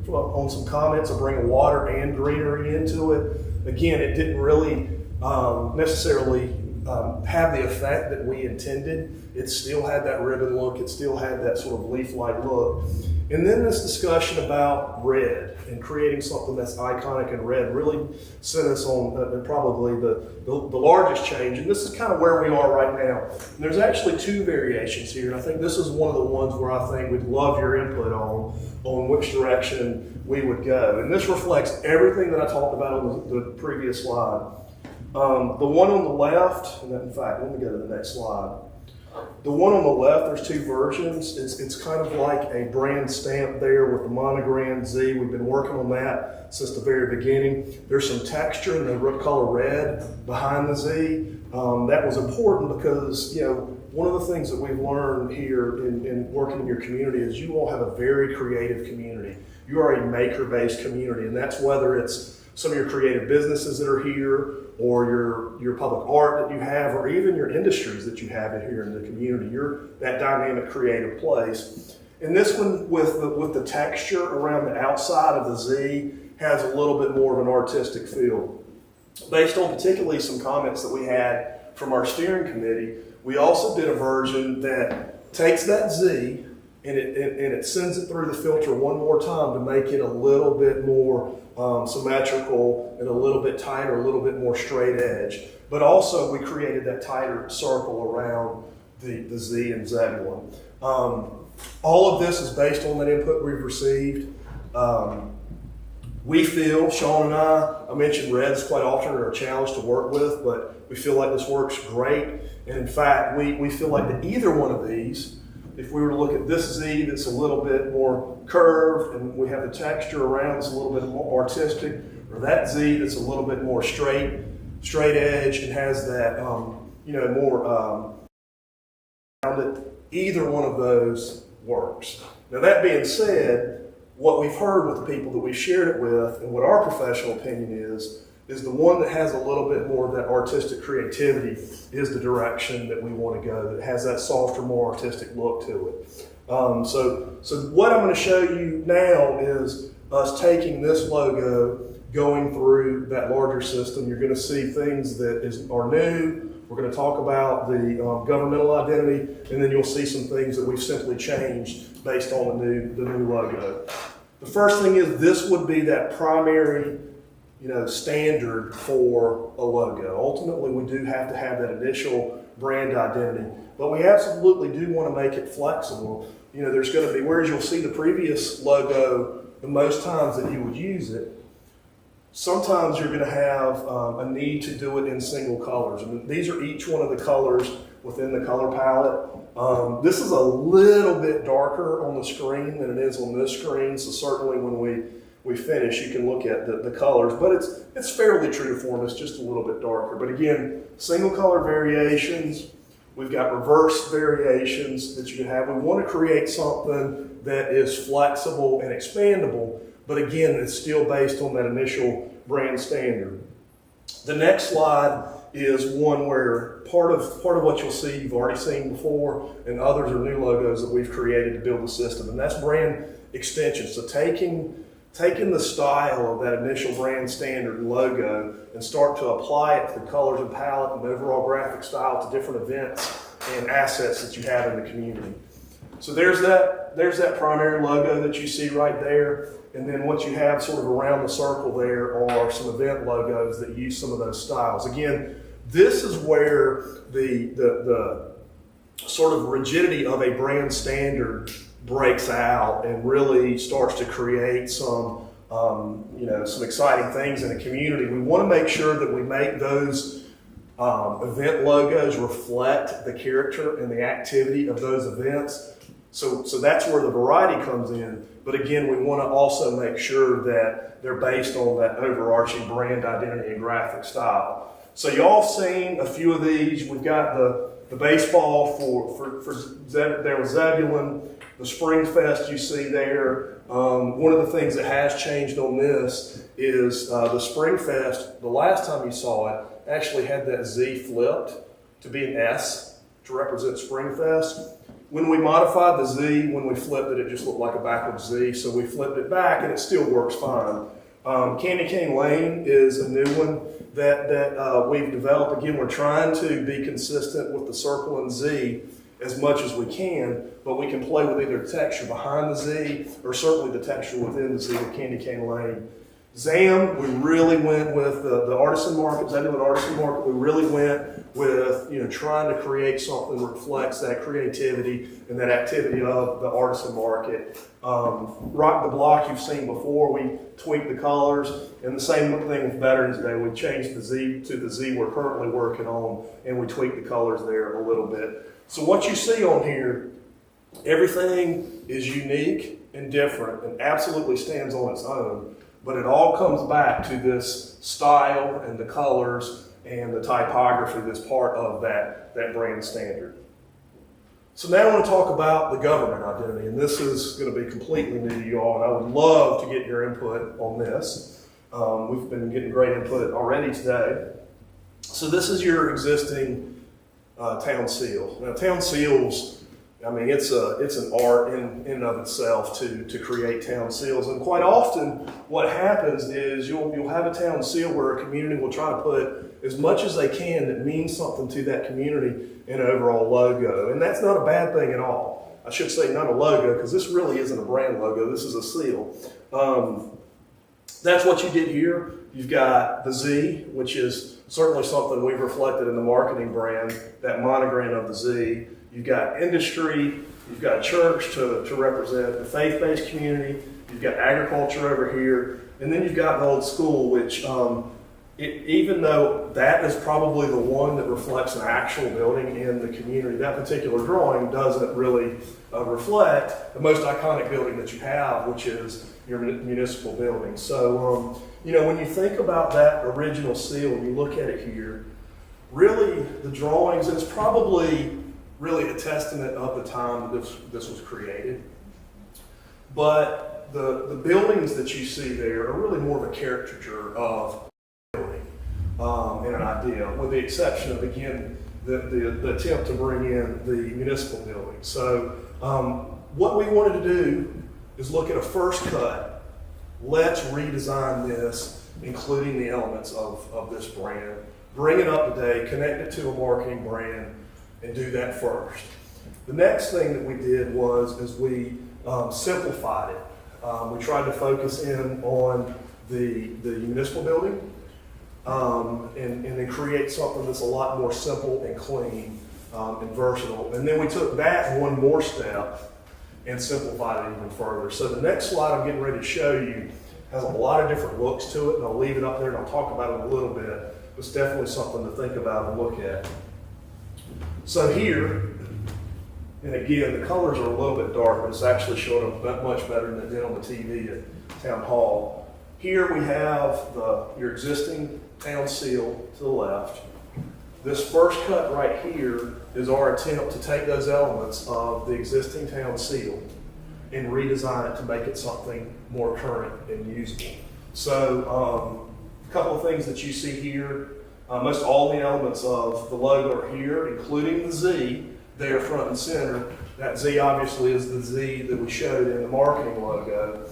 on some comments of bringing water and greenery into it. Again, it didn't really necessarily have the effect that we intended. It still had that ribbon look. It still had that sort of leaf-like look. And then this discussion about red and creating something that's iconic in red really sent us on probably the largest change. And this is kind of where we are right now. And there's actually two variations here. And I think this is one of the ones where I think we'd love your input on which direction we would go. And this reflects everything that I talked about on the previous slide. The one on the left, and in fact, let me go to the next slide. The one on the left, there's two versions. It's kind of like a brand stamp there with the monogram Z. We've been working on that since the very beginning. There's some texture in the color red behind the Z. That was important because, one of the things that we've learned here in working in your community is you all have a very creative community. You are a maker-based community, and that's whether it's some of your creative businesses that are here, or your public art that you have, or even your industries that you have here in the community. You're that dynamic, creative place. And this one, with the texture around the outside of the Z, has a little bit more of an artistic feel. Based on particularly some comments that we had from our steering committee, we also did a version that takes that Z and it sends it through the filter one more time to make it a little bit more symmetrical and a little bit tighter, a little bit more straight edge. But also we created that tighter circle around the Z and Zebulon. All of this is based on that input we've received. We feel, Sean and I mentioned reds quite often are a challenge to work with, but we feel like this works great. And in fact, we feel like that either one of these, if we were to look at this Z that's a little bit more curved and we have the texture around that's a little bit more artistic, or that Z that's a little bit more straight edge and has that, more around it. Either one of those works. Now that being said, what we've heard with the people that we've shared it with, and what our professional opinion is the one that has a little bit more of that artistic creativity is the direction that we want to go, that has that softer, more artistic look to it. So what I'm going to show you now is us taking this logo, going through that larger system. You're going to see things that are new. We're going to talk about the governmental identity, and then you'll see some things that we've simply changed based on the new logo. The first thing is this would be that primary standard for a logo. Ultimately, we do have to have that initial brand identity, but we absolutely do want to make it flexible. There's going to be, whereas you'll see the previous logo the most times that you would use it, sometimes you're going to have a need to do it in single colors. And these are each one of the colors within the color palette. This is a little bit darker on the screen than it is on this screen, so certainly when we finish, you can look at the colors, but it's fairly true to form. It's just a little bit darker. But again, single color variations. We've got reverse variations that you can have. We want to create something that is flexible and expandable, but again, it's still based on that initial brand standard. The next slide is one where part of what you'll see you've already seen before, and others are new logos that we've created to build the system, and that's brand extension. So taking the style of that initial brand standard and logo and start to apply it to the colors and palette and overall graphic style to different events and assets that you have in the community. So there's that primary logo that you see right there. And then what you have sort of around the circle there are some event logos that use some of those styles. Again, this is where the sort of rigidity of a brand standard breaks out and really starts to create some exciting things in the community. We want to make sure that we make those event logos reflect the character and the activity of those events. So that's where the variety comes in. But again, we want to also make sure that they're based on that overarching brand identity and graphic style. So y'all seen a few of these. We've got the baseball for Zebulon, the Spring Fest you see there. One of the things that has changed on this is the Spring Fest, the last time you saw it, actually had that Z flipped to be an S to represent Spring Fest. When we modified the Z, when we flipped it, it just looked like a backwards Z, so we flipped it back and it still works fine. Candy Cane Lane is a new one that we've developed. Again, we're trying to be consistent with the circle and Z as much as we can, but we can play with either texture behind the Z or certainly the texture within the Z with Candy Cane Lane. ZAM, we really went with the artisan market, Zebulon Artisan Market, we really went with trying to create something that reflects that creativity and that activity of the artisan market. Rock the Block you've seen before, we tweaked the colors, and the same thing with Veterans Day, we changed the Z to the Z we're currently working on, and we tweaked the colors there a little bit. So what you see on here, everything is unique and different and absolutely stands on its own. But it all comes back to this style and the colors and the typography that's part of that brand standard. So now I want to talk about the government identity, and this is going to be completely new to you all, and I would love to get your input on this. We've been getting great input already today. So this is your existing town seal. Now town seals, I mean, it's an art in and of itself to create town seals, and quite often what happens is you'll have a town seal where a community will try to put as much as they can that means something to that community in an overall logo, and that's not a bad thing at all. I should say not a logo, because this really isn't a brand logo, this is a seal. That's what you did here. You've got the Z, which is certainly something we've reflected in the marketing brand, that monogram of the Z. You've got industry, you've got church to represent the faith-based community, you've got agriculture over here, and then you've got the old school, which even though that is probably the one that reflects an actual building in the community, that particular drawing doesn't really reflect the most iconic building that you have, which is your municipal building. So, when you think about that original seal, and you look at it here, really the drawings, and it's probably really a testament of the time that this was created. But the buildings that you see there are really more of a caricature of building and an idea, with the exception of, again, the attempt to bring in the municipal building. So what we wanted to do is look at a first cut. Let's redesign this, including the elements of this brand, bring it up to date, connect it to a marketing brand, and do that first. The next thing that we did was we simplified it. We tried to focus in on the municipal building and then create something that's a lot more simple and clean and versatile. And then we took that one more step and simplified it even further. So the next slide I'm getting ready to show you has a lot of different looks to it, and I'll leave it up there and I'll talk about it a little bit. It's definitely something to think about and look at. So here, and again, the colors are a little bit dark, but it's actually showing up much better than it did on the TV at Town Hall. Here we have your existing town seal to the left. This first cut right here is our attempt to take those elements of the existing town seal and redesign it to make it something more current and usable. So a couple of things that you see here, most all the elements of the logo are here, including the Z there front and center. That Z obviously is the Z that we showed in the marketing logo.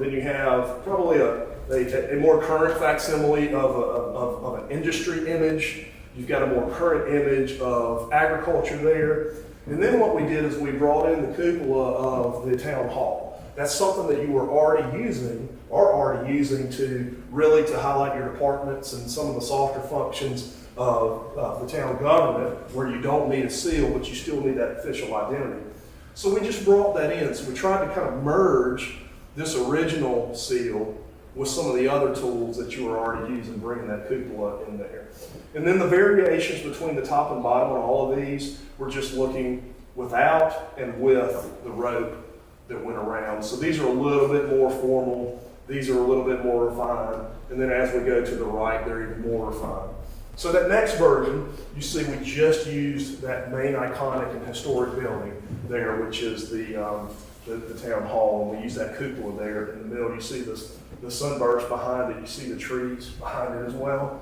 Then you have probably a more current facsimile of an industry image. You've got a more current image of agriculture there. And then what we did is we brought in the cupola of the town hall. That's something that you were already using to really to highlight your departments and some of the softer functions of the town government, where you don't need a seal, but you still need that official identity. So we just brought that in. So we tried to kind of merge this original seal with some of the other tools that you were already using, bringing that cupola in there. And then the variations between the top and bottom on all of these, we're just looking without and with the rope that went around. So these are a little bit more formal. These are a little bit more refined. And then as we go to the right, they're even more refined. So that next version, you see we just used that main iconic and historic building there, which is the town hall, and we use that cupola there in the middle. You see the sunburst behind it. You see the trees behind it as well.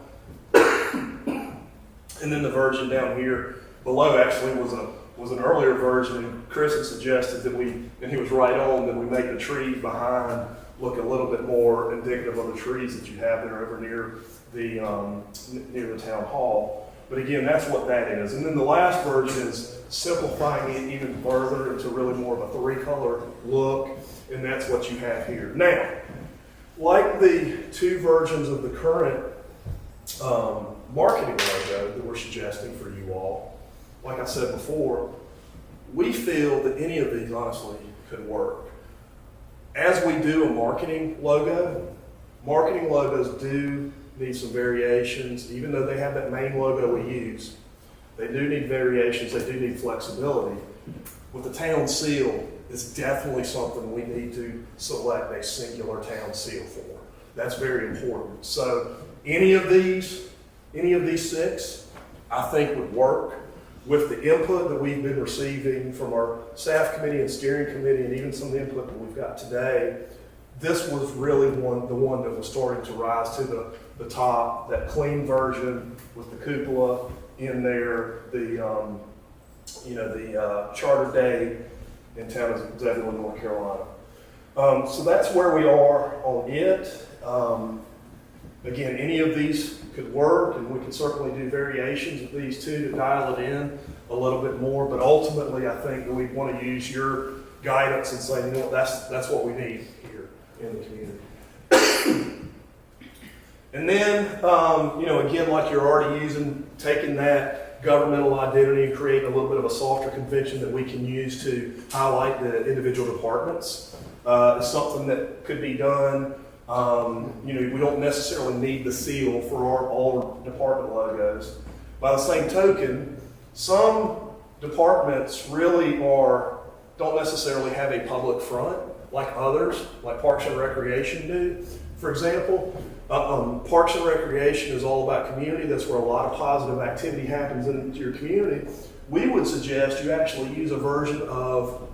And then the version down here below actually was an earlier version, and Chris had suggested that and he was right on, that we make the trees behind look a little bit more indicative of the trees that you have there over near the town hall. But again, that's what that is. And then the last version is simplifying it even further into really more of a three-color look, and that's what you have here. Now, like the two versions of the current marketing logo that we're suggesting for you all, like I said before, we feel that any of these honestly could work. As we do a marketing logos do need some variations. Even though they have that main logo we use, they do need variations, they do need flexibility. With the town seal, it's definitely something we need to select a singular town seal for. That's very important. So any of these six, I think would work. With the input that we've been receiving from our staff committee and steering committee, and even some of the input that we've got today, this was really the one that was starting to rise to the top. That clean version with the cupola in there, the charter day in town of Zebulon, North Carolina. So that's where we are on it. Again, any of these could work, and we can certainly do variations of these two to dial it in a little bit more. But ultimately, I think that we want to use your guidance and say, that's what we need here in the community. And then, again, like you're already using, taking that governmental identity and creating a little bit of a softer convention that we can use to highlight the individual departments. It's something that could be done We don't necessarily need the seal for all department logos. By the same token, some departments really don't necessarily have a public front like others, like Parks and Recreation do. For example, Parks and Recreation is all about community. That's where a lot of positive activity happens in your community. We would suggest you actually use a version of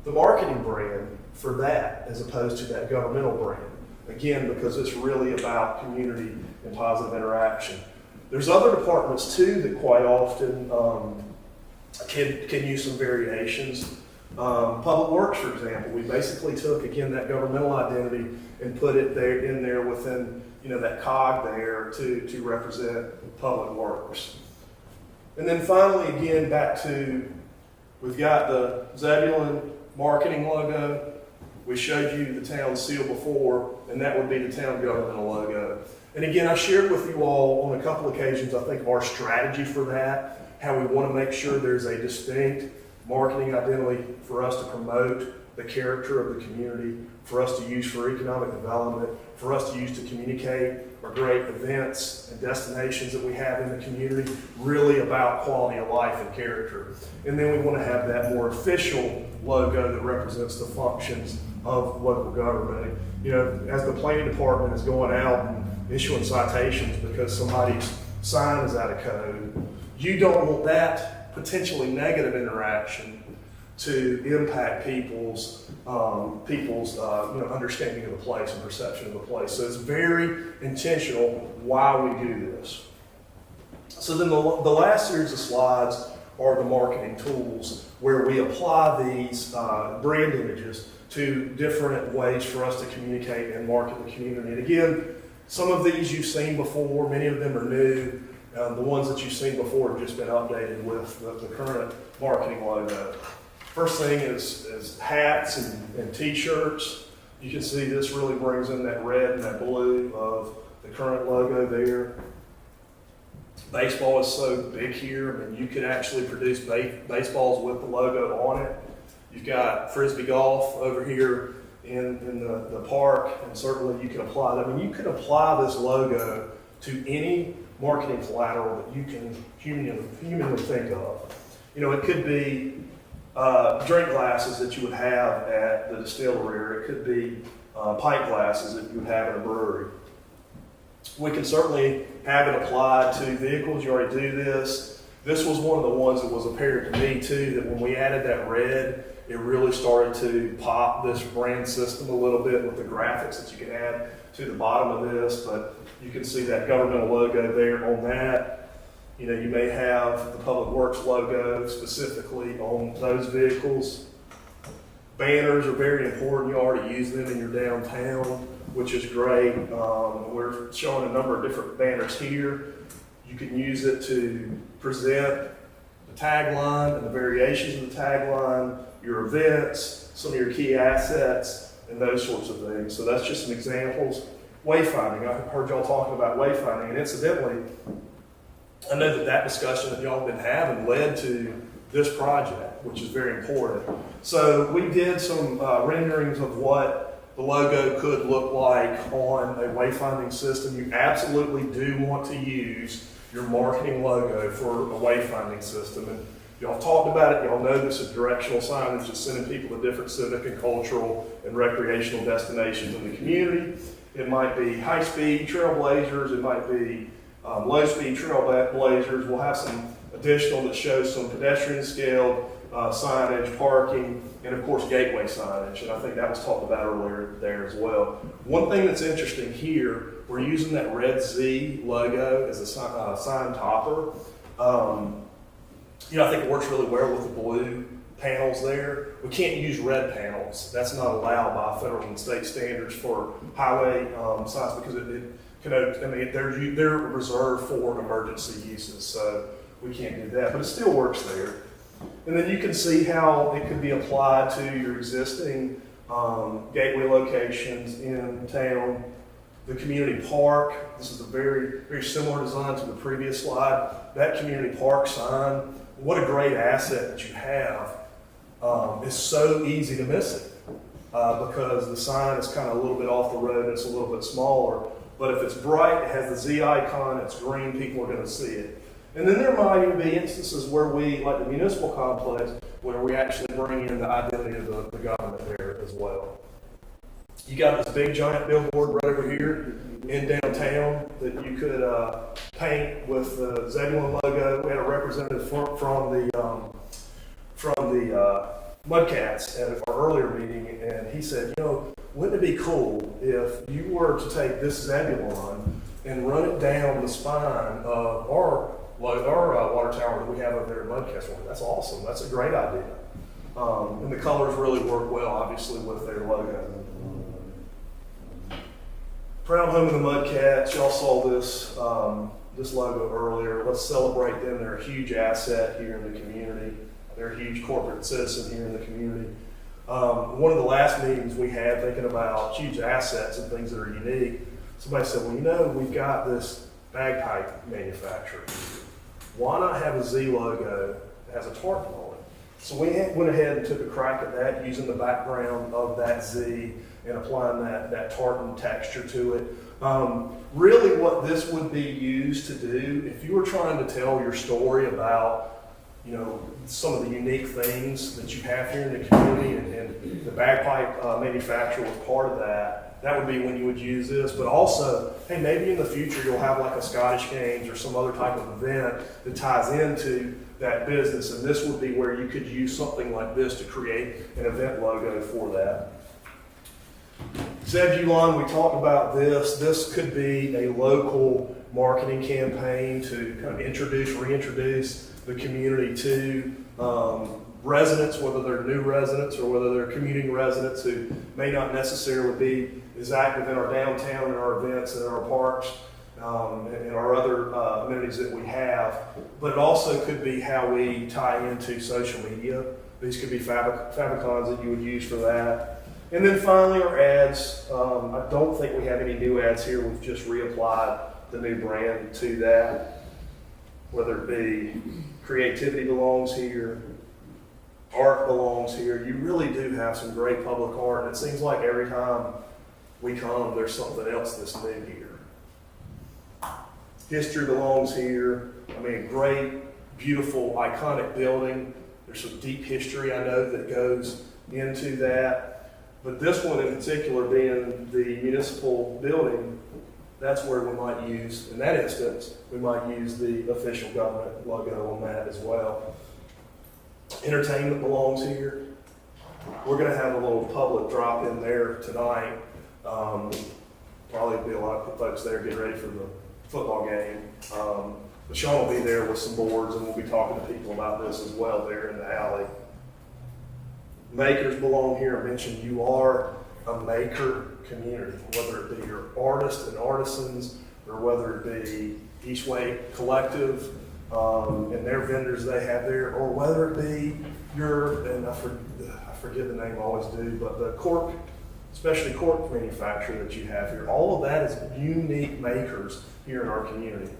the marketing brand for that as opposed to that governmental brand. Again, because it's really about community and positive interaction. There's other departments too that quite often can use some variations. Public Works, for example, we basically took, again, that governmental identity and put it in there within, that cog there to represent Public Works. And then finally, again, back to, we've got the Zebulon marketing logo. We showed you the town seal before, and that would be the town governmental logo. And again, I shared with you all on a couple occasions, I think, our strategy for that, how we want to make sure there's a distinct marketing identity for us to promote the character of the community, for us to use for economic development, for us to use to communicate our great events and destinations that we have in the community, really about quality of life and character. And then we want to have that more official logo that represents the functions of local government. As the planning department is going out and issuing citations because somebody's sign is out of code, you don't want that potentially negative interaction to impact people's understanding of the place and perception of the place. So it's very intentional why we do this. So then the last series of slides are the marketing tools where we apply these brand images to different ways for us to communicate and market the community. And again, some of these you've seen before, many of them are new. The ones that you've seen before have just been updated with the current marketing logo. First thing is hats and t-shirts. You can see this really brings in that red and that blue of the current logo there. Baseball is so big here. I mean, you could actually produce baseballs with the logo on it. You've got Frisbee golf over here in the park, and certainly you can apply that. I mean, you can apply this logo to any marketing collateral that you can humanly think of. It could be drink glasses that you would have at the distillery, or it could be pint glasses that you would have in a brewery. We can certainly have it applied to vehicles. You already do this. This was one of the ones that was apparent to me too, that when we added that red, it really started to pop this brand system a little bit with the graphics that you can add to the bottom of this. But you can see that governmental logo there on that. You may have the Public Works logo specifically on those vehicles. Banners are very important. You already use them in your downtown, which is great. We're showing a number of different banners here. You can use it to present the tagline and the variations of the tagline, your events, some of your key assets, and those sorts of things. So that's just some examples. Wayfinding, I heard y'all talking about wayfinding, and incidentally, I know that discussion that y'all have been having led to this project, which is very important. So we did some renderings of what the logo could look like on a wayfinding system. You absolutely do want to use your marketing logo for a wayfinding system. And y'all talked about it. Y'all know this is directional signage that's sending people to different civic and cultural and recreational destinations in the community. It might be high-speed trailblazers. It might be low-speed trailblazers. We'll have some additional that shows some pedestrian-scaled signage, parking, and of course gateway signage. And I think that was talked about earlier there as well. One thing that's interesting here, we're using that red Z logo as a sign topper. I think it works really well with the blue panels there. We can't use red panels. That's not allowed by federal and state standards for highway signs because they're reserved for emergency uses, so we can't do that, but it still works there. And then you can see how it could be applied to your existing gateway locations in town. The community park, this is a very, very similar design to the previous slide. That community park sign, what a great asset that you have. It's so easy to miss it. because the sign is kind of a little bit off the road and it's a little bit smaller. But if it's bright, it has the Z icon, it's green, people are going to see it. And then there might even be instances where we, like the municipal complex, where we actually bring in the identity of the government there as well. You got this big giant billboard right over here in downtown that you could paint with the Zebulon logo. We had a representative from the Mudcats at our earlier meeting, and he said, you know, wouldn't it be cool if you were to take this Zebulon and run it down the spine of our water tower that we have over there at Mudcats? That's awesome. That's a great idea. And the colors really work well, obviously, with their logo. Proud home of the Mudcats. Y'all saw this logo earlier. Let's celebrate them. They're a huge asset here in the community. They're a huge corporate citizen here in the community. One of the last meetings we had, thinking about huge assets and things that are unique, somebody said, well, you know, we've got this bagpipe manufacturer. Why not have a Z logo that has a tartan on it? So we went ahead and took a crack at that using the background of that Z and applying that tartan texture to it. Really what this would be used to do, if you were trying to tell your story about, you know, some of the unique things that you have here in the community, and the bagpipe manufacturer was part of that, that would be when you would use this. But also, hey, maybe in the future you'll have like a Scottish Games or some other type of event that ties into that business, and this would be where you could use something like this to create an event logo for that. Zebulon, we talked about this. This could be a local marketing campaign to kind of reintroduce the community to residents, whether they're new residents or whether they're commuting residents who may not necessarily be as active in our downtown and our events and our parks and our other amenities that we have. But it also could be how we tie into social media. These could be favicons that you would use for that. And then finally, our ads. I don't think we have any new ads here. We've just reapplied the new brand to that. Whether it be creativity belongs here, art belongs here. You really do have some great public art. And it seems like every time we come, there's something else that's new here. History belongs here. I mean, great, beautiful, iconic building. There's some deep history, I know, that goes into that. But this one in particular, being the municipal building, that's where we might use, in that instance, we might use the official government logo on that as well. Entertainment belongs here. We're going to have a little public drop in there tonight. Probably be a lot of folks there getting ready for the football game. But Sean will be there with some boards, and we'll be talking to people about this as well there in the alley. Makers belong here. I mentioned you are a maker community, whether it be your artists and artisans, or whether it be Eastway Collective and their vendors they have there, or whether it be your, and I forget the name I always do, but the cork, especially cork manufacturer that you have here. All of that is unique makers here in our community.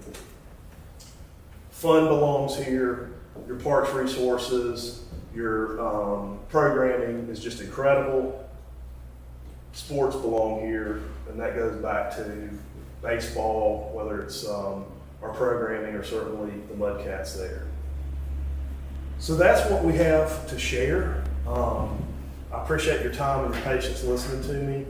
Fun belongs here. Your parks resources, your programming is just incredible. Sports belong here, and that goes back to baseball, whether it's our programming or certainly the Mudcats there. So that's what we have to share. I appreciate your time and your patience listening to me.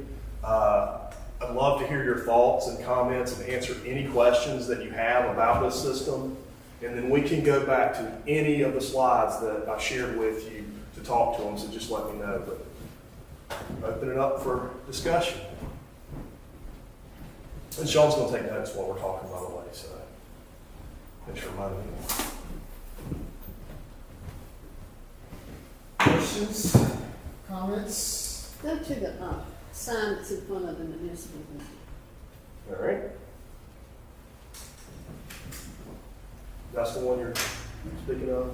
I'd love to hear your thoughts and comments and answer any questions that you have about this system. And then we can go back to any of the slides that I shared with you to talk to them, so just let me know. But open it up for discussion. And Sean's going to take notes while we're talking, by the way, so thanks for reminding me. Questions, comments? Go to the sign that's in front of the municipal building. All right. That's the one you're speaking of?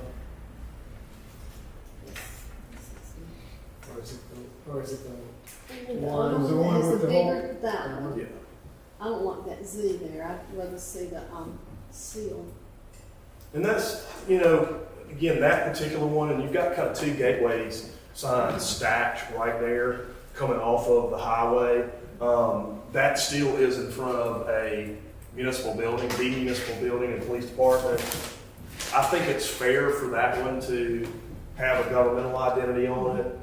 Or is it the One is the one has with the the bigger diamond. Yeah. I don't want that Z there. I'd rather see the seal. And that's, you know, again, that particular one, and you've got kind of two gateways signs stacked right there. coming off of the highway. That still is in front of a municipal building, the municipal building and police department. I think it's fair for that one to have a governmental identity on it.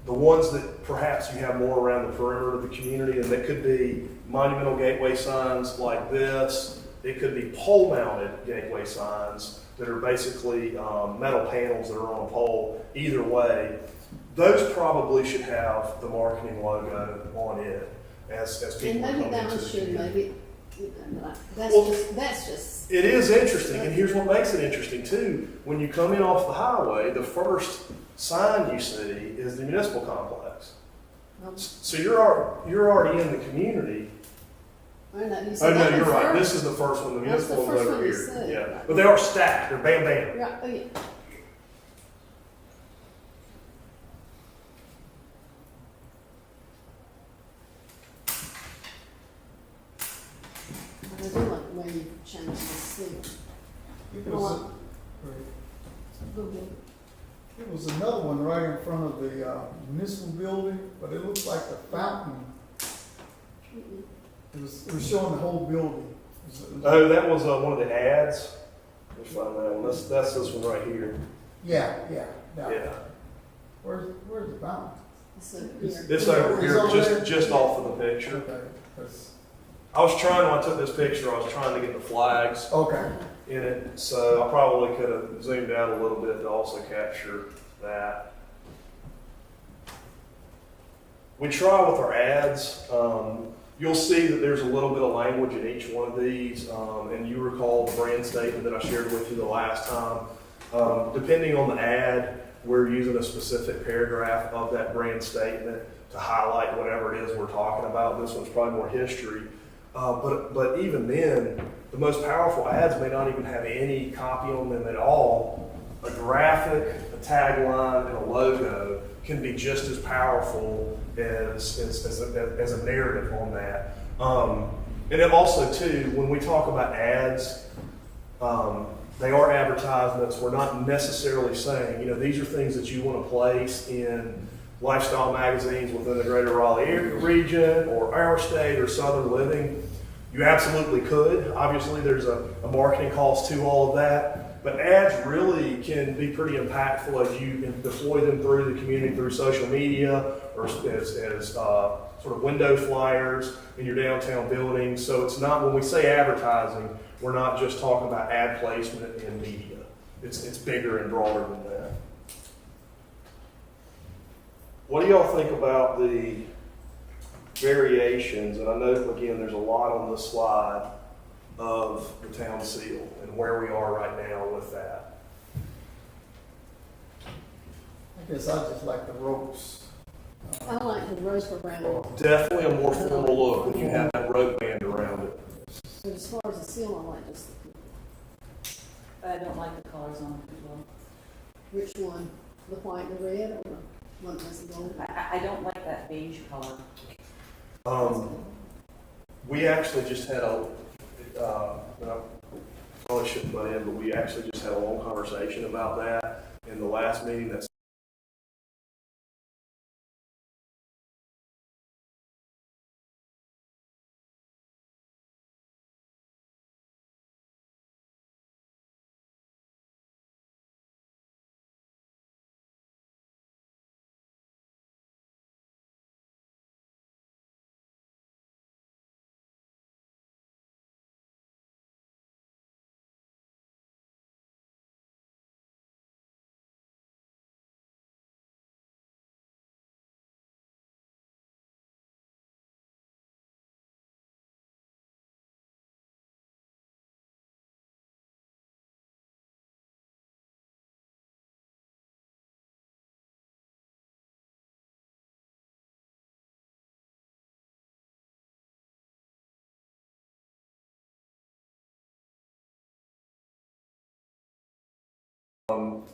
The ones that perhaps you have more around the perimeter of the community, and that could be monumental gateway signs like this. It could be pole-mounted gateway signs that are basically metal panels that are on a pole. Either way, those probably should have the marketing logo on it as people And maybe come that into one the should, community. that's just. It is interesting, and here's what makes it interesting too. When you come in off the highway, the first sign you see is the municipal complex. So you're already in the community. Oh, no, You're right. This is the first one. The municipal is over here. Yeah, but they are stacked. They're bam bam. Right, oh yeah. I do like the way you changed the seal. It was, it was another one right in front of the municipal building, but it looks like the fountain. It was showing the whole building. Oh, that was one of the ads. Let's find that one. That's this one right here. Yeah. Yeah. Where's the fountain? It's over here, just off of the picture. Okay. I was trying, when I took this picture, I was trying to get the flags in it, so I probably could have zoomed out a little bit to also capture that. We try with our ads. You'll see that there's a little bit of language in each one of these, and you recall the brand statement that I shared with you the last time. Depending on the ad, we're using a specific paragraph of that brand statement to highlight whatever it is we're talking about. This one's probably more history. But even then, the most powerful ads may not even have any copy on them at all. A graphic, a tagline, and a logo can be just as powerful as a narrative on that. And then also too, when we talk about ads, they are advertisements. We're not necessarily saying, these are things that you want to place in lifestyle magazines within the greater Raleigh region or our state or Southern Living. You absolutely could. Obviously, there's a marketing cost to all of that. But ads really can be pretty impactful as you deploy them through the community, through social media, or as sort of window flyers in your downtown buildings. So it's not, when we say advertising, we're not just talking about ad placement in media. It's bigger and broader than that. What do y'all think about the variations? And I know, again, there's a lot on this slide of the town seal and where we are right now with that. I guess I just like the ropes. I like the rope around it. Definitely a more formal look when you have that rope band around it. But as far as the seal, I like this. I don't like the colors on it as well. Which one? The white and the red, or the one that's gold? I don't like that beige color. We actually just had I probably shouldn't butt in, but we actually just had a long conversation about that in the last meeting. That's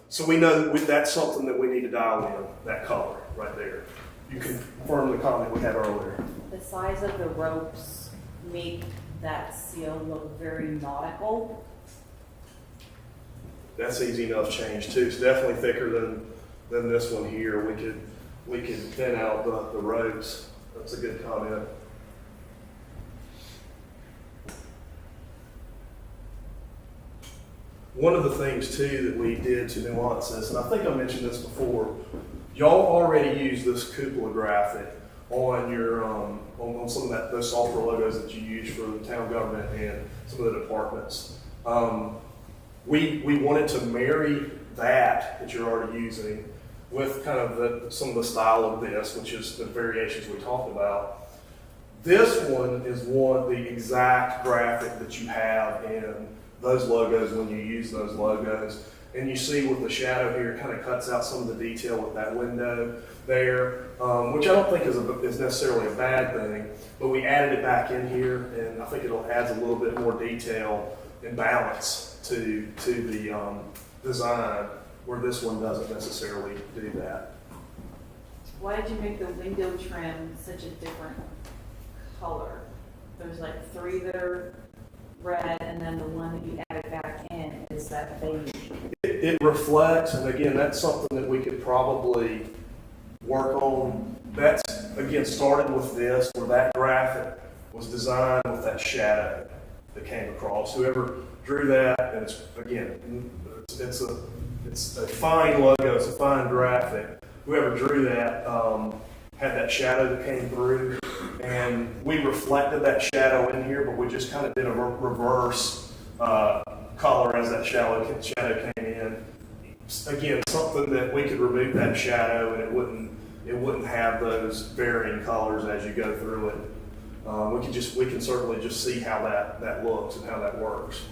so we know that's something that we need to dial in, that color right there. You confirm the comment we had earlier. The size of the ropes make that seal look very nautical. That's easy enough change too. It's definitely thicker than this one here. We could we could thin out the ropes. That's a good comment. One of the things too that we did to nuance this, and I think I mentioned this before, y'all already use this cupola graphic on your on some of those software logos that you use for the town government and some of the departments. We wanted to marry that you're already using with kind of some of the style of this, which is the variations we talked about. This one is the exact graphic that you have in those logos when you use those logos. And you see with the shadow here, it kind of cuts out some of the detail with that window there, which I don't think is necessarily a bad thing, but we added it back in here, and I think it'll add a little bit more detail and balance to the design, where this one doesn't necessarily do that. Why did you make the window trim such a different color? There's like 3 that are red, and then the one that you added back in is that beige. It reflects, and again, that's something that we could probably work on. That's, again, started with this, where that graphic was designed with that shadow that came across. Whoever drew that, and it's a fine logo, it's a fine graphic. Whoever drew that had that shadow that came through, and we reflected that shadow in here, but we just kind of did a reverse color as that shadow came in. Again, something that we could remove that shadow and it wouldn't have those varying colors as you go through it. We can certainly just see how that looks and how that works.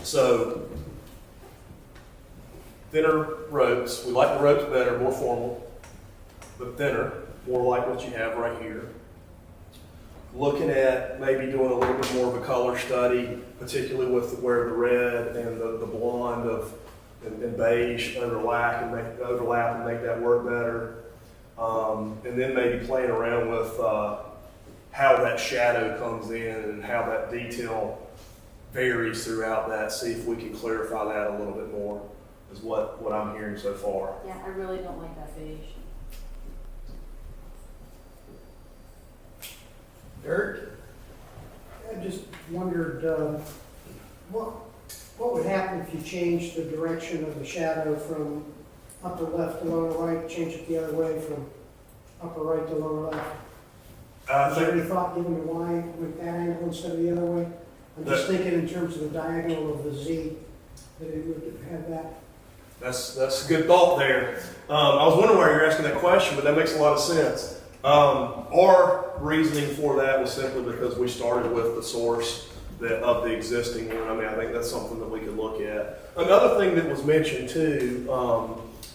So, thinner ropes. We like the ropes better, more formal, but thinner, more like what you have right here. Looking at maybe doing a little bit more of a color study, particularly with where the red and the blonde and beige overlap and make that work better. And then maybe playing around with how that shadow comes in and how that detail varies throughout that. See if we can clarify that a little bit more, is what I'm hearing so far. Yeah, I really don't like that beige. Eric? I just wondered, what would happen if you changed the direction of the shadow from upper left to lower right, change it the other way from upper right to lower left? Is there any thought given to why it went that angle instead of the other way? I'm just thinking in terms of the diagonal of the Z, that it would have that. That's a good thought there. I was wondering why you're asking that question, but that makes a lot of sense. Our reasoning for that was simply because we started with the source of the existing one. I mean, I think that's something that we could look at. Another thing that was mentioned too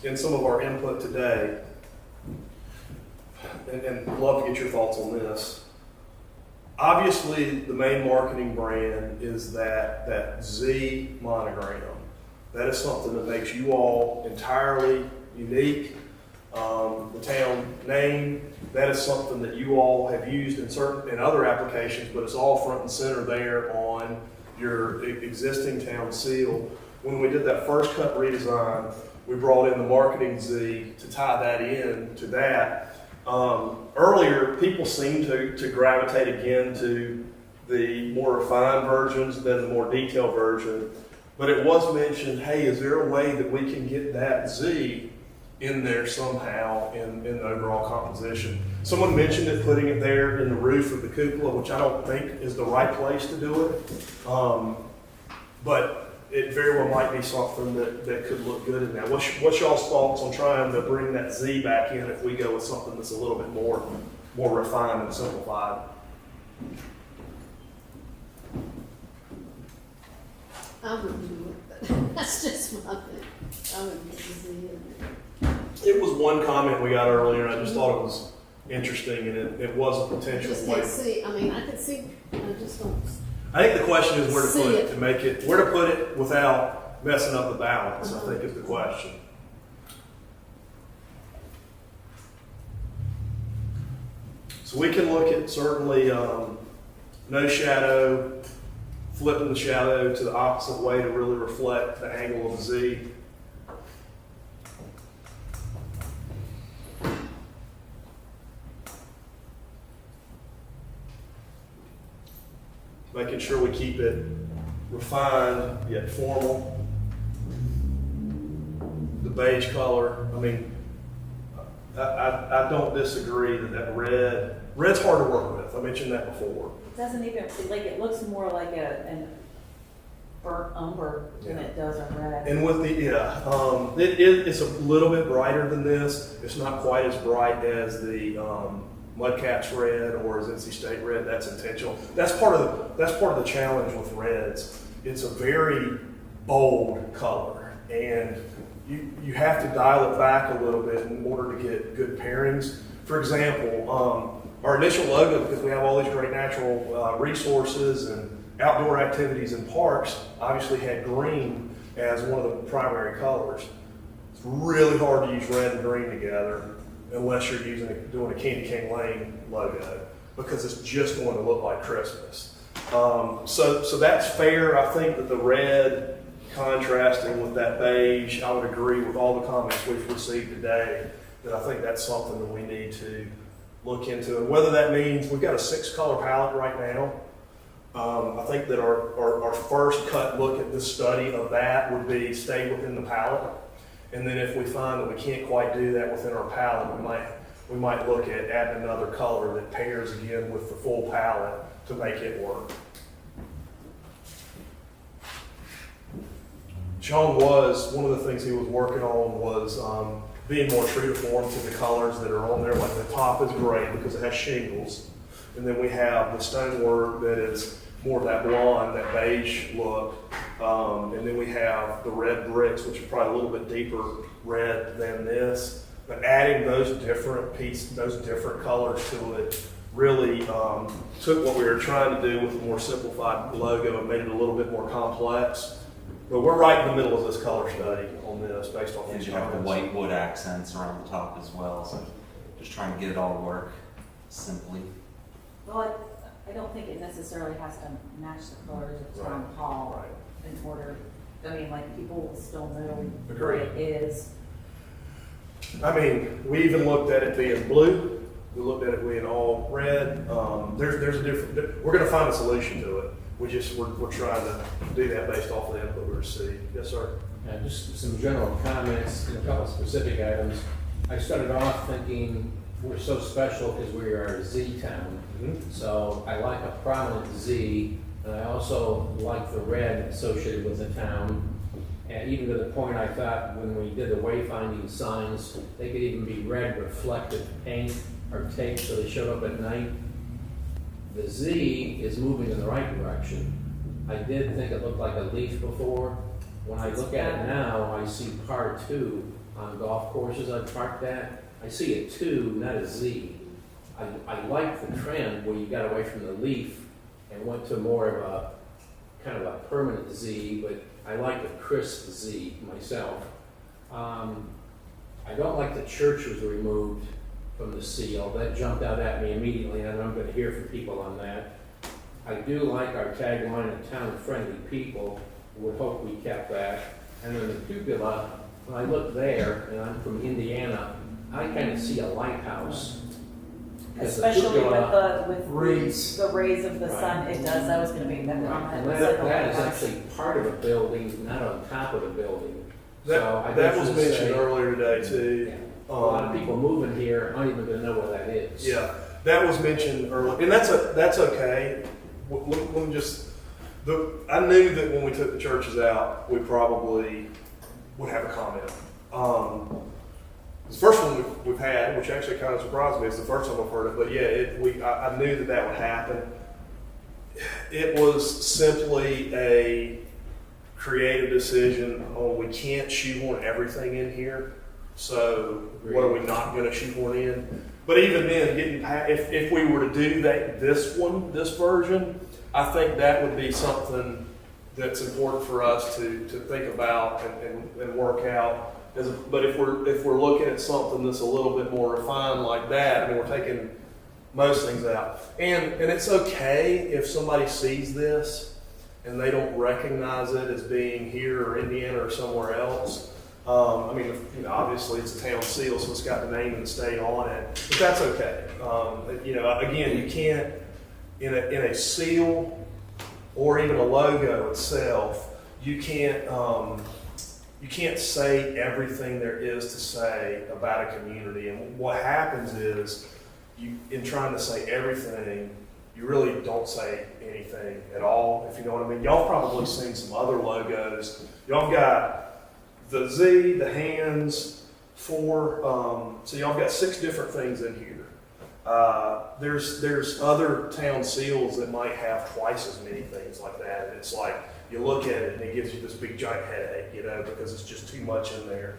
in some of our input today, and love to get your thoughts on this. Obviously, the main marketing brand is that Z monogram. That is something that makes you all entirely unique. The town name, that is something that you all have used in other applications, but it's all front and center there on your existing town seal. When we did that first cut redesign, we brought in the marketing Z to tie that in to that. Earlier, people seemed to gravitate again to the more refined versions than the more detailed version. But it was mentioned, hey, is there a way that we can get that Z in there somehow in the overall composition? Someone mentioned it, putting it there in the roof of the cupola, which I don't think is the right place to do it. But it very well might be something that could look good in that. What's y'all's thoughts on trying to bring that Z back in if we go with something that's a little bit more refined and simplified? I wouldn't do it, but that's just my thing. I wouldn't put the Z in there. It was one comment we got earlier, and I just thought it was interesting, and it was a potential Just way. can't see, I mean, I could see, I just don't. I think the question is where to See put it. it, where to put it without messing up the balance, I think is the question. So we can look at certainly no shadow, flipping the shadow to the opposite way to really reflect the angle of the Z. Making sure we keep it refined yet formal. The beige color, I mean, I don't disagree that red's hard to work with. I mentioned that before. It doesn't even, it looks more like an burnt umber than it does a red. And with it's a little bit brighter than this. It's not quite as bright as the Mudcaps red or as NC State red. That's intentional. That's part of the challenge with reds. It's a very bold color, and you have to dial it back a little bit in order to get good pairings. For example, our initial logo, because we have all these great natural resources and outdoor activities in parks, obviously had green as one of the primary colors. It's really hard to use red and green together unless you're doing a Candy Cane Lane logo, because it's just going to look like Christmas. So that's fair. I think that the red contrasting with that beige, I would agree with all the comments we've received today, that I think that's something that we need to look into. And whether that means we've got a 6-color palette right now. I think that our first cut look at this study of that would be stay within the palette. And then if we find that we can't quite do that within our palette, we might look at adding another color that pairs again with the full palette to make it work. Sean one of the things he was working on was being more true to form to the colors that are on there. Like the top is gray because it has shingles. And then we have the stonework that is more of that blonde, that beige look. And then we have the red bricks, which are probably a little bit deeper red than this. But adding those different colors to it really took what we were trying to do with a more simplified logo and made it a little bit more complex. But we're right in the middle of this color study on this based off And these you have the comments. white wood accents around the top as well, so just trying to get it all to work simply. Well, I don't think it necessarily has to match the colors of town hall in order, people will still know what it is. I mean, we even looked at it being blue. We looked at it being all red. There's a different, we're gonna find a solution to it. We're trying to do that based off of the input we received. Yes, sir. Just some general comments and a couple of specific items. I started off thinking we're so special because we are a Z town. Mm-hmm. So I like a prominent Z, and I also like the red associated with the town. And even to the point I thought when we did the wayfinding signs, they could even be red reflective paint or tape so they showed up at night. The Z is moving in the right direction. I did think it looked like a leaf before. When I look at it now, I see par 2 on golf courses I've parked at. I see a 2, not a Z. I like the trend where you got away from the leaf and went to more of a kind of a permanent Z, but I like a crisp Z myself. I don't like the church was removed from the seal. That jumped out at me immediately, and I'm going to hear from people on that. I do like our tagline of town-friendly people. Would hope we kept that. And then the cupola, when I look there, and I'm from Indiana, I kind of see a lighthouse. Especially with the rays of the Right. sun, it does. That was going to be another And comment. that is actually part of a building, not on top of the building. That was mentioned earlier today too. A lot of people moving here aren't even going to know where that is. Yeah, that was mentioned earlier, and that's okay. Let me just. I knew that when we took the churches out, we probably would have a comment. The first one we've had, which actually kind of surprised me, it's the first time I've heard it. But yeah, I knew that would happen. It was simply a creative decision on we can't shoehorn everything in here. So what are we not going to shoehorn in? But even then, if we were to do this version, I think that would be something that's important for us to think about and work out. But if we're looking at something that's a little bit more refined like that, I mean, we're taking most things out. And it's okay if somebody sees this and they don't recognize it as being here or Indiana or somewhere else. I mean, you know, obviously it's a town seal, so it's got the name of the state on it, but that's okay. You know, again, you can't, in a seal or even a logo itself, you can't say everything there is to say about a community. And what happens is, in trying to say everything, you really don't say anything at all, if you know what I mean. Y'all probably seen some other logos. Y'all got the Z, the hands, 4, so y'all got 6 different things in here. There's other town seals that might have twice as many things like that, and it's like, you look at it and it gives you this big giant headache, you know, because it's just too much in there.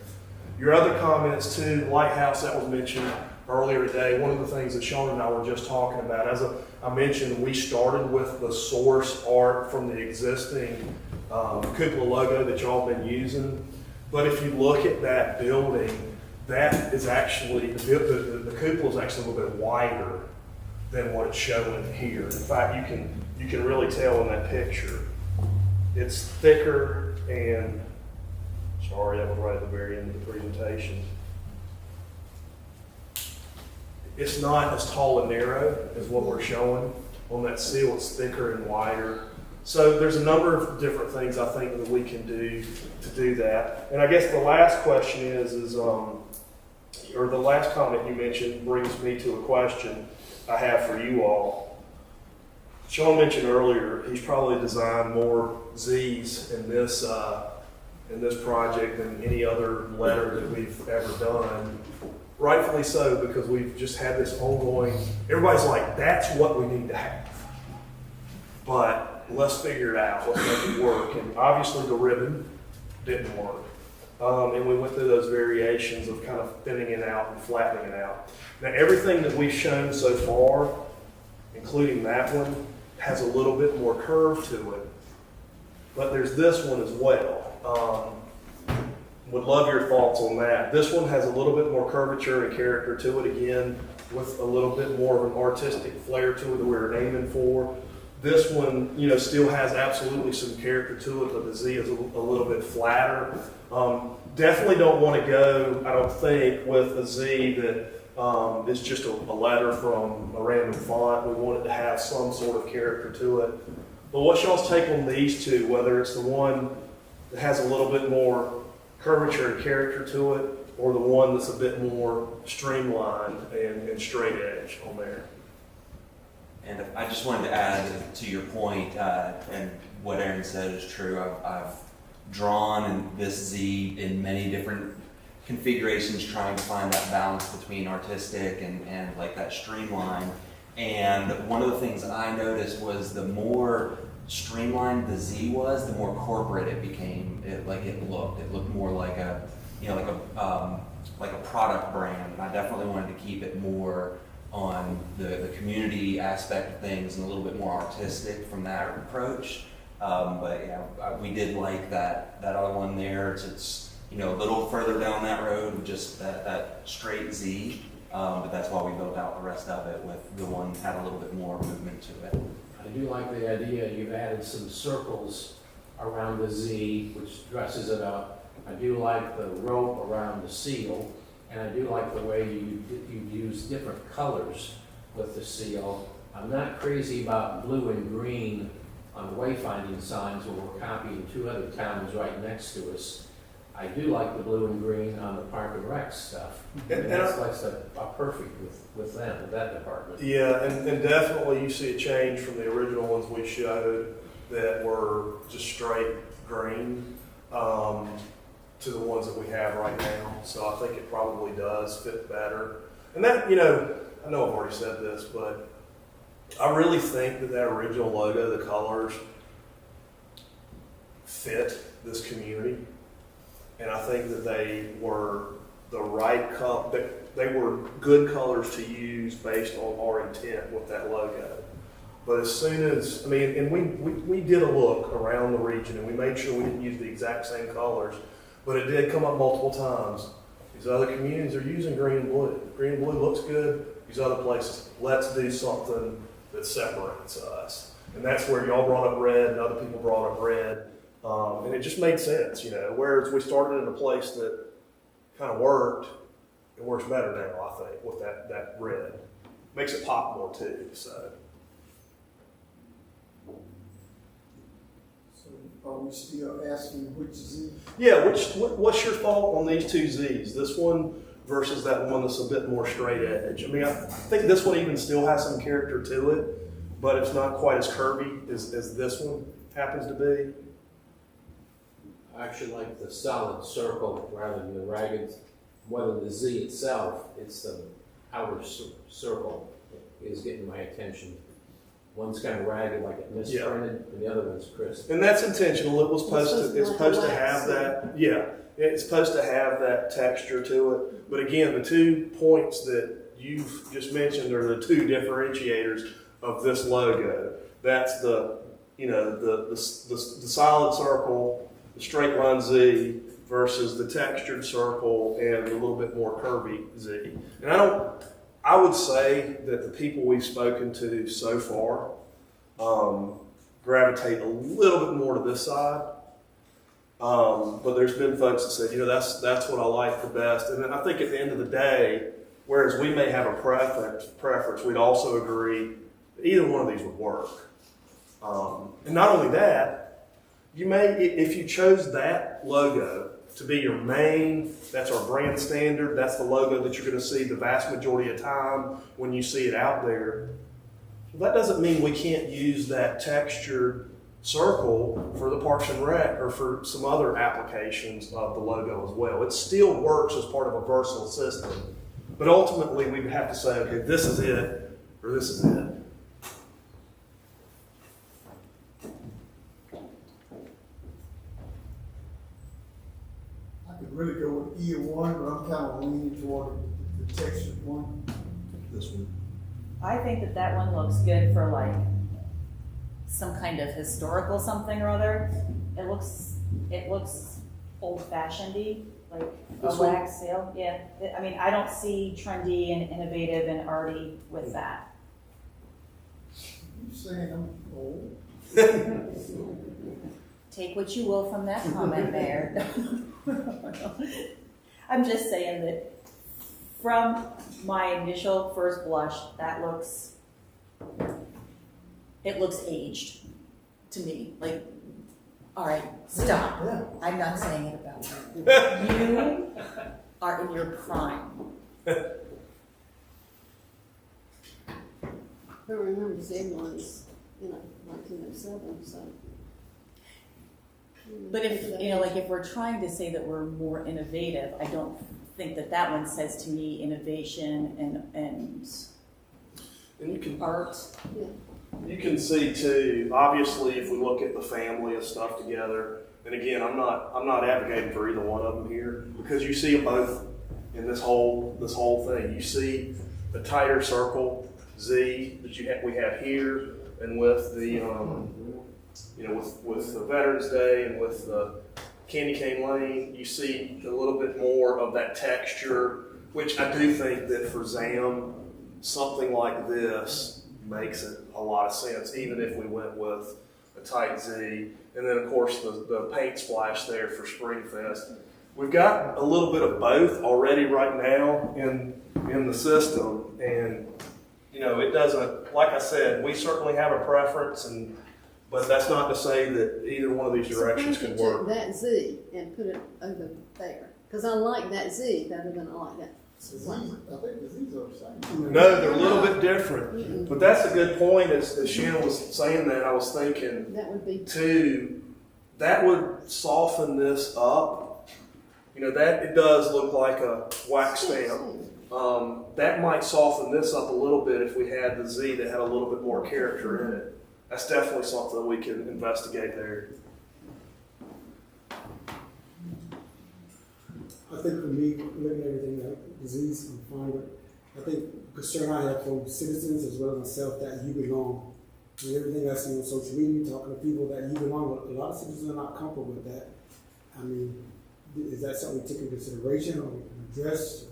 Your other comments too, the lighthouse that was mentioned earlier today, one of the things that Sean and I were just talking about, as I mentioned, we started with the source art from the existing cupola logo that y'all been using. But if you look at that building, that is actually, the cupola is actually a little bit wider than what it's showing here. In fact, you can really tell in that picture. It's thicker and, sorry, that was right at the very end of the presentation. It's not as tall and narrow as what we're showing. On that seal, it's thicker and wider. So there's a number of different things I think that we can do to do that. And I guess the last question or the last comment you mentioned brings me to a question I have for you all. Sean mentioned earlier, he's probably designed more Z's in this project than any other letter that we've ever done. Rightfully so, because we've just had this ongoing, everybody's like, that's what we need to have. But let's figure it out, let's make it work. And obviously the ribbon didn't work. And we went through those variations of kind of thinning it out and flattening it out. Now everything that we've shown so far, including that one, has a little bit more curve to it. But there's this one as well. Would love your thoughts on that. This one has a little bit more curvature and character to it, again, with a little bit more of an artistic flair to it that we're aiming for. This one, you know, still has absolutely some character to it, but the Z is a little bit flatter. Definitely don't want to go, I don't think, with a Z that is just a letter from a random font. We want it to have some sort of character to it. But what's y'all's take on these two, whether it's the one that has a little bit more curvature and character to it, or the one that's a bit more streamlined and straight edge on there? And I just wanted to add to your point, and what Aaron said is true. I've drawn this Z in many different configurations, trying to find that balance between artistic and like that streamline. And one of the things I noticed was the more streamlined the Z was, the more corporate it became. It looked more like a, you know, like a product brand. And I definitely wanted to keep it more on the community aspect of things and a little bit more artistic from that approach. But yeah, we did like that other one there. It's you know, a little further down that road with just that straight Z. But that's why we built out the rest of it with the one that had a little bit more movement to it. I do like the idea you've added some circles around the Z, which dresses it up. I do like the rope around the seal, and I do like the way you use different colors with the seal. I'm not crazy about blue and green on wayfinding signs when we're copying 2 other towns right next to us. I do like the blue and green on the Park and Rec stuff. And that's perfect with them, with that department. Yeah, and definitely you see a change from the original ones we showed that were just straight green to the ones that we have right now. So I think it probably does fit better. And that, you know, I know I've already said this, but I really think that original logo, the colors, fit this community. And I think that they were the right color. They were good colors to use based on our intent with that logo. But as soon as, I mean, and we did a look around the region and we made sure we didn't use the exact same colors, but it did come up multiple times. These other communities are using green and blue. Green and blue looks good. These other places, let's do something that separates us. And that's where y'all brought up red and other people brought up red. And it just made sense, you know, whereas we started in a place that kind of worked, it works better now, I think, with that red. Makes it pop more too, so. So are we still asking which Z? Yeah, what's your thought on these two Zs? This one versus that one that's a bit more straight edge. I mean, I think this one even still has some character to it, but it's not quite as curvy as this one happens to be. I actually like the solid circle rather than the ragged. Whether the Z itself, it's the outer circle is getting my attention. One's kind of ragged, like it misprinted, and the other one's crisp. And that's intentional. It was it's supposed to have that. Yeah, it's supposed to have that texture to it. But again, the 2 points that you've just mentioned are the 2 differentiators of this logo. That's the solid circle, the straight line Z, versus the textured circle and a little bit more curvy Z. And I would say that the people we've spoken to so far gravitate a little bit more to this side. But there's been folks that said, that's what I like the best. And then I think at the end of the day, whereas we may have a preference, we'd also agree that either one of these would work. And not only that, you may, if you chose that logo to be your main, that's our brand standard, that's the logo that you're going to see the vast majority of time when you see it out there. Well, that doesn't mean we can't use that textured circle for the Parks and Rec or for some other applications of the logo as well. It still works as part of a versatile system, but ultimately we'd have to say, okay, this is it or this is it. I could really go with either one, but I'm kind of leaning toward the textured one. This one. I think that one looks good for like some kind of historical something or other. It looks old-fashioned-y, like a This one? wax sale. Yeah, I mean, I don't see trendy and innovative and arty with that. You saying I'm old? Take what you will from that comment, Mayor. I'm just saying that from my initial first blush, it looks aged to me. Like, all right, stop. Yeah. I'm not saying it about you. You are in your prime. But remember, Zebulon's, 1907, so. But if we're trying to say that we're more innovative, I don't think that one says to me innovation and you can art. Yeah. You can see too, obviously, if we look at the family of stuff together, and again, I'm not advocating for either one of them here, because you see them both in this whole thing. You see the tighter circle Z that we have here, and with the with the Veterans Day and with the Candy Cane Lane, you see a little bit more of that texture, which I do think that for ZAM, something like this makes it a lot of sense, even if we went with a tight Z. And then, of course, the paint splash there for Springfest. We've got a little bit of both already right now in the system. And, it doesn't, like I said, we certainly have a preference, but that's not to say that either one of these directions could work. Took that Z and put it over there, because I like that Z better than I like that. I think the Z's are the same. No, they're a little bit different. But that's a good point. As Shannon was saying that, I was thinking, That would be too, that would soften this up. That it does look like a wax stamp. That might soften this up a little bit if we had the Z that had a little bit more character in it. That's definitely something we can investigate there. I think for me, looking at everything like disease, I'm fine with. I think concern I have from citizens as well as myself that you belong. And everything I see on social media, talking to people that you belong, a lot of citizens are not comfortable with that. I mean, is that something we take into consideration or address?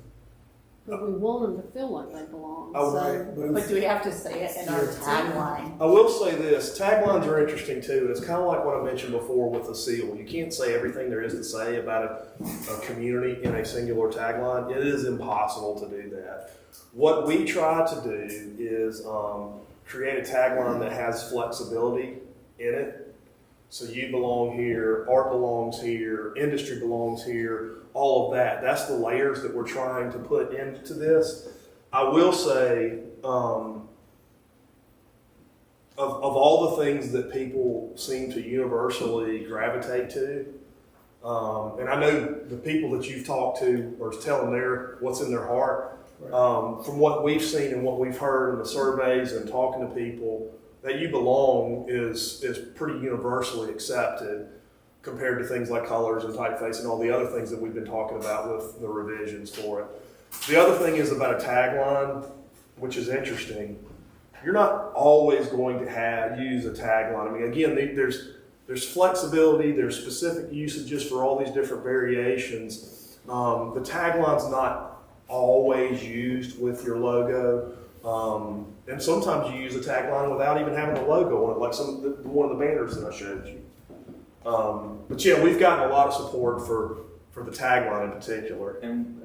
But we want them to feel like they belong. Oh, so. right. But do we have to say it in our tagline? I will say this, taglines are interesting too. It's kind of like what I mentioned before with the seal. You can't say everything there is to say about a community in a singular tagline. It is impossible to do that. What we try to do is create a tagline that has flexibility in it. So you belong here, art belongs here, industry belongs here, all of that. That's the layers that we're trying to put into this. I will say, of all the things that people seem to universally gravitate to, and I know the people that you've talked to are telling what's in their heart. From what we've seen and what we've heard in the surveys and talking to people, that you belong is pretty universally accepted compared to things like colors and typeface and all the other things that we've been talking about with the revisions for it. The other thing is about a tagline, which is interesting. You're not always going to use a tagline. I mean, again, there's flexibility, there's specific usages for all these different variations. The tagline's not always used with your logo. And sometimes you use a tagline without even having a logo on it, like one of the banners that I showed you. But yeah, we've gotten a lot of support for the tagline in particular. And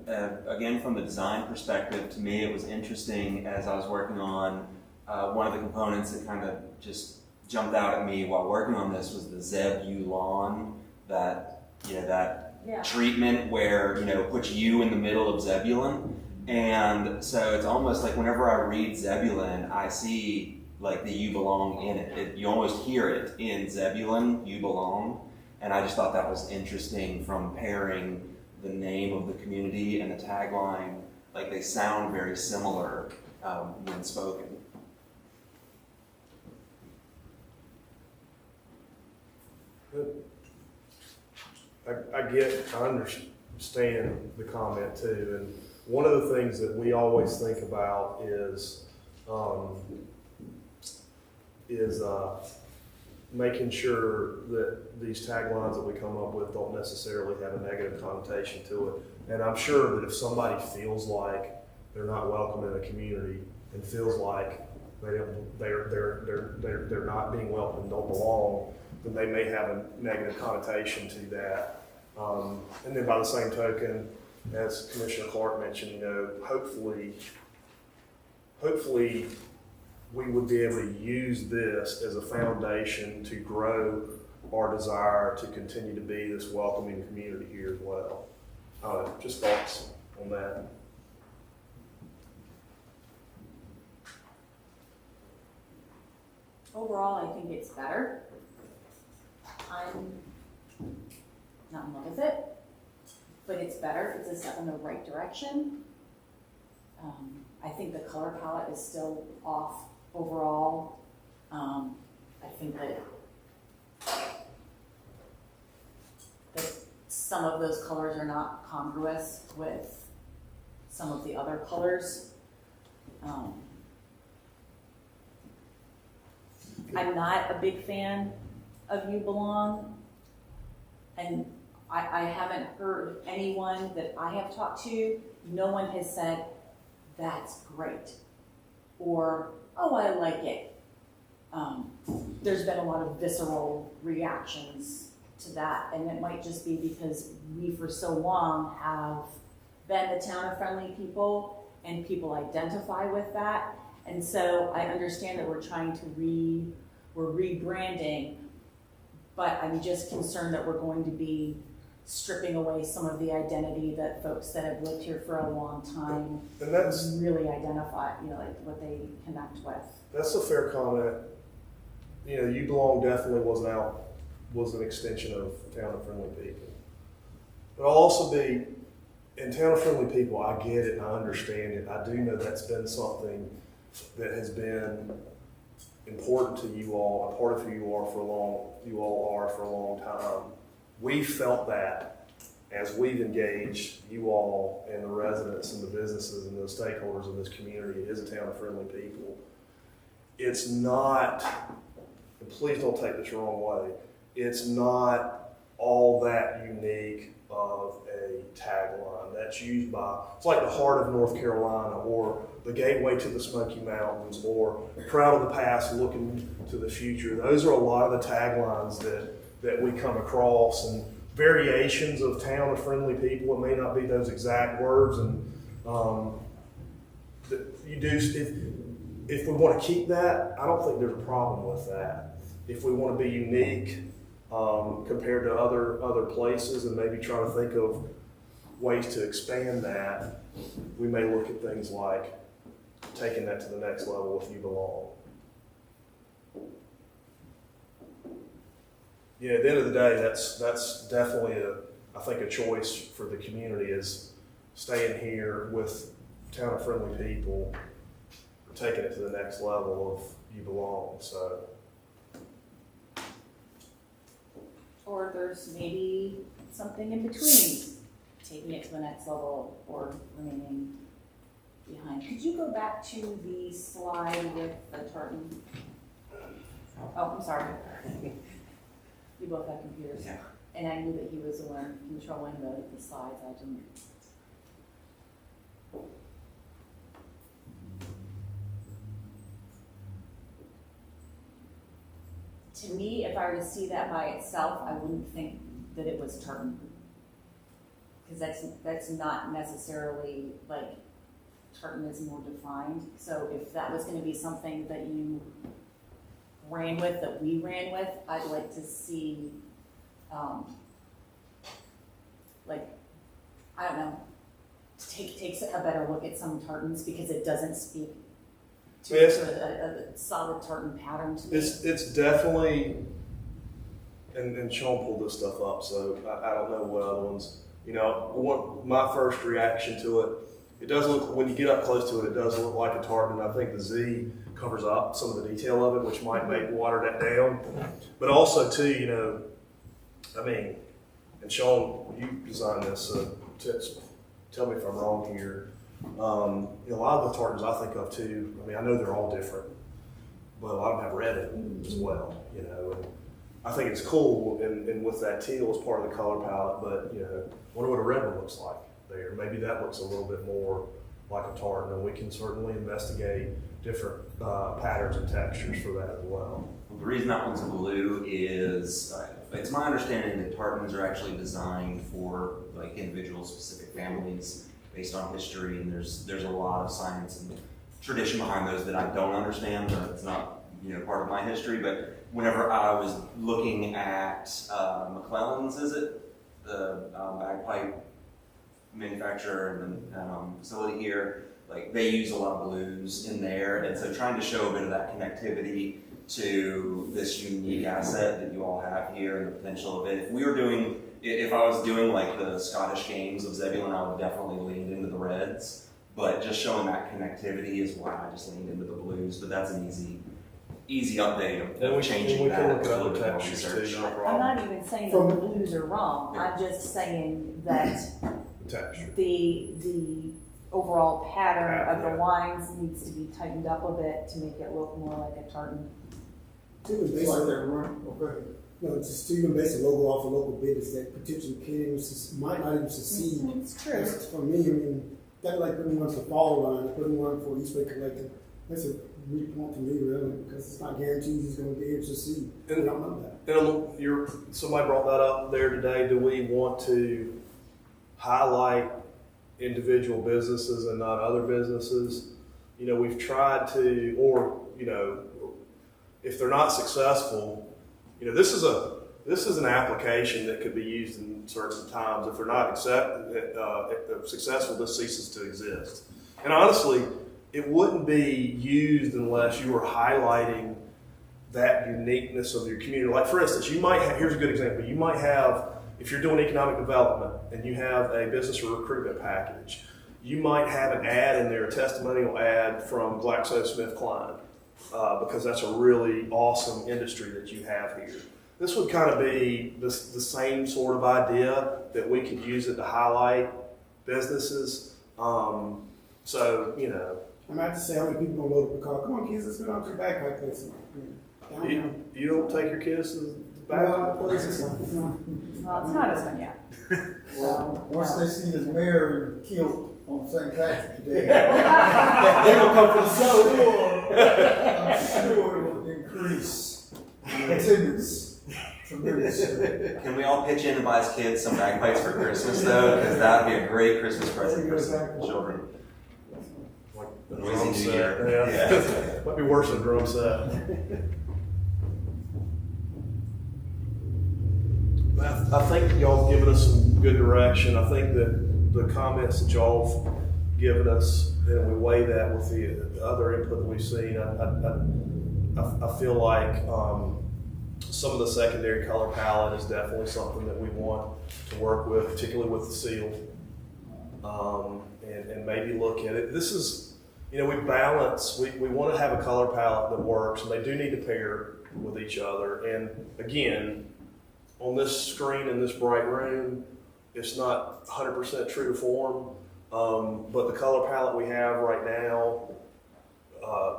again, from the design perspective, to me it was interesting as I was working on one of the components that kind of just jumped out at me while working on this was the Zebulon, that treatment where puts you in the middle of Zebulon. And so it's almost like whenever I read Zebulon, I see like the you belong in it. You almost hear it in Zebulon, you belong. And I just thought that was interesting from pairing the name of the community and the tagline. Like they sound very similar when spoken. Good. I understand the comment too. And one of the things that we always think about is making sure that these taglines that we come up with don't necessarily have a negative connotation to it. And I'm sure that if somebody feels like they're not welcome in a community and feels like they're not being welcome and don't belong, then they may have a negative connotation to that. And then by the same token, as Commissioner Clark mentioned, hopefully we would be able to use this as a foundation to grow our desire to continue to be this welcoming community here as well. Just thoughts on that. Overall, I think it's better. I'm not in love with it, but it's better. It's a step in the right direction. I think the color palette is still off overall. I think that some of those colors are not congruous with some of the other colors. I'm not a big fan of You Belong, and I haven't heard anyone that I have talked to, no one has said, that's great, or, oh, I like it. There's been a lot of visceral reactions to that, and it might just be because we for so long have been the town of friendly people, and people identify with that. And so I understand that we're trying to we're rebranding, but I'm just concerned that we're going to be stripping away some of the identity that folks that have lived here for a long time and that's really identify, like what they connect with. That's a fair comment. You Belong definitely was an extension of Town of Friendly People. But I'll also be, in Town of Friendly People, I get it and I understand it. I do know that's been something that has been important to you all, a part of who you all are for a long time. We felt that as we've engaged you all and the residents and the businesses and the stakeholders of this community. It is a town of friendly people. It's not, and please don't take this the wrong way, it's not all that unique of a tagline that's used by, it's like the heart of North Carolina, or the gateway to the Smoky Mountains, or proud of the past, looking to the future. Those are a lot of the taglines that we come across, and variations of town of friendly people. It may not be those exact words, and if we want to keep that, I don't think there's a problem with that. If we want to be unique compared to other places, and maybe try to think of ways to expand that, we may look at things like taking that to the next level with You Belong. Yeah, at the end of the day, that's definitely I think a choice for the community, is staying here with town of friendly people, taking it to the next level of You Belong. So, Or there's maybe something in between, taking it to the next level or remaining behind. Could you go back to the slide with the tartan? Oh, I'm sorry. You both have computers. Yeah. And I knew that he was the one controlling the slides. I didn't. To me, if I were to see that by itself, I wouldn't think that it was tartan. Because that's not necessarily, like, tartan is more defined. So if that was going to be something that you ran with, that we ran with, I'd like to see, like, I don't know, takes a better look at some tartans, because it doesn't speak to a solid tartan pattern to me. it's definitely, and Sean pulled this stuff up, so I don't know what other ones. You know, my first reaction to it, it does look, when you get up close to it, it does look like a tartan. I think the Z covers up some of the detail of it, which might water that down. But also too, you know, I mean, and Sean, you designed this, so tell me if I'm wrong here. You know, a lot of the tartans I think of too, I mean, I know they're all different, but a lot of them have red in them as well, you know. And I think it's cool, and with that teal as part of the color palette, but, you know, I wonder what a red one looks like there. Maybe that looks a little bit more like a tartan, and we can certainly investigate different patterns and textures for that as well. The reason that one's blue is, it's my understanding that tartans are actually designed for like individual specific families based on history, and there's a lot of science and tradition behind those that I don't understand, or it's not, you know, part of my history. But whenever I was looking at McClellan's, is it the bagpipe manufacturer and facility here, like they use a lot of blues in there, and so trying to show a bit of that connectivity to this unique asset that you all have here and the potential of it. If I was doing like the Scottish games of Zebulon, I would definitely lean into the reds, but just showing that connectivity is why I just leaned into the blues. But that's an easy update of changing that. We can look at other textures too, no problem. I'm not even saying that the blues are wrong. I'm just saying that the overall pattern of the lines needs to be tightened up a bit to make it look more like a tartan. It's like that run. Okay. No, just to even base a logo off a local business that potentially might not even succeed. It's true. For me, I mean, that's like putting one for Fall Line, putting one for Eastway Collective. That's a weak point to me, really, because it's not guaranteed he's going to be able to succeed. We don't know that. And somebody brought that up there today. Do we want to highlight individual businesses and not other businesses? You know, we've tried to, or, you know, if they're not successful, you know, this is an application that could be used in certain times. If they're not successful, this ceases to exist. And honestly, it wouldn't be used unless you were highlighting that uniqueness of your community. Like, for instance, you might have, here's a good example. You might have, if you're doing economic development and you have a business or recruitment package, you might have an ad in there, a testimonial ad from GlaxoSmithKline, because that's a really awesome industry that you have here. This would kind of be the same sort of idea that we could use it to highlight businesses. So, you know. I'm about to say how many people gonna load up the car. Come on, kids, let's go down to the backpack place. You don't take your kids to the bad places. Well, it's not as fun yet. Well, once they see his mayor killed on St. Patrick's Day, They will come for the show. I'm sure it will increase the attendance tremendously. Can we all pitch in and buy his kids some bagpipes for Christmas though? Because that would be a great Christmas present for some children. Like the Noisy drum New set. Year. Yeah. Might be worse than a drum set. I think y'all given us some good direction. I think that the comments that y'all have given us, and we weigh that with the other input that we've seen, I feel like some of the secondary color palette is definitely something that we want to work with, particularly with the seal, and maybe look at it. This is, we balance, we want to have a color palette that works, and they do need to pair with each other. And again, on this screen in this bright room, it's not 100% true to form, but the color palette we have right now,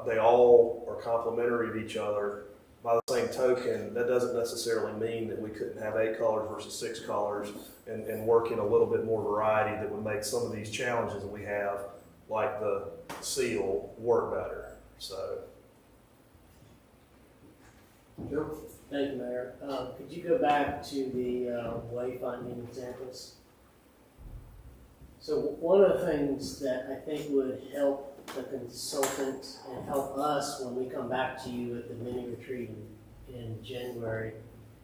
they all are complementary to each other. By the same token, that doesn't necessarily mean that we couldn't have 8 colors versus 6 colors and work in a little bit more variety that would make some of these challenges that we have, like the seal, work better. So. Thank you, Mayor. Could you go back to the wayfinding examples? So one of the things that I think would help the consultant and help us when we come back to you at the mini retreat in January,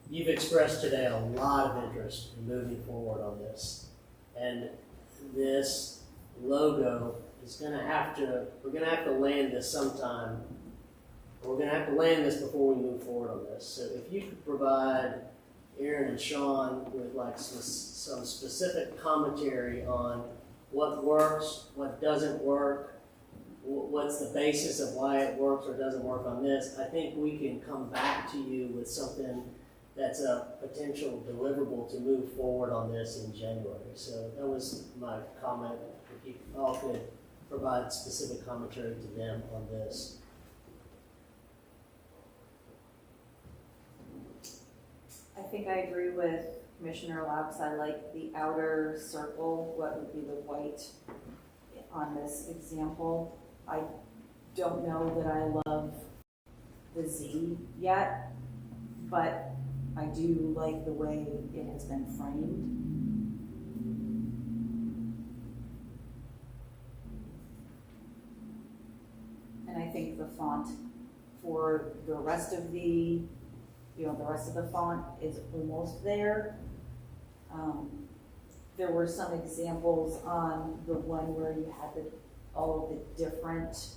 you've expressed today a lot of interest in moving forward on this. And this logo is we're gonna have to land this sometime. We're going to have to land this before we move forward on this. So if you could provide Aaron and Sean with some specific commentary on what works, what doesn't work, what's the basis of why it works or doesn't work on this, I think we can come back to you with something that's a potential deliverable to move forward on this in January. So that was my comment. If you all could provide specific commentary to them on this. I think I agree with Commissioner Laux. I like the outer circle, what would be the white on this example. I don't know that I love the Z yet, but I do like the way it has been framed. And I think the font for the rest of the font is almost there. There were some examples on the one where you had all of the different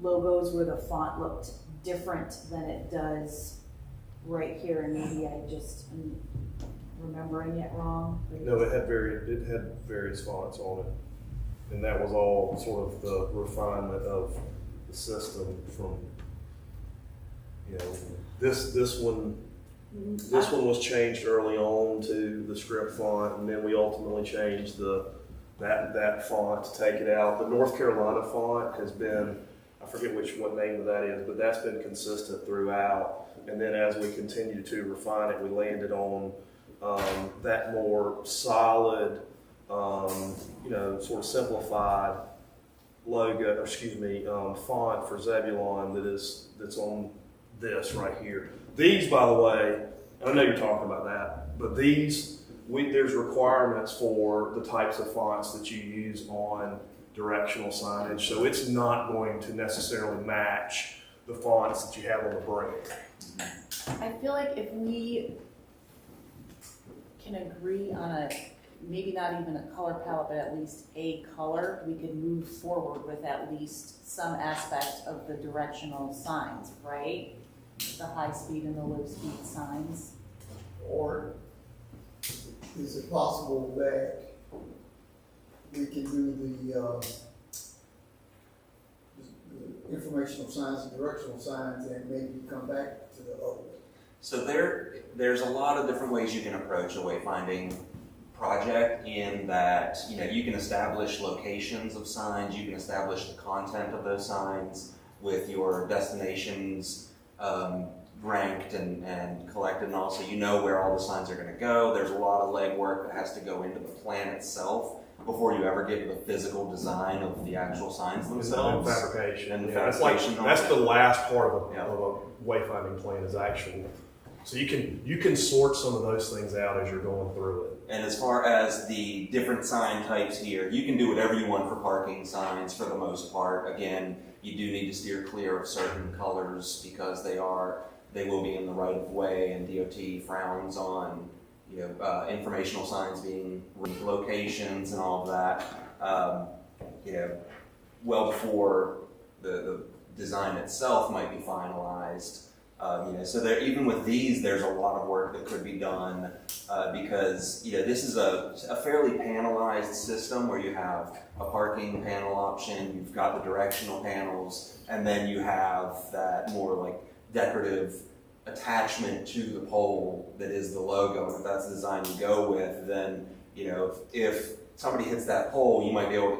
logos where the font looked different than it does right here, and maybe I just am remembering it wrong. No, it had various fonts on it, and that was all sort of the refinement of the system from, this one was changed early on to the script font, and then we ultimately changed that font to take it out. The North Carolina font has been, I forget what name of that is, but that's been consistent throughout. And then as we continue to refine it, we landed on that more solid, sort of simplified font for Zebulon that's on this right here. These, by the way, I know you're talking about that, but there's requirements for the types of fonts that you use on directional signage, so it's not going to necessarily match the fonts that you have on the brick. I feel like if we can agree on maybe not even a color palette, but at least a color, we could move forward with at least some aspect of the directional signs, right? The high speed and the low speed signs. Or is it possible that we can do the informational signs and directional signs and maybe come back to the other one? So there's a lot of different ways you can approach a wayfinding project, in that you can establish locations of signs, you can establish the content of those signs with your destinations ranked and collected, and also you know where all the signs are going to go. There's a lot of legwork that has to go into the plan itself before you ever get to the physical design of the actual signs themselves. And fabrication. And the Yeah, fabrication. that's the last part of a wayfinding plan is actual. So you can sort some of those things out as you're going through it. And as far as the different sign types here, you can do whatever you want for parking signs for the most part. Again, you do need to steer clear of certain colors because they will be in the right of way, and DOT frowns on informational signs being locations and all of that. Well before the design itself might be finalized. So there, even with these, there's a lot of work that could be done because this is a fairly panelized system where you have a parking panel option, you've got the directional panels, and then you have that more like decorative attachment to the pole that is the logo. And if that's the design you go with, then if somebody hits that pole,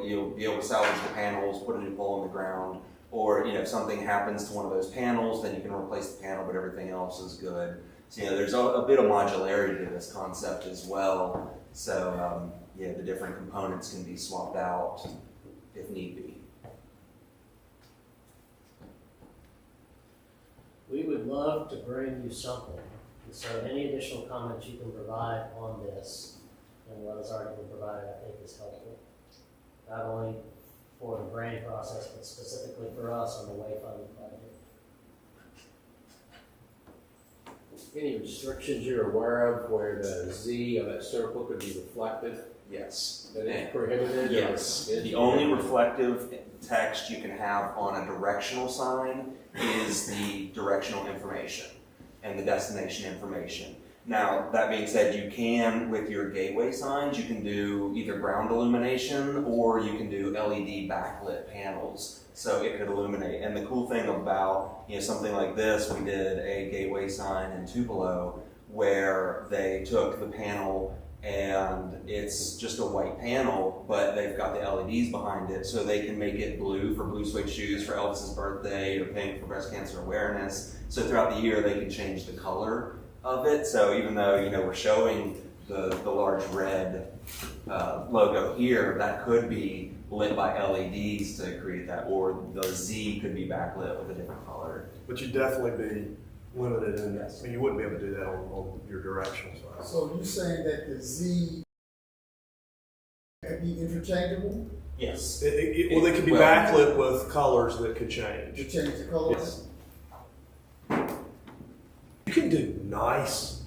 you'll be able to salvage the panels, put a new pole in the ground. Or if something happens to one of those panels, then you can replace the panel, but everything else is good. So there's a bit of modularity to this concept as well. So the different components can be swapped out if need be. We would love to bring you something. And so any additional comments you can provide on this and what has already been provided, I think is helpful. Not only for the brand process, but specifically for us on the wayfinding project. Any restrictions you're aware of where the Z of that circle could be reflected? Yes. That is prohibited? Yes. The only reflective text you can have on a directional sign is the directional information and the destination information. Now, that being said, you can, with your gateway signs, you can do either ground illumination or you can do LED backlit panels. So it could illuminate. And the cool thing about something like this, we did a gateway sign in Tupelo where they took the panel and it's just a white panel, but they've got the LEDs behind it, so they can make it blue for Blue Suede Shoes for Elvis's birthday or pink for breast cancer awareness. So throughout the year, they can change the color of it. So even though we're showing the large red logo here, that could be lit by LEDs to create that, or the Z could be backlit with a different color. But you'd definitely be limited in this. I mean, you wouldn't be able to do that on your directional side. So you saying that the Z could be interchangeable? Yes. Well, they could be backlit with colors that could change. To change the colors? Yes. You can do nice,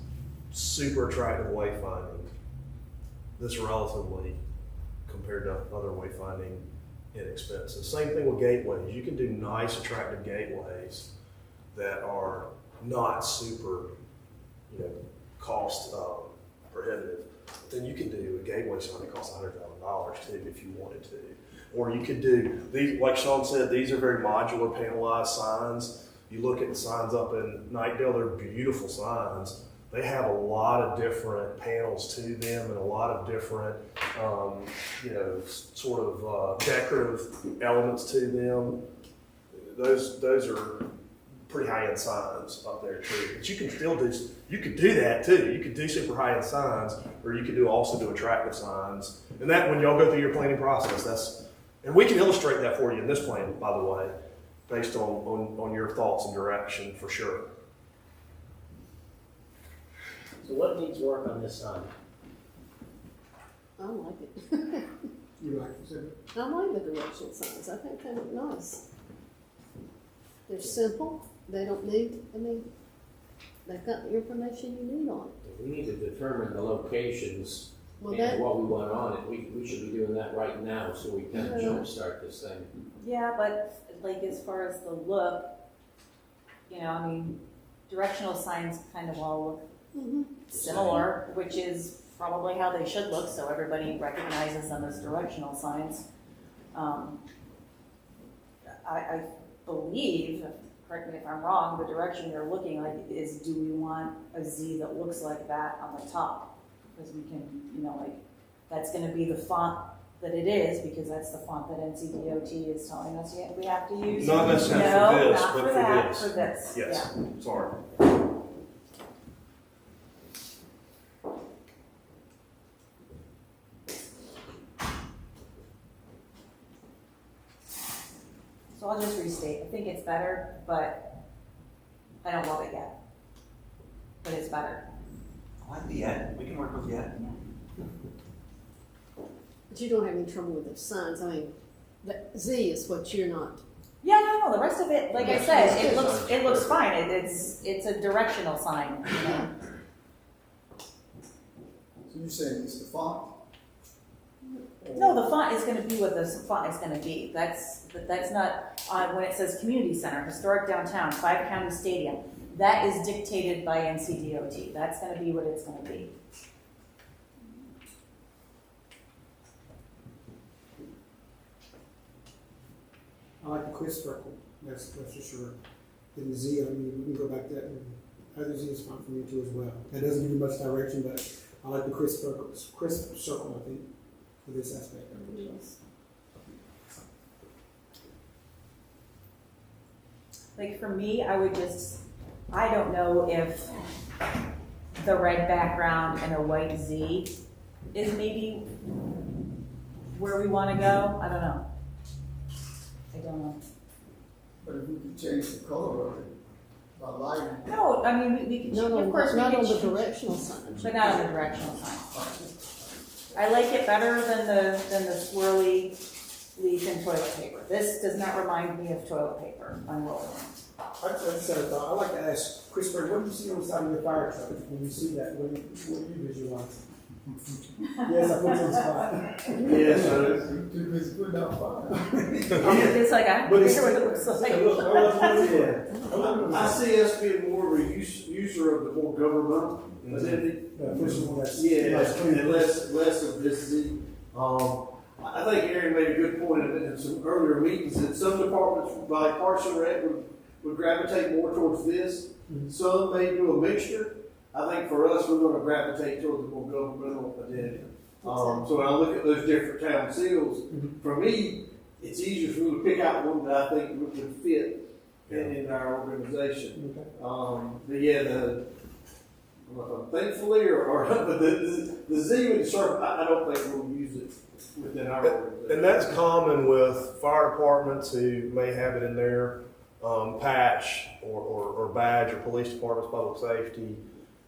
super attractive wayfinding that's relatively, compared to other wayfinding, inexpensive. Same thing with gateways. You can do nice, attractive gateways that are not super, cost prohibitive. Then you can do a gateway sign that costs $100,000 too, if you wanted to. Or you could do these, like Sean said, these are very modular, panelized signs. You look at the signs up in Nightdale; they're beautiful signs. They have a lot of different panels to them and a lot of different, sort of decorative elements to them. Those are pretty high-end signs up there too. But you can still you could do that too. You could do super high-end signs, or you could also do attractive signs. And that, when y'all go through your planning process, and we can illustrate that for you in this plan, by the way, based on your thoughts and direction for sure. So what needs work on this sign? I like it. You like it? I like the directional signs. I think they look nice. They're simple. They don't need, they've got the information you need on it. We need to determine the locations Well, and what we want on it. We should be doing that right now so we can jumpstart this thing. Yeah, but as far as the look, directional signs kind of all look similar, which is probably how they should look, so everybody recognizes them as directional signs. I believe, correct me if I'm wrong, the direction you're looking like is, do we want a Z that looks like that on the top? Because we can, that's going to be the font that it is, because that's the font that NCDOT is telling us we have to use. Not necessarily No, for this, not but for for that, this. for this, Yes, yeah. sorry. So I'll just restate, I think it's better, but I don't love it yet. But it's better. I like the end. We can work with the end. But you don't have any trouble with the signs. I mean, the Z is what you're not. Yeah, no, the rest of it, like I Yeah, said, it's it looks fine. It's a directional sign, you know? So you're saying it's the font? No, the font is gonna be what the font is gonna be. That's not, when it says community center, historic downtown, 5 County Stadium, that is dictated by NCDOT. That's gonna be what it's gonna be. I like the crisp circle, that's for sure. And the Z, I mean, we can go back to that, and other Z is fine for me too as well. That doesn't give you much direction, but I like the crisp circle, I think, for this aspect of it. Like for me, I don't know if the red background and a white Z is maybe where we wanna go. I don't know. I don't know. But if we could change the color of it by lighting. No, I mean, we could, No, of course, we not could on the change- directional signs. But not on the directional sign. I like it better than the swirly leaf and toilet paper. This does not remind me of toilet paper unrolling. I just had a thought. I'd like to ask Chris Bird, what do you see on the side of your fire truck when you see that? What do you visualize? Yes, I put you on the spot. Yeah, so It's putting out fire. It's like, I But don't it's- care what it looks like. I see us being more of a user of the more governmental identity. The official one that's. Yeah, that's clean. and less of this Z. I think Aaron made a good point in some earlier meetings that some departments, like Parks and Rec, would gravitate more towards this. Mhm. Some may do a mixture. I think for us, we're going to gravitate towards the more governmental identity. So when I look at those different town seals, for me, it's easier for me to pick out one that I think would fit in our organization. But yeah, I don't know if I'm thankfully or but the Z with the circle, I don't think we'll use it within our organization. and that's common with fire departments who may have it in their patch or badge, or police departments, public safety.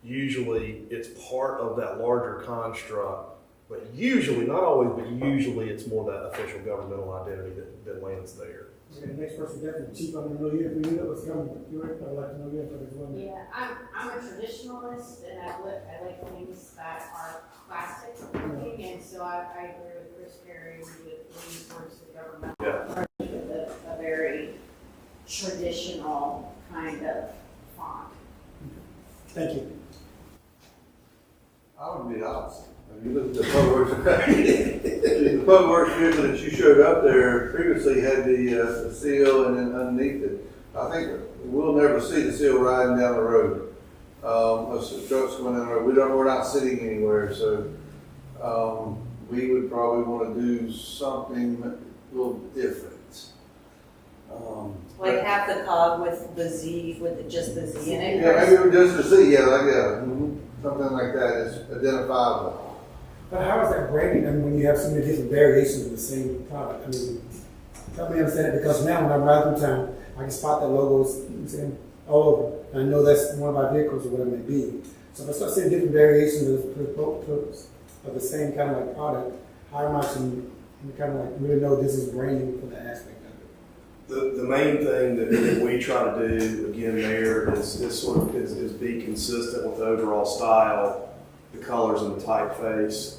Usually it's part of that larger construct, but usually, not always, but usually it's more that official governmental identity that lands there. Okay, the next person, definitely Chief, I don't know you, if you know what's coming, I'd like to know your input as well. Yeah, I'm a traditionalist, and I like things that are classic looking, and so I agree with Chris Perry, we would lean towards the government. Yeah. With a very traditional kind of font. Thank you. I would be the opposite. If you look at the public works, the public works vehicle that you showed up there previously had the seal, and then underneath it, I think we'll never see the seal riding down the road. Unless the trucks going down the road, we're not sitting anywhere, so we would probably want to do something a little different. Like half the cog with the Z, with just the Z in it. Yeah, maybe just to see, something like that is identifiable. But how is that branding, I mean, when you have so many different variations of the same product? I mean, help me understand it, because now when I'm riding through town, I can spot that logos all over. And I know that's one of our vehicles or whatever it may be. So if I start seeing different variations of the same kind of like product, how am I to kind of like really know this is branding for the aspect of it? The main thing that we try to do, again, there is be consistent with the overall style, the colors and the typeface.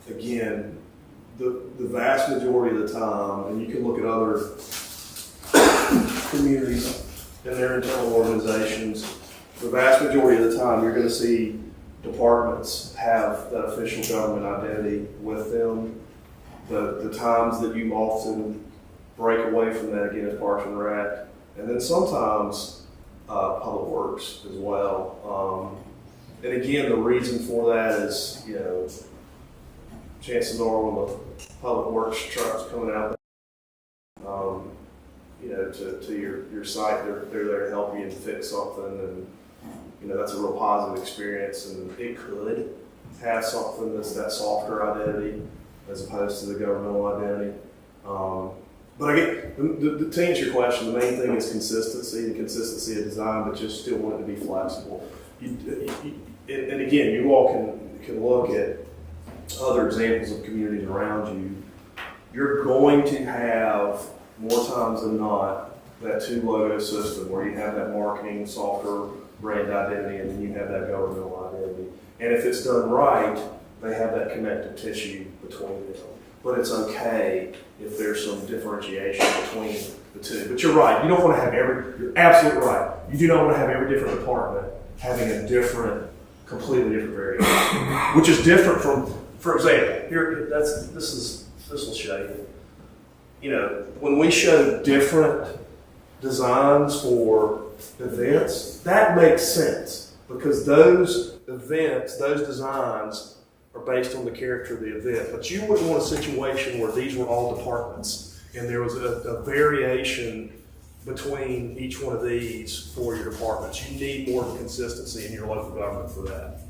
Again, the vast majority of the time, and you can look at other communities and their internal organizations, the vast majority of the time you're going to see departments have that official government identity with them. The times that you often break away from that, again, is Parks and Rec, and then sometimes Public Works as well. And again, the reason for that is, chances are when the public works trucks coming out, you know, to your site, they're there to help you and fix something, and you know, that's a real positive experience, and it could have something that's that softer identity as opposed to the governmental identity. But I get, to answer your question, the main thing is consistency and consistency of design, but you still want it to be flexible. And again, you all can look at other examples of communities around you. You're going to have, more times than not, that two logo system where you have that marketing, softer brand identity, and then you have that governmental identity. And if it's done right, they have that connective tissue between them. But it's okay if there's some differentiation between the two. But you're right, you don't want to have you're absolutely right. You do not want to have every different department having a completely different variation. Which is different from, for example, here, this will show you. You know, when we show different designs for events, that makes sense because those events, those designs are based on the character of the event. But you wouldn't want a situation where these were all departments and there was a variation between each one of these for your departments. You need more consistency in your local government for that.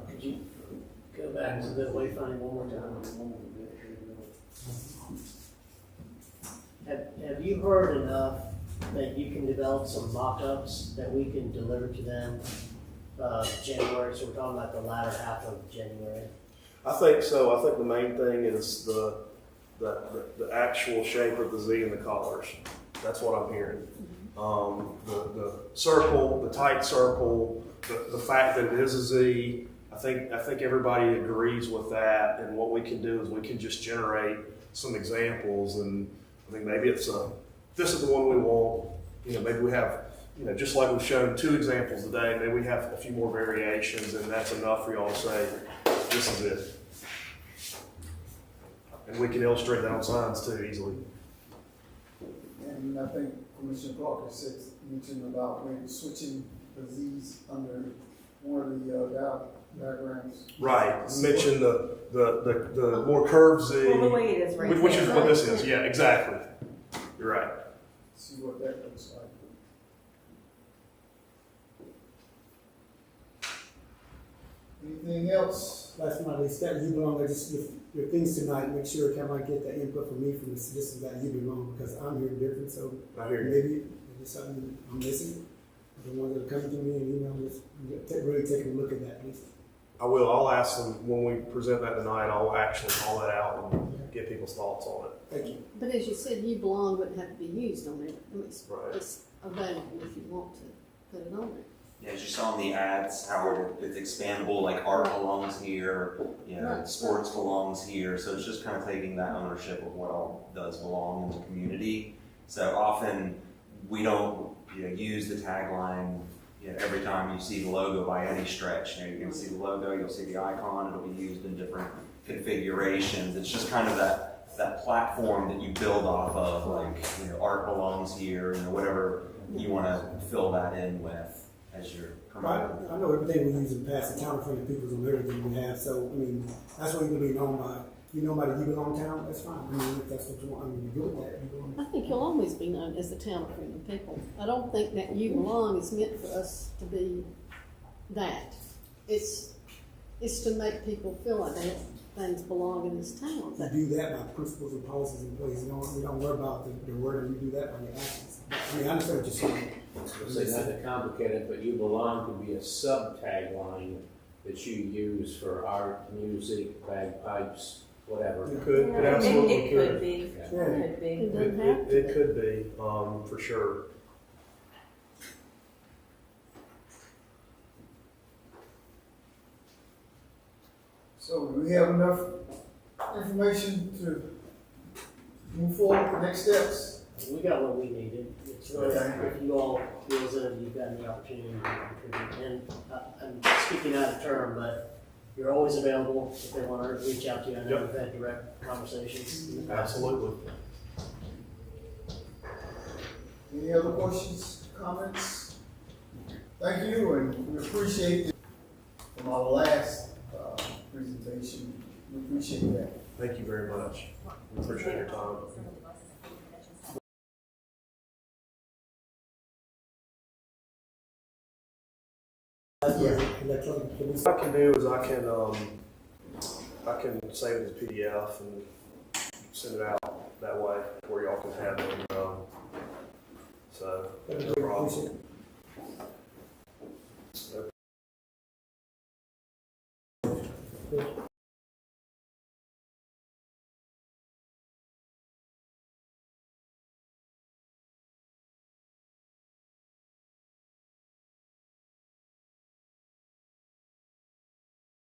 Could you go back to the wayfinding one more time? Have you heard enough that you can develop some mock-ups that we can deliver to them January? So we're talking about the latter half of January. I think so. I think the main thing is the actual shape of the Z and the colors. That's what I'm hearing. The circle, the tight circle, the fact that it is a Z. I think everybody agrees with that. And what we can do is we can just generate some examples. And I think maybe it's this is the one we want. You know, maybe we have, you know, just like we've shown 2 examples today, maybe we have a few more variations, and that's enough for y'all to say, this is it. And we can illustrate that on signs too, easily. And I think Commissioner Clark has mentioned about maybe switching the Z's under one of the diagrams. Right. Mention the more curved Z. Well, the way it is right which there. is what this is. Yeah, exactly. You're right. See what that looks like. Anything else? Last but not least, that you belong, just your things tonight, make sure Cameron get that input from me from the citizens that you belong, because I'm hearing different, so I hear you. maybe there's something I'm missing. The ones that are coming to me and email me, really taking a look at that, please. I will. I'll ask them when we present that tonight. I'll actually call that out and get people's thoughts on it. Thank you. But as you said, you belong wouldn't have to be used on it. I mean, Right. it's available if you want to put it on there. Yeah, as you saw in the ads, how it's expandable, like art belongs here, you know, sports belongs here. So it's just kind of taking that ownership of what all does belong in the community. So often we don't, you know, use the tagline, you know, every time you see the logo by any stretch. You know, you're going to see the logo, you'll see the icon, it'll be used in different configurations. It's just kind of that platform that you build off of, like, you know, art belongs here, you know, whatever you want to fill that in with as you're promoting. I know everything we use in the past, the town friendly peoples on everything we have, so, I mean, that's what you're going to be known by. You know by the You Belong Town, that's fine. I mean, if that's what you want, I mean, you do that. You belong. I think you'll always be known as the town of friendly people. I don't think that You Belong is meant for us to be that. It's to make people feel like things belong in this town. You do that by principles and policies in place. You don't worry about the word, you do that by your actions. I mean, I understand what you're saying. It's not that complicated, but You Belong could be a sub-tagline that you use for art, music, bagpipes, whatever. It could. It absolutely could be. Yeah. Could be. It could be, for sure. So do we have enough information to move forward to the next steps? We got what we needed. It's really, if you all feel as though you've got the opportunity to contribute. And I'm speaking out of turn, but you're always available if they want to reach out to you. I know we've had direct conversations. Absolutely. Any other questions, comments? Thank you, and we appreciate it. From our last presentation, we appreciate that. Thank you very much. We appreciate your time. Electronic police. What I can do is I can save it as a PDF and send it out that way where y'all can have it. So, no problem.